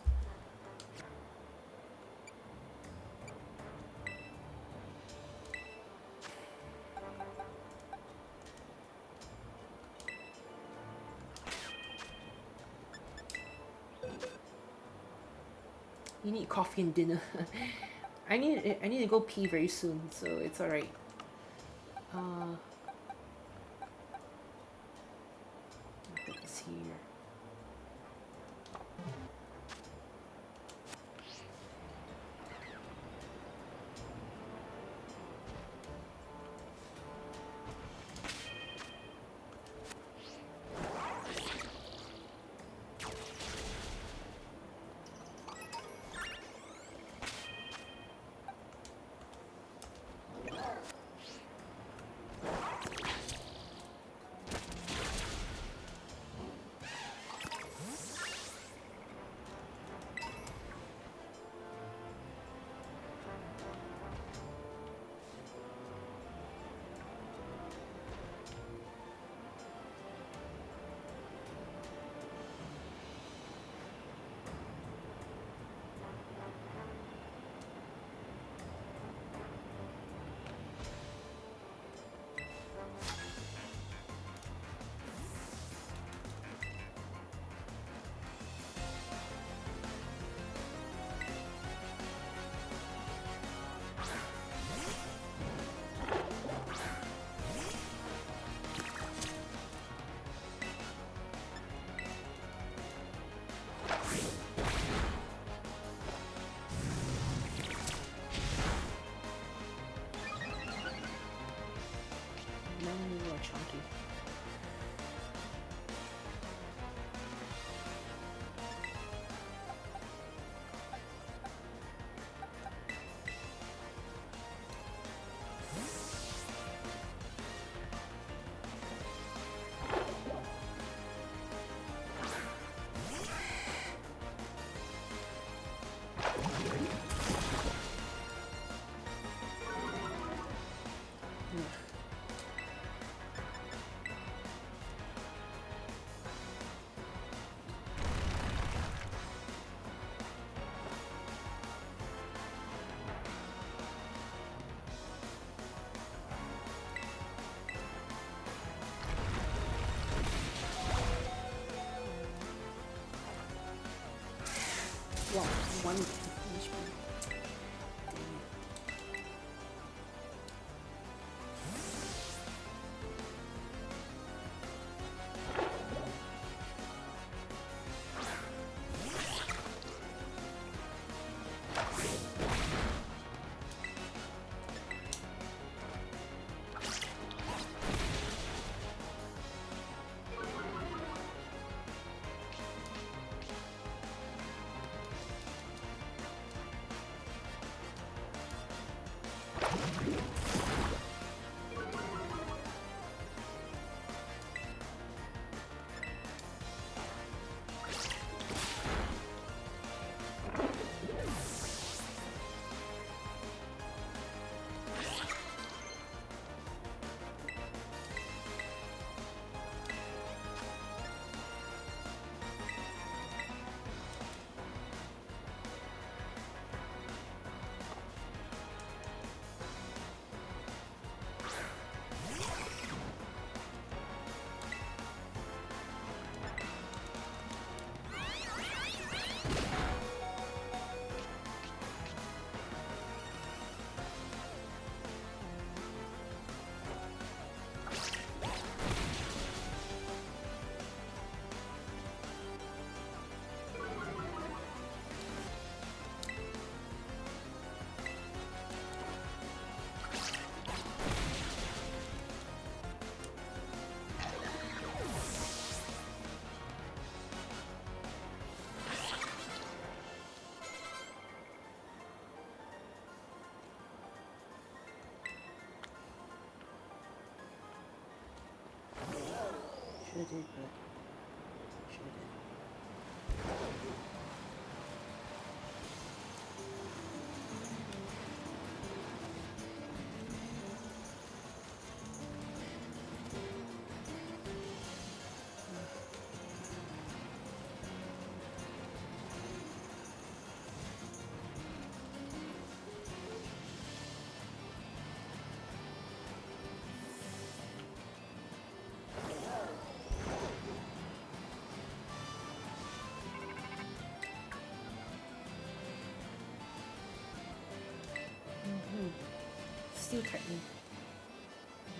You need coffee and dinner. I need to go pee very soon, so it's alright. I'll put this here. More chunky. Wow, one HP. Should have did, but should have did. Still tightening.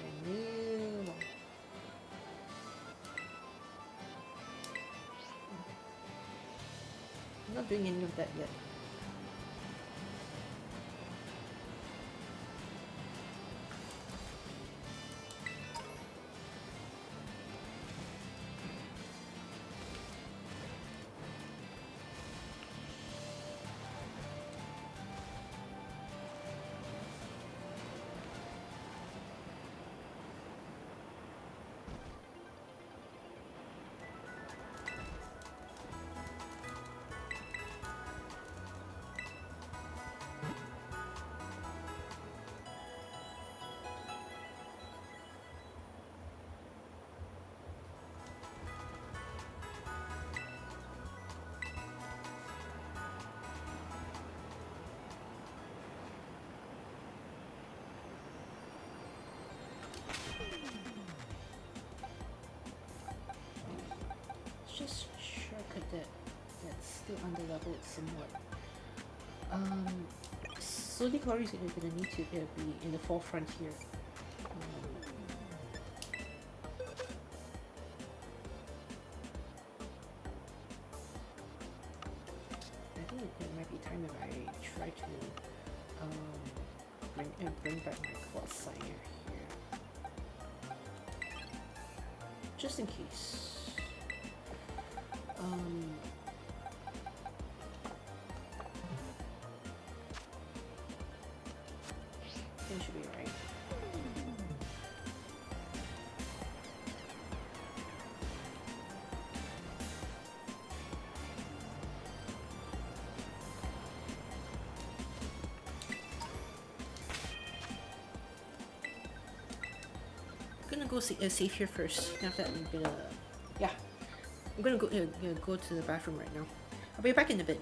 And new. I'm not doing any of that yet. Just shortcut that's still under leveled somewhat. Slowly Glory is gonna need to be in the forefront here. I think it might be time if I try to bring back my quad sire here, just in case. It should be right. I'm gonna go save here first. After that, I'm gonna, yeah, I'm gonna go to the bathroom right now. I'll be back in a bit.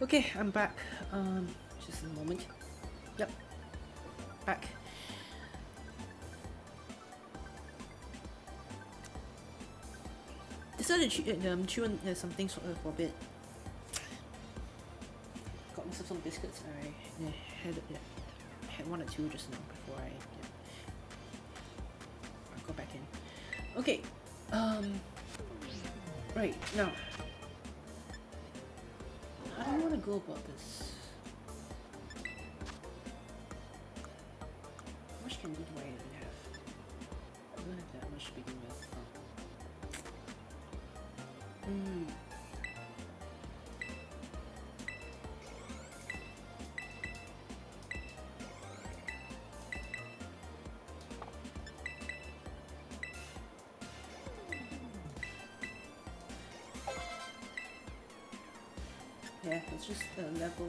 Okay, I'm back. Just a moment. Yep, back. Decided to chew on some things for a bit. Got myself some biscuits. I had one or two just now before I go back in. Okay. Right now, how do you want to go about this? How much candy do I even have? I don't have that much to begin with. Yeah, it's just level.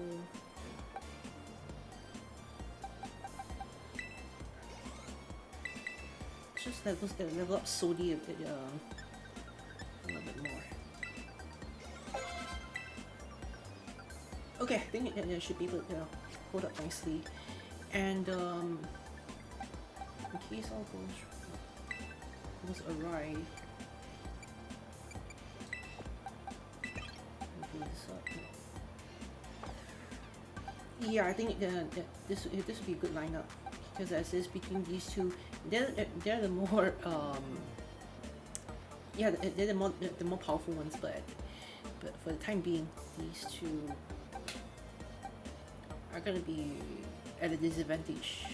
It's just level up slowly a little bit more. Okay, I think it should be able to hold up nicely. And in case all goes awry, yeah, I think this would be a good lineup because as is between these two, they're the more yeah, they're the more powerful ones, but for the time being, these two are gonna be at a disadvantage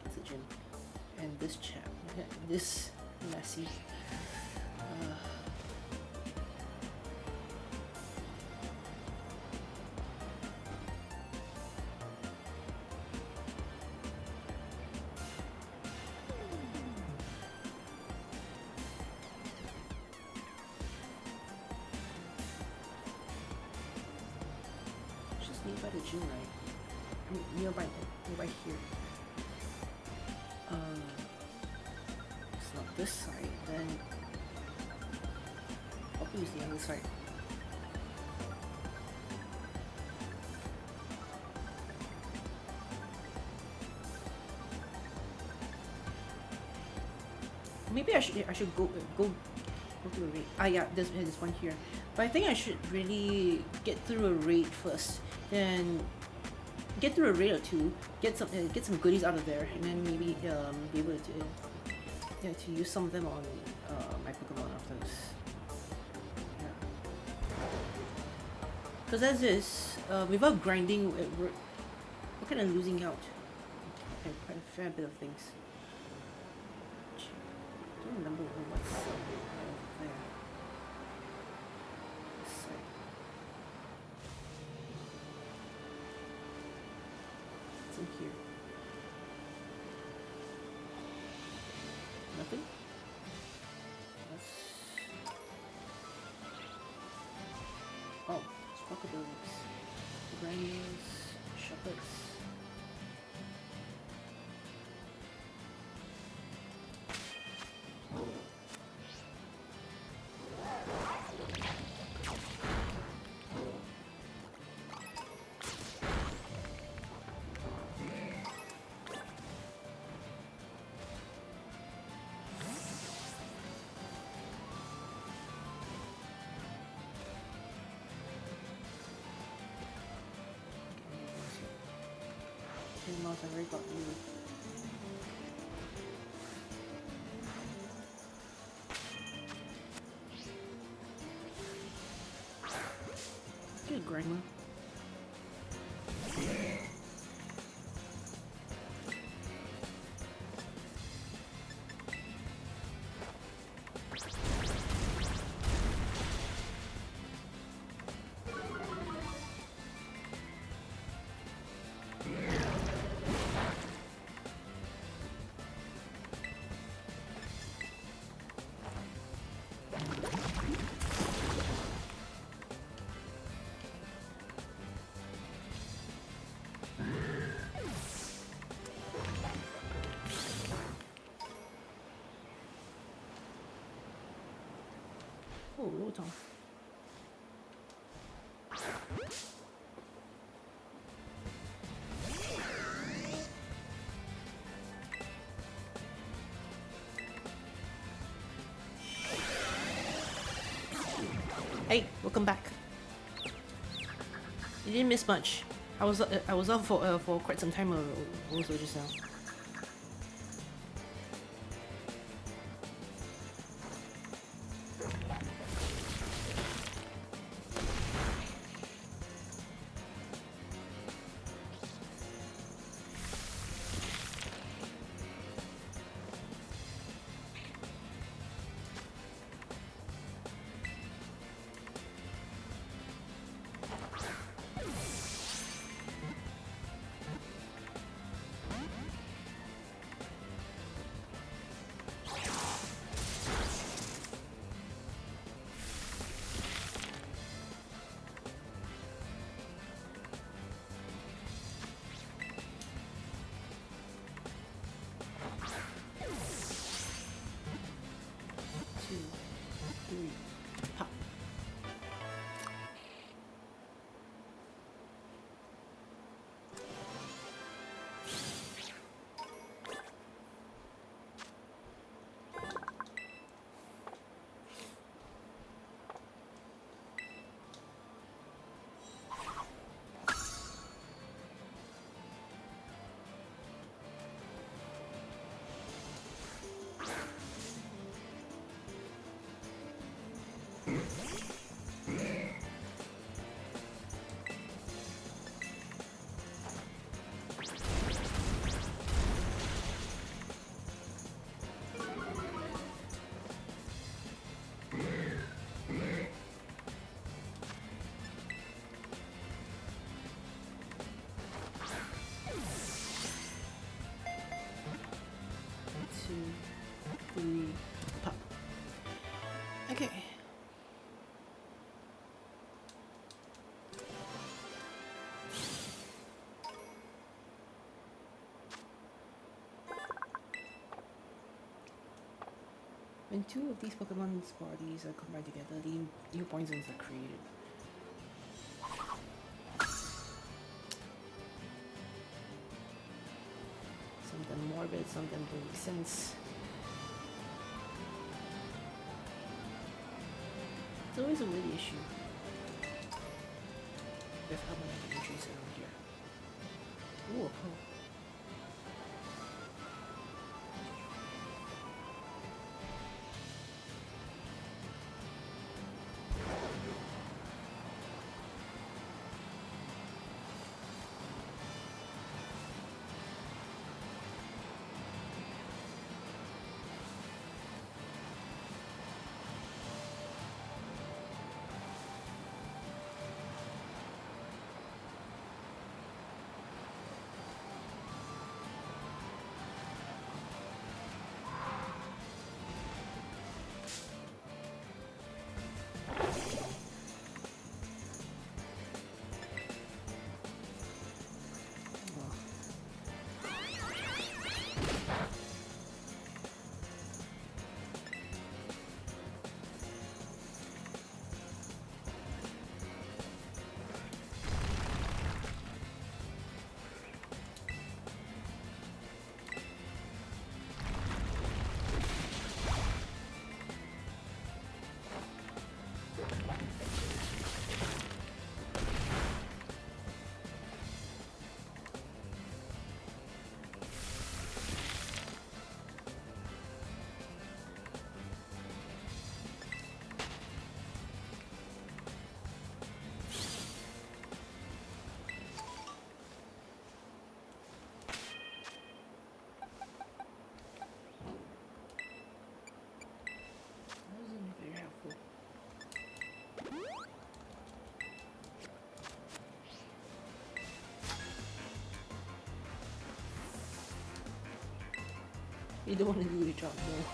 against the gym. And this chap, this Lassie. Just nearby the gym, right? I mean, nearby here. It's not this side, then I'll use the other side. Maybe I should go to a raid. Ah yeah, there's one here. But I think I should really get through a raid first, then get through a raid or two, get some goodies out of there, and then maybe be able to use some of them on my Pokemon after this. Yeah. Because as is, without grinding, we're kind of losing out. Okay, quite a fair bit of things. I don't remember what's there. This side. What's in here? Nothing? Oh, it's crocodiles. Granules, chocolates. Mouse, I already got you. Good, Grandma. Oh, Rotom. Hey, welcome back. You didn't miss much. I was off for quite some time also just now. Pop. Pop. Okay. When two of these Pokemon's bodies are combined together, new poisons are created. Some of them morbid, some of them don't make sense. It's always a weird issue with how many entries around here. Ooh, a pearl. You don't want to do your job more.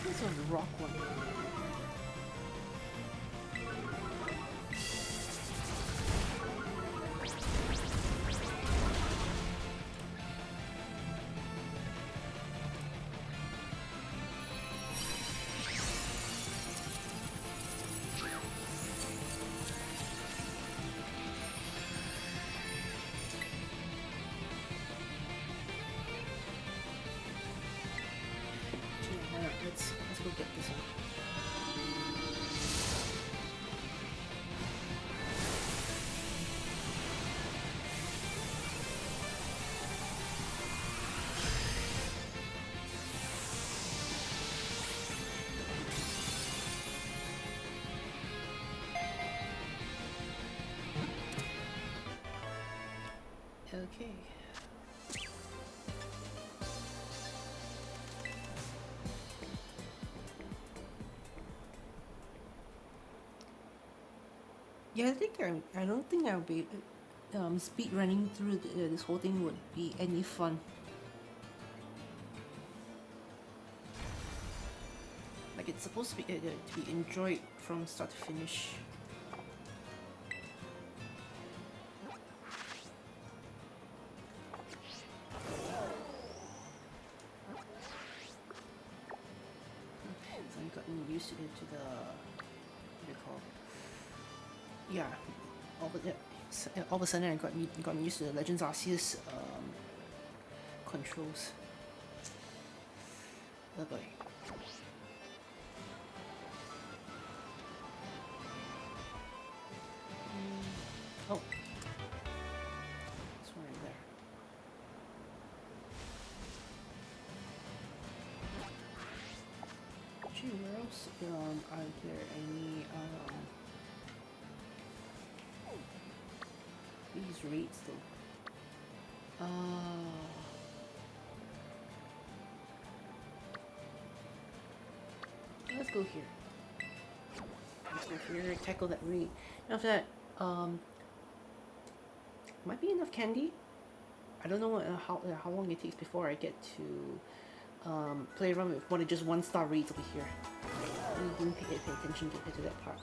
This was the rock one. Let's go get this one. Okay. Yeah, I don't think I'll be speed running through this whole thing would be any fun. Like it's supposed to be enjoyed from start to finish. So I've gotten used to the what do you call it? Yeah, all of a sudden I got used to the Legends Arceus controls. Oh boy. Oh, it's right there. Gee, where else are there any these rates though? Let's go here. Let's go here, tackle that raid. After that, might be enough candy. I don't know how long it takes before I get to play around with one of just 1-star raids over here. I didn't pay attention to that part.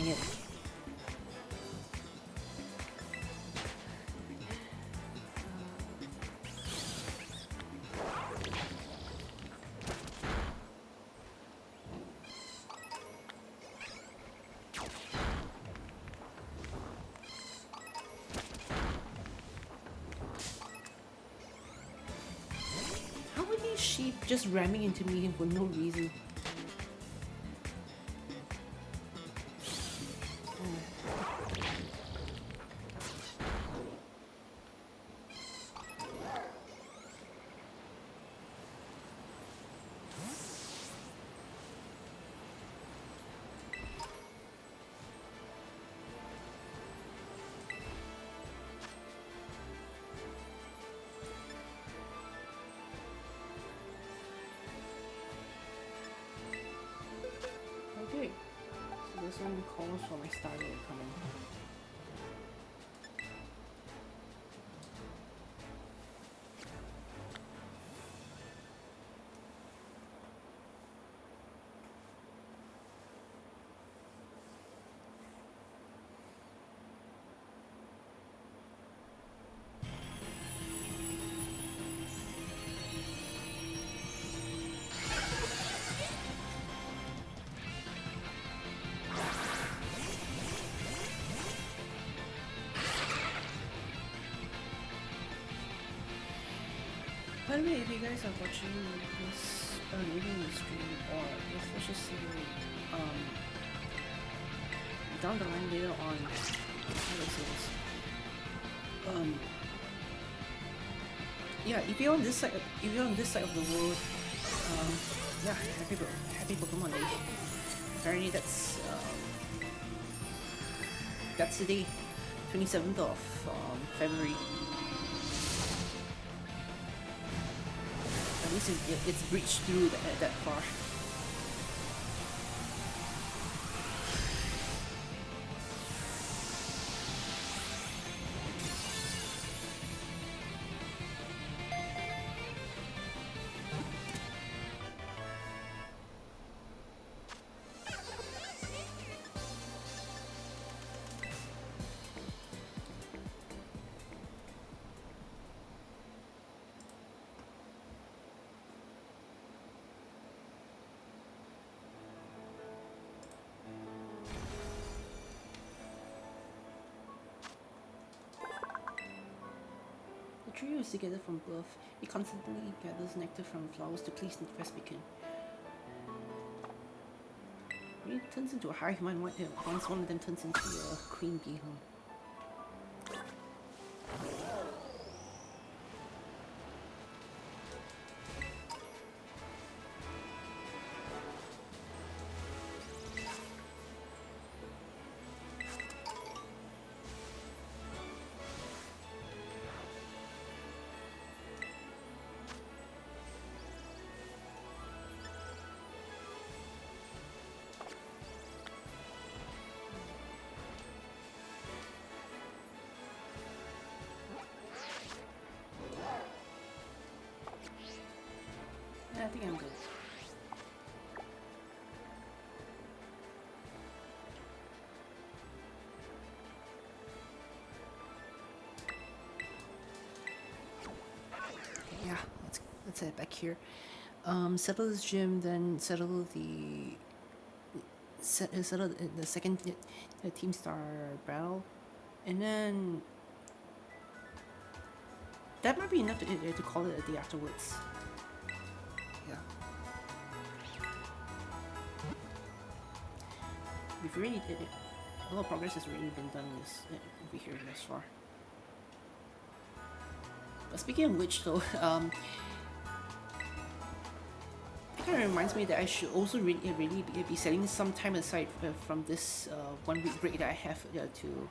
enjoying it. How are these sheep just ramming into me for no reason? Okay, so this one calls for my starter coming. By the way, if you guys are watching this reading the stream, or if let's just say down the line later on, how do I say this? Yeah, if you're on this side, of the world, yeah, happy Pokemon Day. Apparently that's the day, 27th of February. At least it's breached through that far. The trio is together from birth. It constantly gathers nectar from flowers to please the Vespican. When it turns into a hive mind, once one of them turns into a queen bee, huh? I think I'm good. Okay, yeah, let's head back here. Settle this gym, then settle the second team star battle, and then that might be enough to call it a day afterwards. Yeah. We've already did it. A lot of progress has already been done over here thus far. But speaking of which, though, it kind of reminds me that I should also really be setting some time aside from this 1 week break that I have to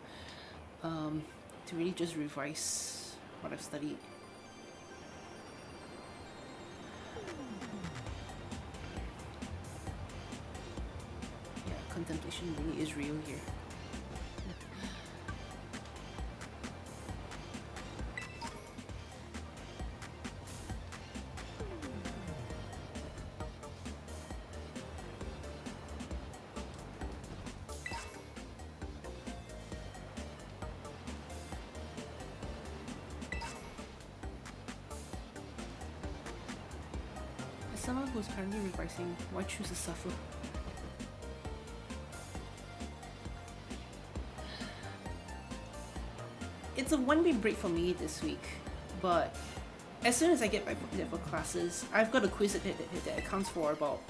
really just revise what I've studied. Contemplation really is real here. someone who's currently revising, why choose to suffer? It's a one-week break for me this week, but as soon as I get back for classes, I've got a quiz that accounts for about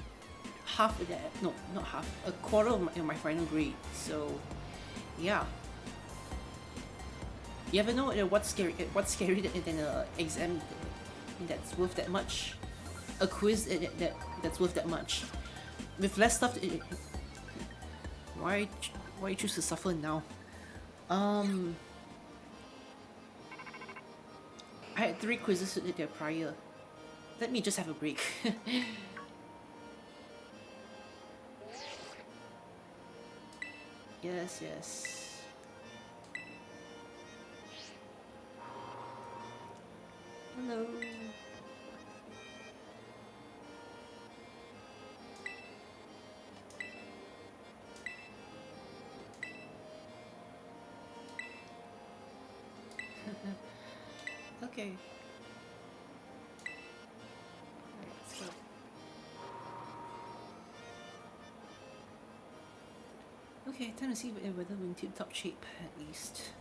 half of that. No, not half. A quarter of my final grade. So, yeah. You ever know what's scary? What's scarier than an exam that's worth that much? A quiz that's worth that much, with less stuff. Why choose to suffer now? I had 3 quizzes there prior. Let me just have a break. Yes. Hello. Okay. Alright, let's go. Okay, time to see whether we're in tip-top shape at least.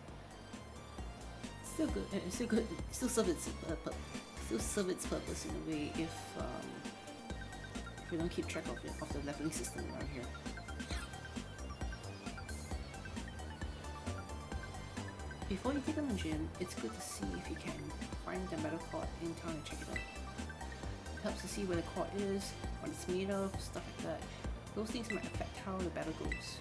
Still good. It's still good. It still serve its purpose in a way if we don't keep track of the leveling system around here. Before you take on the gym, it's good to see if you can find the metal court in town and check it out. It helps to see where the court is, what it's made of, stuff like that. Those things might affect how the battle goes.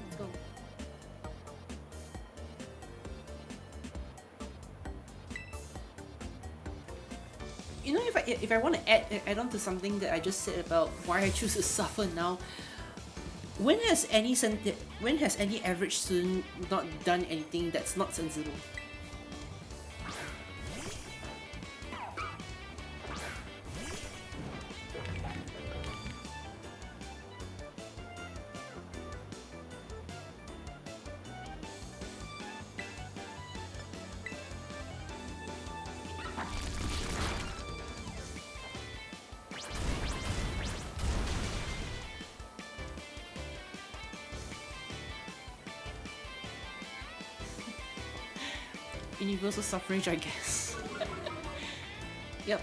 Let's go. You know, if I want to add on to something that I just said about why I choose to suffer now, when has any average student not done anything that's not sensible? Universal suffrage, I guess. Yep.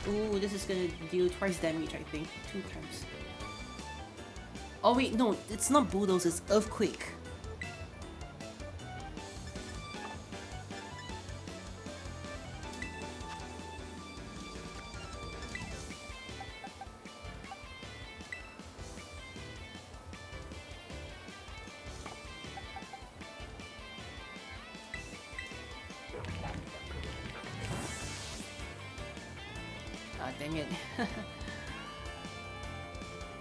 Ooh, this is gonna deal twice damage, I think. 2 times. Oh wait, no, it's not bulldoze, it's earthquake. Dang it.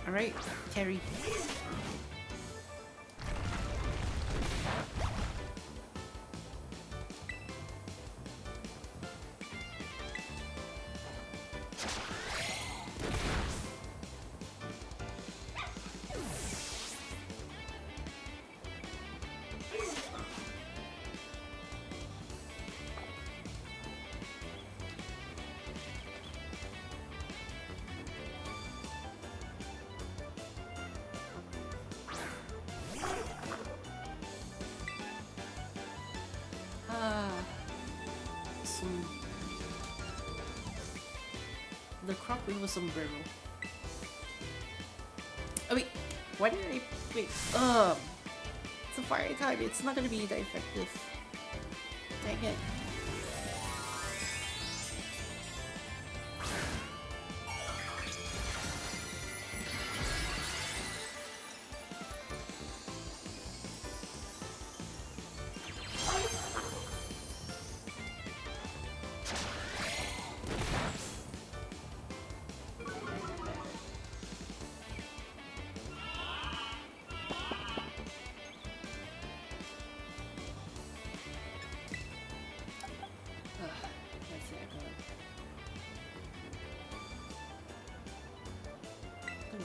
Alright, carry. The croc with a sombrero. Oh wait, why did I wait? It's a fire type. It's not gonna be that effective. Dang it.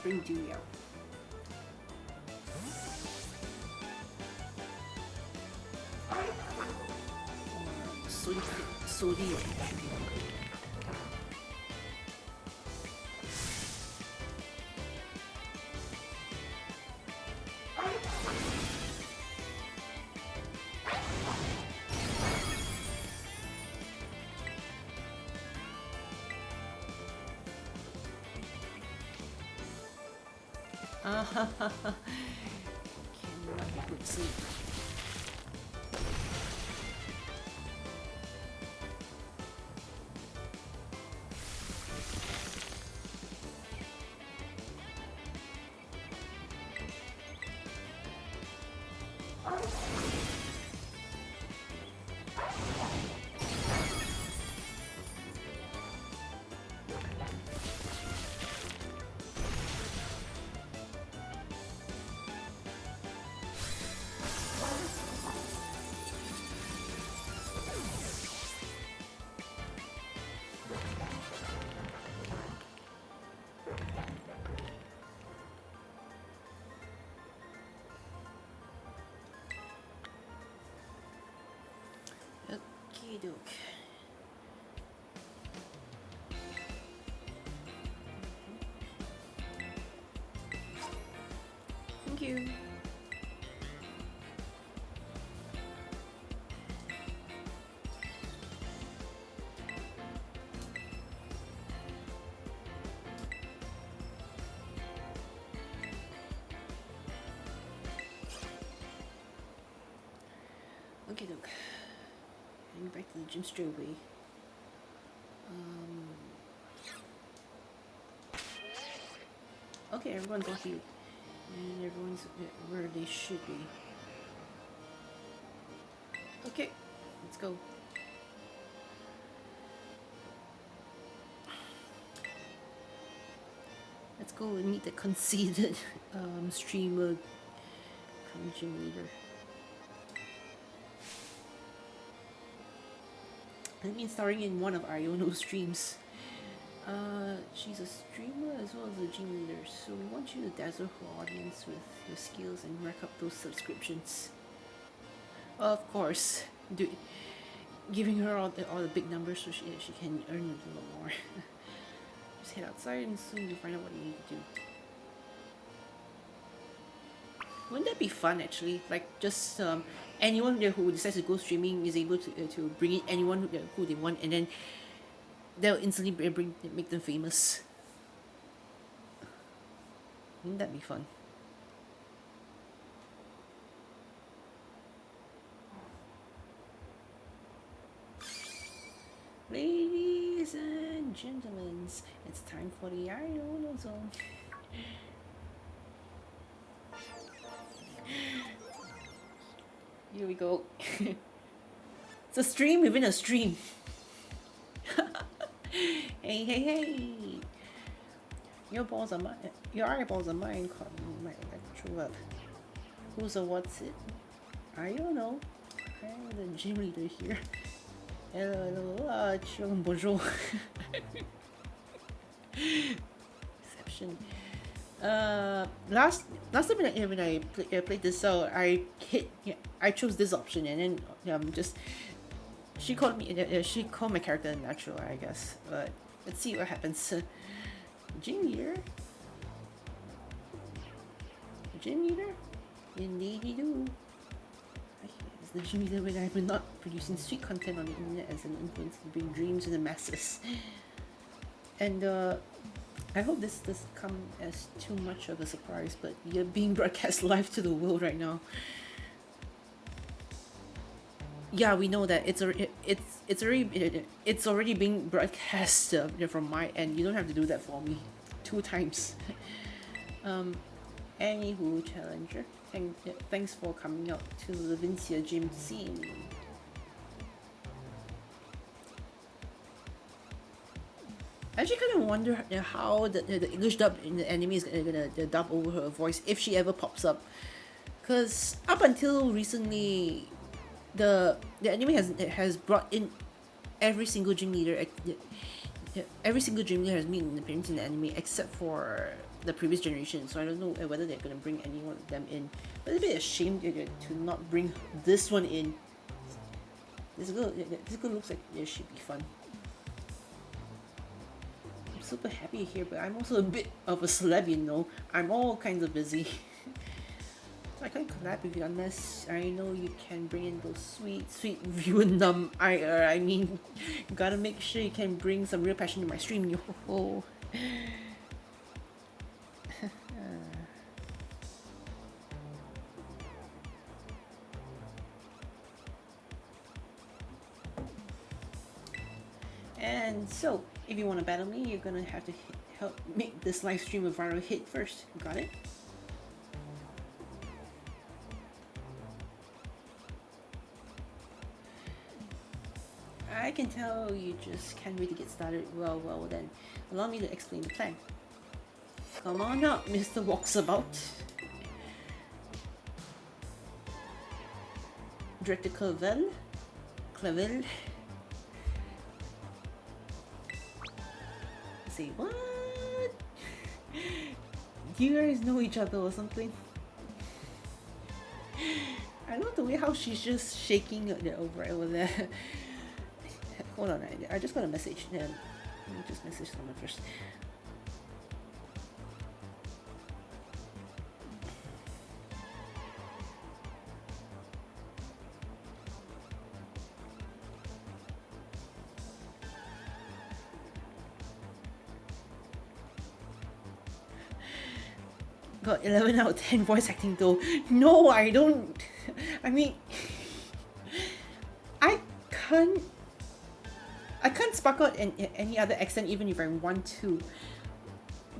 bring Dewey out. Sodium. Cannot be good sleep. Okay, doke. Thank you. Okay, doke. Heading back to the gym straight away. Okay, everyone's okay. And everyone's where they should be. Okay, let's go. Let's go and meet the conceited streamer gym leader. I mean, starring in one of Iono's streams. She's a streamer as well as a gym leader, so we want you to dazzle her audience with your skills and rack up those subscriptions. Of course, giving her all the big numbers so she can earn a little more. Just head outside and soon you'll find out what you need to do. Wouldn't that be fun actually? Like just anyone who decides to go streaming is able to bring in anyone who they want, and then they'll instantly make them famous. Wouldn't that be fun? Ladies and gentlemen, it's time for the Iono Zone. Here we go. It's a stream within a stream. Hey, hey, hey! Your balls are mine. Your eyeballs are mine. Caught in my electro up. Who's a what's it? I don't know. I'm the gym leader here. Hello, hello, bonjour. Reception. Last time when I played this out, I chose this option, and then just she called my character natural, I guess. But let's see what happens. Gym leader. Gym leader. Indeed you do. It's the gym leader when I've been not producing sweet content on the internet as an influence to bring dreams to the masses. And I hope this doesn't come as too much of a surprise, but you're being broadcast live to the world right now. Yeah, we know that it's already being broadcast from my end. You don't have to do that for me 2 times. Anywho, challenger, thanks for coming out to the Vincia gym scene. I actually kind of wonder how the English dub in the anime is gonna dub over her voice if she ever pops up, because up until recently, the anime has brought in every single gym leader. Every single gym leader has made an appearance in the anime except for the previous generation, so I don't know whether they're gonna bring any one of them in. But it's a bit ashamed to not bring this one in. This girl looks like it should be fun. I'm super happy here, but I'm also a bit of a celeb, you know. I'm all kinds of busy. So I can't collab with you unless I know you can bring in those sweet viewer I mean, gotta make sure you can bring some real passion to my stream, yo. And so, if you want to battle me, you're gonna have to help make this live stream a viral hit first. Got it? I can tell you just can't wait to get started. Well, then, allow me to explain the plan. Come on up, Mr. Walksabout. Director Clavel. Say what? Do you guys know each other or something? I love the way how she's just shaking over there. Hold on, I just got a message. Let me just message someone first. Got 11 out of 10 voice acting though. No, I don't. I mean, I can't spark out any other accent even if I want to.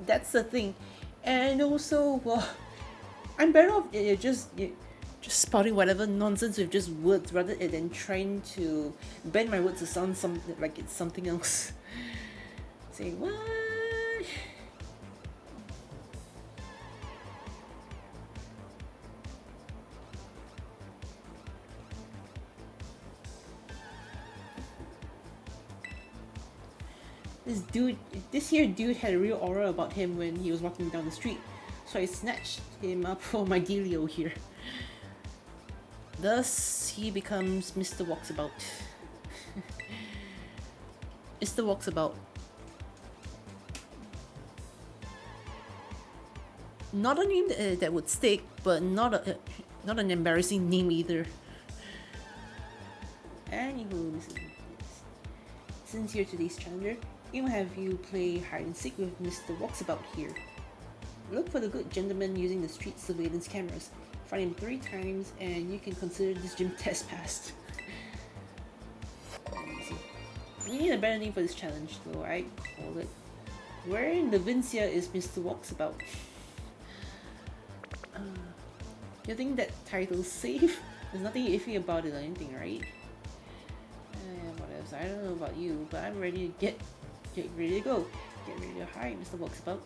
That's the thing. And also, well, I'm better off just spouting whatever nonsense with just words rather than trying to bend my words to sound like it's something else. Say what? This here dude had a real aura about him when he was walking down the street, so I snatched him up for my dealio here. Thus, he becomes Mr. Walksabout. Mr. Walksabout. Not a name that would stick, but not an embarrassing name either. Anywho, since you're today's challenger, we will have you play hide and seek with Mr. Walksabout here. Look for the good gentleman using the street surveillance cameras. Find him 3 times and you can consider this gym test passed. We need a better name for this challenge, so I call it Where in Levincia is Mr. Walksabout? You think that title's safe? There's nothing iffy about it or anything, right? Whatever. I don't know about you, but I'm ready to get ready to go. Get ready to hide, Mr. Walksabout.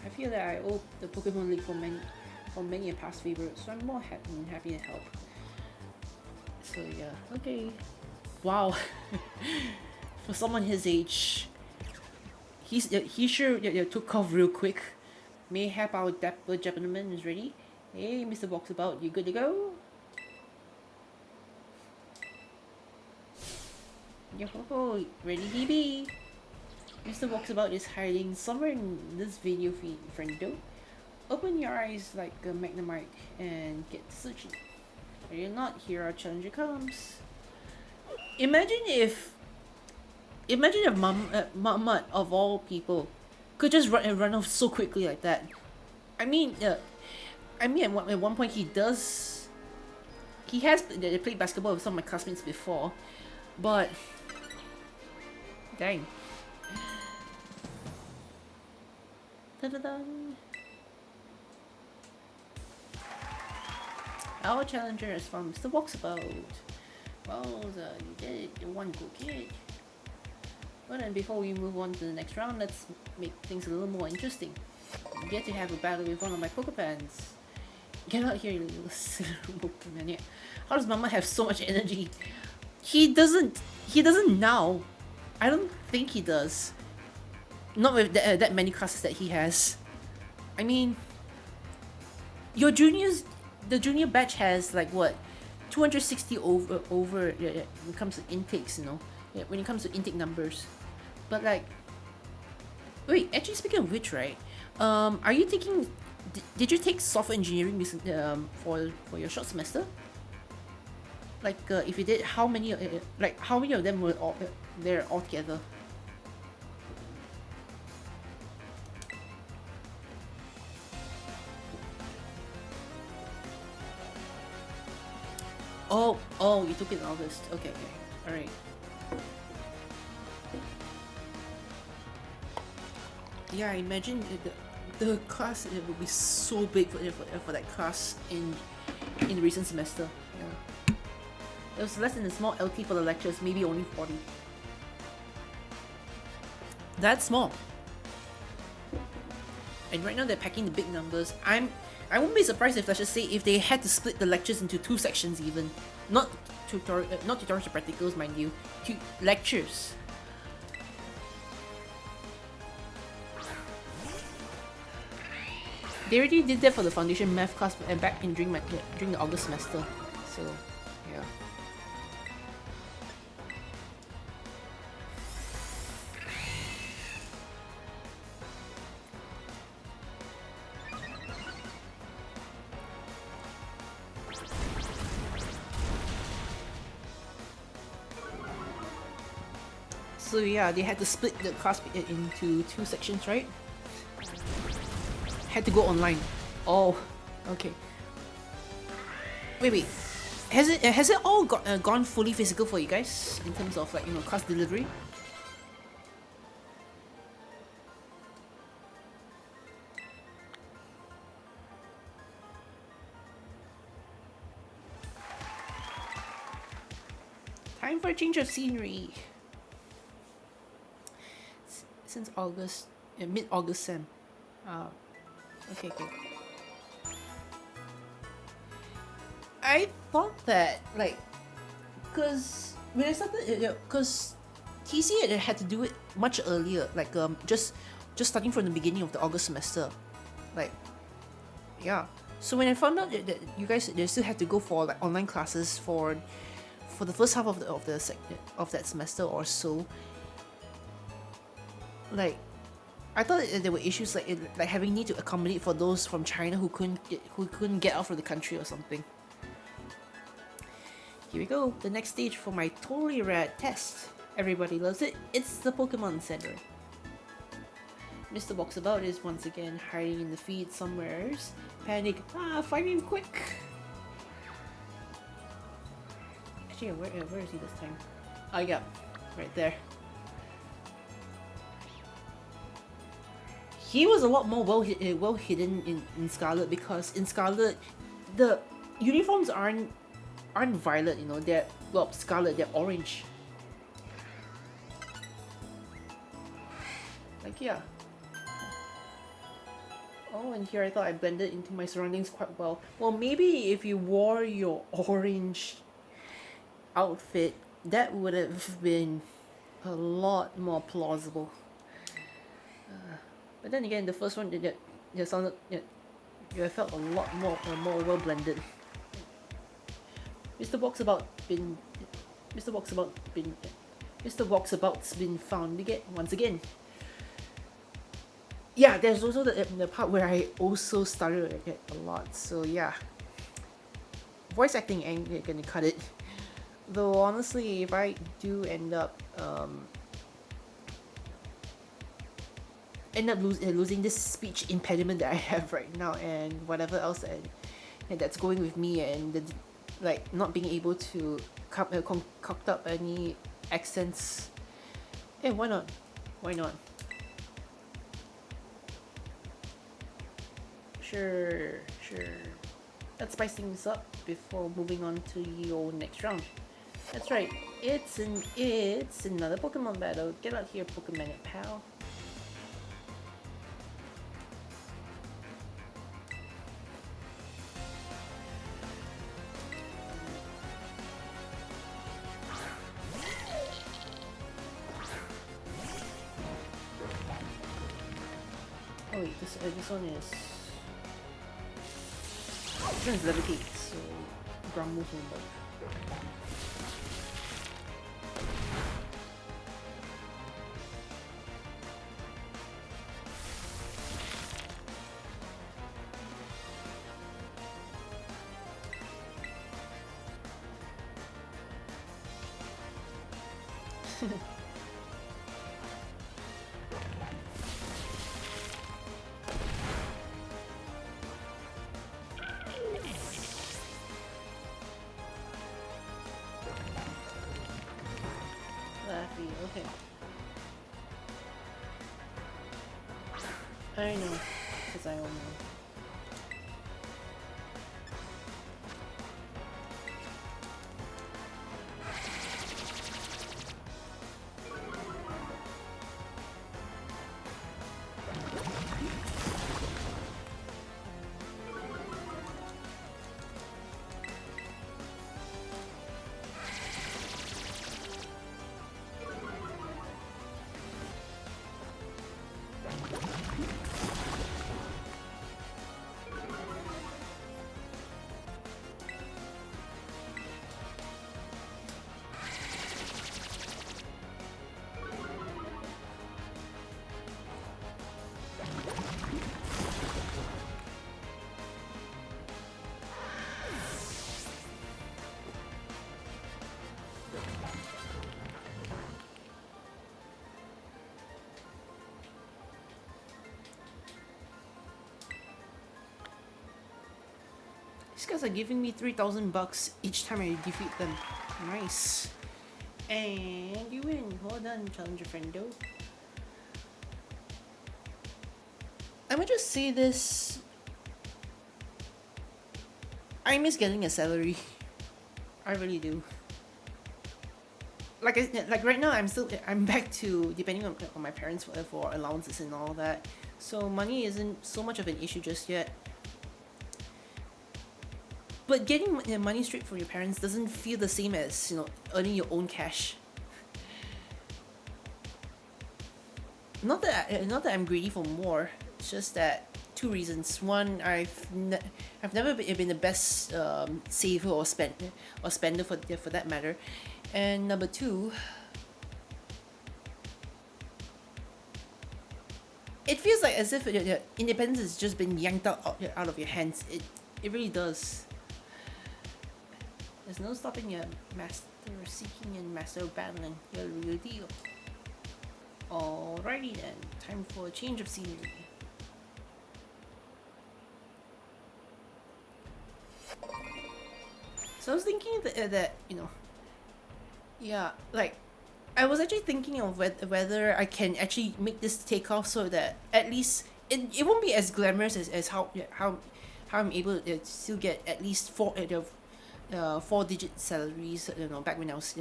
I feel that I owe the Pokemon League for many a past favor, so I'm more happy to help. So yeah, okay. Wow. For someone his age, he sure took off real quick. Mayhap our dapper gentleman is ready. Hey, Mr. Walksabout, you good to go? Yo-ho-ho, ready DB. Mr. Walksabout is hiding somewhere in this video feed, friendo. Open your eyes like a Magnemite and get searching. Ready or not, here our challenger comes. Imagine if Muhammad of all people could just run off so quickly like that. I mean at one point he has played basketball with some of my classmates before, but dang. Da-da-dun. Our challenger is from Mr. Walksabout. Well, you did it, the one good kid. Well then, before we move on to the next round, let's make things a little more interesting. You get to have a battle with one of my Pokepans. Get out here, you little silly Pokemon. Yeah. How does Mama have so much energy? He doesn't now. I don't think he does. Not with that many classes that he has. I mean, your juniors, the junior batch has like what, 260 over yeah, yeah, when it comes to intakes, you know, yeah, when it comes to intake numbers. But like, wait, actually speaking of which, right? Are you taking? Did you take software engineering for your short semester? Like, if you did, how many? Like, how many of them were all there altogether? Oh, you took it in August. Okay, all right. Yeah, I imagine the class it would be so big for that class in the recent semester. Yeah, it was less than a small LT for the lectures, maybe only 40. That's small. And right now they're packing the big numbers. I wouldn't be surprised if, let's just say, if they had to split the lectures into 2 sections even, not not tutorials or practicals, mind you, lectures. They already did that for the foundation math class and back in during the August semester. So, yeah. So yeah, they had to split the class into 2 sections, right? Had to go online. Oh, okay. Wait. Has it all gone fully physical for you guys in terms of, like, you know, class delivery? Time for a change of scenery. Since August, mid-August sem. Okay. I thought that, like, cause when I started, cause TC had to do it much earlier, like just starting from the beginning of the August semester, like, yeah. So when I found out that you guys they still had to go for, like, online classes for the first half of that semester or so, like, I thought there were issues like having need to accommodate for those from China who couldn't get out of the country or something. Here we go, the next stage for my totally rad test. Everybody loves it. It's the Pokemon Center. Mr. Walksabout is once again hiding in the feed somewheres. Panic! Find him quick! Actually, where is he this time? Oh yeah, right there. He was a lot more well hidden in Scarlet, because in Scarlet the uniforms aren't violet, you know, they're, well, Scarlet, they're orange. Like, yeah. Oh, and here I thought I blended into my surroundings quite well. Well, maybe if you wore your orange outfit, that would have been a lot more plausible. But then again, the first one, it sounded, you felt a lot more well blended. Mr. Walksabout's been found again once again. Yeah, there's also the part where I also started to get a lot. So yeah, voice acting ain't gonna cut it. Though honestly, if I do end up losing this speech impediment that I have right now, and whatever else that's going with me, and like not being able to concoct up any accents, hey, why not? Sure. Let's spice things up before moving on to your next round. That's right, it's another Pokemon battle. Get out here, Pokemon pal. this one is levitate, so ground move won't work. Laffy, okay. I know, because I own them. These guys are giving me 3,000 bucks each time I defeat them. Nice. And you win. Well done, challenger friendo. I'm gonna just say this. I miss getting a salary. I really do. Like right now, I'm back to depending on my parents for allowances and all that. So money isn't so much of an issue just yet. But getting money straight from your parents doesn't feel the same as, you know, earning your own cash. Not that I'm greedy for more. It's just that two reasons. One, I've never been the best saver or spender for that matter, and number two, it feels like as if independence has just been yanked out of your hands. It really does. There's no stopping your master seeking and master battling. You're the real deal. Alrighty then, time for a change of scenery. So I was thinking that you know, yeah, like I was actually thinking of whether I can actually make this take off so that at least it won't be as glamorous as how I'm able to still get at least 4-digit salaries, you know, back when I was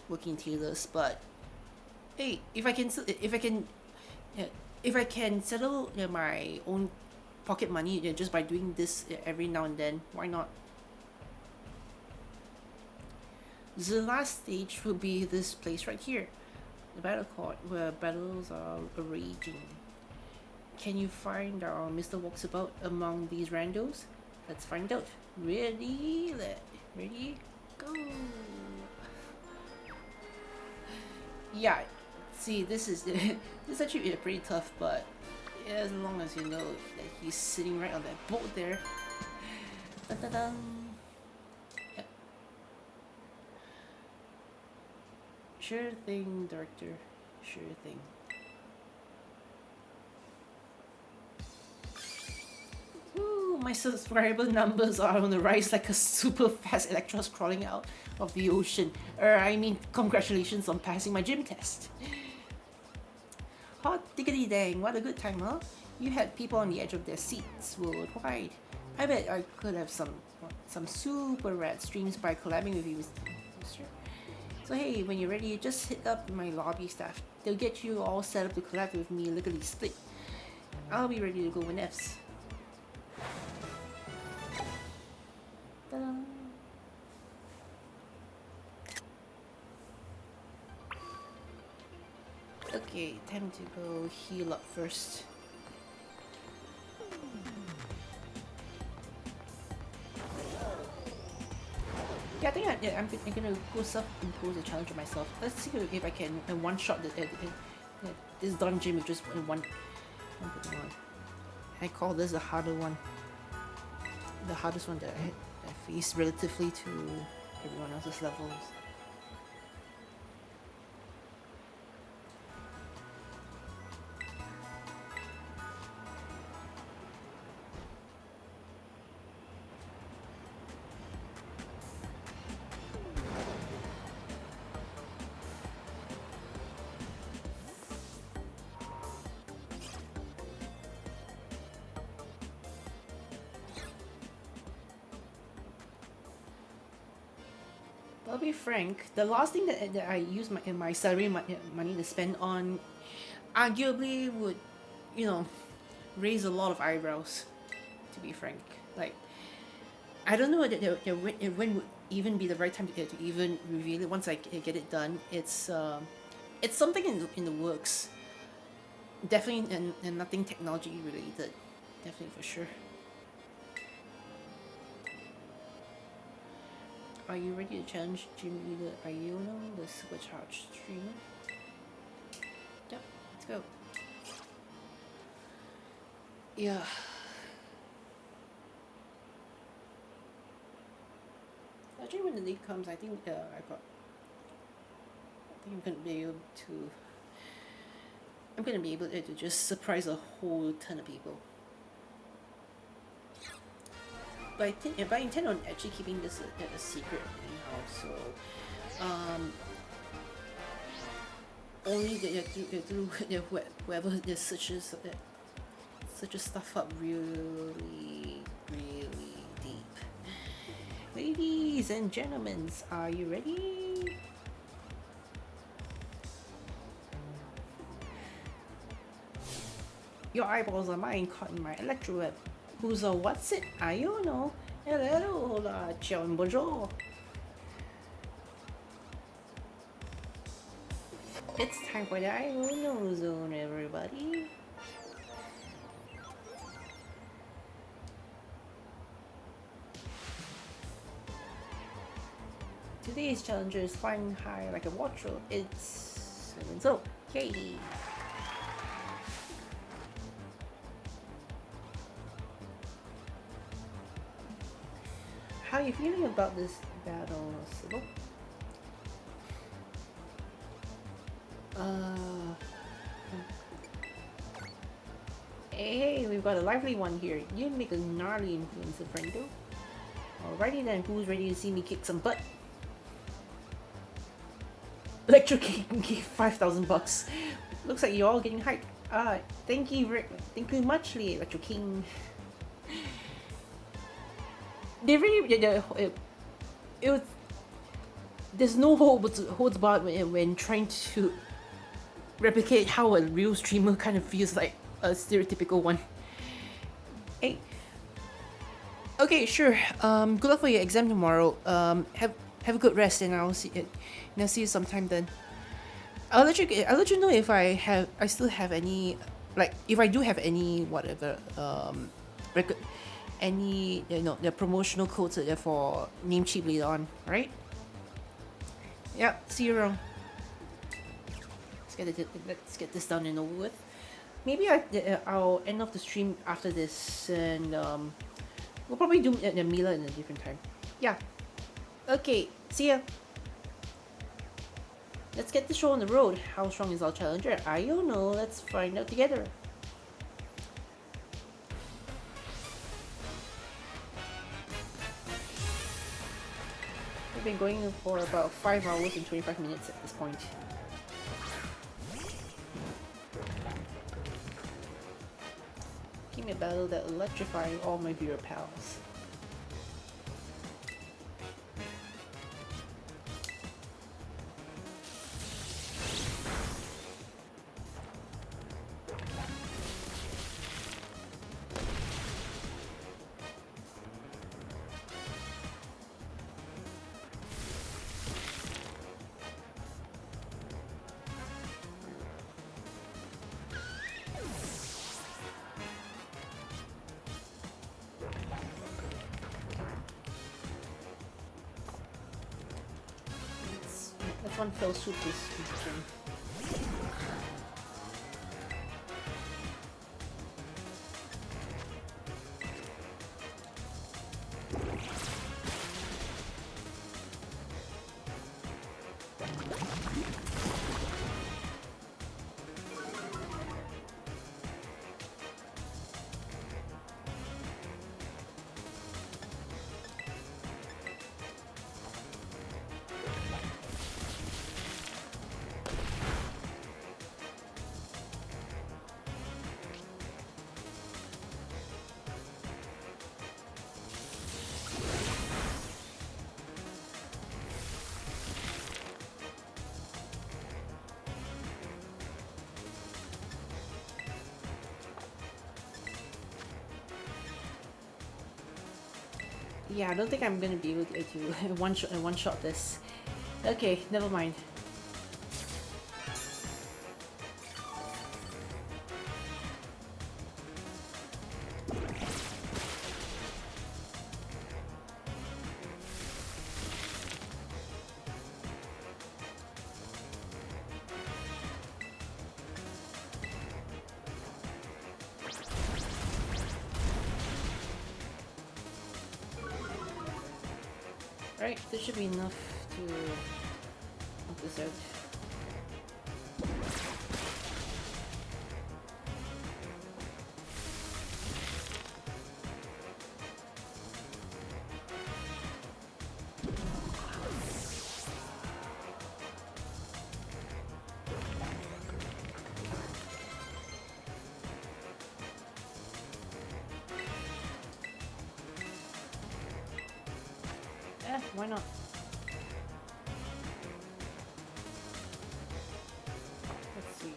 working in tailors. But hey, if I can settle my own pocket money just by doing this every now and then, why not? The last stage will be this place right here, the battle court where battles are raging. Can you find Mr. Walksabout among these randos? Let's find out. Ready? Ready? Go! Yeah, see, this is actually pretty tough, but as long as you know that he's sitting right on that boat there. Dun-dun-dun. Yep. Sure thing, director. Sure thing. Woo, my subscriber numbers are on the rise like a super fast Electros crawling out of the ocean. I mean, congratulations on passing my gym test. Hot diggity dang, what a good time, huh? You had people on the edge of their seats worldwide. I bet I could have some super rad streams by collabing with you, Mr. So hey, when you're ready, just hit up my lobby staff. They'll get you all set up to collab with me lickety split. I'll be ready to go when F's. Ta-da. Okay, time to go heal up first. Yeah, I think I'm gonna go self-impose a challenge on myself. Let's see if I can one-shot this dungeon with just one Pokemon. I call this the harder one. The hardest one that I face relatively to everyone else's levels. I'll be frank. The last thing that I use my salary money to spend on, arguably would, you know, raise a lot of eyebrows. To be frank, like I don't know when would even be the right time to even reveal it. Once I get it done, it's something in the works. Definitely, and nothing technology related. Definitely for sure. Are you ready to challenge Jimmy the Iono, the supercharged streamer? Yep, let's go. Yeah. Actually, when the league comes, I think I'm gonna be able to. I'm gonna be able to just surprise a whole ton of people. But I intend on actually keeping this a secret anyhow. So, only through whoever searches stuff up really deep. Ladies and gentlemen, are you ready? Your eyeballs are mine, caught in my electro web. Who's a what's it? I don't know. Hello, la ciao, bonjour. It's time for the Iono zone, everybody. Today's challenger is flying high like a watcher. It's so yay! How are you feeling about this battle, Sybil? Hey, we've got a lively one here. You make a gnarly influencer, friendo. Alrighty then, who's ready to see me kick some butt? Electro King gave $5,000. Looks like you're all getting hyped. Thank you muchly, Electro King. They really, it was. There's no holds barred when trying to replicate how a real streamer kind of feels like a stereotypical one. Hey. Okay, sure. Good luck for your exam tomorrow. Have a good rest, and I'll see you sometime then. I'll let you know if I still have any, like, if I do have any whatever record, any the promotional codes for Namecheap later on. Alright. Yeah. See you around. Let's get this done and over with. Maybe I'll end off the stream after this, and we'll probably do Mila in a different time. Yeah. Okay. See ya. Let's get the show on the road. How strong is our challenger? I don't know. Let's find out together. We've been going for about 5 hours and 25 minutes at this point. Give me a battle that electrifying all my viewer pals. one fell swoop this weekend. Yeah, I don't think I'm gonna be able to one shot this. Okay, never mind. Right, this should be enough to knock this out. Why not? Let's see.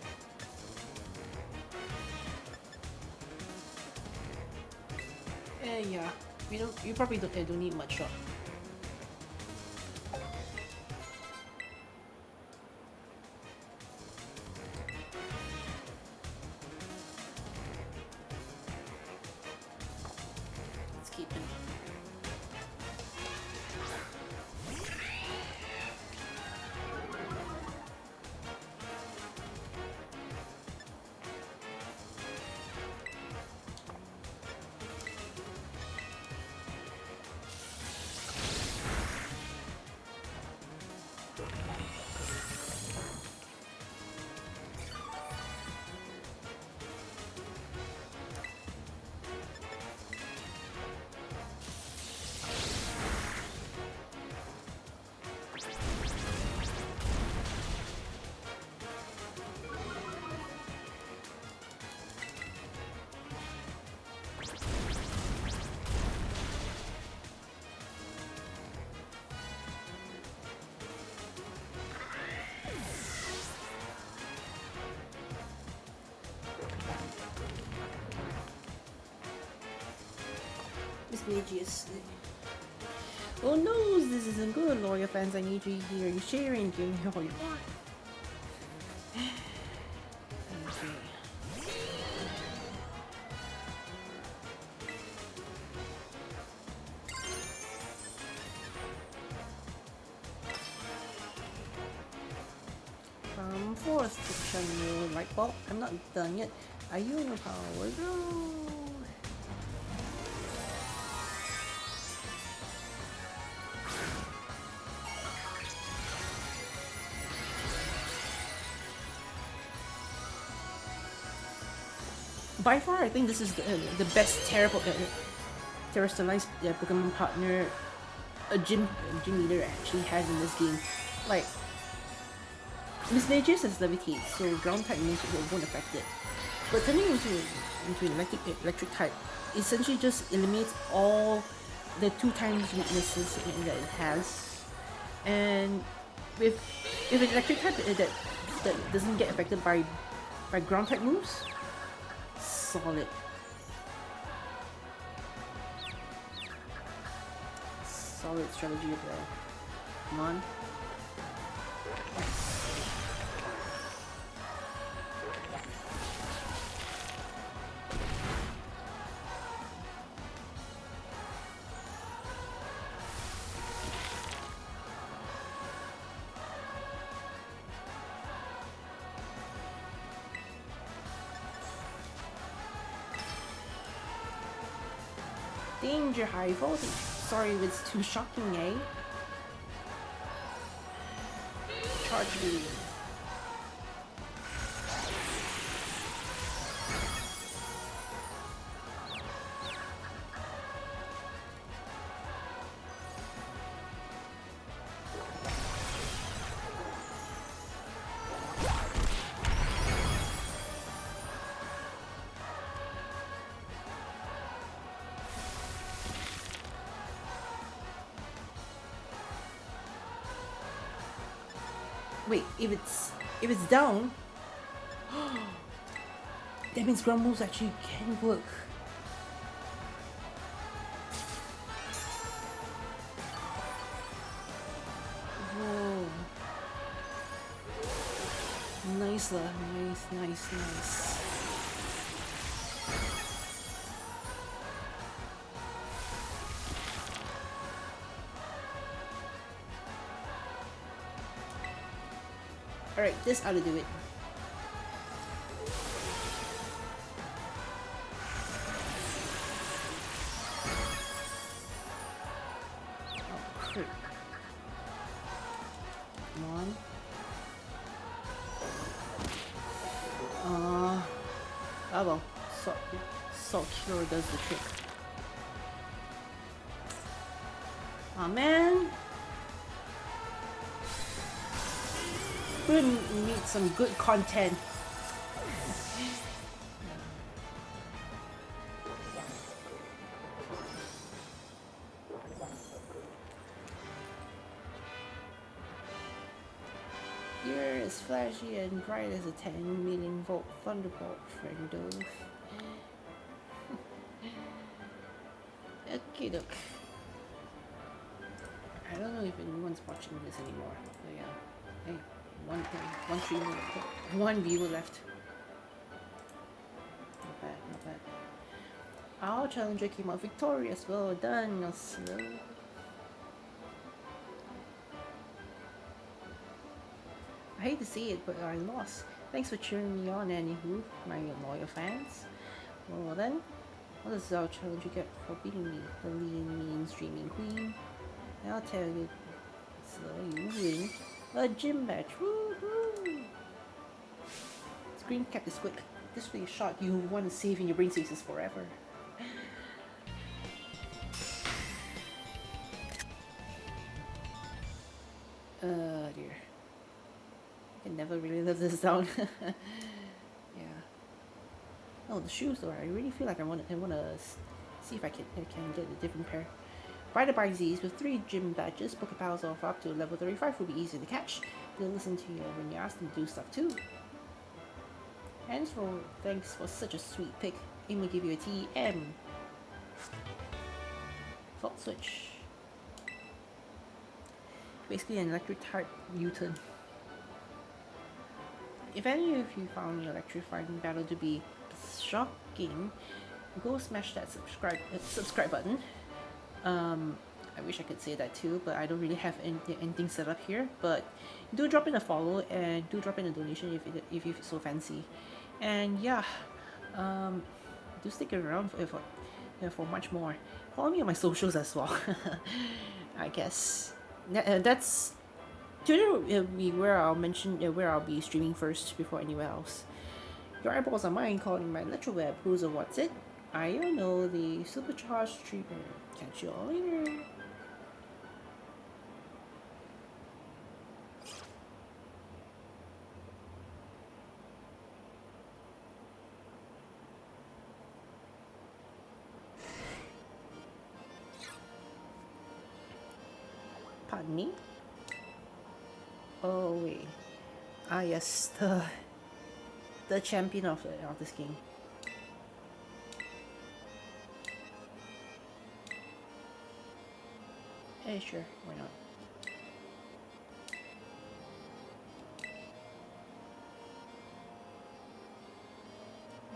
Yeah. You probably don't need much shot. Let's keep it. Mismagious. Oh no, this isn't good, loyal fans. I need you here. You're sharing, give me all you want. Okay. Come forth to shine your light bulb. I'm not done yet. Are you in the power? Go! By far, I think this is the best terrestrialized Pokemon partner a gym leader actually has in this game. Like, Mismagious is levitate, so ground type moves won't affect it. But turning into an electric type essentially just eliminates all the 2 times weaknesses that it has. And with an electric type that doesn't get affected by ground type moves, solid. Solid strategy of there. Come on. Danger high voltage. Sorry if it's too shocking, eh? Charge beam. Wait, if it's down, that means ground moves actually can work. Whoa. Nice lah, nice. Alright, this ought to do it. Oh, crit. Come on. Oh well. Salt Cure does the trick. Aw, man. We need some good content. You're as flashy and bright as a 10 million volt thunderbolt, friendo. Okay, look. I don't know if anyone's watching this anymore, but yeah. Hey, one streamer, one viewer left. Not bad. Our challenger came out victorious. Well done, Oslo. I hate to see it, but I lost. Thanks for cheering me on, anywho, my loyal fans. Well then, what does our challenger get for beating me, the lean, mean, streaming queen? I'll tell you, so you win a gym badge. Woohoo! Screen cap is quick. This will be a shot you want to save in your brain spaces forever. Dear. I can never really live this down. Yeah. Oh, the shoes though. I really feel like I wanna see if I can get a different pair. By the by Z's, with 3 gym badges, Pokepals off up to level 35 will be easy to catch. They'll listen to you when you ask them to do stuff too. Thanks for such a sweet pick. I'm gonna give you a TM. Fault switch. Basically an electric type U-turn. If any of you found the electrifying battle to be shocking, go smash that subscribe button. I wish I could say that too, but I don't really have anything set up here. But do drop in a follow and do drop in a donation if you so fancy. And yeah, do stick around for much more. Follow me on my socials as well. I guess that's Twitter will be where I'll mention where I'll be streaming first before anywhere else. Your eyeballs are mine, calling my electroweb. Who's or what's it? I don't know, the supercharged streamer. Catch you all later. Pardon me? Oh wait. Ah yes, the champion of this game. Hey, sure, why not?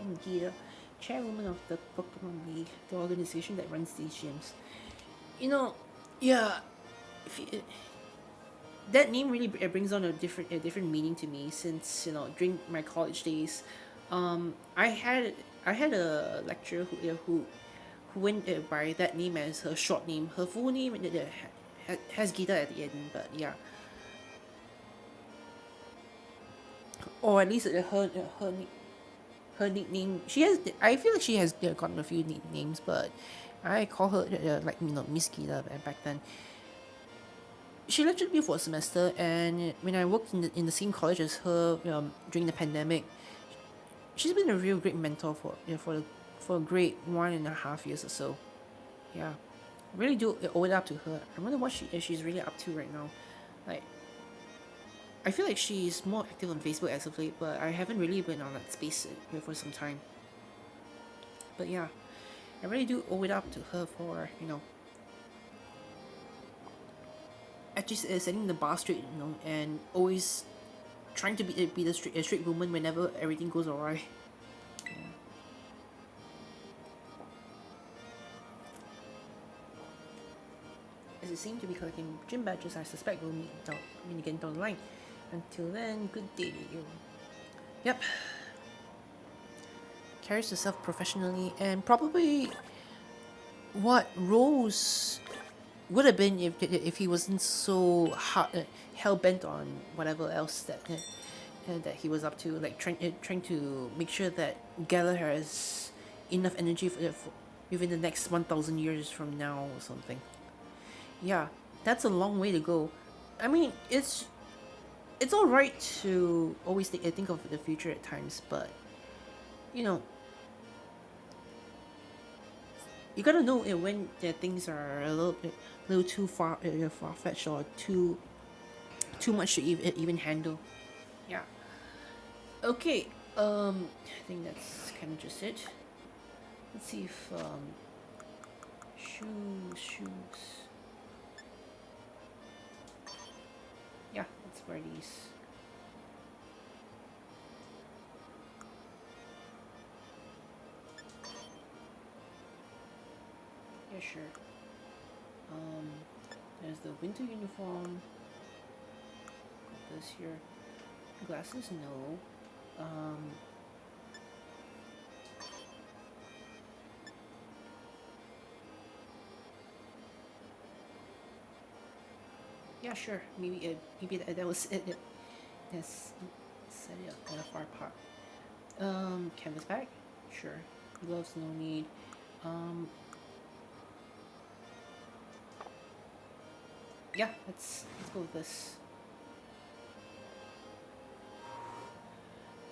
I'm Gita, chairwoman of the Pokemon League, the organization that runs these gyms. You know, yeah, that name really brings on a different meaning to me, since during my college days, I had a lecturer who went by that name as her short name. Her full name has Gita at the end, but yeah, or at least her nickname. She has. I feel like she has gotten a few nicknames, but I call her like Miss Gita back then. She lectured me for a semester, and when I worked in the same college as her during the pandemic, she's been a real great mentor for a great 1.5 years or so. Yeah, really do owe it up to her. I wonder what she's really up to right now. Like, I feel like she's more active on Facebook as of late, but I haven't really been on that space for some time. But yeah, I really do owe it up to her for at just setting the bar straight, and always trying to be a straight woman whenever everything goes awry. As it seemed to be collecting gym badges, I suspect we'll meet again down the line. Until then, good day to you. Yep. Carries herself professionally, and probably what Rose would have been if he wasn't so hell bent on whatever else that he was up to, like trying to make sure that Gallagher has enough energy for within the next 1,000 years from now or something. Yeah, that's a long way to go. I mean, it's all right to always think of the future at times, but you know, you gotta know when things are a little too far fetched or too much to even handle. Yeah. Okay. I think that's kind of just it. Let's see if shoes. Yeah, let's wear these. Yeah, sure. Um, there's the winter uniform. This here. Glasses, no. Um, yeah, sure. Maybe that was it. Yes, set it up on a far part. Canvas bag, sure. Gloves, no need. Um, yeah, let's go with this.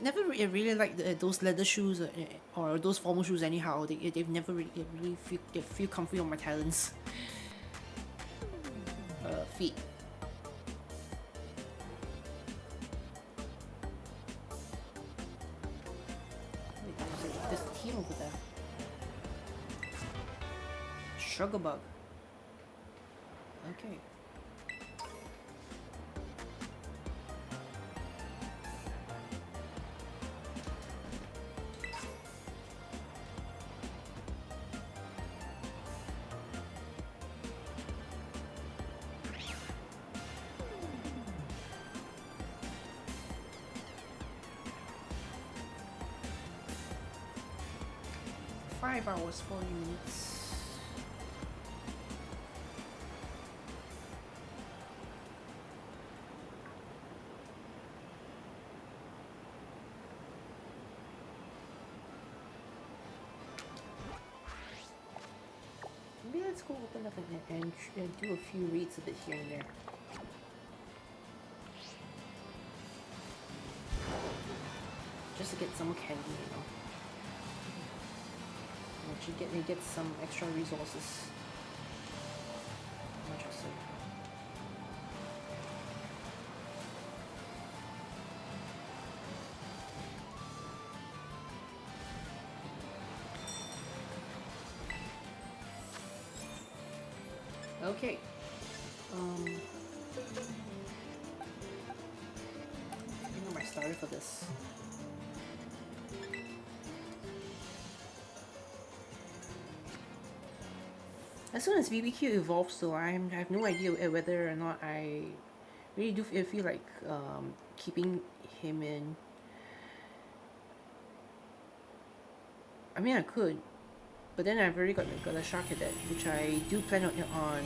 Never really liked those leather shoes or those formal shoes anyhow. They've never really feel comfy on my talons. Feet. Wait, there's a team over there. Sugar bug. Okay. 5 hours, 40 minutes. Maybe let's go open up and do a few reads a bit here and there. Just to get some candy. And get some extra resources. Much also. Okay. I think I started for this. As soon as BBQ evolves, though, I have no idea whether or not I really do feel like keeping him in. I mean, I could. But then I've already got a shark cadet, which I do plan on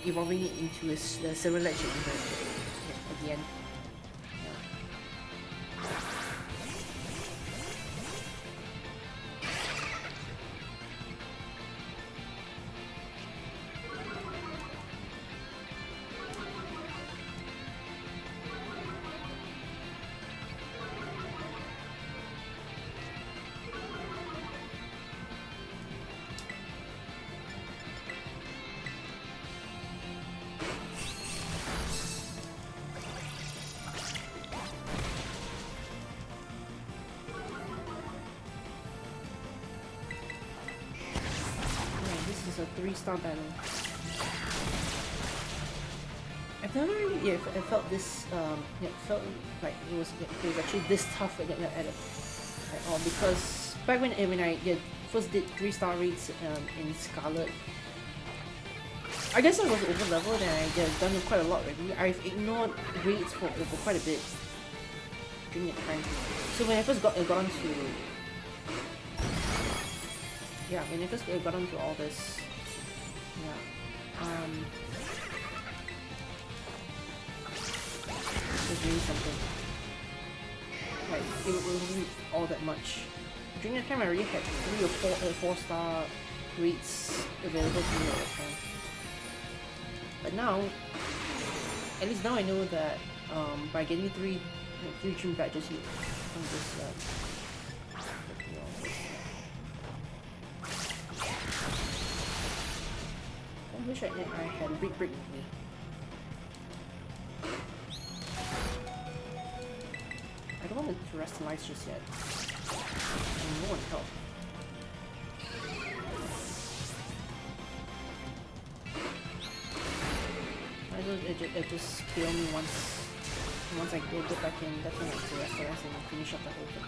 evolving it into a silver legend at the end. A 3-star battle. I've never really I felt this felt like it was actually this tough at all, because back when I first did 3-star raids in Scarlet, I guess I was over leveled and I done quite a lot already. I've ignored raids for quite a bit during that time. So when I first got onto when I first got onto all this, it was really something. Like, it wasn't all that much. During that time, I already had 3 or 4-star rates available to me at that time. But now, at least now I know that by getting 3 trim badges from this I wish I had a big brick with me. I don't want to terrestrialize just yet. I want help. I will just kill me once I go back in. That's when I terrestrialize and finish up the whole thing.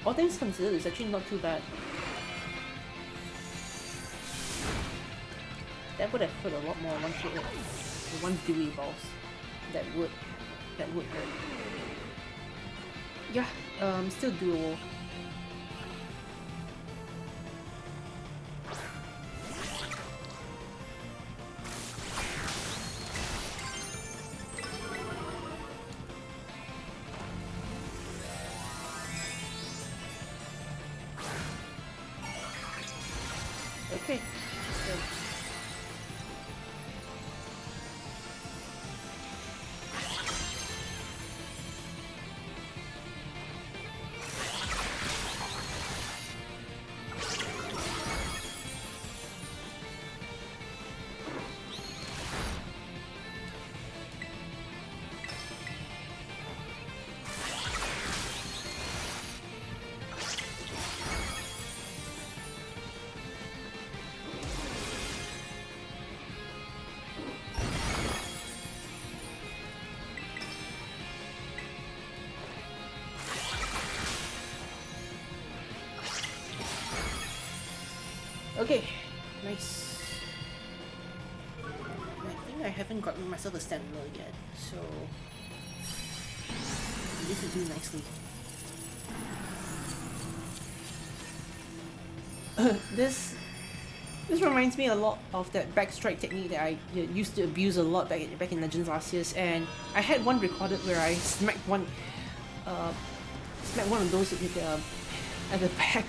All things considered, it's actually not too bad. That would have hurt a lot more once Dewey evolves. That would hurt. Yeah, still doable. Okay. So, okay, nice. I think I haven't gotten myself a stamina yet, so this will do nicely. This reminds me a lot of that backstrike technique that I used to abuse a lot back in Legends Arceus, and I had one recorded where I smacked one of those at the back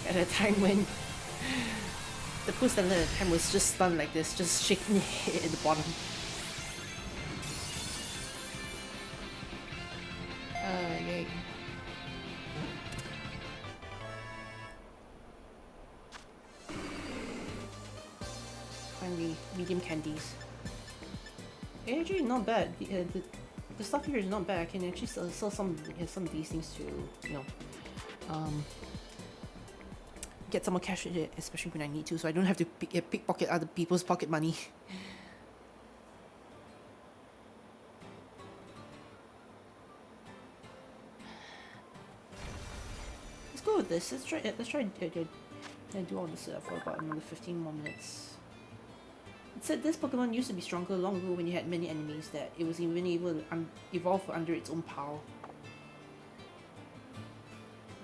at a time when the pool standard at the time was just stunned like this, just shaking the head at the bottom. Yay. Finally, medium candies. Actually, not bad. The stuff here is not bad. I can actually sell some of these things to, get some more cash with it, especially when I need to, so I don't have to pickpocket other people's pocket money. Let's go with this. Let's try do all this for about another 15 more minutes. It said this Pokemon used to be stronger long ago when you had many enemies, that it was even able to evolve under its own power.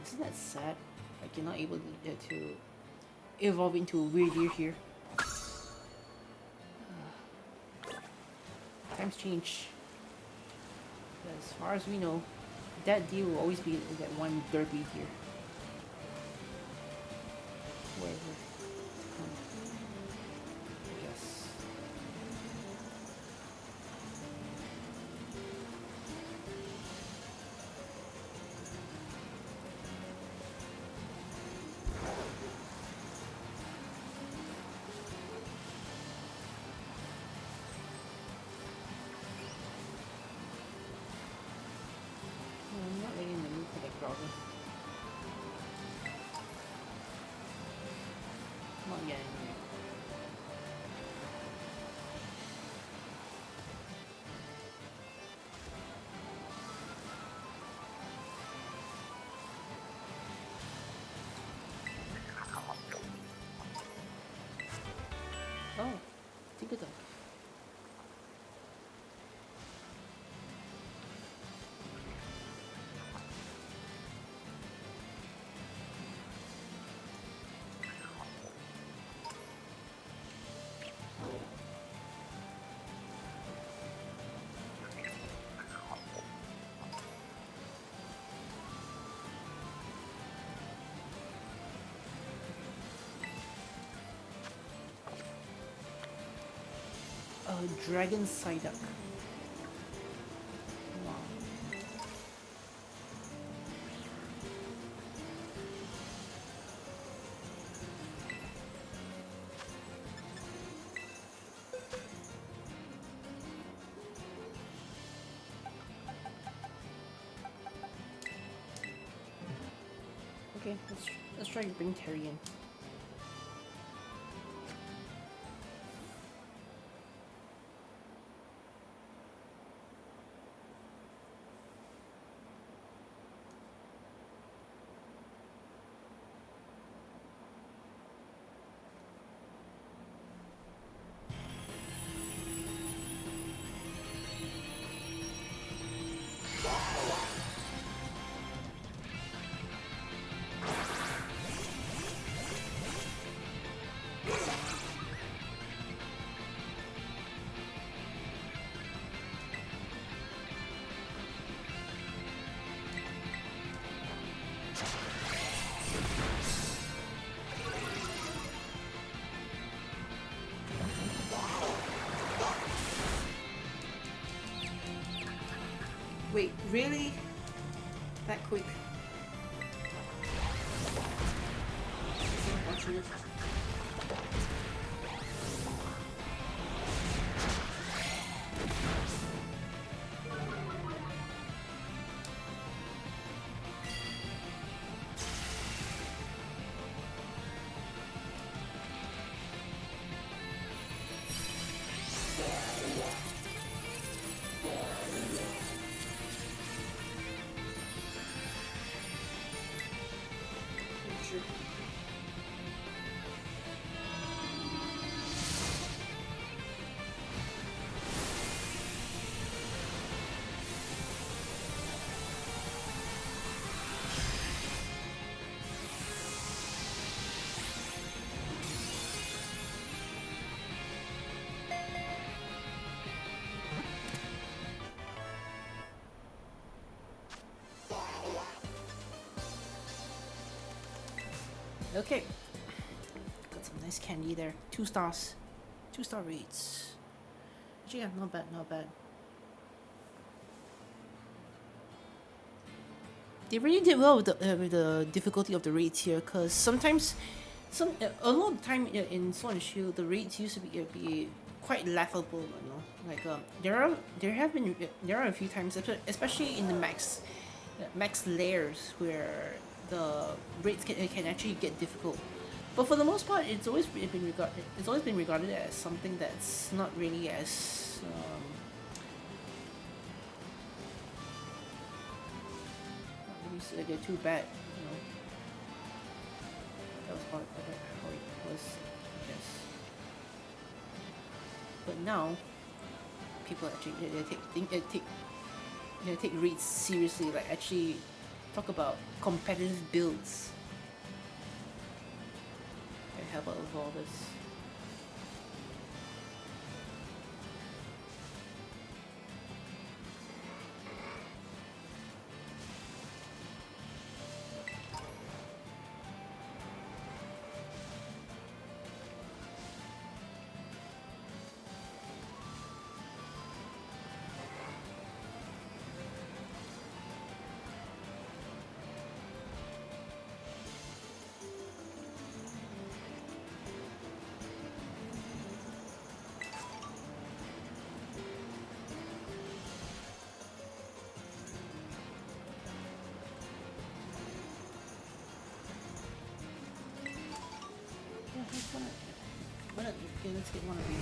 Isn't that sad? Like you're not able to evolve into a weird deer here. Times change. As far as we know, that deer will always be that one derpy deer. Wherever. I guess. I'm not really in the mood for that problem. Not yet anyway. Oh, think of that. Dragon Psyduck. Wow. Okay, let's try to bring Terry in. Wait, really? That quick? Okay. Got some nice candy there. 2 stars. 2-star rates. Actually, yeah, not bad, not bad. They really did well with the difficulty of the raids here, because sometimes, a lot of the time in Sword and Shield, the raids used to be quite laughable, you know. Like there are a few times, especially in the max layers, where the raids can actually get difficult. But for the most part, it's always been regarded as something that's not really as they're too bad, you know. That was how it was, I guess. But now, people actually they take reads seriously. Like actually talk about competitive builds. help out with all this. Okay, let's get one of these.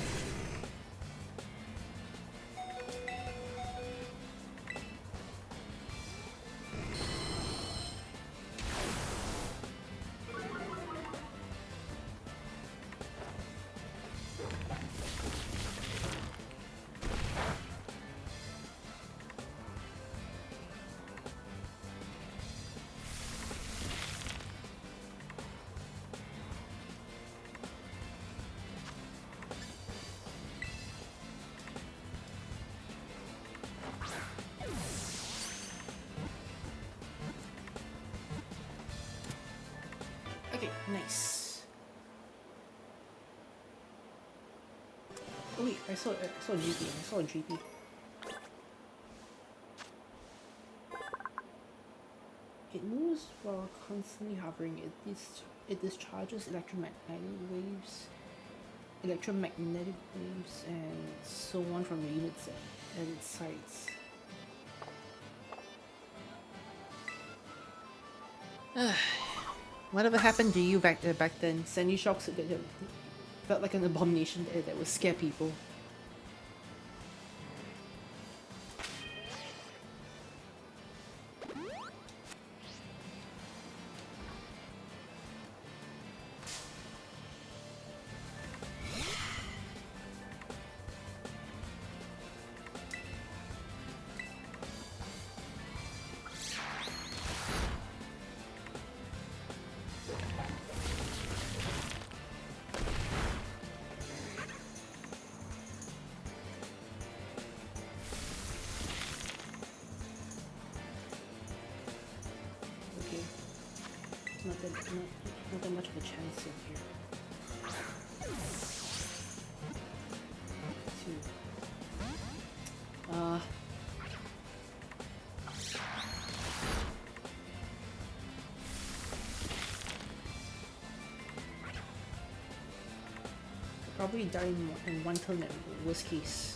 Okay, nice. Oh wait, I saw a GP. I saw a GP. It moves while constantly hovering. It discharges electromagnetic waves, and so on from the units at its sites. Whatever happened to you back then? Sandy shocks felt like an abomination that would scare people. Not that much of a chance in here. Probably die in one turn at worst case.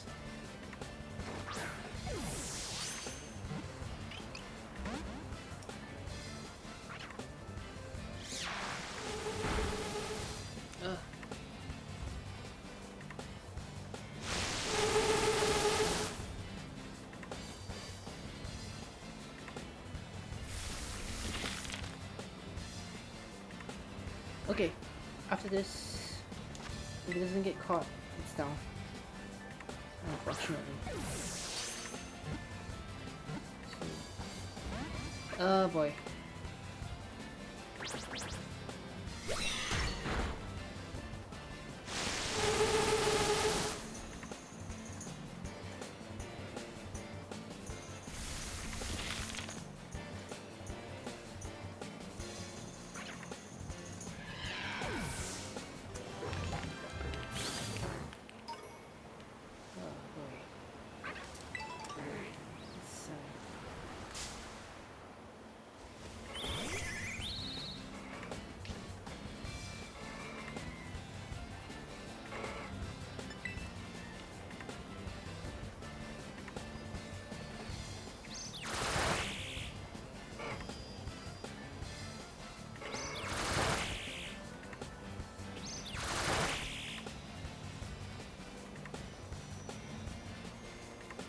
Okay, after this, if it doesn't get caught, it's down. Unfortunately. Oh boy.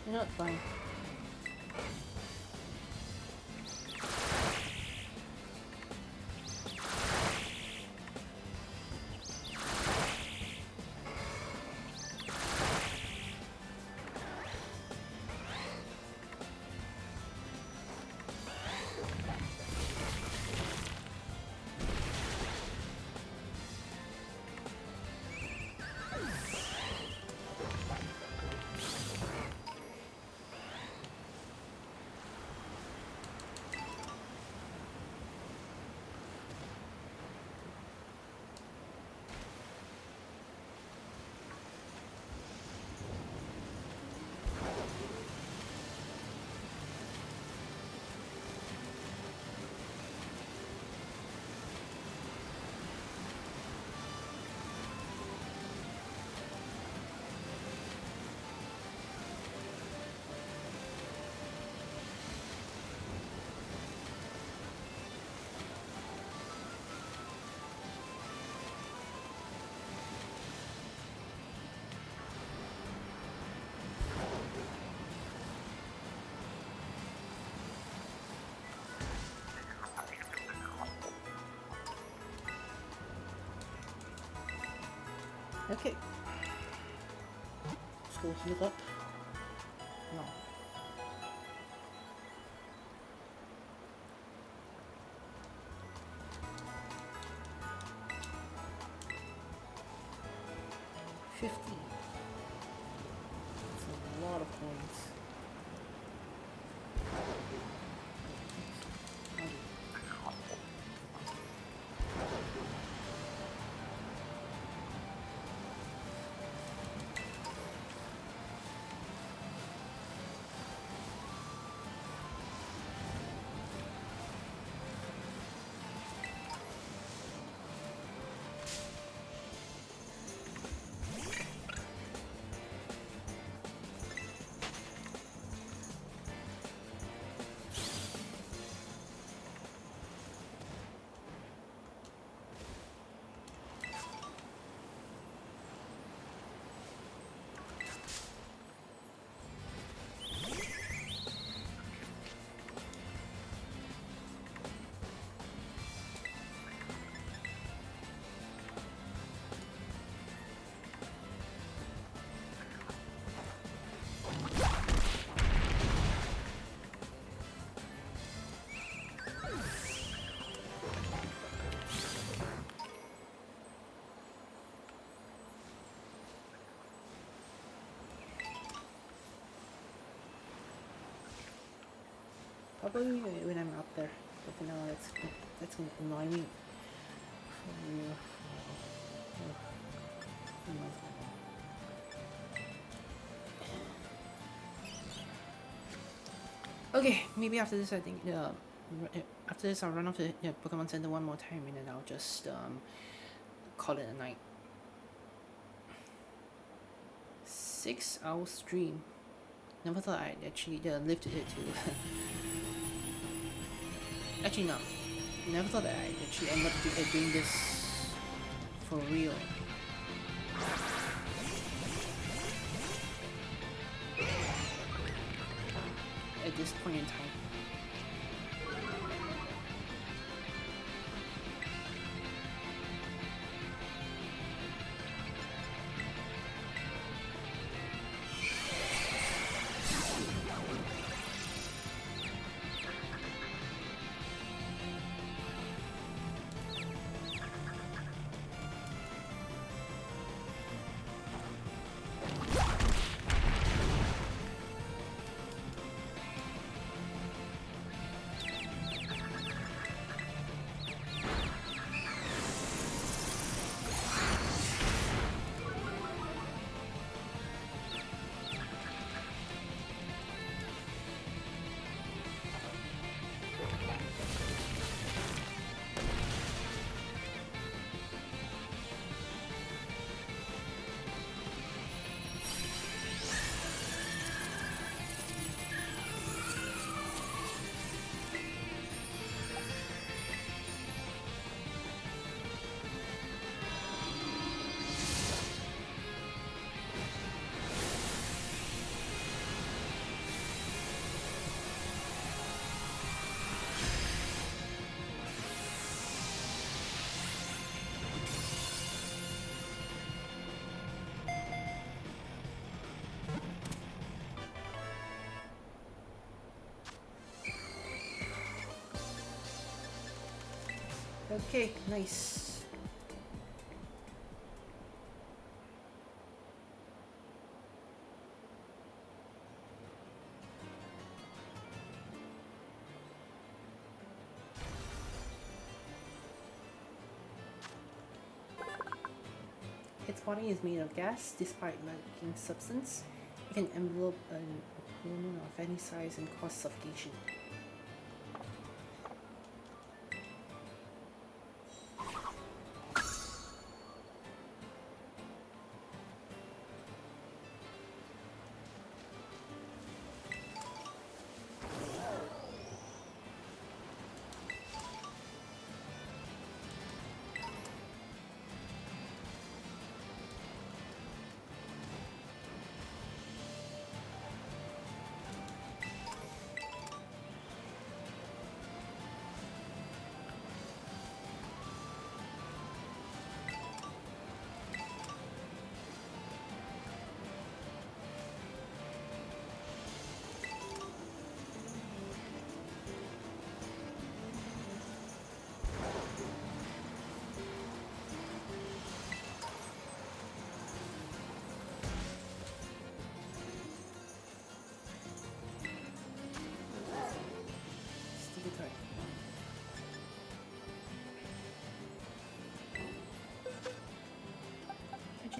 You're not fine. Okay. Let's go heal up. No. $50. That's a lot of coins. Probably when I'm up there. But for now, that's gonna annoy me. Okay, maybe after this, I think after this I'll run off the Pokemon Center one more time, and then I'll just call it a night. 6-hour stream. Never thought I'd actually lifted it to. Actually, no. Never thought that I'd actually end up doing this for real. At this point in time. Okay, nice. Its body is made of gas, despite lacking substance. It can envelope an opponent of any size and cause suffocation.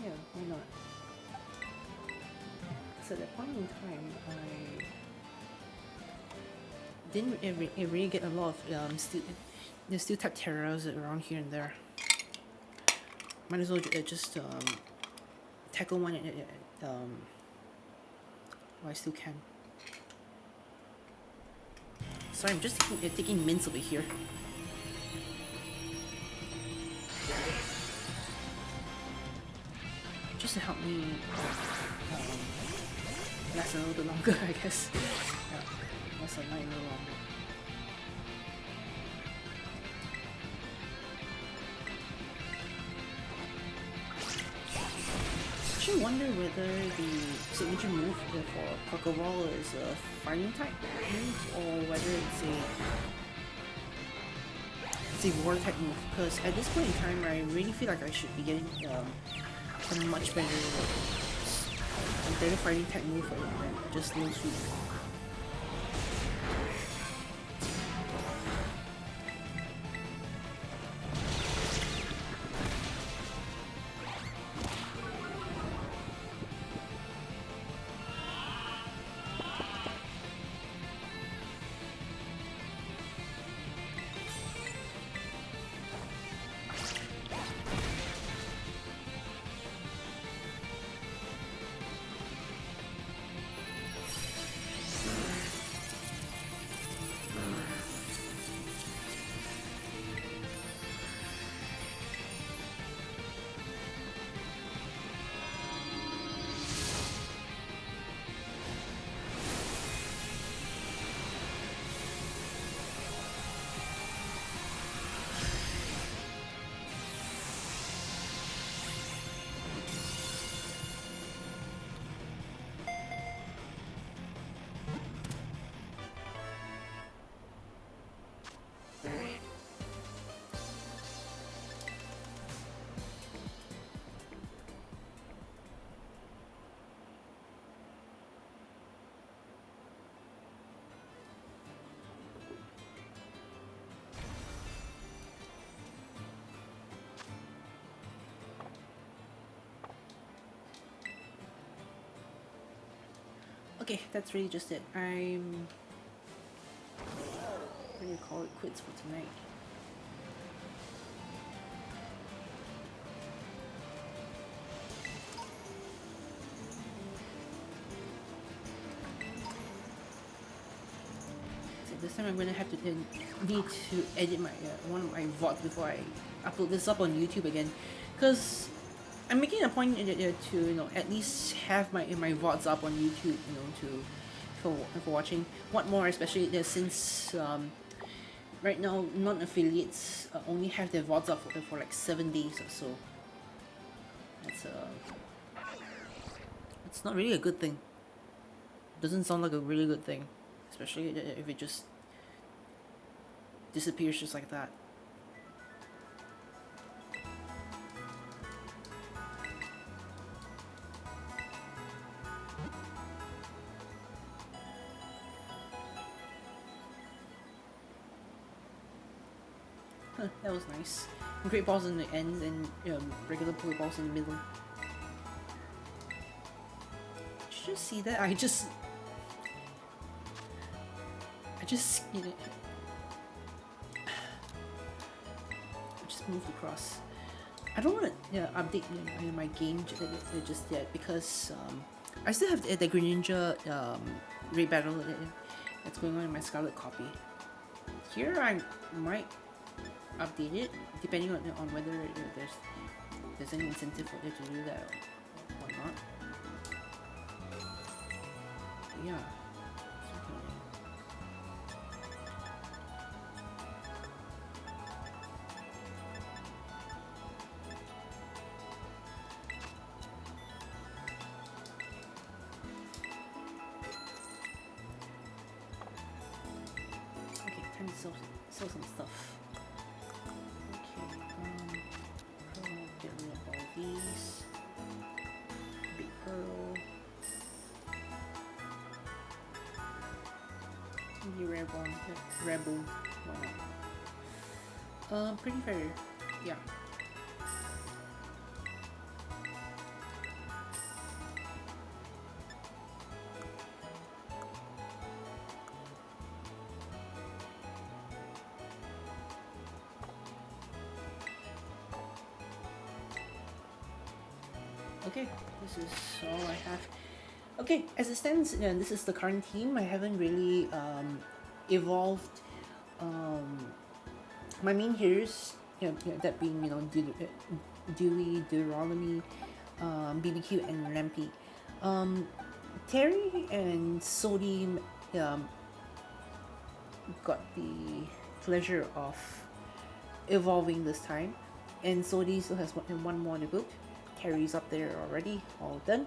Yeah, why not? So at that point in time, I didn't really get a lot of there's still type terrors around here and there. Might as well just tackle one while I still can. Sorry, I'm just taking mints over here. Just to help me last a little bit longer, I guess. Yeah, last a night a little longer. I actually wonder whether the signature move for Pokeball is a fighting type move or whether it's a water type move. Because at this point in time, I really feel like I should be getting a much better fighting type move than just low sweep. Okay, that's really just it. I'm going to call it quits for tonight. So this time I'm going to have to need to edit my one of my VODs before I upload this up on YouTube again, because I'm making a point to at least have my VODs up on YouTube, for watching. What more, especially since right now non-affiliates only have their VODs up for like 7 days or so. It's not really a good thing. Doesn't sound like a really good thing, especially if it just disappears just like that. That was nice. Great balls in the ends and regular Pokeballs in the middle. Did you just see that? I just I just moved across. I don't want to update my game just yet because I still have the Greninja raid battle that's going on in my Scarlet copy. Here I might update it depending on whether there's any incentive for them to do that or not. But yeah. Okay, time to sell some stuff. Get rid of all these. Big Pearl. Maybe Rebel. Why not? Pretty fair. Yeah. Okay, this is all I have. Okay, as it stands, this is the current team. I haven't really evolved my main heroes, that being, Dewey, Deuteronomy, BBQ, and Lampy. Um, Terry and Sodi um, got the pleasure of evolving this time, and Sodi still has one more in the book. Terry's up there already, all done.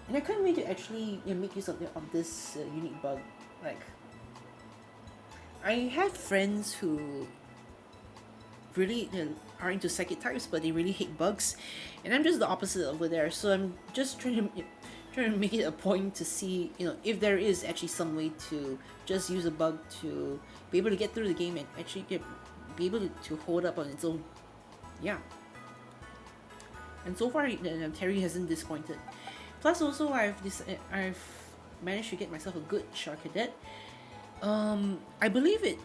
And I can't wait to actually make use of this unique bug. Like, I have friends who really are into psychic types, but they really hate bugs, and I'm just the opposite over there. So I'm just trying to make it a point to see, if there is actually some way to just use a bug to be able to get through the game and actually be able to hold up on its own. Yeah. And so far, Terry hasn't disappointed. Plus, also I've managed to get myself a good Shark Cadet. I believe it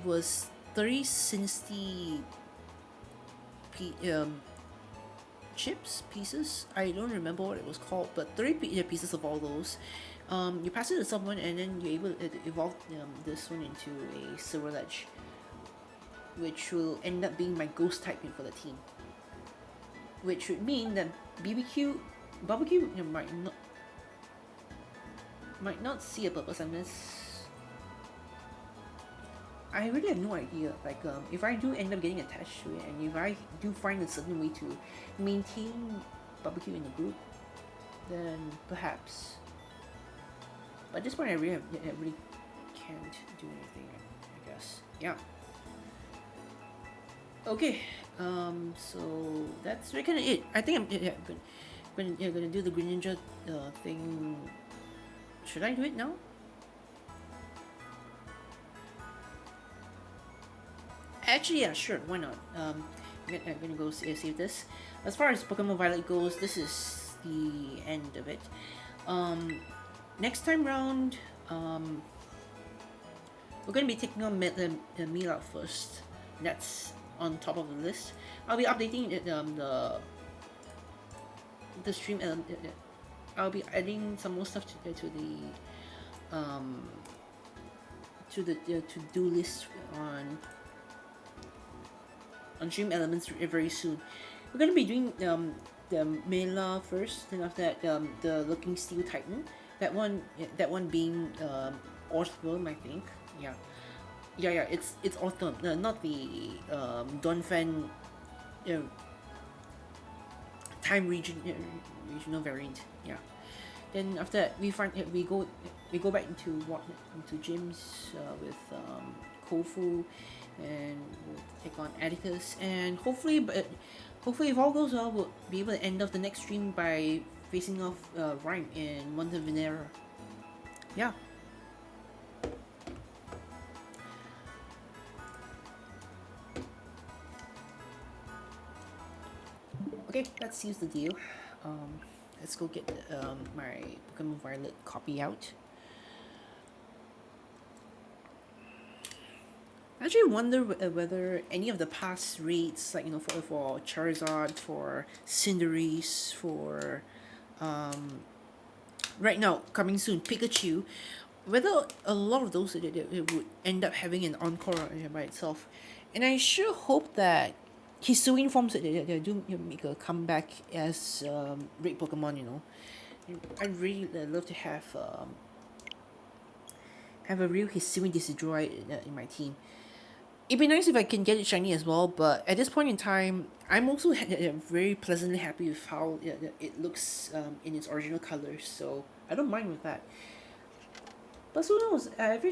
was 360 pieces. I don't remember what it was called, but pieces of all those. You pass it to someone, and then you're able to evolve this one into a Silver Ledge, which will end up being my ghost typing for the team. Which would mean that barbecue might not see a purpose unless I really have no idea. Like, if I do end up getting attached to it, and if I do find a certain way to maintain barbecue in the group, then perhaps. But at this point, I really can't do anything, I guess. Yeah. Okay. So that's really kind of it. I think I'm gonna do the Green Ninja thing. Should I do it now? Actually, yeah, sure. Why not? I'm gonna go save this. As far as Pokemon Violet goes, this is the end of it. Next time round, we're gonna be taking on Meal Out first. That's on top of the list. I'll be updating the stream. I'll be adding some more stuff to the to-do list on stream elements very soon. We're gonna be doing the Mela first, then after that the Looking Steel Titan. That one being Orthworm, I think. Yeah. It's Orthworm, not the Donphan time regional variant. Yeah. Then after that we go back into gyms with Kofu, and we'll take on Atticus, and hopefully if all goes well, we'll be able to end off the next stream by facing off Rhyme in Montevenera. Yeah. Okay, that seals the deal. Let's go get my Pokemon Violet copy out. I actually wonder whether any of the past raids, like for Charizard, for Cinderace, for right now coming soon Pikachu, whether a lot of those it would end up having an encore by itself, and I sure hope that Hisuian forms they do make a comeback as raid Pokemon. I'd really love to have a real Hisuian Decidueye in my team. It'd be nice if I can get it shiny as well, but at this point in time, I'm also very pleasantly happy with how it looks in its original colors, so I don't mind with that. But who knows? I've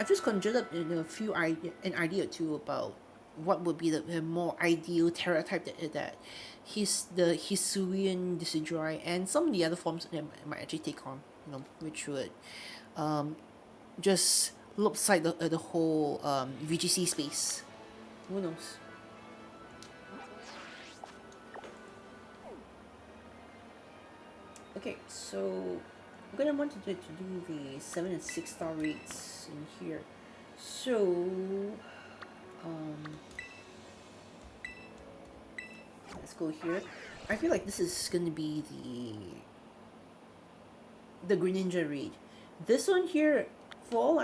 just conjured up an idea or two about what would be the more ideal Terra type that the Hisuian Decidueye and some of the other forms that might actually take on, which would just lopside the whole VGC space. Who knows? Okay, so I'm gonna want to do the 7 and 6 star rates in here. So let's Let's go here. I feel like this is gonna be the Greninja raid. This one here, for all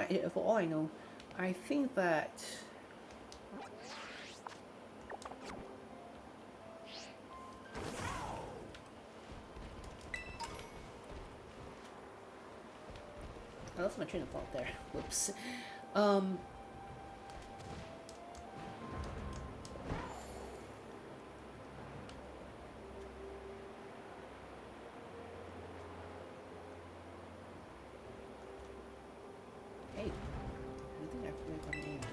I know, I think that I lost my train of thought there. Whoops. Um. Hey, I think I've really got any of those.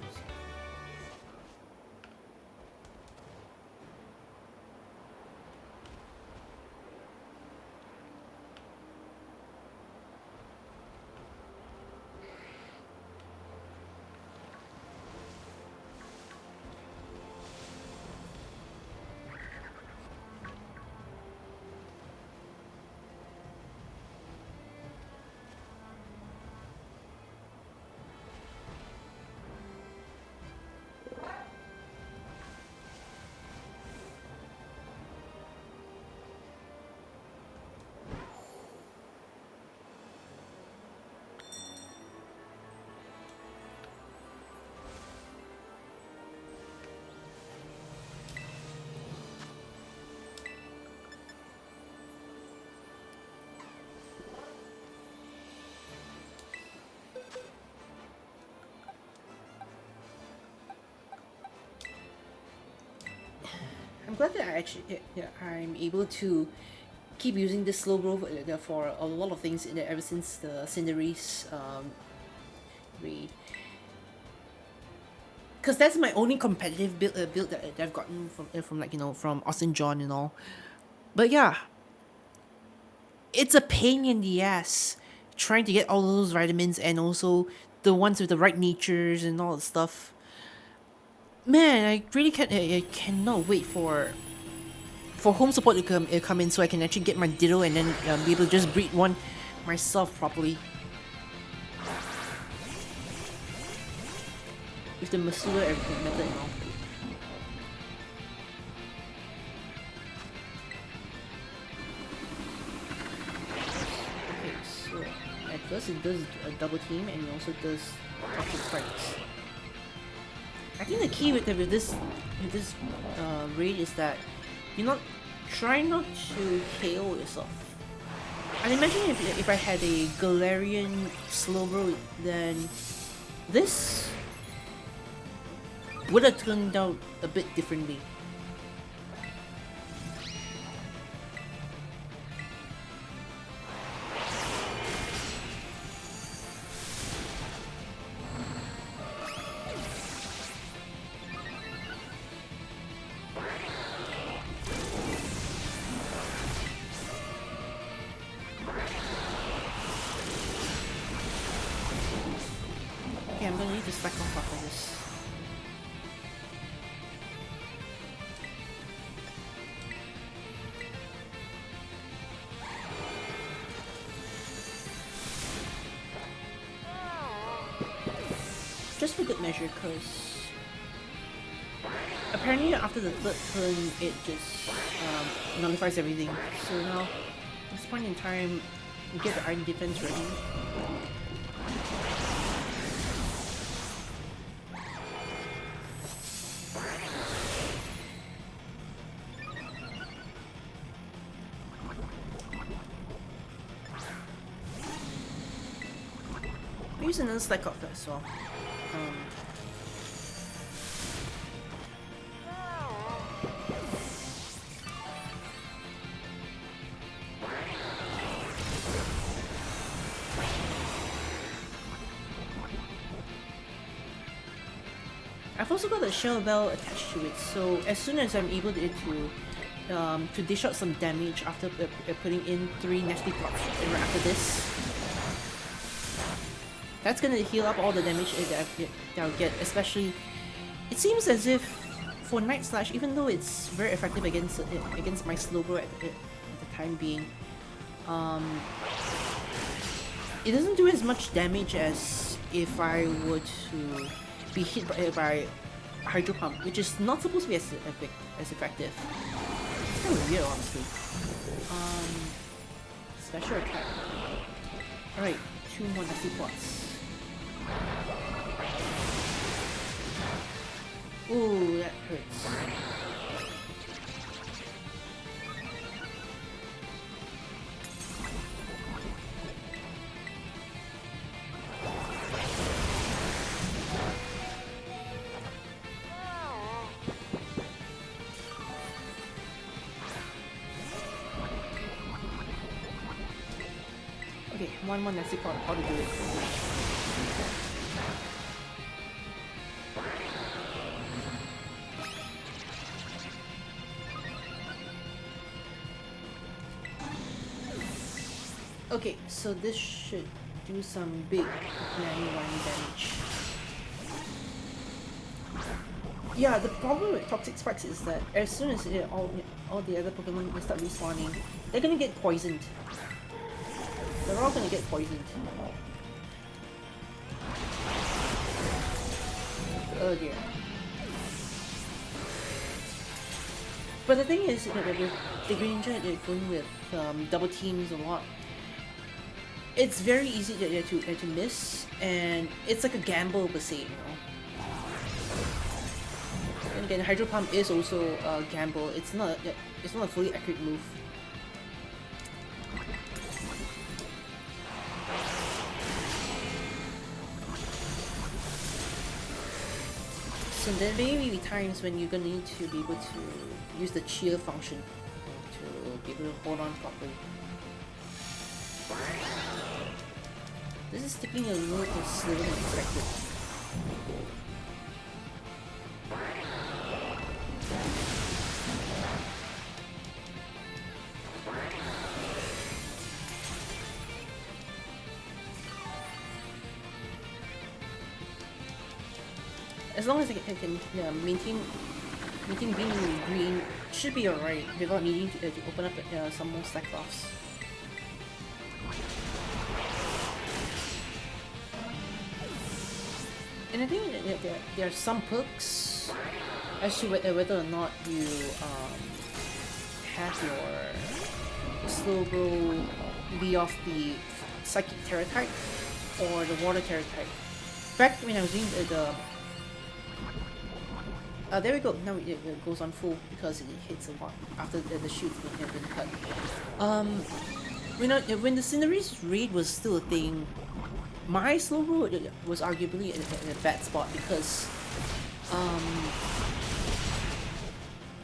I'm glad that I'm able to keep using this slow growth for a lot of things ever since the Cinderace raid. Because that's my only competitive build that I've gotten from like, from Austin John and all. But yeah, it's a pain in the ass trying to get all those vitamins and also the ones with the right natures and all that stuff. Man, I really I cannot wait for home support to come in so I can actually get my Ditto and then be able to just breed one myself properly. With the Masura method and all. Okay, so at first it does a double team and it also does toxic spikes. I think the key with this raid is that try not to KO yourself. And imagine if I had a Galarian Slowbro, then this would have turned out a bit differently. Okay, I'm gonna need to stack on top of this. Just for good measure, because apparently after the third turn it just nullifies everything. So now, at this point in time, we get the iron defense ready. I'll use another stack of that as well. I've also got a Shell Bell attached to it, so as soon as I'm able to dish out some damage after putting in 3 nasty pops right after this, that's gonna heal up all the damage that I'll get. Especially, it seems as if for Night Slash, even though it's very effective against my Slowbro at the time being, it doesn't do as much damage as if I were to be hit by Hydro Pump, which is not supposed to be as effective. kind of weird, honestly. Special attack. Alright, 2 more nasty pots. Ooh, that hurts. Okay, one more nasty pot, how to do it. Okay, so this should do some big 91 damage. Yeah, the problem with toxic spikes is that as soon as all the other Pokemon start respawning, they're gonna get poisoned. They're all gonna get poisoned. Oh dear. But the thing is that with the Greninja, they're going with double teams a lot. It's very easy to miss, and it's like a gamble per se, you know. And again, Hydro Pump is also a gamble. It's not a fully accurate move. So there may be times when you're gonna need to be able to use the cheer function to be able to hold on properly. This is taking a little bit slower than expected. As long as I can maintain being green, should be alright without needing to open up some more stack offs. And I think that there are some perks as to whether or not you have your slow grow be off the psychic terror type or the water terror type. Back when I was doing the there we go. Now it goes on full because it hits a lot after the shoot has been cut. When the Cinderace raid was still a thing, my slow roll was arguably in a bad spot because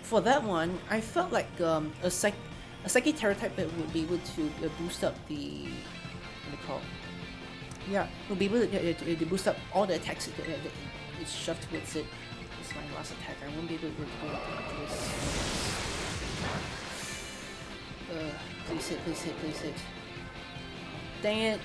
for that one, I felt like a Psychic Terror type that would be able to boost up the what do you call? Yeah, would be able to boost up all the attacks that it's shoved towards it. It's my last attack. I won't be able to go into this. Please hit, please hit, please hit. Dang it.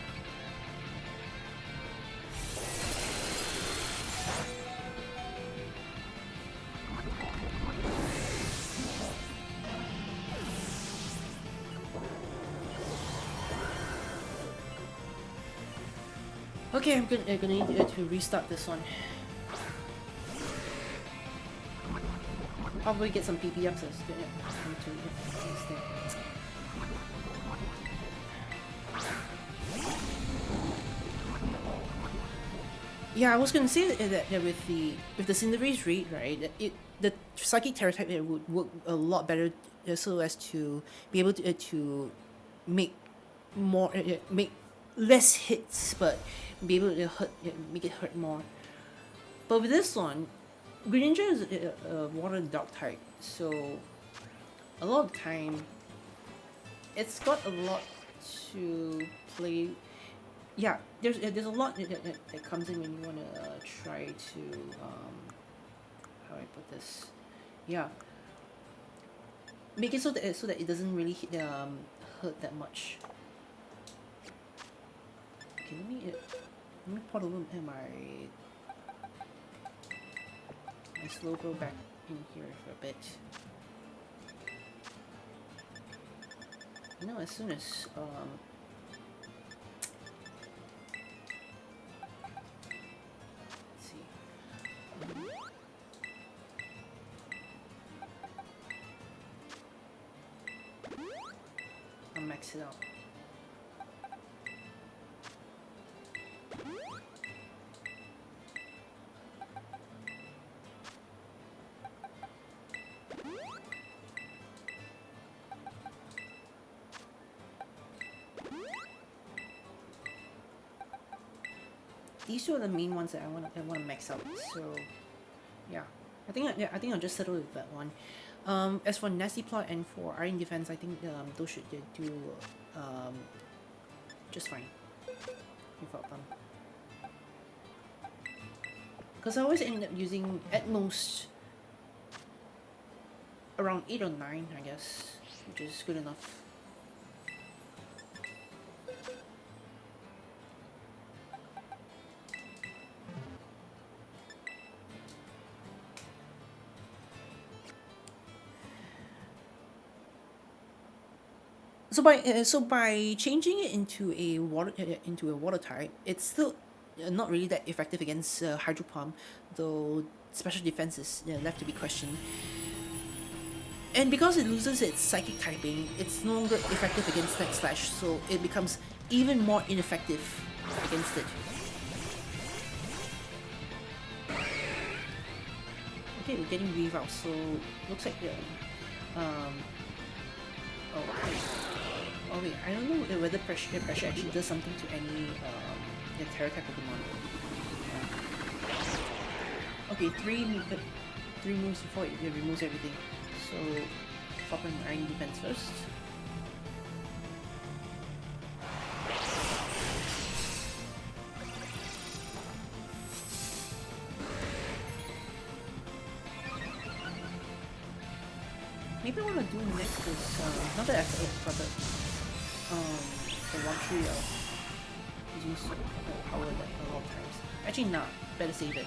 Okay, I'm gonna need to restart this one. Probably get some PP ups. Yeah, I was gonna say that with the Cinderace raid, right? The Psychic Terror type would work a lot better, so as to be able to make more make less hits, but be able to make it hurt more. But with this one, Greninja is a water dog type, so a lot of time it's got a lot to play. Yeah, there's a lot that comes in when you want to try to how do I put this? Yeah, make it so that it doesn't really hurt that much. Okay, let me put a little bit my slow go back in here for a bit. You know, as soon as let's see. can max it out. These two are the main ones that I want to max out. So, yeah, I think I'll just settle with that one. As for Nasty Plot and for Iron Defense, I think those should do just fine without them. Because I always end up using at most around 8 or 9, I guess, which is good enough. So by changing it into a water type, it's still not really that effective against Hydro Pump, though special defense is left to be questioned. And because it loses its psychic typing, it's no longer effective against Night Slash, so it becomes even more ineffective against it. Okay, we're getting Weave out, so looks like oh wait, I don't know whether pressure actually does something to any Terra type Pokemon. Okay, three moves before it removes everything. So, pop in Iron Defense first. Maybe what I'll do next is, not that I've got the luxury of using super power like a lot of times. Actually not, better save it.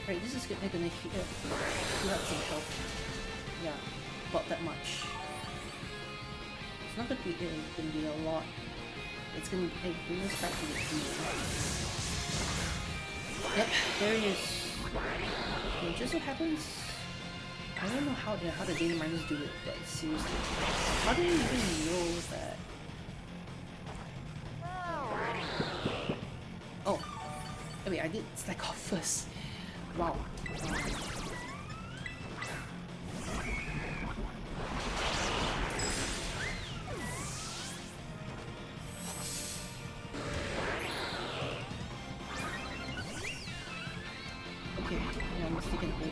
Right, this is gonna heal up some health. Yeah, about that much. It's not gonna be a lot. It's gonna bring us back to the field. Yep, there it is. And just so happens, I don't know how the data miners do it, but seriously, how do you even know that? Oh, wait, I did stack off first. Wow. Okay, yeah, I'm sticking hold.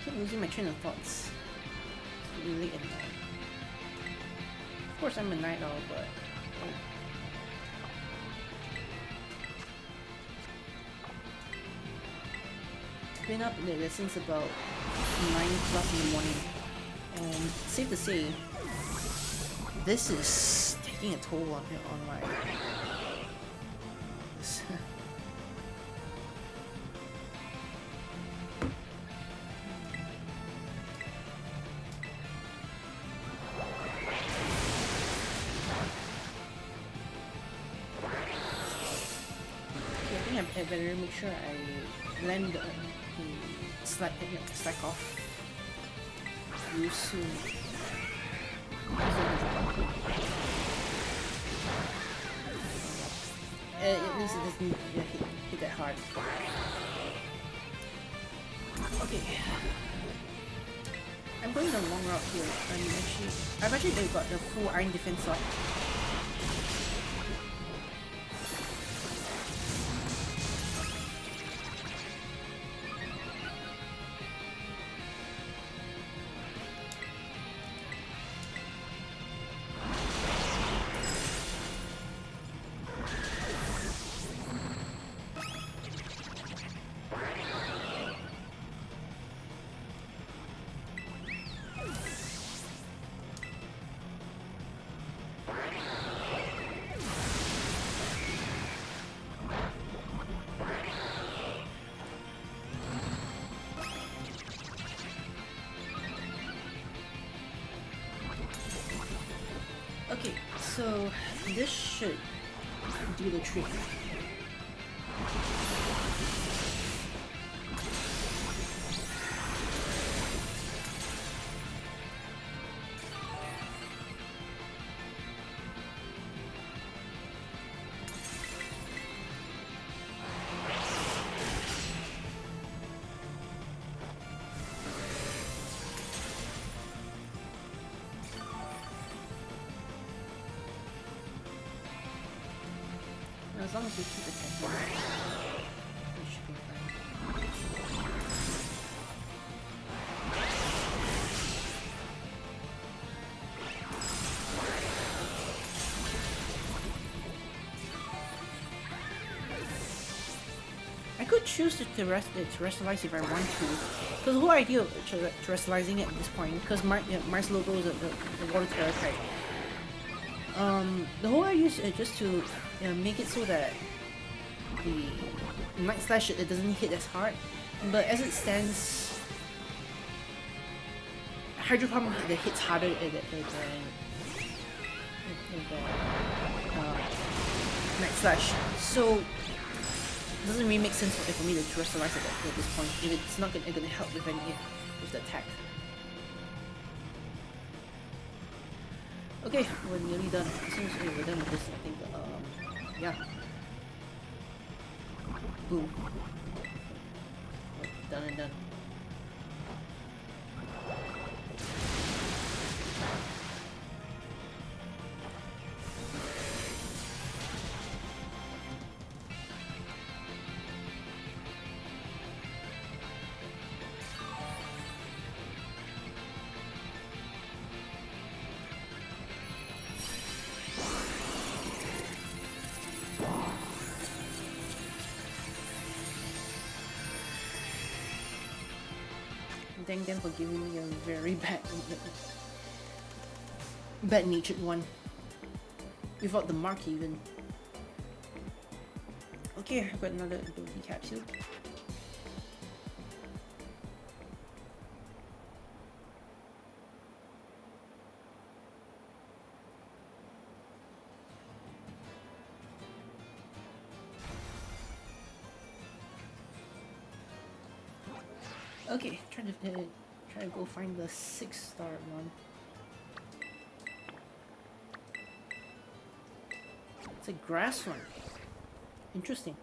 Keep losing my train of thoughts. It's really late at night. Of course, I'm a night owl, but. Been up since about 9+ in the morning, and safe to say, this is taking a toll on my. I better make sure I land the slack off real soon. At least it doesn't hit that hard. Okay. I'm going the long route here. I've actually got the full Iron Defense up. So this should do the trick. As long as we keep it that way, it should be fine. I could choose to terrestrialize if I want to, because the whole idea of terrestrializing it at this point, because Mars logo is the water terra type. The whole idea is just to make it so that the Night Slash it doesn't hit as hard, but as it stands, Hydro Pump hits harder than Night Slash. So it doesn't really make sense for me to terrestrialize it at this point if it's not gonna help with the attack. Okay, we're nearly done. As soon as we're done with this, I think, yeah. Boom. Done and done. Thank them for giving me a very bad-natured one. Without the mark even. Okay, I've got another ability capsule. Okay, try to go find the 6-star one. It's a grass one. Interesting.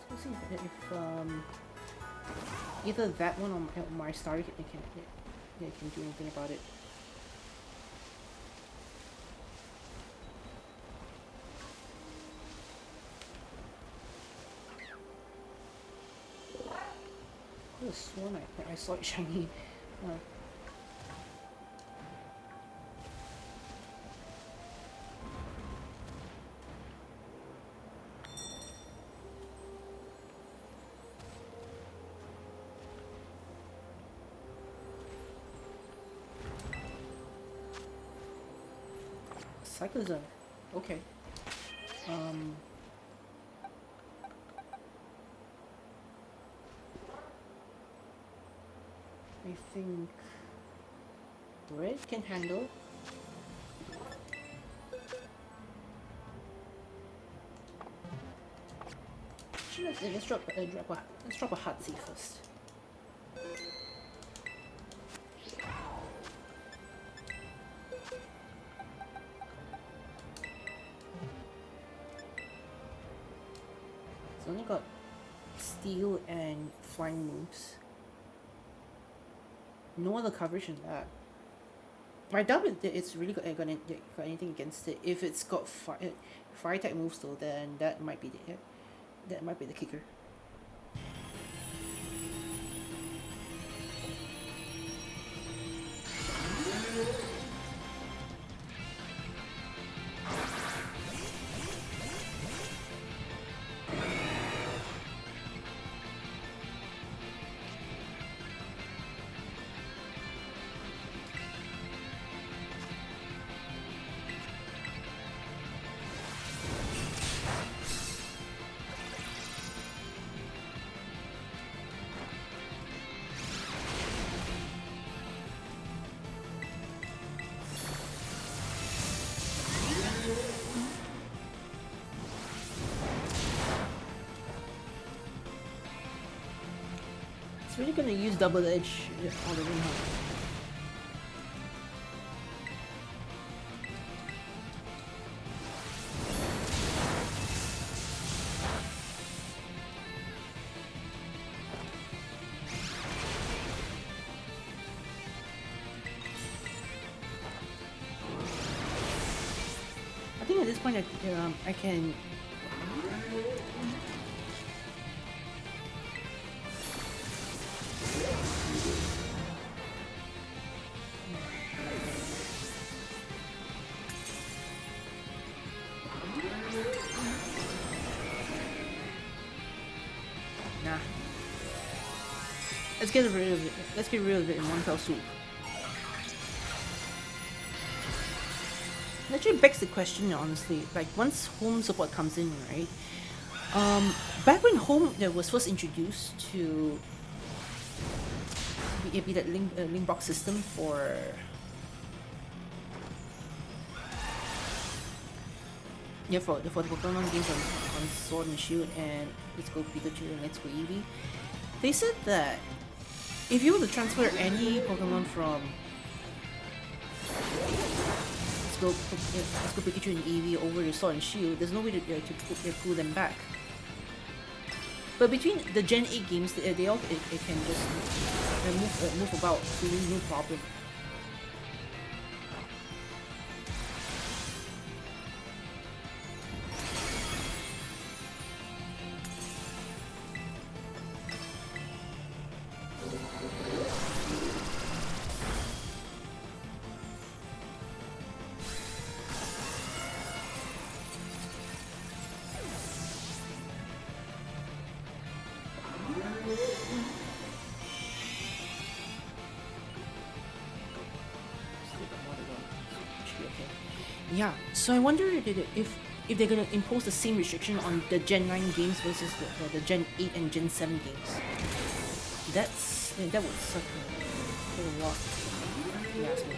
Let's see if either that one or my star can do anything about it. I could have sworn I saw it shiny. Cyclozone. Okay. I think red can handle. Let's drop a hot seed first. It's only got steel and flying moves. No other coverage in that. I doubt it's really got anything against it. If it's got fire type moves though, then that might be the kicker. really gonna use double edge all the way home. I think at this point I can. Nah. Let's get rid of it. Let's get rid of it in one fell swoop. It actually begs the question, honestly. Like once home support comes in, right? Back when home was first introduced to be that link box system for for the Pokemon games on Sword and Shield and Let's Go Pikachu and Let's Go Eevee, they said that if you were to transfer any Pokemon from Let's Go Pikachu and Eevee over to Sword and Shield, there's no way to pull them back. But between the Gen 8 games, they all it can just move about with no problem. Yeah, so I wonder if they're gonna impose the same restriction on the Gen 9 games versus the Gen 8 and Gen 7 games. That would suck a lot. If you ask me.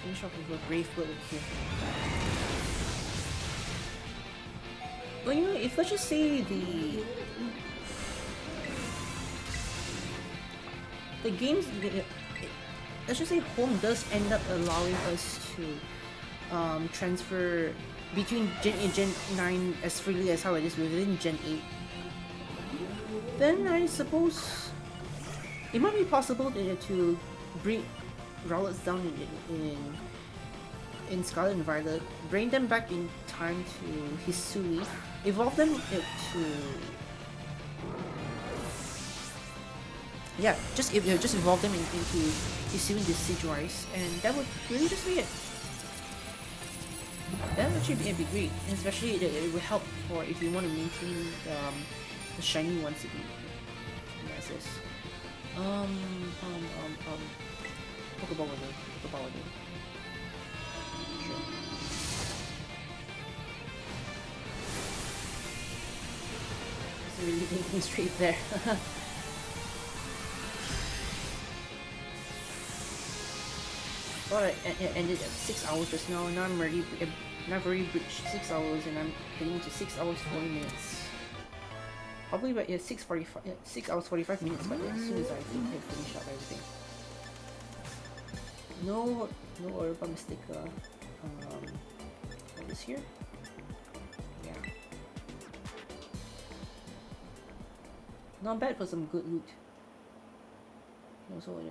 Finish off with a Brave Bird here. Well, you know, if let's just say the games, let's just say home does end up allowing us to transfer between Gen 8 and Gen 9 as freely as how it is within Gen 8, then I suppose it might be possible to bring Rowlets down in Scarlet and Violet, bring them back in time to Hisui, evolve them to just evolve them into Hisui and Decidueye, and that would really just be it. That would actually be great, and especially it would help for if you want to maintain the shiny ones to be. Yes, this. Pokeball winner. Pokeball winner. Sure. It's really thinking straight there. Well, I ended at 6 hours just now. Now I'm already reached 6 hours, and I'm heading to 6 hours 40 minutes. Probably about 6 hours 45 minutes, but as soon as I finish up everything. No Herba Mystica. What is here? Yeah. Not bad for some good loot. Also,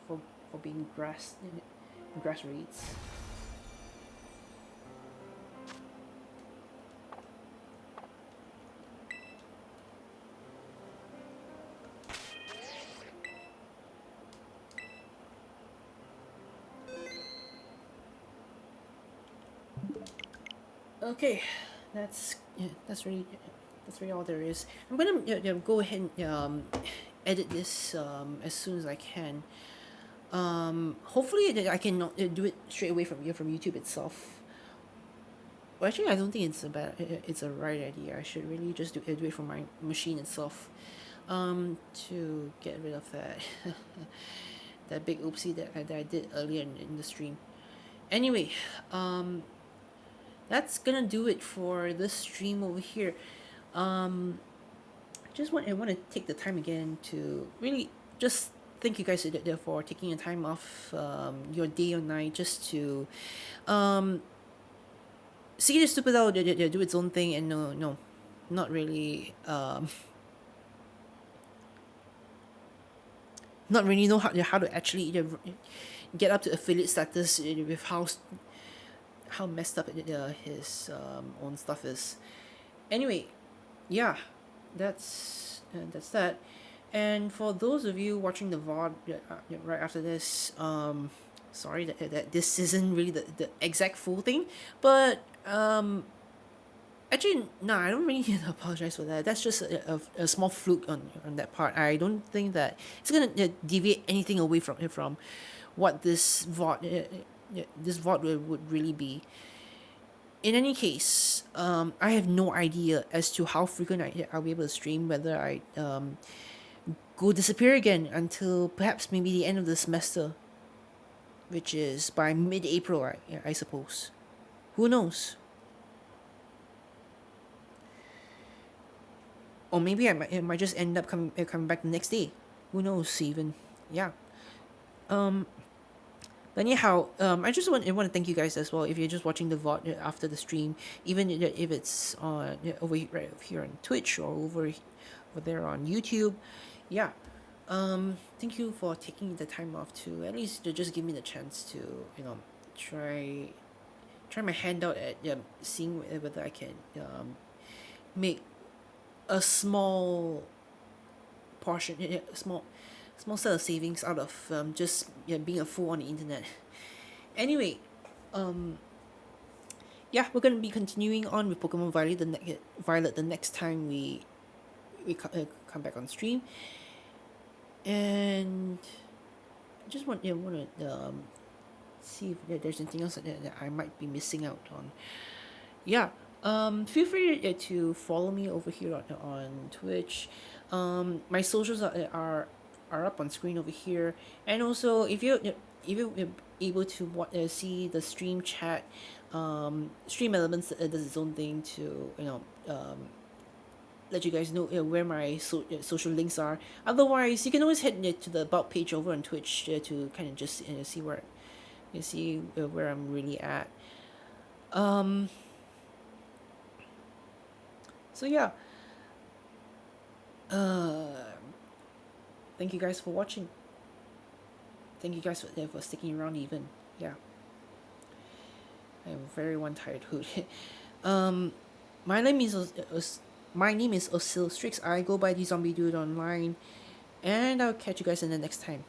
for being grass raids. Okay, that's really all there is. I'm gonna go ahead and edit this as soon as I can. Hopefully I can not, do it straight away from YouTube itself. Well, actually, I don't think it's a right idea. I should really just do it from my machine itself. To get rid of that that big oopsie that I did earlier in the stream. Anyway, um, that's gonna do it for this stream over here. Um, I want to take the time again to really just thank you guys for taking your time off your day or night just to um, see the stupid out do its own thing and no, not really not really know how to actually get up to affiliate status with how messed up his own stuff is. Anyway, yeah, that's that. And for those of you watching the VOD right after this, sorry that this isn't really the exact full thing, but actually, no, I don't really need to apologize for that. That's just a small fluke on that part. I don't think that it's gonna deviate anything away from what this VOD would really be. In any case, I have no idea as to how frequent I'll be able to stream, whether I go disappear again until perhaps maybe the end of the semester, which is by mid-April, I suppose. Who knows? Or maybe it might just end up coming back the next day. Who knows even? Yeah. Um, but anyhow, I just want to thank you guys as well if you're just watching the VOD after the stream, even if it's on right over here on Twitch or over there on YouTube. Yeah. Thank you for taking the time off to at least to just give me the chance to try my hand out at seeing whether I can make a small portion, a small set of savings out of just being a fool on the internet. Anyway, um, yeah, we're gonna be continuing on with Pokemon Violet the next time come back on stream, and I just want to see if there's anything else that I might be missing out on. Yeah. Feel free to follow me over here on Twitch. My socials are up on screen over here, and also if you're able to see the stream chat, stream elements does its own thing to let you guys know where my social links are. Otherwise, you can always head to the about page over on Twitch to kind of just see where where I'm really at. Um, so yeah, uh, thank you guys for watching. Thank you guys for sticking around even. Yeah, I am very one tired hoot. um, my name is my name is Osil Strix. I go by deezombiedude online, and I'll catch you guys in the next time.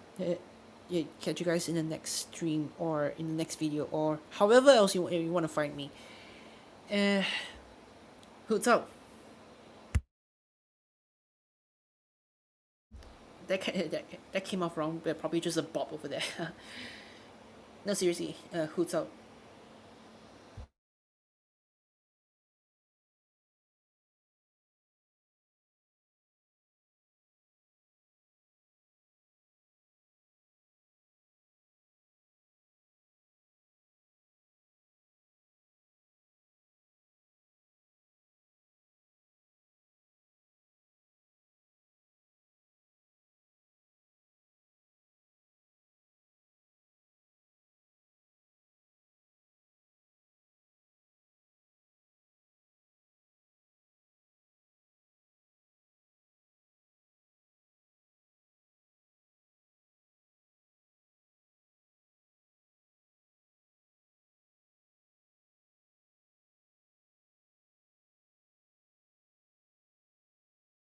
Yeah, catch you guys in the next stream or in the next video or however else you want to find me. Uh, hoots out. That came off wrong, but probably just a bop over there. No, seriously, hoots out.